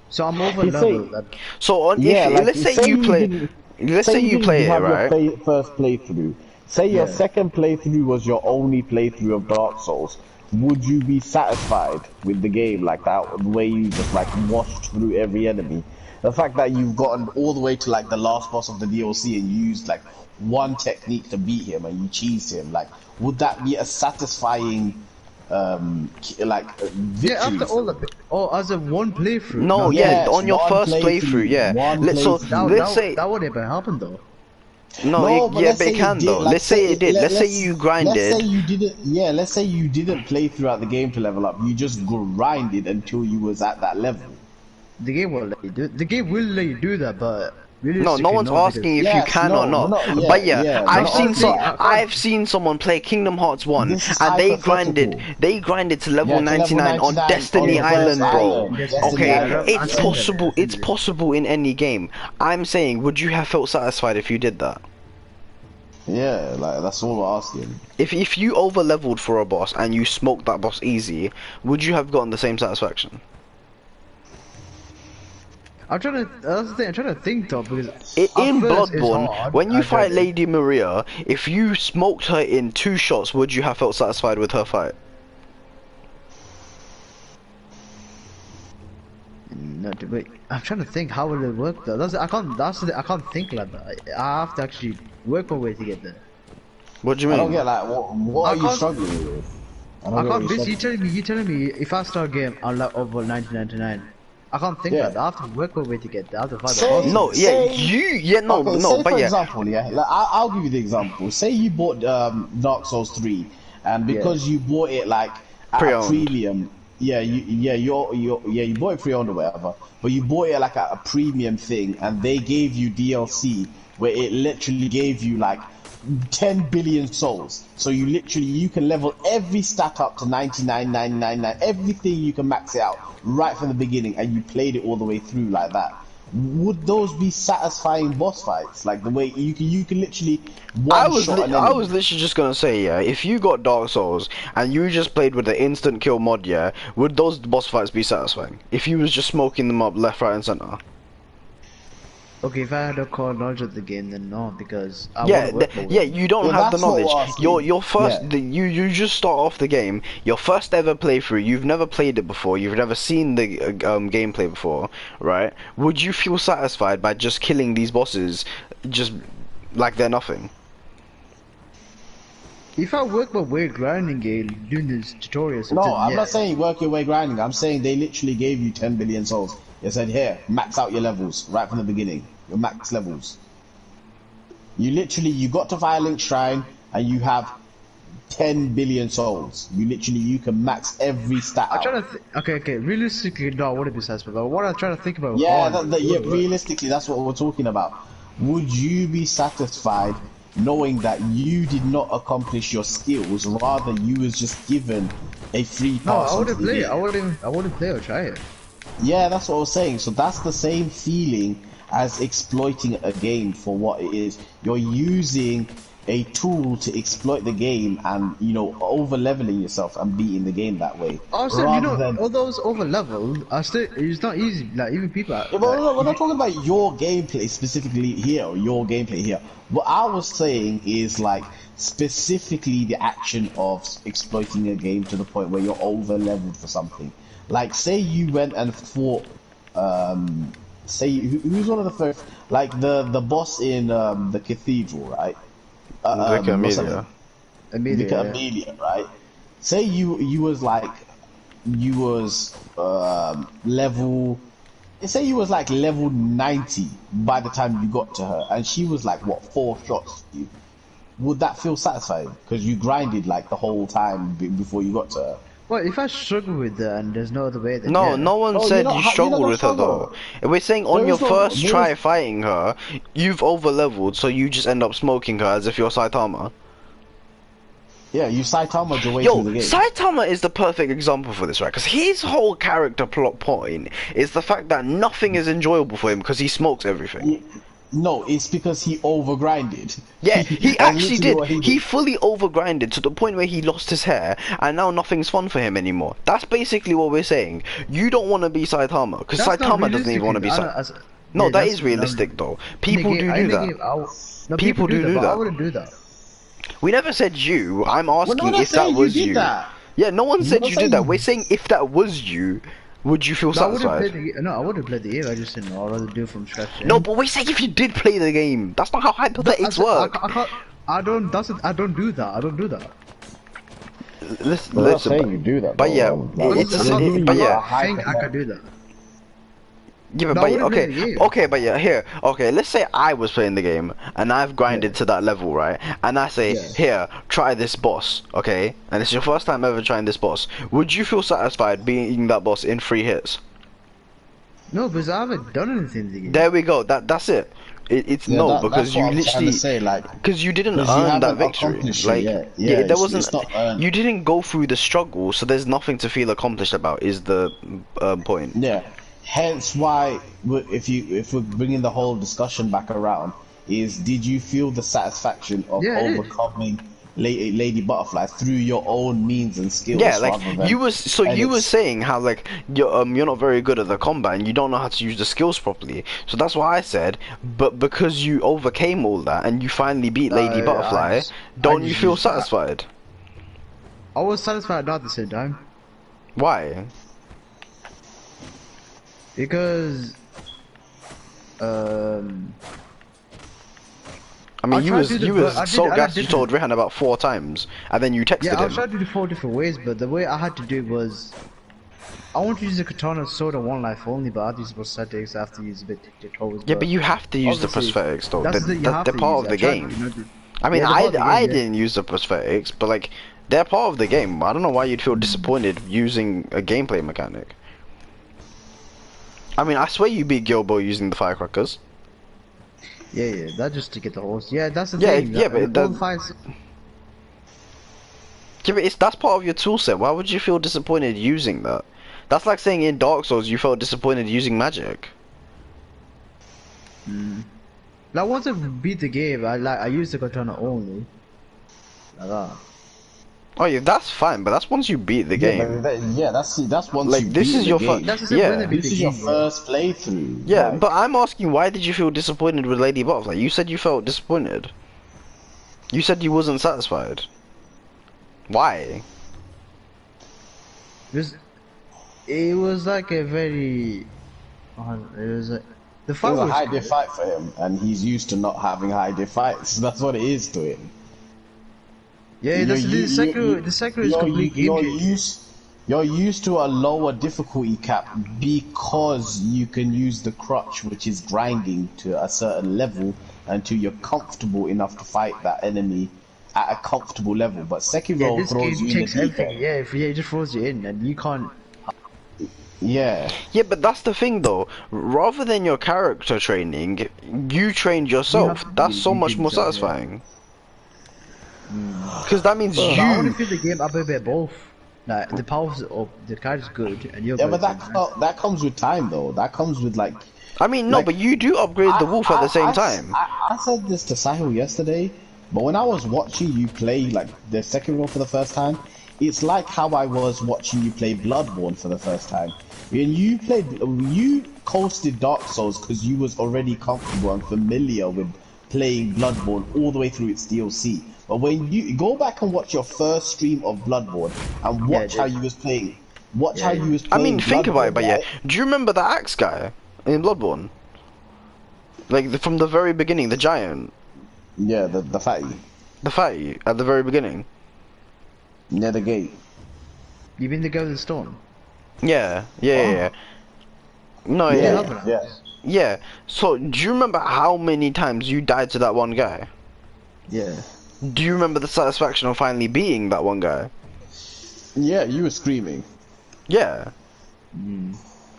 so I'm over leveled. So let's say you play it, right? Your first playthrough. Say your second playthrough was your only playthrough of Dark Souls. Would you be satisfied with the game like that? The way you just like washed through every enemy. The fact that you've gotten all the way to like the last boss of the DLC and you used like one technique to beat him and you cheesed him. Like, would that be a satisfying victory? Yeah, after all as a one playthrough. No, on your first playthrough, yeah. Let's say that would never happen though. But it can though. Let's say it did. Let's say you grinded. Let's say you didn't. Yeah, let's say you didn't play throughout the game to level up. You just grinded until you was at that level. The game will let you do. The game will let you do that, but no one's asking if you can or not. But I've seen someone play Kingdom Hearts 1 and they grinded to level 99 on Destiny Island, bro. Okay, it's possible in any game. I'm saying, would you have felt satisfied if you did that? Yeah, like that's all we're asking. If you over leveled for a boss and you smoked that boss easy, would you have gotten the same satisfaction? That's the thing, I'm trying to think though, because in Bloodborne, when you fight Lady Maria, if you smoked her in 2 shots, would you have felt satisfied with her fight? No, wait. I'm trying to think how will it work though. I can't think like that. I have to actually work my way to get there. What do you mean? I don't get, like, what are you struggling with? I can't. Basically, you telling me if I start a game, I'll like over 1999. I can't think like that. I have to work my way to get there. I have to find the bosses. No, yeah, Say but for yeah. example, yeah, like, I'll give you the example. Say you bought Dark Souls 3, and because you bought it like at a Pre-owned. premium, you bought it pre-owned or whatever, but you bought it like at a premium thing, and they gave you DLC where it literally gave you like 10 billion souls. So you can level every stat up to 99,999, everything you can max it out right from the beginning, and you played it all the way through like that. Would those be satisfying boss fights? Like the way you can literally I one was shot an enemy. I was literally just gonna say, yeah, if you got Dark Souls and you just played with the instant kill mod, yeah, would those boss fights be satisfying? If you was just smoking them up left, right, and center. Okay, if I had a core knowledge of the game, then no, because I Yeah, wouldn't work you don't Yeah, have the that's what knowledge. we're asking. Your first, Yeah. you just start off the game. Your first ever playthrough. You've never played it before. You've never seen the gameplay before, right? Would you feel satisfied by just killing these bosses, just like they're nothing? If I work my way grinding it, doing this tutorials. No, I'm yeah. not saying work your way grinding. I'm saying they literally gave you 10 billion souls. They said, here, max out your levels right from the beginning. Your max levels. You got to Firelink Shrine and you have 10 billion souls. You can max every stat I'm out. trying to okay, realistically, no, I wouldn't be satisfied. But what I'm trying to think about. Yeah, realistically, that's what we're talking about. Would you be satisfied knowing that you did not accomplish your skills, rather you was just given a free No, pass? I wouldn't play it. I wouldn't play or try it. Yeah, that's what I was saying. So that's the same feeling as exploiting a game for what it is. You're using a tool to exploit the game and, over leveling yourself and beating the game that way. Also, all those over leveled are still, it's not easy. Like, even people are. Yeah, but we're not talking about your gameplay specifically here, or your gameplay here. What I was saying is, like, specifically the action of exploiting a game to the point where you're over leveled for something. Like, say you went and fought, who's one of the first, like the boss in the cathedral, right? Amelia. Amelia, right? Say you was level, say you was like level 90 by the time you got to her, and she was like, what, 4 shots to you? Would that feel satisfying? Because you grinded like the whole time before you got to her. Well, if I struggle with that and there's no other way, then No, yeah. no one said you struggled with her though. We're saying on your first try fighting her, you've over leveled, so you just end up smoking her as if you're Saitama. Yeah, you Saitama your way through the game. Saitama is the perfect example for this, right? Because his whole character plot point is the fact that nothing is enjoyable for him because he smokes everything. No, it's because he overgrinded. Yeah, he actually did. He He fully overgrinded to the point where he lost his hair, and now nothing's fun for him anymore. That's basically what we're saying. You don't want to be Saitama, because Saitama doesn't even want to be Saitama. No, that is realistic though. People do that. People do that. I that. wouldn't do that. We never said you. I'm asking not if that saying was you did you. that. Yeah, no one said not you did saying that. you- We're saying if that was you, would you feel satisfied? I wouldn't play the game. I just didn't know. I'd rather do it from scratch. No, but we're saying if you did play the game. That's not how hypothetics work. I don't do that. I don't do that. Listen, you do that. but yeah, but yeah. I think I could do that. Yeah, No, but I wouldn't play the okay, game. okay, but yeah, here, okay, let's say I was playing the game and I've grinded to that level, right? And I say, here, try this boss, okay? And it's your first time ever trying this boss. Would you feel satisfied beating that boss in 3 hits? No, because I haven't done anything in the game. There we go. That's it. It's no, because you literally, because you didn't earn that victory. Like, there wasn't. You didn't go through the struggle, so there's nothing to feel accomplished about. Is the point? Yeah. Hence why, if we're bringing the whole discussion back around, is did you feel the satisfaction of overcoming Lady Butterfly through your own means and skills? Yeah, like you were saying how like you're not very good at the combat and you don't know how to use the skills properly. So that's why I said, but because you overcame all that and you finally beat Lady Butterfly, don't you feel satisfied? I was satisfied not at the same time. Why? Because I mean, I'll try to do you the was I so did gassed you different- told Rihan about 4 times, and then you texted Yeah, I him. tried to do 4 different ways, but the way I had to do it was I want to use the katana sword on 1 life only, but I had to use prosthetics. I have to use a bit tutorials. Yeah, but you have to use the obviously, prosthetics though. that's the thing, you have They're to part use of it. the I tried, game. you know, I mean, yeah, they're part of the game, I yeah. didn't use the prosthetics, but like they're part of the game. I don't know why you'd feel disappointed using a gameplay mechanic. I mean, I swear you beat Gilbo using the firecrackers. Yeah, that's just to get the horse. Yeah, that's the Yeah, thing. yeah, but all the fights. Yeah, but that's part of your toolset. Why would you feel disappointed using that? That's like saying in Dark Souls you felt disappointed using magic. Like once I beat the game, I used the katana only. Like that. Oh yeah, that's fine, but that's once you beat the game. That's once Like you this beat is the your game. That's the same yeah. when they beat This the is your game, first playthrough. Yeah, like- but I'm asking, why did you feel disappointed with Lady Butterfly? You said you felt disappointed. You said you wasn't satisfied. Why? It was like a very. It was like the It fight was a was high good. diff fight for him, and he's used to not having high diff fights. That's what it is to him. Yeah, that's the Sekiro. The Sekiro is complete game changer. You're used to a lower difficulty cap because you can use the crutch, which is grinding to a certain level until you're comfortable enough to fight that enemy at a comfortable level. But Sekiro Yeah, this throws game you in takes the deep everything. end. Yeah, it just throws you in, and you can't. Yeah. Yeah, but that's the thing though. Rather than your character training, you trained yourself. That's so much more satisfying. Because that means But I want you. to feel the game up a bit both. Like the powers of the character's good, and you're Yeah, good. but that comes with time though. That comes with like. I mean, no, like, but you do upgrade the wolf at the same time. I said this to Sahil yesterday, but when I was watching you play like the Sekiro for the first time, it's like how I was watching you play Bloodborne for the first time. When you coasted Dark Souls because you was already comfortable and familiar with playing Bloodborne all the way through its DLC. But when you go back and watch your first stream of Bloodborne and watch how you was playing, how you was I playing. mean, think about it, but yeah. right? Do you remember the axe guy in Bloodborne? Like from the very beginning, the giant, Yeah, the fatty the fatty at the very beginning. near the gate. You mean the guy with the stone? Yeah. No, Yeah. yeah. So, do you remember how many times you died to that one guy? Yeah. Do you remember the satisfaction of finally beating that one guy? Yeah, you were screaming. Yeah.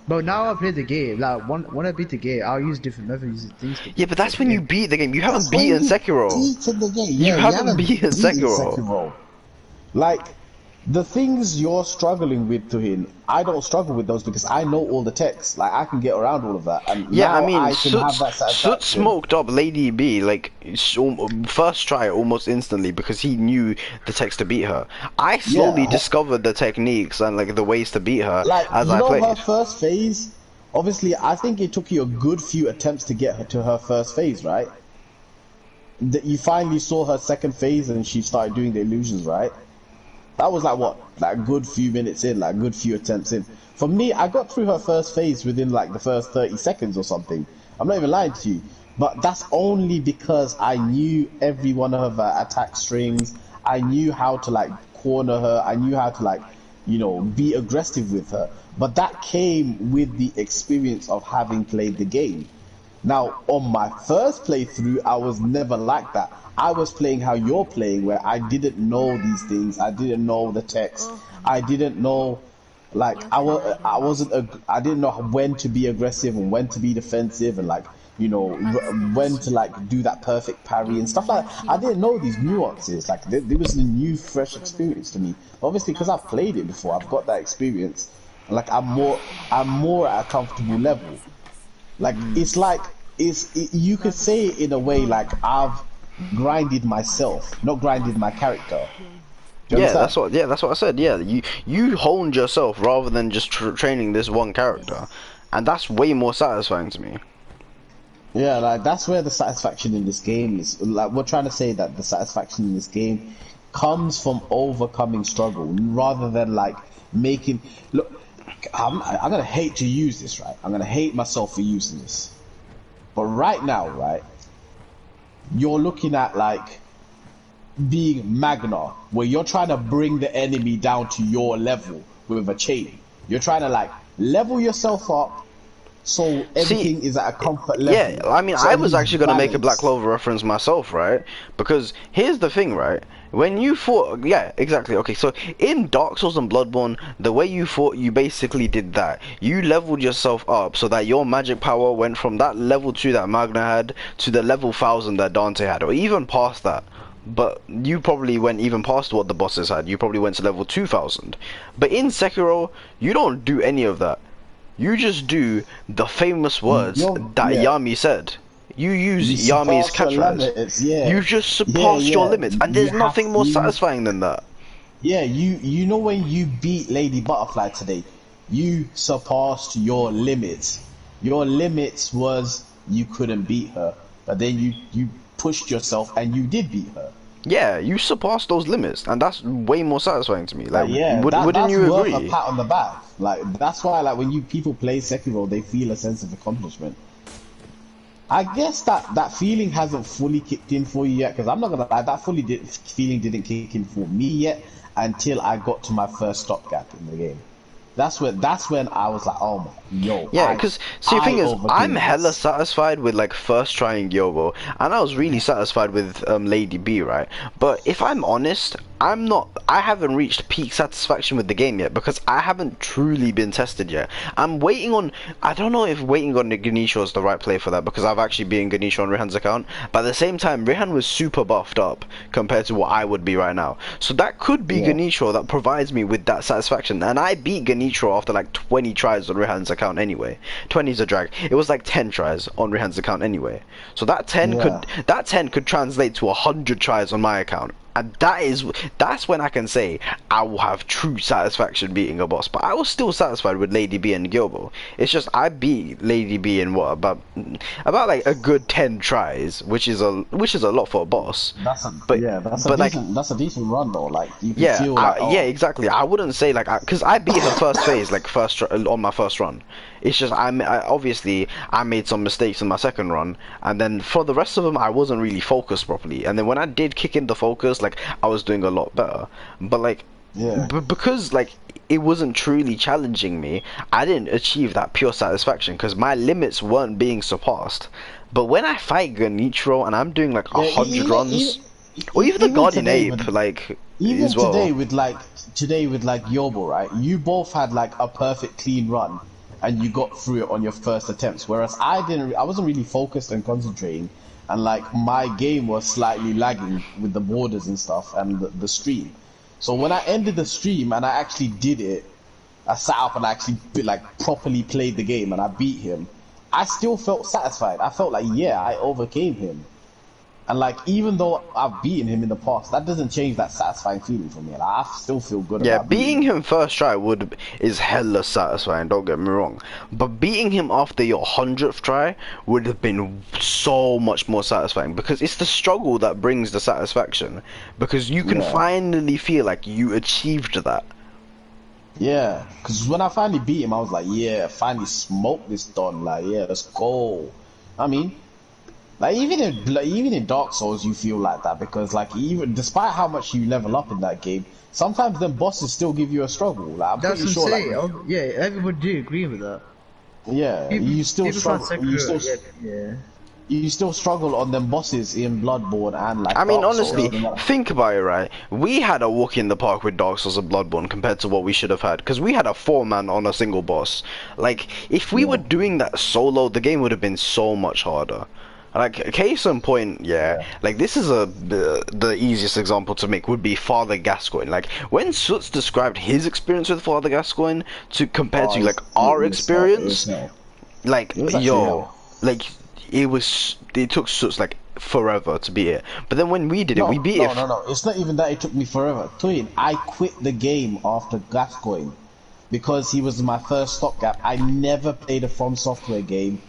But now I play the game. Like when I beat the game, I'll use different methods and things. Yeah, but that's when you beat the game. You haven't That's when beaten you Sekiro. beaten the game. You Yeah, haven't beaten Sekiro. Like, the things you're struggling with, Tuhin, I don't struggle with those because I know all the text. Like, I can get around all of that. And Yeah, now I mean, can have that Soot satisfaction. smoked up Lady B, like, first try almost instantly because he knew the text to beat her. I slowly Yeah. discovered the techniques and, like, the ways to beat her Like, as you I know played. her first phase? Obviously, I think it took you a good few attempts to get her to her first phase, right? That you finally saw her second phase and she started doing the illusions, right? That was like what? Like a good few minutes in, like a good few attempts in. For me, I got through her first phase within like the first 30 seconds or something. I'm not even lying to you. But that's only because I knew every one of her attack strings. I knew how to like corner her. I knew how to like, you know, be aggressive with her. But that came with the experience of having played the game. Now, on my first playthrough, I was never like that. I was playing how you're playing, where I didn't know these things. I didn't know the text. I didn't know, like, I didn't know when to be aggressive and when to be defensive and, like, you know, when to, like, do that perfect parry and stuff like that. I didn't know these nuances. Like, there was a new, fresh experience to me. Obviously, because I've played it before, I've got that experience. Like, I'm more at a comfortable level. Like, you could say it in a way like I've grinded myself, not grinded my character. Do you understand? That's what I said. Yeah, you honed yourself rather than just training this one character, and that's way more satisfying to me. Yeah, like that's where the satisfaction in this game is. Like, we're trying to say that the satisfaction in this game comes from overcoming struggle rather than like making. Look, I'm gonna hate to use this, right? I'm gonna hate myself for using this. But right now, right, you're looking at like being Magna, where you're trying to bring the enemy down to your level with a chain. You're trying to like level yourself up so everything is at a comfort level. Yeah, I mean, So I was everything's actually gonna make a Black balanced. Clover reference myself, right? Because here's the thing, right? When you fought, yeah, exactly. Okay, so in Dark Souls and Bloodborne, the way you fought, you basically did that. You leveled yourself up so that your magic power went from that level 2 that Magna had to the level 1000 that Dante had, or even past that. But you probably went even past what the bosses had. You probably went to level 2000. But in Sekiro, you don't do any of that. You just do the famous words that Yeah. Yami said. You use You Yami's surpass your catchphrase. limits, yeah. You just Yeah, surpassed your yeah. limits, and You there's nothing more you, satisfying than that. Yeah, you know when you beat Lady Butterfly today, you surpassed your limits. Your limits was you couldn't beat her, but then you pushed yourself and you did beat her. Yeah, you surpassed those limits, and that's way more satisfying to me. Like, Yeah, wouldn't that's you worth agree? a pat on the back. Like that's why like when people play Sekiro, they feel a sense of accomplishment. I guess that feeling hasn't fully kicked in for you yet, because I'm not gonna lie, that feeling didn't kick in for me yet until I got to my first stopgap in the game. That's when I was like, oh my, yo. Yeah, because see, the thing is, overcame I'm hella this. satisfied with like first trying Yogo, and I was really satisfied with Lady B, right? But if I'm honest, I haven't reached peak satisfaction with the game yet because I haven't truly been tested yet. I'm waiting on. I don't know if waiting on Ganesha is the right play for that because I've actually beaten Ganesha on Rihan's account. But at the same time, Rihan was super buffed up compared to what I would be right now. So that could be Ganesha that provides me with that satisfaction, and I beat Ganesha after like 20 tries on Rihan's account anyway. 20 is a drag. It was like 10 tries on Rihan's account anyway. So that 10 could translate to 100 tries on my account. And that's when I can say I will have true satisfaction beating a boss. But I was still satisfied with Lady B and Gyobo. It's just I beat Lady B in what about like a good 10 tries, which is a lot for a boss. That's a decent run though. Like you can feel like yeah, exactly. I wouldn't say like because I beat her first phase like on my first run. It's just I obviously I made some mistakes in my second run, and then for the rest of them I wasn't really focused properly. And then when I did kick in the focus, like I was doing a lot better. But like because like it wasn't truly challenging me, I didn't achieve that pure satisfaction because my limits weren't being surpassed. But when I fight Genichiro and I'm doing like 100 runs, or even the Guardian Ape, like even as well. today with like Yobo, right? You both had like a perfect clean run, and you got through it on your first attempts. Whereas I wasn't really focused and concentrating, and like my game was slightly lagging with the borders and stuff and the stream. So when I ended the stream and I actually did it, I sat up and I actually like properly played the game and I beat him. I still felt satisfied. I felt like I overcame him. And like even though I've beaten him in the past, that doesn't change that satisfying feeling for me. Like, I still feel good. Yeah, about beating him first try is hella satisfying. Don't get me wrong, but beating him after your 100th try would have been so much more satisfying because it's the struggle that brings the satisfaction. Because you can finally feel like you achieved that. Yeah, because when I finally beat him, I was like, finally smoked this Don. Like, let's go. I mean. Like even in Dark Souls you feel like that because like even despite how much you level up in that game, sometimes them bosses still give you a struggle. Like I'm pretty sure insane. Like, everybody do agree with that. Yeah, you still struggle. You still struggle on them bosses in Bloodborne and like. I mean, Dark honestly, Souls. think about it, right? We had a walk in the park with Dark Souls and Bloodborne compared to what we should have had, because we had a 4-man on a single boss. Like, if we were doing that solo, the game would have been so much harder. Like, case in point, like this is the easiest example to make would be Father Gascoigne. Like when Soot's described his experience with Father Gascoigne compared to like our experience, like it took Soot's like forever to beat it. But then when we did it, we beat it. No, it's not even that it took me forever. Twin, I quit the game after Gascoigne because he was my first stopgap. I never played a From Software game.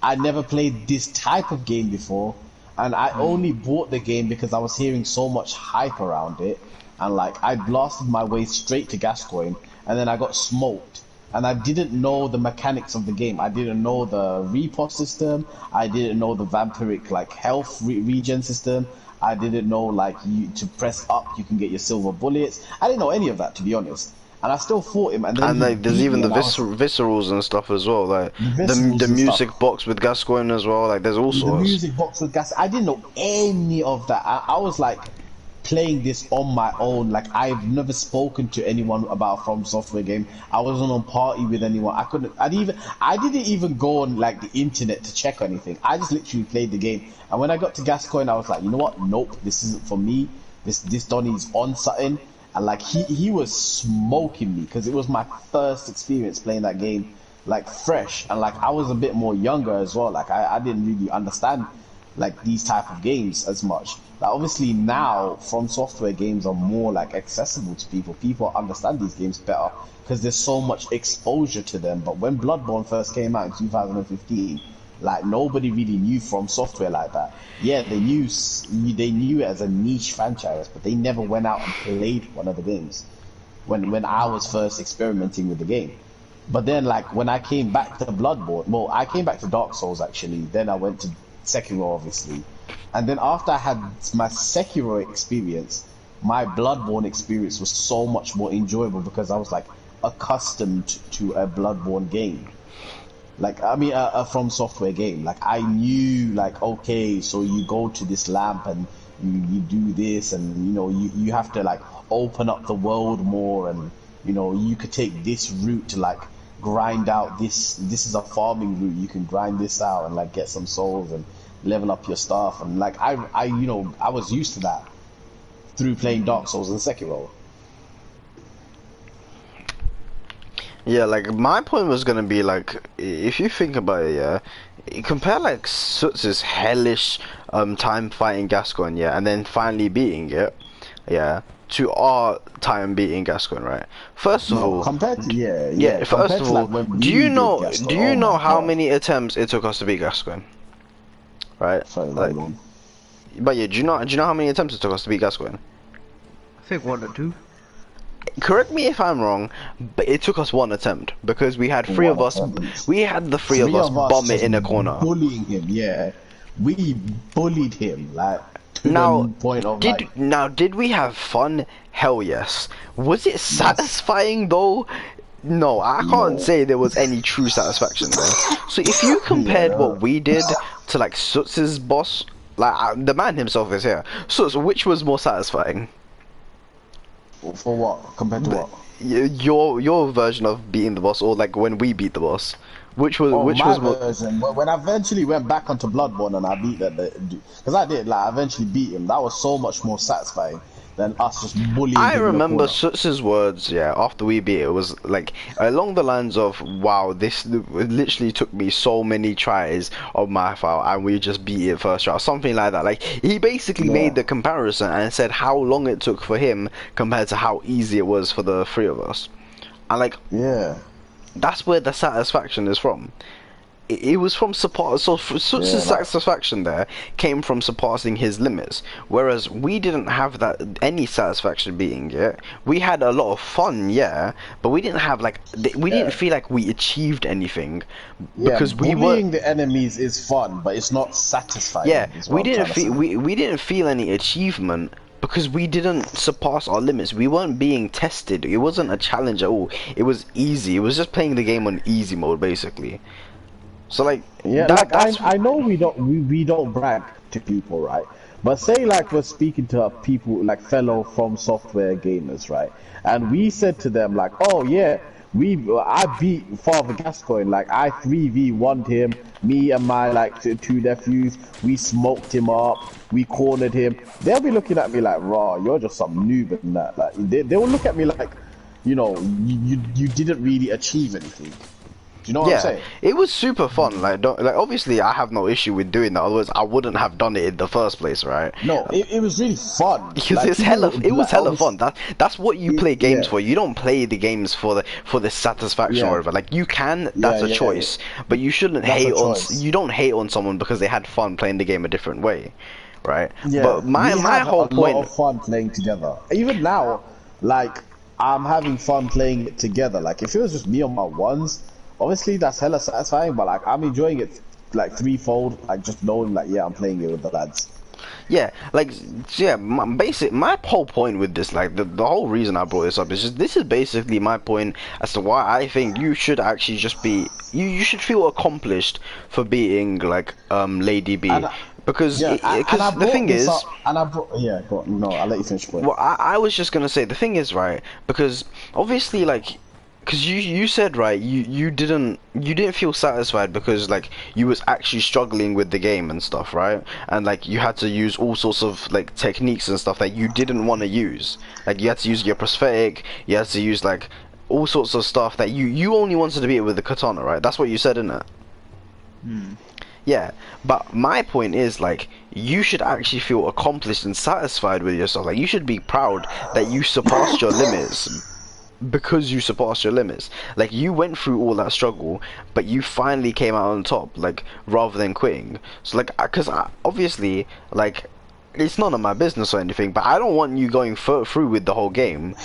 I never played this type of game before, and I only bought the game because I was hearing so much hype around it, and like I blasted my way straight to Gascoigne, and then I got smoked, and I didn't know the mechanics of the game. I didn't know the repo system. I didn't know the vampiric like health regen system. I didn't know like you to press up you can get your silver bullets. I didn't know any of that, to be honest. And I still fought him, and then And he like, there's beat even me, the and I was- viscerals and stuff as well. Like The the viscerals the and music stuff. box with Gascoigne as well. Like there's all the sorts. music box with gas. I didn't know any of that. I was like playing this on my own. Like I've never spoken to anyone about From Software game. I wasn't on party with anyone. I didn't even go on like the internet to check anything. I just literally played the game. And when I got to Gascoigne, I was like, you know what? Nope, this isn't for me. This Donnie's on something. And like he was smoking me because it was my first experience playing that game, like fresh, and like I was a bit more younger as well. Like I didn't really understand like these type of games as much. Like obviously now From Software games are more like accessible to people. People understand these games better because there's so much exposure to them. But when Bloodborne first came out in 2015, like nobody really knew From Software like that. Yeah, they knew it as a niche franchise, but they never went out and played one of the games when I was first experimenting with the game. But then like when I came back to Bloodborne, well, I came back to Dark Souls actually. Then I went to Sekiro obviously, and then after I had my Sekiro experience, my Bloodborne experience was so much more enjoyable because I was like accustomed to a Bloodborne game. Like, I mean, a From Software game. Like, I knew, like, okay, so you go to this lamp and you do this, and, you know, you have to, like, open up the world more, and, you know, you could take this route to, like, grind out this is a farming route, you can grind this out and, like, get some souls and level up your stuff, and, like, I you know, I was used to that through playing Dark Souls and Sekiro. Yeah, like my point was gonna be like, if you think about it, yeah, compare like Sutz's hellish time fighting Gascoigne, yeah, and then finally beating it, yeah, to our time beating Gascoigne, right? First of all, compared to first of all, like do you know how many attempts it took us to beat Gascoigne? Right? Sorry, like, but yeah, do you know how many attempts it took us to beat Gascoigne? I think 1 or 2. Correct me if I'm wrong, but it took us one attempt because we had three of us. We had the three of us bomb it in a corner. Bullying him, yeah. We bullied him, like to now. the point of Did we have fun? Hell yes. Was it satisfying though? No, I can't say there was any true satisfaction there. So if you compared what we did to like Sutz's boss, like the man himself is here. Sutz, which was more satisfying? For what? Compared to what? Your version of beating the boss, or like when we beat the boss, which was my more... version. When I eventually went back onto Bloodborne and I beat that, because I did, like, I eventually beat him. That was so much more satisfying than us just bullying. I remember Sutz's words, yeah, after we beat it, was like along the lines of, "Wow, this literally took me so many tries of my file, and we just beat it first try," something like that. Like he basically made the comparison and said how long it took for him compared to how easy it was for the three of us, and like that's where the satisfaction is from. It was from support. So Sutz's satisfaction there came from surpassing his limits, whereas we didn't have that any satisfaction beating it. We had a lot of fun, yeah, but we didn't have like we didn't feel like we achieved anything because we were bullying the enemies is fun, but it's not satisfying. Yeah, we didn't feel any achievement because we didn't surpass our limits. We weren't being tested. It wasn't a challenge at all. It was easy. It was just playing the game on easy mode basically. So like I know we don't brag to people, right? But say like we're speaking to people like fellow From Software gamers, right? And we said to them like, oh yeah, I beat Father Gascoigne, like I 3v1'd him, me and my like two nephews, we smoked him up, we cornered him. They'll be looking at me like, raw, you're just some noob and that. Like they will look at me like, you know, you didn't really achieve anything. Do you know what I'm saying? It was super fun. Like, obviously, I have no issue with doing that. Otherwise, I wouldn't have done it in the first place, right? No, it was really fun. Because like, it was hella fun. That's what you play games for. You don't play the games for the satisfaction or whatever. Like you can, that's a choice, but you shouldn't hate on. You don't hate on someone because they had fun playing the game a different way, right? Yeah. But my whole point. A lot of fun playing together. Even now, like I'm having fun playing it together. Like if it was just me on my ones, obviously that's hella satisfying. But like I'm enjoying it like threefold. Like just knowing like yeah, I'm playing it with the lads. Yeah, like, yeah, my whole point with this, like, the whole reason I brought this up is just, this is basically my point as to why I think you should actually just be, you should feel accomplished for being, like, Lady B. Because, Yeah, because the thing is... yeah, go on. No, I'll let you finish your point. Well, I was just gonna say, the thing is, right, because, obviously, like, because you said, right, you didn't feel satisfied because like you was actually struggling with the game and stuff, right? And like you had to use all sorts of like techniques and stuff that you didn't want to use. Like you had to use your prosthetic, you had to use like all sorts of stuff that you only wanted to beat it with the katana, right? That's what you said, innit? Yeah, but my point is like you should actually feel accomplished and satisfied with yourself. Like you should be proud that you surpassed your limits. Because you surpassed your limits, like you went through all that struggle, but you finally came out on top, like rather than quitting. So like, because obviously, like, it's none of my business or anything, but I don't want you going through with the whole game,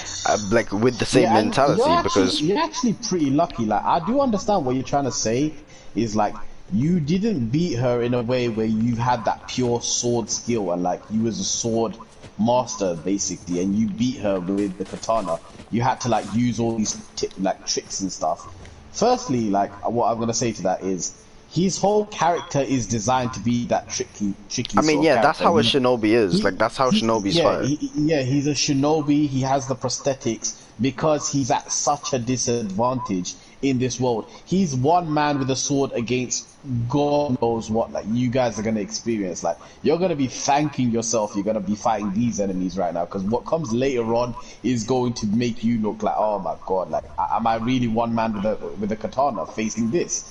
like with the same mentality. Because you're actually pretty lucky. Like I do understand what you're trying to say is like you didn't beat her in a way where you had that pure sword skill and like you was a sword master basically, and you beat her with the katana. You had to like use all these like tricks and stuff. Firstly, like what I'm gonna say to that is his whole character is designed to be that tricky. I mean, yeah, that's how a shinobi is. He, like that's how shinobis fight. Yeah, he's a shinobi. He has the prosthetics because he's at such a disadvantage in this world. He's one man with a sword against God knows what like you guys are gonna experience. Like you're gonna be thanking yourself you're gonna be fighting these enemies right now, because what comes later on is going to make you look like, oh my god, like am I really one man with a katana facing this?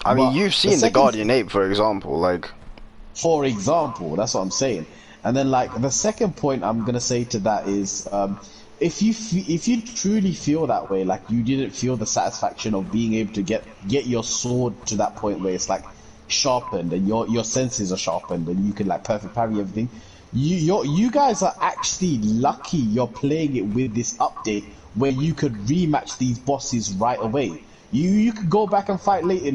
I mean, you've seen the Guardian Ape, for example, like. For example, that's what I'm saying. And then like the second point I'm gonna say to that is if you truly feel that way, like you didn't feel the satisfaction of being able to get your sword to that point where it's like sharpened and your senses are sharpened and you can like perfect parry everything, you guys are actually lucky you're playing it with this update where you could rematch these bosses right away. You could go back and fight lady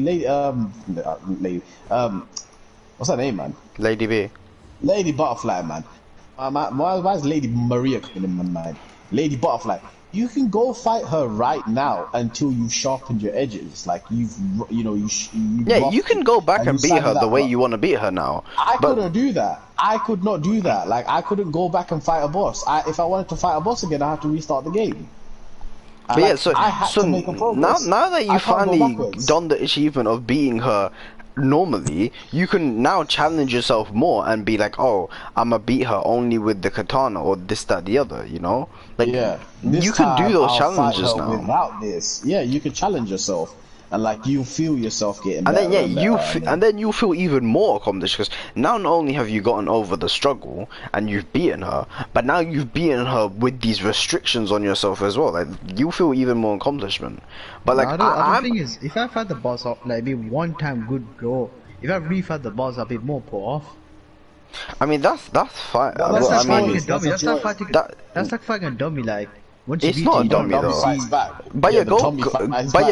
what's her name, man? Lady B. Lady Butterfly, man. Why is Lady Maria coming in my mind? Lady Butterfly. You can go fight her right now until you've sharpened your edges. Like you can go back and beat her the way you want to beat her now. I couldn't do that. I could not do that. Like I couldn't go back and fight a boss. If I wanted to fight a boss again, I have to restart the game. But yeah, so now that you finally done the achievement of beating her normally, you can now challenge yourself more and be like, oh, I'ma beat her only with the katana or this, that, the other, you know? Like, yeah, you can do those challenges now. Without this, yeah, you can challenge yourself. And like you feel yourself getting and better then and then you feel even more accomplished because now not only have you gotten over the struggle and you've beaten her, but now you've beaten her with these restrictions on yourself as well. Like you feel even more accomplishment. But like the thing is, if I fight the boss off, like be one time good go. If I re-fight the boss, I'll be more put off. I mean that's fine. That's like fighting a dummy. That's like fighting a dummy. Like. It's not a dummy though. But yeah,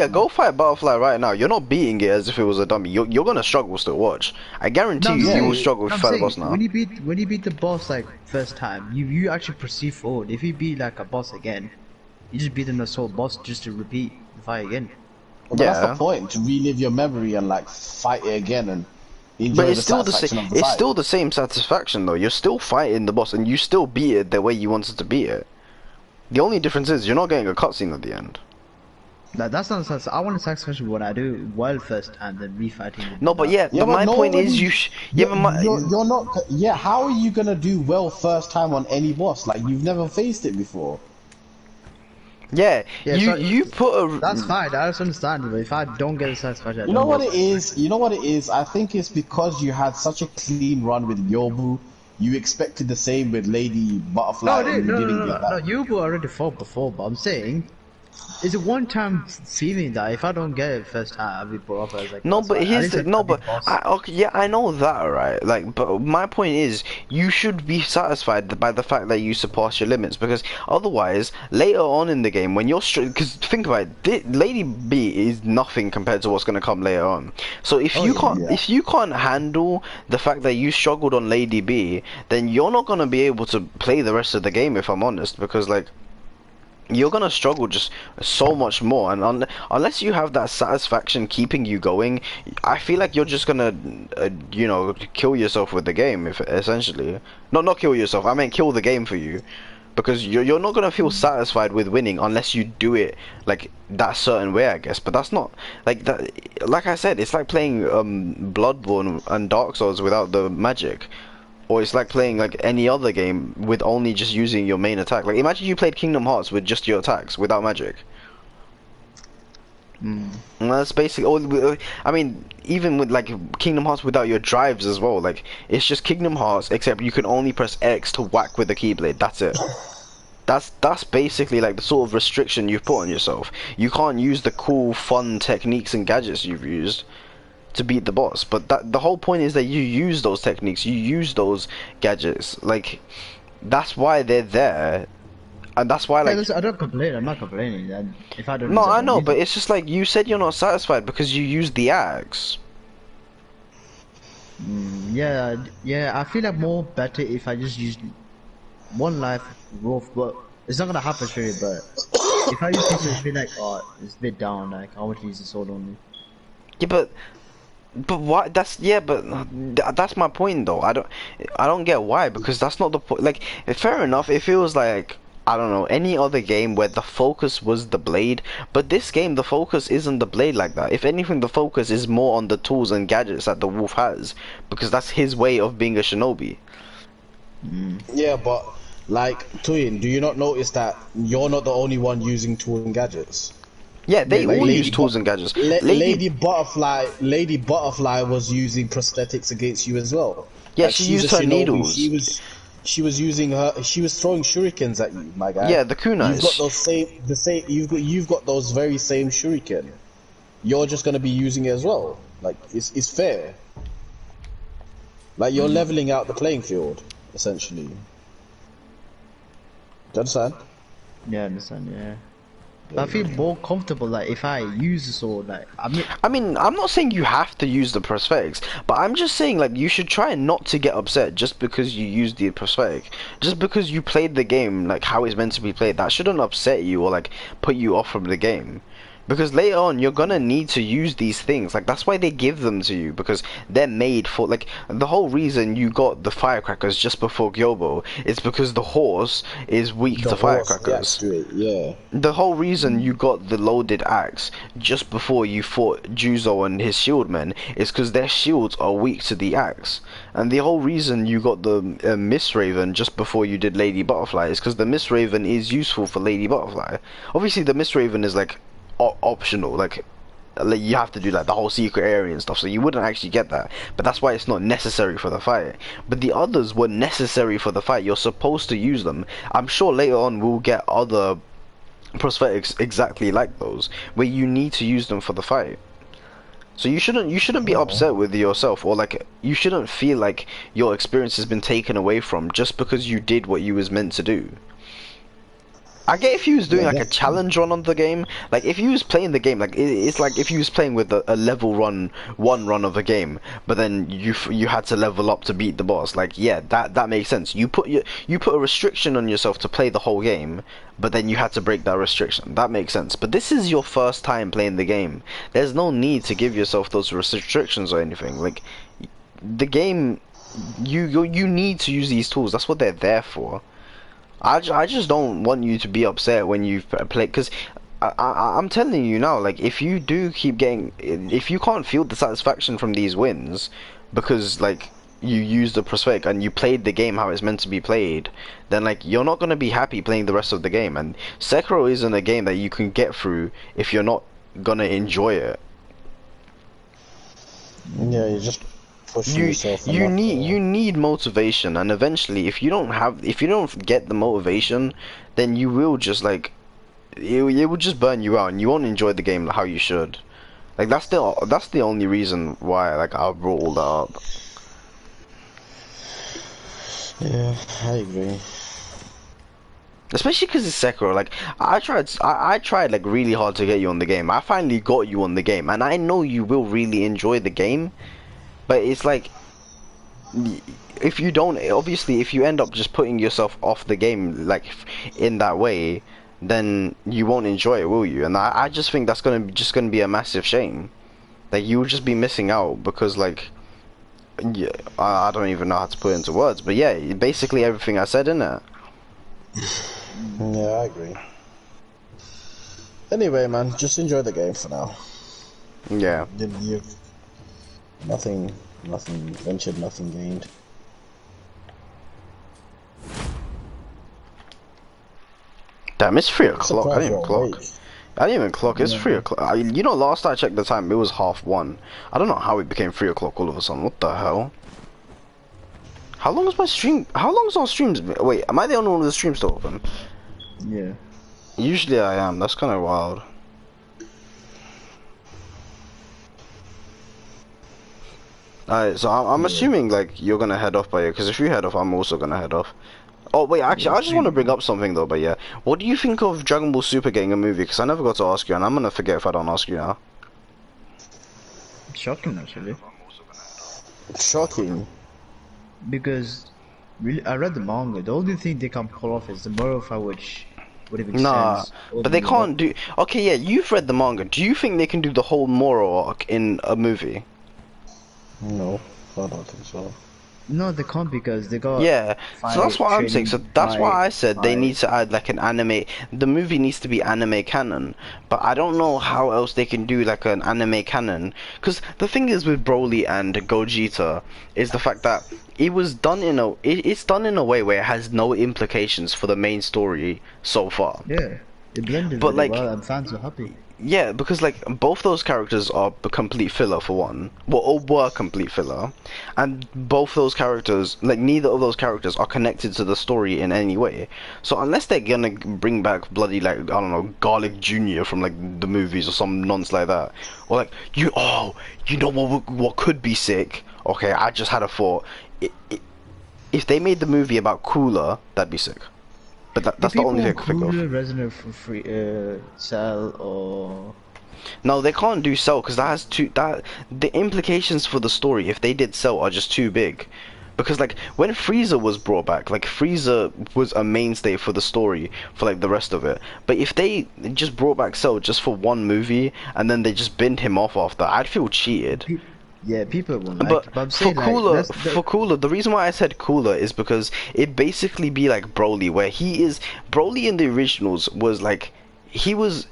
go fight Butterfly right now. You're not beating it as if it was a dummy. You're gonna struggle still. Watch. I guarantee you will struggle if you fight the boss now. When you beat the boss like first time, you actually proceed forward. If you beat like a boss again, you just beat the assault boss just to repeat the fight again. Well, yeah, that's the point, to relive your memory and like fight it again and. But it's still the same. It's still the same satisfaction though. You're still fighting the boss and you still beat it the way you wanted to beat it. The only difference is you're not getting a cutscene at the end. That's not sense. I want a satisfaction when I do well first time than refighting. No, but yeah, but my point is you're not. Yeah, how are you gonna do well first time on any boss? Like you've never faced it before. Yeah, you put a. That's fine. I just understand. But if I don't get a satisfaction, you know what it is. You know what it is. I think it's because you had such a clean run with Yobu. You expected the same with Lady Butterfly. No, Yobu already fought before, but I'm saying, it's a one-time feeling that if I don't get it first time, I'll be brought up as like. No, that's but fine. At here's least the I no, can be but boss. okay, yeah, I know that, right? Like, but my point is, you should be satisfied by the fact that you surpass your limits, because otherwise, later on in the game, when you're because think about it, Lady B is nothing compared to what's gonna come later on. So Oh, yeah. if you can't handle the fact that you struggled on Lady B, then you're not gonna be able to play the rest of the game, if I'm honest, because like. You're gonna struggle just so much more, and unless you have that satisfaction keeping you going, I feel like you're just gonna, you know, kill yourself with the game, if essentially. Not kill yourself. I mean, kill the game for you, because you're not gonna feel satisfied with winning unless you do it like that certain way, I guess. But that's not like that. Like I said, it's like playing Bloodborne and Dark Souls without the magic. Or it's like playing like any other game with only just using your main attack. Like imagine you played Kingdom Hearts with just your attacks without magic. And that's basically. I mean, even with like Kingdom Hearts without your drives as well. Like it's just Kingdom Hearts, except you can only press X to whack with the Keyblade. That's it. That's basically like the sort of restriction you've put on yourself. You can't use the cool, fun techniques and gadgets you've used to beat the boss, but the whole point is that you use those techniques, you use those gadgets, like that's why they're there, and that's why like Listen, I don't complain. I'm not complaining. And if I don't, no, use it, I know, use but it. it's just like you said you're not satisfied because you used the axe. Yeah. I feel like more better if I just use one life wolf, but it's not gonna happen straight. But if I use this, I feel like it's a bit down. Like I want to use the sword only. Yeah, but why? That's my point though. I don't get why, because that's not the point. Like, fair enough. It feels like I don't know any other game where the focus was the blade, but this game the focus isn't the blade like that. If anything, the focus is more on the tools and gadgets that the wolf has, because that's his way of being a shinobi. Yeah, but like Twin, do you not notice that you're not the only one using tools and gadgets? Yeah, they Like all Lady use tools and gadgets. Lady Butterfly was using prosthetics against you as well. Yeah, Like, she she's used a her shinobi. needles. She was using she was throwing shurikens at you, my guy. Yeah, the kunais. You've got those you've got those very same shuriken. You're just gonna be using it as well. Like it's fair. Like you're leveling out the playing field, essentially. Do you understand? Yeah, I understand. Yeah. But I feel more comfortable like if I use the sword. Like I mean, I'm not saying you have to use the prosthetics, but I'm just saying like you should try not to get upset just because you use the prosthetic. Just because you played the game like how it's meant to be played, that shouldn't upset you or like put you off from the game. Because later on you're gonna need to use these things. Like that's why they give them to you, because they're made for like the whole reason you got the firecrackers just before Gyobo is because the horse is weak to firecrackers. Yeah. The whole reason you got the loaded axe just before you fought Juzo and his shieldmen is because their shields are weak to the axe. And the whole reason you got the Mist Raven just before you did Lady Butterfly is because the Mist Raven is useful for Lady Butterfly. Obviously the Mist Raven is like optional, like you have to do like the whole secret area and stuff, so you wouldn't actually get that, but that's why it's not necessary for the fight. But the others were necessary for the fight. You're supposed to use them. I'm sure later on we'll get other prosthetics exactly like those where you need to use them for the fight. So you shouldn't be upset with yourself, or like you shouldn't feel like your experience has been taken away from just because you did what you was meant to do. I get if you was doing like a challenge run on the game, like if you was playing the game, like it's like if you was playing with a level one run of a game, but then you had to level up to beat the boss. Like yeah, that makes sense. You put a restriction on yourself to play the whole game, but then you had to break that restriction. That makes sense. But this is your first time playing the game. There's no need to give yourself those restrictions or anything. Like the game, you need to use these tools. That's what they're there for. I just don't want you to be upset when you play, because I'm telling you now, like if you do keep getting, if you can't feel the satisfaction from these wins because like you used the prosthetic and you played the game how it's meant to be played, then like you're not gonna be happy playing the rest of the game. And Sekiro isn't a game that you can get through if you're not gonna enjoy it. Yeah, you just you need motivation, and eventually if you don't get the motivation, then you will just like it will just burn you out, and you won't enjoy the game how you should. Like that's the only reason why like I brought all that up. Yeah, I agree. Especially because it's Sekiro. Like I tried like really hard to get you on the game. I finally got you on the game, and I know you will really enjoy the game. But it's like, if you don't, obviously, if you end up just putting yourself off the game like in that way, then you won't enjoy it, will you? And I just think that's gonna be a massive shame. Like you'll just be missing out because like, yeah, I don't even know how to put it into words. But yeah, basically everything I said in it. Yeah, I agree. Anyway, man, just enjoy the game for now. Yeah. Nothing ventured, nothing gained. Damn, it's 3 o'clock. I didn't even clock. Awake. I didn't even clock. It's 3 o'clock. You know, last I checked the time, it was 1:30. I don't know how it became 3 o'clock all of a sudden. What the hell? How long is my stream? How long is our streams? Wait, am I the only one with the stream still open? Yeah. Usually I am. That's kind of wild. Alright, so I'm assuming like you're gonna head off by you, because if you head off, I'm also gonna head off. Oh wait, actually, I just want to bring up something though. But yeah, what do you think of Dragon Ball Super getting a movie? Because I never got to ask you, and I'm gonna forget if I don't ask you now. Shocking, actually. Shocking. Because really, I read the manga. The only thing they can pull off is the Murphy, which would have Nah, but they can't do. Okay, yeah, you've read the manga. Do you think they can do the whole Moro arc in a movie? No, I don't think so. No, they can't because they got. Yeah, so that's what I'm saying. So that's why I said they need to add like an anime. The movie needs to be anime canon, but I don't know how else they can do like an anime canon. Because the thing is with Broly and Gogeta is the fact that it was done in a it's done in a way where it has no implications for the main story so far. Yeah, it blended But, really like, well and fans are happy. Yeah, because like both those characters are a complete filler for one. Well, or were complete filler, and both those characters, like neither of those characters, are connected to the story in any way. So unless they're gonna bring back bloody like I don't know Garlic Jr. from like the movies or some nonsense like that, or like you know what could be sick? Okay, I just had a thought. If they made the movie about Cooler, that'd be sick. But that's the only thing I can think of. Resonate for free, Cell or. No, they can't do Cell because the implications for the story if they did Cell are just too big. Because like when Frieza was brought back, like Frieza was a mainstay for the story for like the rest of it. But if they just brought back Cell just for one movie and then they just binned him off after, I'd feel cheated. Yeah, people won't But like, I'm for saying, Cooler, like, for Cooler, the reason why I said Cooler is because it basically be like Broly, where Broly in the originals was like, he was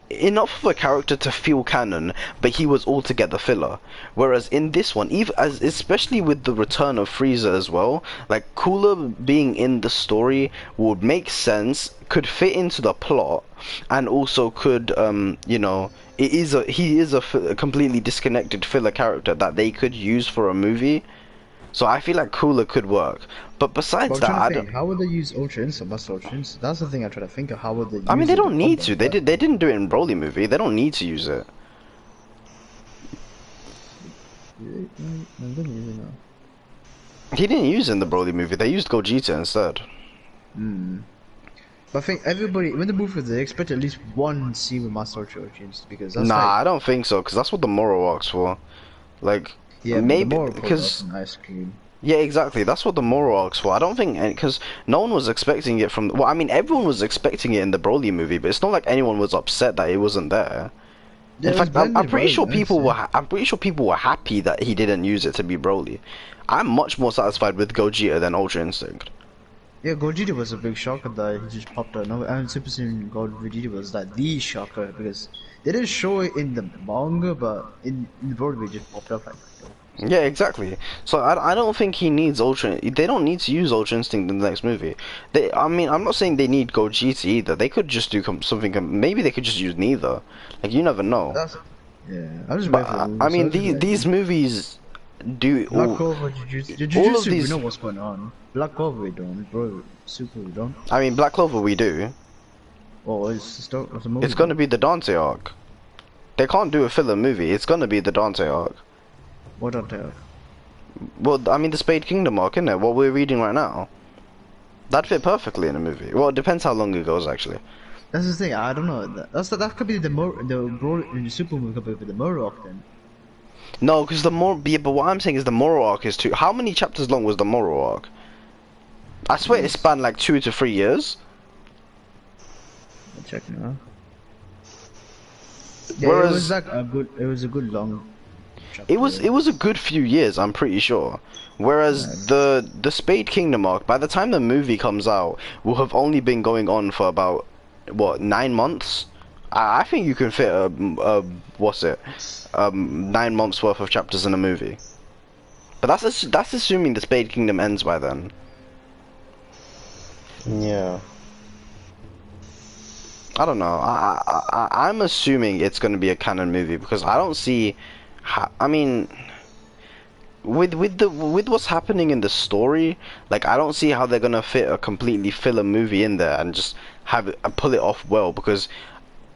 enough of a character to feel canon, but he was altogether filler. Whereas in this one, especially with the return of Frieza as well, like Cooler being in the story would make sense, could fit into the plot, and also could, you know, he is a completely disconnected filler character that they could use for a movie. So I feel like Cooler could work. But besides that, I don't. How would they use Ultra Instinct, Master Ultra Instinct? That's the thing I try to think of. How would they use I mean, they don't need to. combat? They didn't do it in Broly movie. They don't need to use it. I'm gonna use it now. He didn't use it in the Broly movie. They used Gogeta instead. But I think everybody, when the movie, they expect at least one scene with Master Ultra Instinct because that's Nah, like, I don't think so. Because that's what the Moro arc's for. Like, yeah, maybe more because. ice cream. Yeah, exactly. That's what the Moro arc's for. I don't think because no one was expecting it from. Well, I mean, everyone was expecting it in the Broly movie, but it's not like anyone was upset that it wasn't there. Yeah, In it was fact, I'm blended pretty very sure nice, people yeah. were. I'm pretty sure people were happy that he didn't use it to be Broly. I'm much more satisfied with Gogeta than Ultra Instinct. Yeah, Gogeta was a big shocker that he just popped out. No, and Super Saiyan God Vegeta was like the shocker because they didn't show it in the manga, but in the Broadway it just popped up like. Yeah, exactly. So I don't think he needs Ultra. They don't need to use Ultra Instinct in the next movie. I mean, I'm not saying they need Gogeta either. They could just do something. Maybe they could just use neither. Like you never know. Yeah, I was But I mean, these movies do Black all. Clover, Jujutsu, all of we these- know what's going on. Black Clover we don't, bro. Super we don't. I mean, Black Clover we do. Or it's a movie? It's gonna be the Dante arc. They can't do a filler movie. It's gonna be the Dante arc. What don't tell? Well, I mean the Spade Kingdom arc, isn't it? What we're reading right now. That'd fit perfectly in a movie. Well, it depends how long it goes, actually. That's the thing. I don't know. That could be the super movie could be the Moro arc then. No, because but what I'm saying is the Moro arc is too. How many chapters long was the Moro arc? I swear it spanned like 2 to 3 years. I'm checking now. Yeah, Whereas it was like a good. It was a good long. Chapter. it was a good few years, I'm pretty sure. Whereas the Spade Kingdom arc, by the time the movie comes out, will have only been going on for about what 9 months. I think you can fit what's it 9 months worth of chapters in a movie. But that's assuming the Spade Kingdom ends by then. Yeah. I don't know. I'm assuming it's going to be a canon movie because I don't see. I mean, with what's happening in the story, like I don't see how they're gonna fit a completely filler movie in there and just have it pull it off well, because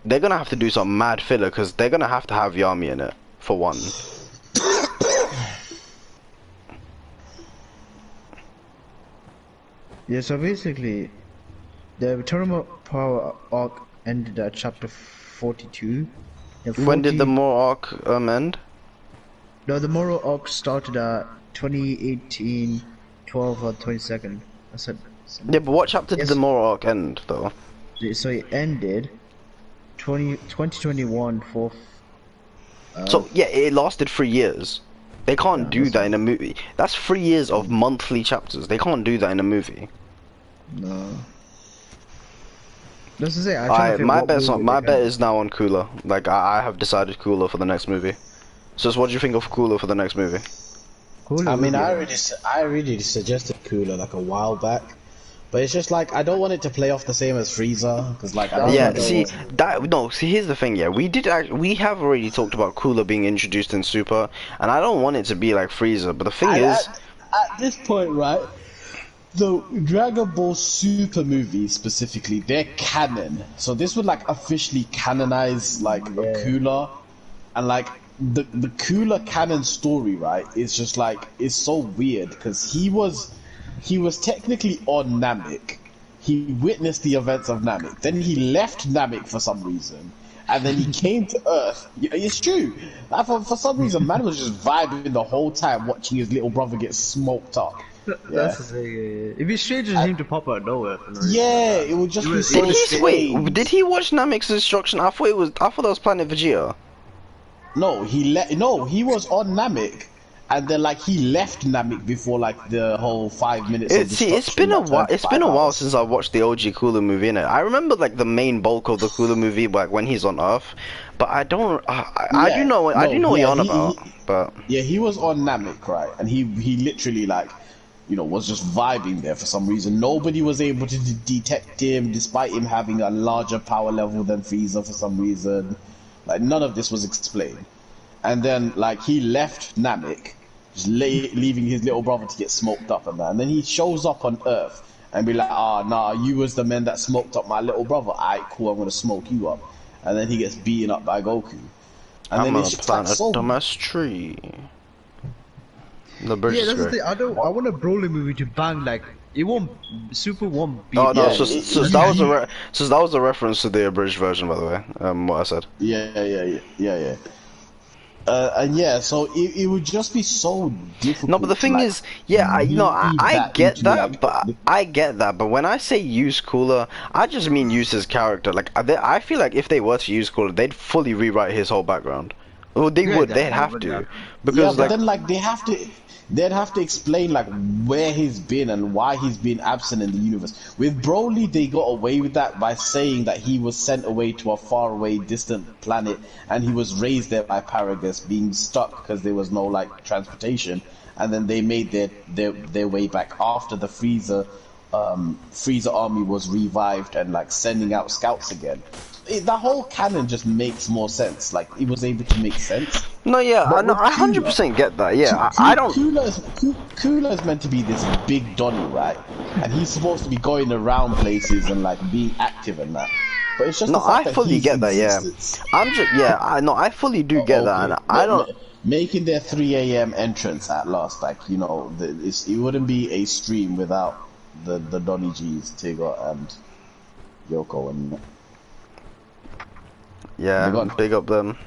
they're gonna have to do some mad filler because they're gonna have to have Yami in it for one. Yeah, so basically, the Tournament Power arc ended at chapter 42. When did the Moro arc end? No, the Moro arc started at 2018, 12 or 22nd. I said. Yeah, but what chapter did the Moro arc end though? So it ended 2021 4th. So yeah, it lasted 3 years. They can't do that in a movie. That's 3 years of monthly chapters. They can't do that in a movie. No. That's to say, my bet is now on Cooler. Like I have decided Cooler for the next movie. So what do you think of Cooler for the next movie? I mean, I already suggested Cooler like a while back, but it's just like I don't want it to play off the same as Frieza, because like see, here's the thing. Yeah, we have already talked about Cooler being introduced in Super, and I don't want it to be like Frieza. But the thing is, at this point, right? The Dragon Ball Super movies specifically, they're canon. So this would like officially canonize like a Cooler, and like the Cooler canon story, right? Is just like it's so weird because he was technically on Namek. He witnessed the events of Namek. Then he left Namek for some reason, and then he came to Earth. It's true. For some reason, man was just vibing the whole time, watching his little brother get smoked up. That's the thing. It'd be strange for him to pop out of nowhere. Yeah, it would just be so strange. Did he watch Namek's instruction? I thought that was Planet Vegeta. No, he was on Namek, and then like he left Namek before like the whole 5 minutes. It's been a while. It's been a while since I watched the OG Cooler movie. Innit? I remember like the main bulk of the Cooler movie, like when he's on Earth. But I don't. I do know what you're on about. But yeah, he was on Namek, right? And he literally like, was just vibing there for some reason. Nobody was able to detect him, despite him having a larger power level than Frieza for some reason. Like, none of this was explained. And then, like, he left Namek, just leaving his little brother to get smoked up and that. And then he shows up on Earth and be like, nah, you was the man that smoked up my little brother. Alright, cool, I'm gonna smoke you up. And then he gets beaten up by Goku. And I'm then gonna it's just plant like a dumbass tree. The bridge is that's the great. thing. I want a Broly movie to bang like it won't. Super won't be. Oh no! Yeah, So that was a reference to the abridged version, by the way. What I said. Yeah. And yeah, so it would just be so difficult. No, but the thing is, yeah, I get that, but when I say use Cooler, I just mean use his character. Like, I feel like if they were to use Cooler, they'd fully rewrite his whole background. Well, they'd have to, because but then like they'd have to explain like where he's been and why he's been absent in the universe. With Broly, they got away with that by saying that he was sent away to a faraway, distant planet, and he was raised there by Paragus, being stuck because there was no like transportation, and then they made their way back after the Frieza army was revived and like sending out scouts again. The whole canon just makes more sense. Like, it was able to make sense. No, yeah, I 100% get that. Yeah, I don't. Cooler is meant to be this big Donnie, right? And he's supposed to be going around places and like being active and that. But it's just No, the fact I that fully he's get that. Yeah, existed. I'm just I fully do get that, and I don't. Making their 3 a.m. entrance at last, like, you know, it wouldn't be a stream without the Donny G's, Tigger, and Yoko, and Yeah, big up them.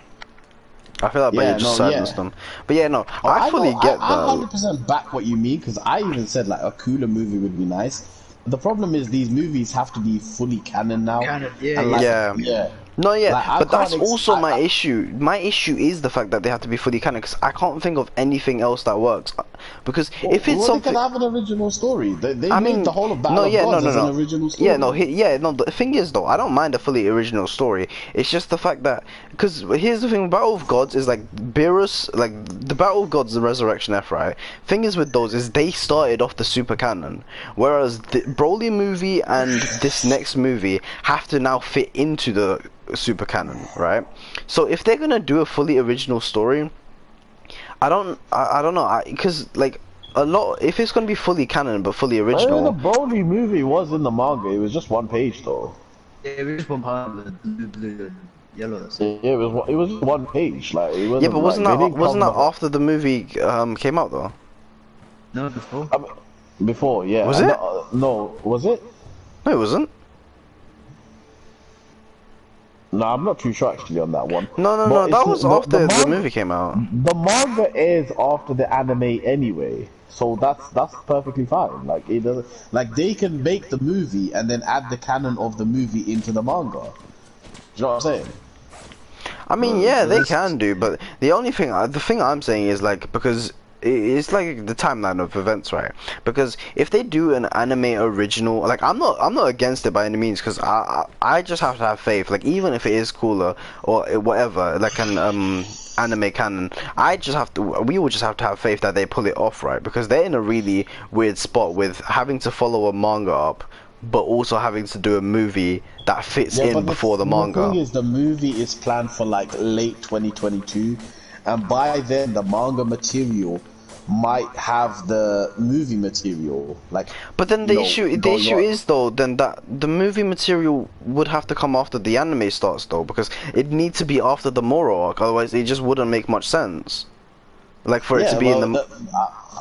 I feel like Yeah, you just no, silenced them. But yeah, no, Oh, I fully get I that. 100% back what you mean, because I even said like a cooler movie would be nice. The problem is these movies have to be fully canon now. Canon, yeah, and like, Yeah. No, yeah, like, I but that's can't also my issue. My issue is the fact that they have to be fully canon, because I can't think of anything else that works. Because if it's something, they can have an original story. They I made mean, the whole of Battle of Gods as an original story. Yeah, no. The thing is, though, I don't mind a fully original story. It's just the fact that, because here's the thing: Battle of Gods is like Beerus, like the Battle of Gods, the Resurrection F, right? Thing is with those is they started off the super canon, whereas the Broly movie and this next movie have to now fit into the super canon, right? So if they're gonna do a fully original story, I don't know, because like a lot, if it's gonna be fully canon but fully original. The Broly movie was in the manga. It was just one page though. Yeah, it was just one part of the blue and yellow. That's it. Yeah, it was one page. Like, it wasn't, Yeah, but wasn't like, that after the movie came out though? No, before. Before, yeah. Was it? No, was it? No, it wasn't. No, I'm not too sure actually on that one. No, that was after the movie came out. The manga is after the anime anyway, so that's perfectly fine. Like, it doesn't, like, they can make the movie and then add the canon of the movie into the manga. Do you know what I'm saying? I mean, yeah, they can do, but the thing I'm saying is, like, because it's like the timeline of events, right? Because if they do an anime original, like, I'm not against it by any means, because I just have to have faith. Like, even if it is cooler or whatever, like an anime canon, we will just have to have faith that they pull it off, right? Because they're in a really weird spot with having to follow a manga up, but also having to do a movie that fits in before the manga. The thing is, the movie is planned for like late 2022, and by then the manga material might have the movie material. Like, but then the issue is though, then that the movie material would have to come after the anime starts though, because it needs to be after the Moro arc, otherwise it just wouldn't make much sense. Like, for it to be in the.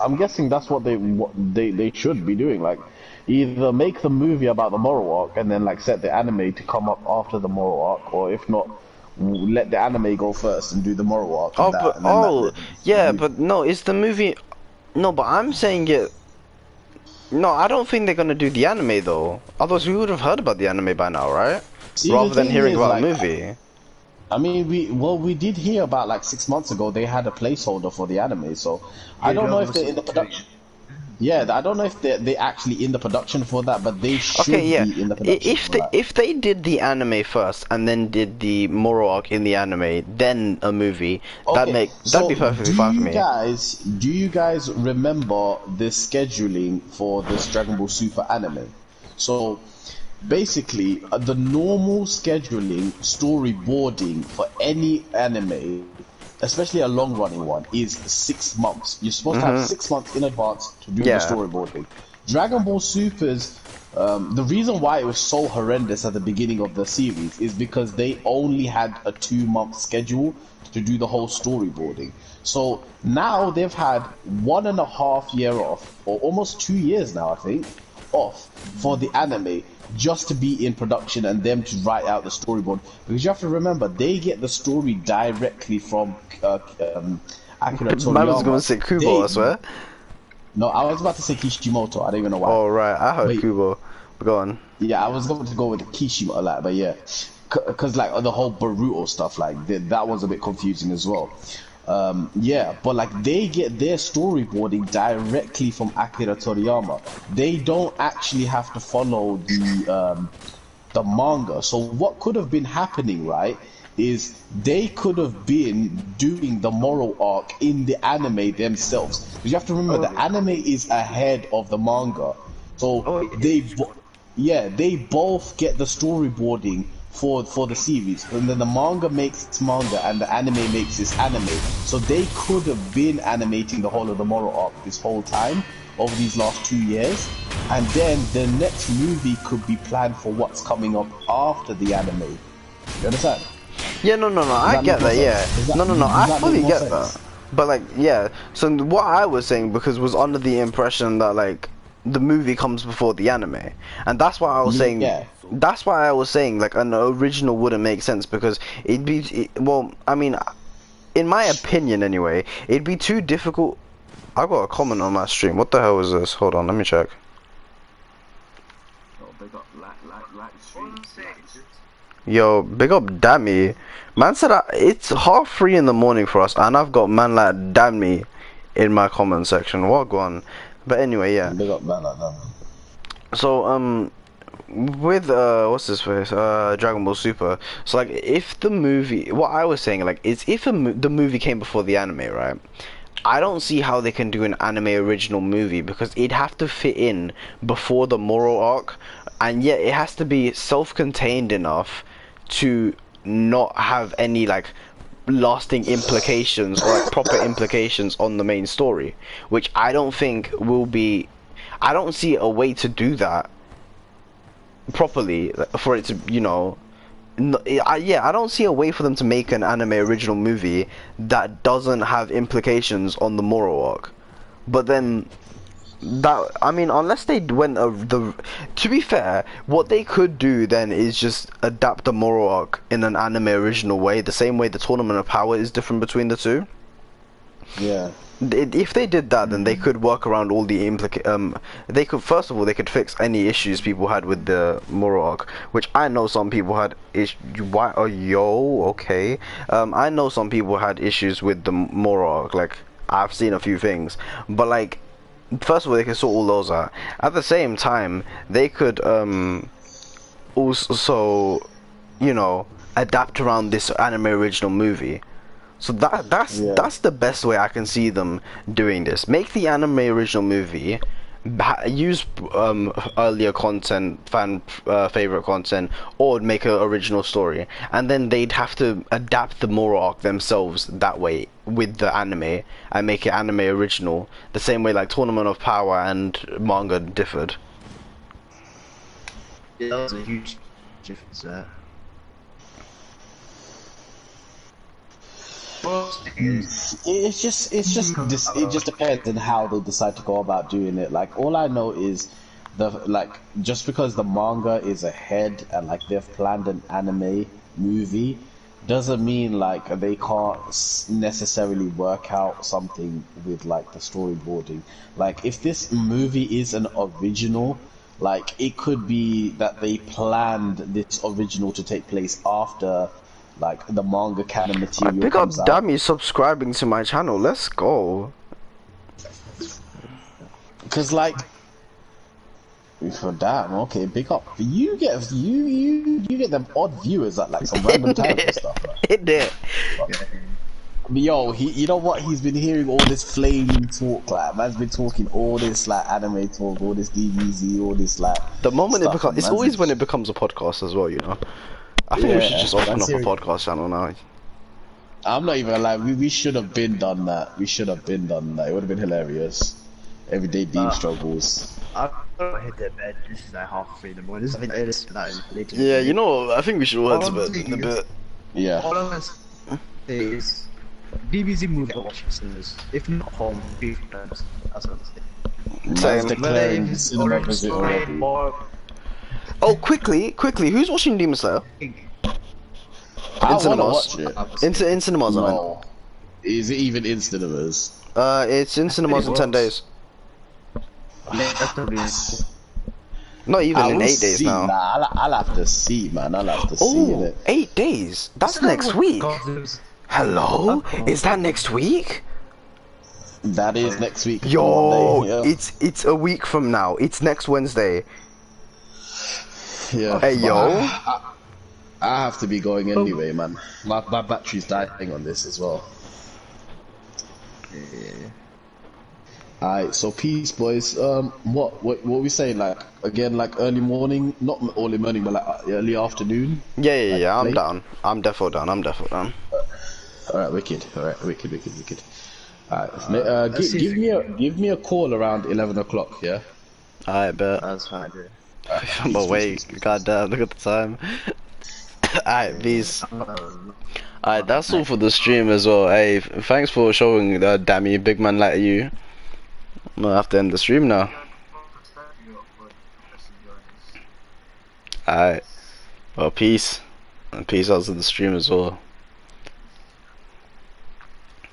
I'm guessing that's what they should be doing. Like, either make the movie about the Moro arc and then like set the anime to come up after the Moro arc, or if not, let the anime go first and do the Moro arc. But no, it's the movie. No, but I'm saying it. No, I don't think they're gonna do the anime though. Otherwise, we would have heard about the anime by now, right? Rather than hearing about the movie. I mean, we did hear about like 6 months ago they had a placeholder for the anime, so I don't know if they're in the production. Yeah, I don't know if they're actually in the production for that, but they should be in the production. If they did the anime first and then did the Moro arc in the anime, then a movie, that'd be perfectly fine for me. Do you guys remember the scheduling for this Dragon Ball Super anime? So basically, the normal scheduling, storyboarding for any anime, especially a long-running one, is 6 months. You're supposed to have 6 months in advance to do the storyboarding. Dragon Ball Super's, the reason why it was so horrendous at the beginning of the series is because they only had a 2-month schedule to do the whole storyboarding. So now they've had 1.5 years off, or almost 2 years now, I think, off for the anime, just to be in production and them to write out the storyboard. Because you have to remember, they get the story directly from Akira Toriyama. I was going to say Kubo, I swear. No, I was about to say Kishimoto. I don't even know why. Oh, right. I heard Kubo. But go on. Yeah, I was going to go with Kishimoto, like, but yeah. Because, like, the whole Boruto stuff, like, that was a bit confusing as well. Yeah, but like, they get their storyboarding directly from Akira Toriyama. They don't actually have to follow the manga. So what could have been happening, right, is they could have been doing the Moro arc in the anime themselves. Because you have to remember, the anime is ahead of the manga. So they both get the storyboarding for the series, and then the manga makes its manga and the anime makes its anime. So they could have been animating the whole of the Moro arc this whole time over these last 2 years, and then the next movie could be planned for what's coming up after the anime. You understand? Yeah, no, I get that, yeah. No, I fully get that. But like, yeah, so what I was saying, because was under the impression that like, the movie comes before the anime. And that's why I was saying, that's why I was saying like an original wouldn't make sense, because well, I mean, in my opinion anyway, it'd be too difficult. I got a comment on my stream. What the hell is this? Hold on, let me check. Oh, they got like streams. Yo, big up Dammy. Man said it's 3:30 in the morning for us, and I've got man like Dammy in my comment section. What go on? But anyway, yeah. Big up man like Dammy. So with what's this face? Dragon Ball Super. So like, if the movie, what I was saying like is if the movie came before the anime, right? I don't see how they can do an anime original movie, because it'd have to fit in before the Moro arc, and yet it has to be self-contained enough to not have any like lasting implications or like proper implications on the main story, which I don't think will be. I don't see a way to do that properly for it to, you know. I don't see a way for them to make an anime original movie that doesn't have implications on the Moro arc. But then that, I mean, unless they went to be fair, what they could do then is just adapt the Moro arc in an anime original way, the same way the Tournament of Power is different between the two. Yeah. If they did that, then they could work around all the they could, first of all, they could fix any issues people had with the Moro arc, which I know some people had why? Oh, yo, okay. I know some people had issues with the Moro arc. Like, I've seen a few things, but like, first of all, they could sort all those out. At the same time, they could also, you know, adapt around this anime original movie. So that's the best way I can see them doing this. Make the anime original movie, use earlier content, fan favorite content, or make an original story, and then they'd have to adapt the Moro arc themselves that way with the anime and make it anime original, the same way like Tournament of Power and manga differed. Yeah, that was a huge difference there. It just depends on how they decide to go about doing it. Like, all I know is just because the manga is ahead and like they've planned an anime movie doesn't mean like they can't necessarily work out something with like the storyboarding. Like, if this movie is an original, like it could be that they planned this original to take place after like the manga canon material. Pick up Dammy subscribing to my channel. Let's go. Cause like, for damn, okay, big up. You get them odd viewers at like some random times and stuff. Right? It did. Yo, you know what? He's been hearing all this flaming talk. Like, man's been talking all this like anime talk, all this DBZ, all this like. The moment stuff, it becomes, it's always when it becomes a podcast as well, you know. I think we should just open up a podcast channel now. I'm not even like we should have been done that. We should have been done that. It would have been hilarious. Everyday deep struggles. I hit the bed. This is like 3:30 in the morning. This is earliest tonight. Later. Yeah, you know, I think we should all head to bed in a bit. Yeah. All I'm gonna say is DBZ movie watching cinemas. If not home, be friends. That's what I'm saying. Same. Declaring the cinema visit already. Oh, quickly, who's watching Demon Slayer? I wanna watch it. In cinemas, I mean. No. Is it even in cinemas? It's in cinemas in 10 days. Not even in 8 days now. Nah, I'll have to see, man. I'll have to see it. 8 days? That's next week. Hello? Is that next week? That is next week. Yo, Monday, yeah. it's a week from now. It's next Wednesday. Yeah. Hey, yo. I have to be going anyway, man. My battery's dying on this as well. Yeah. Alright, so peace, boys. What we saying? Like, again, like early morning, not early morning, but like early afternoon. Yeah. I'm down. I'm defo down. Alright, wicked. Alright, give me a call around 11 o'clock. Yeah. I bet. That's fine, dude. I'm awake. Goddamn, look at the time. Alright, peace. Alright, that's all for the stream as well. Hey, thanks for showing Dammy, big man like you. I'm gonna have to end the stream now. Alright. Well, peace. And peace out to the stream as well.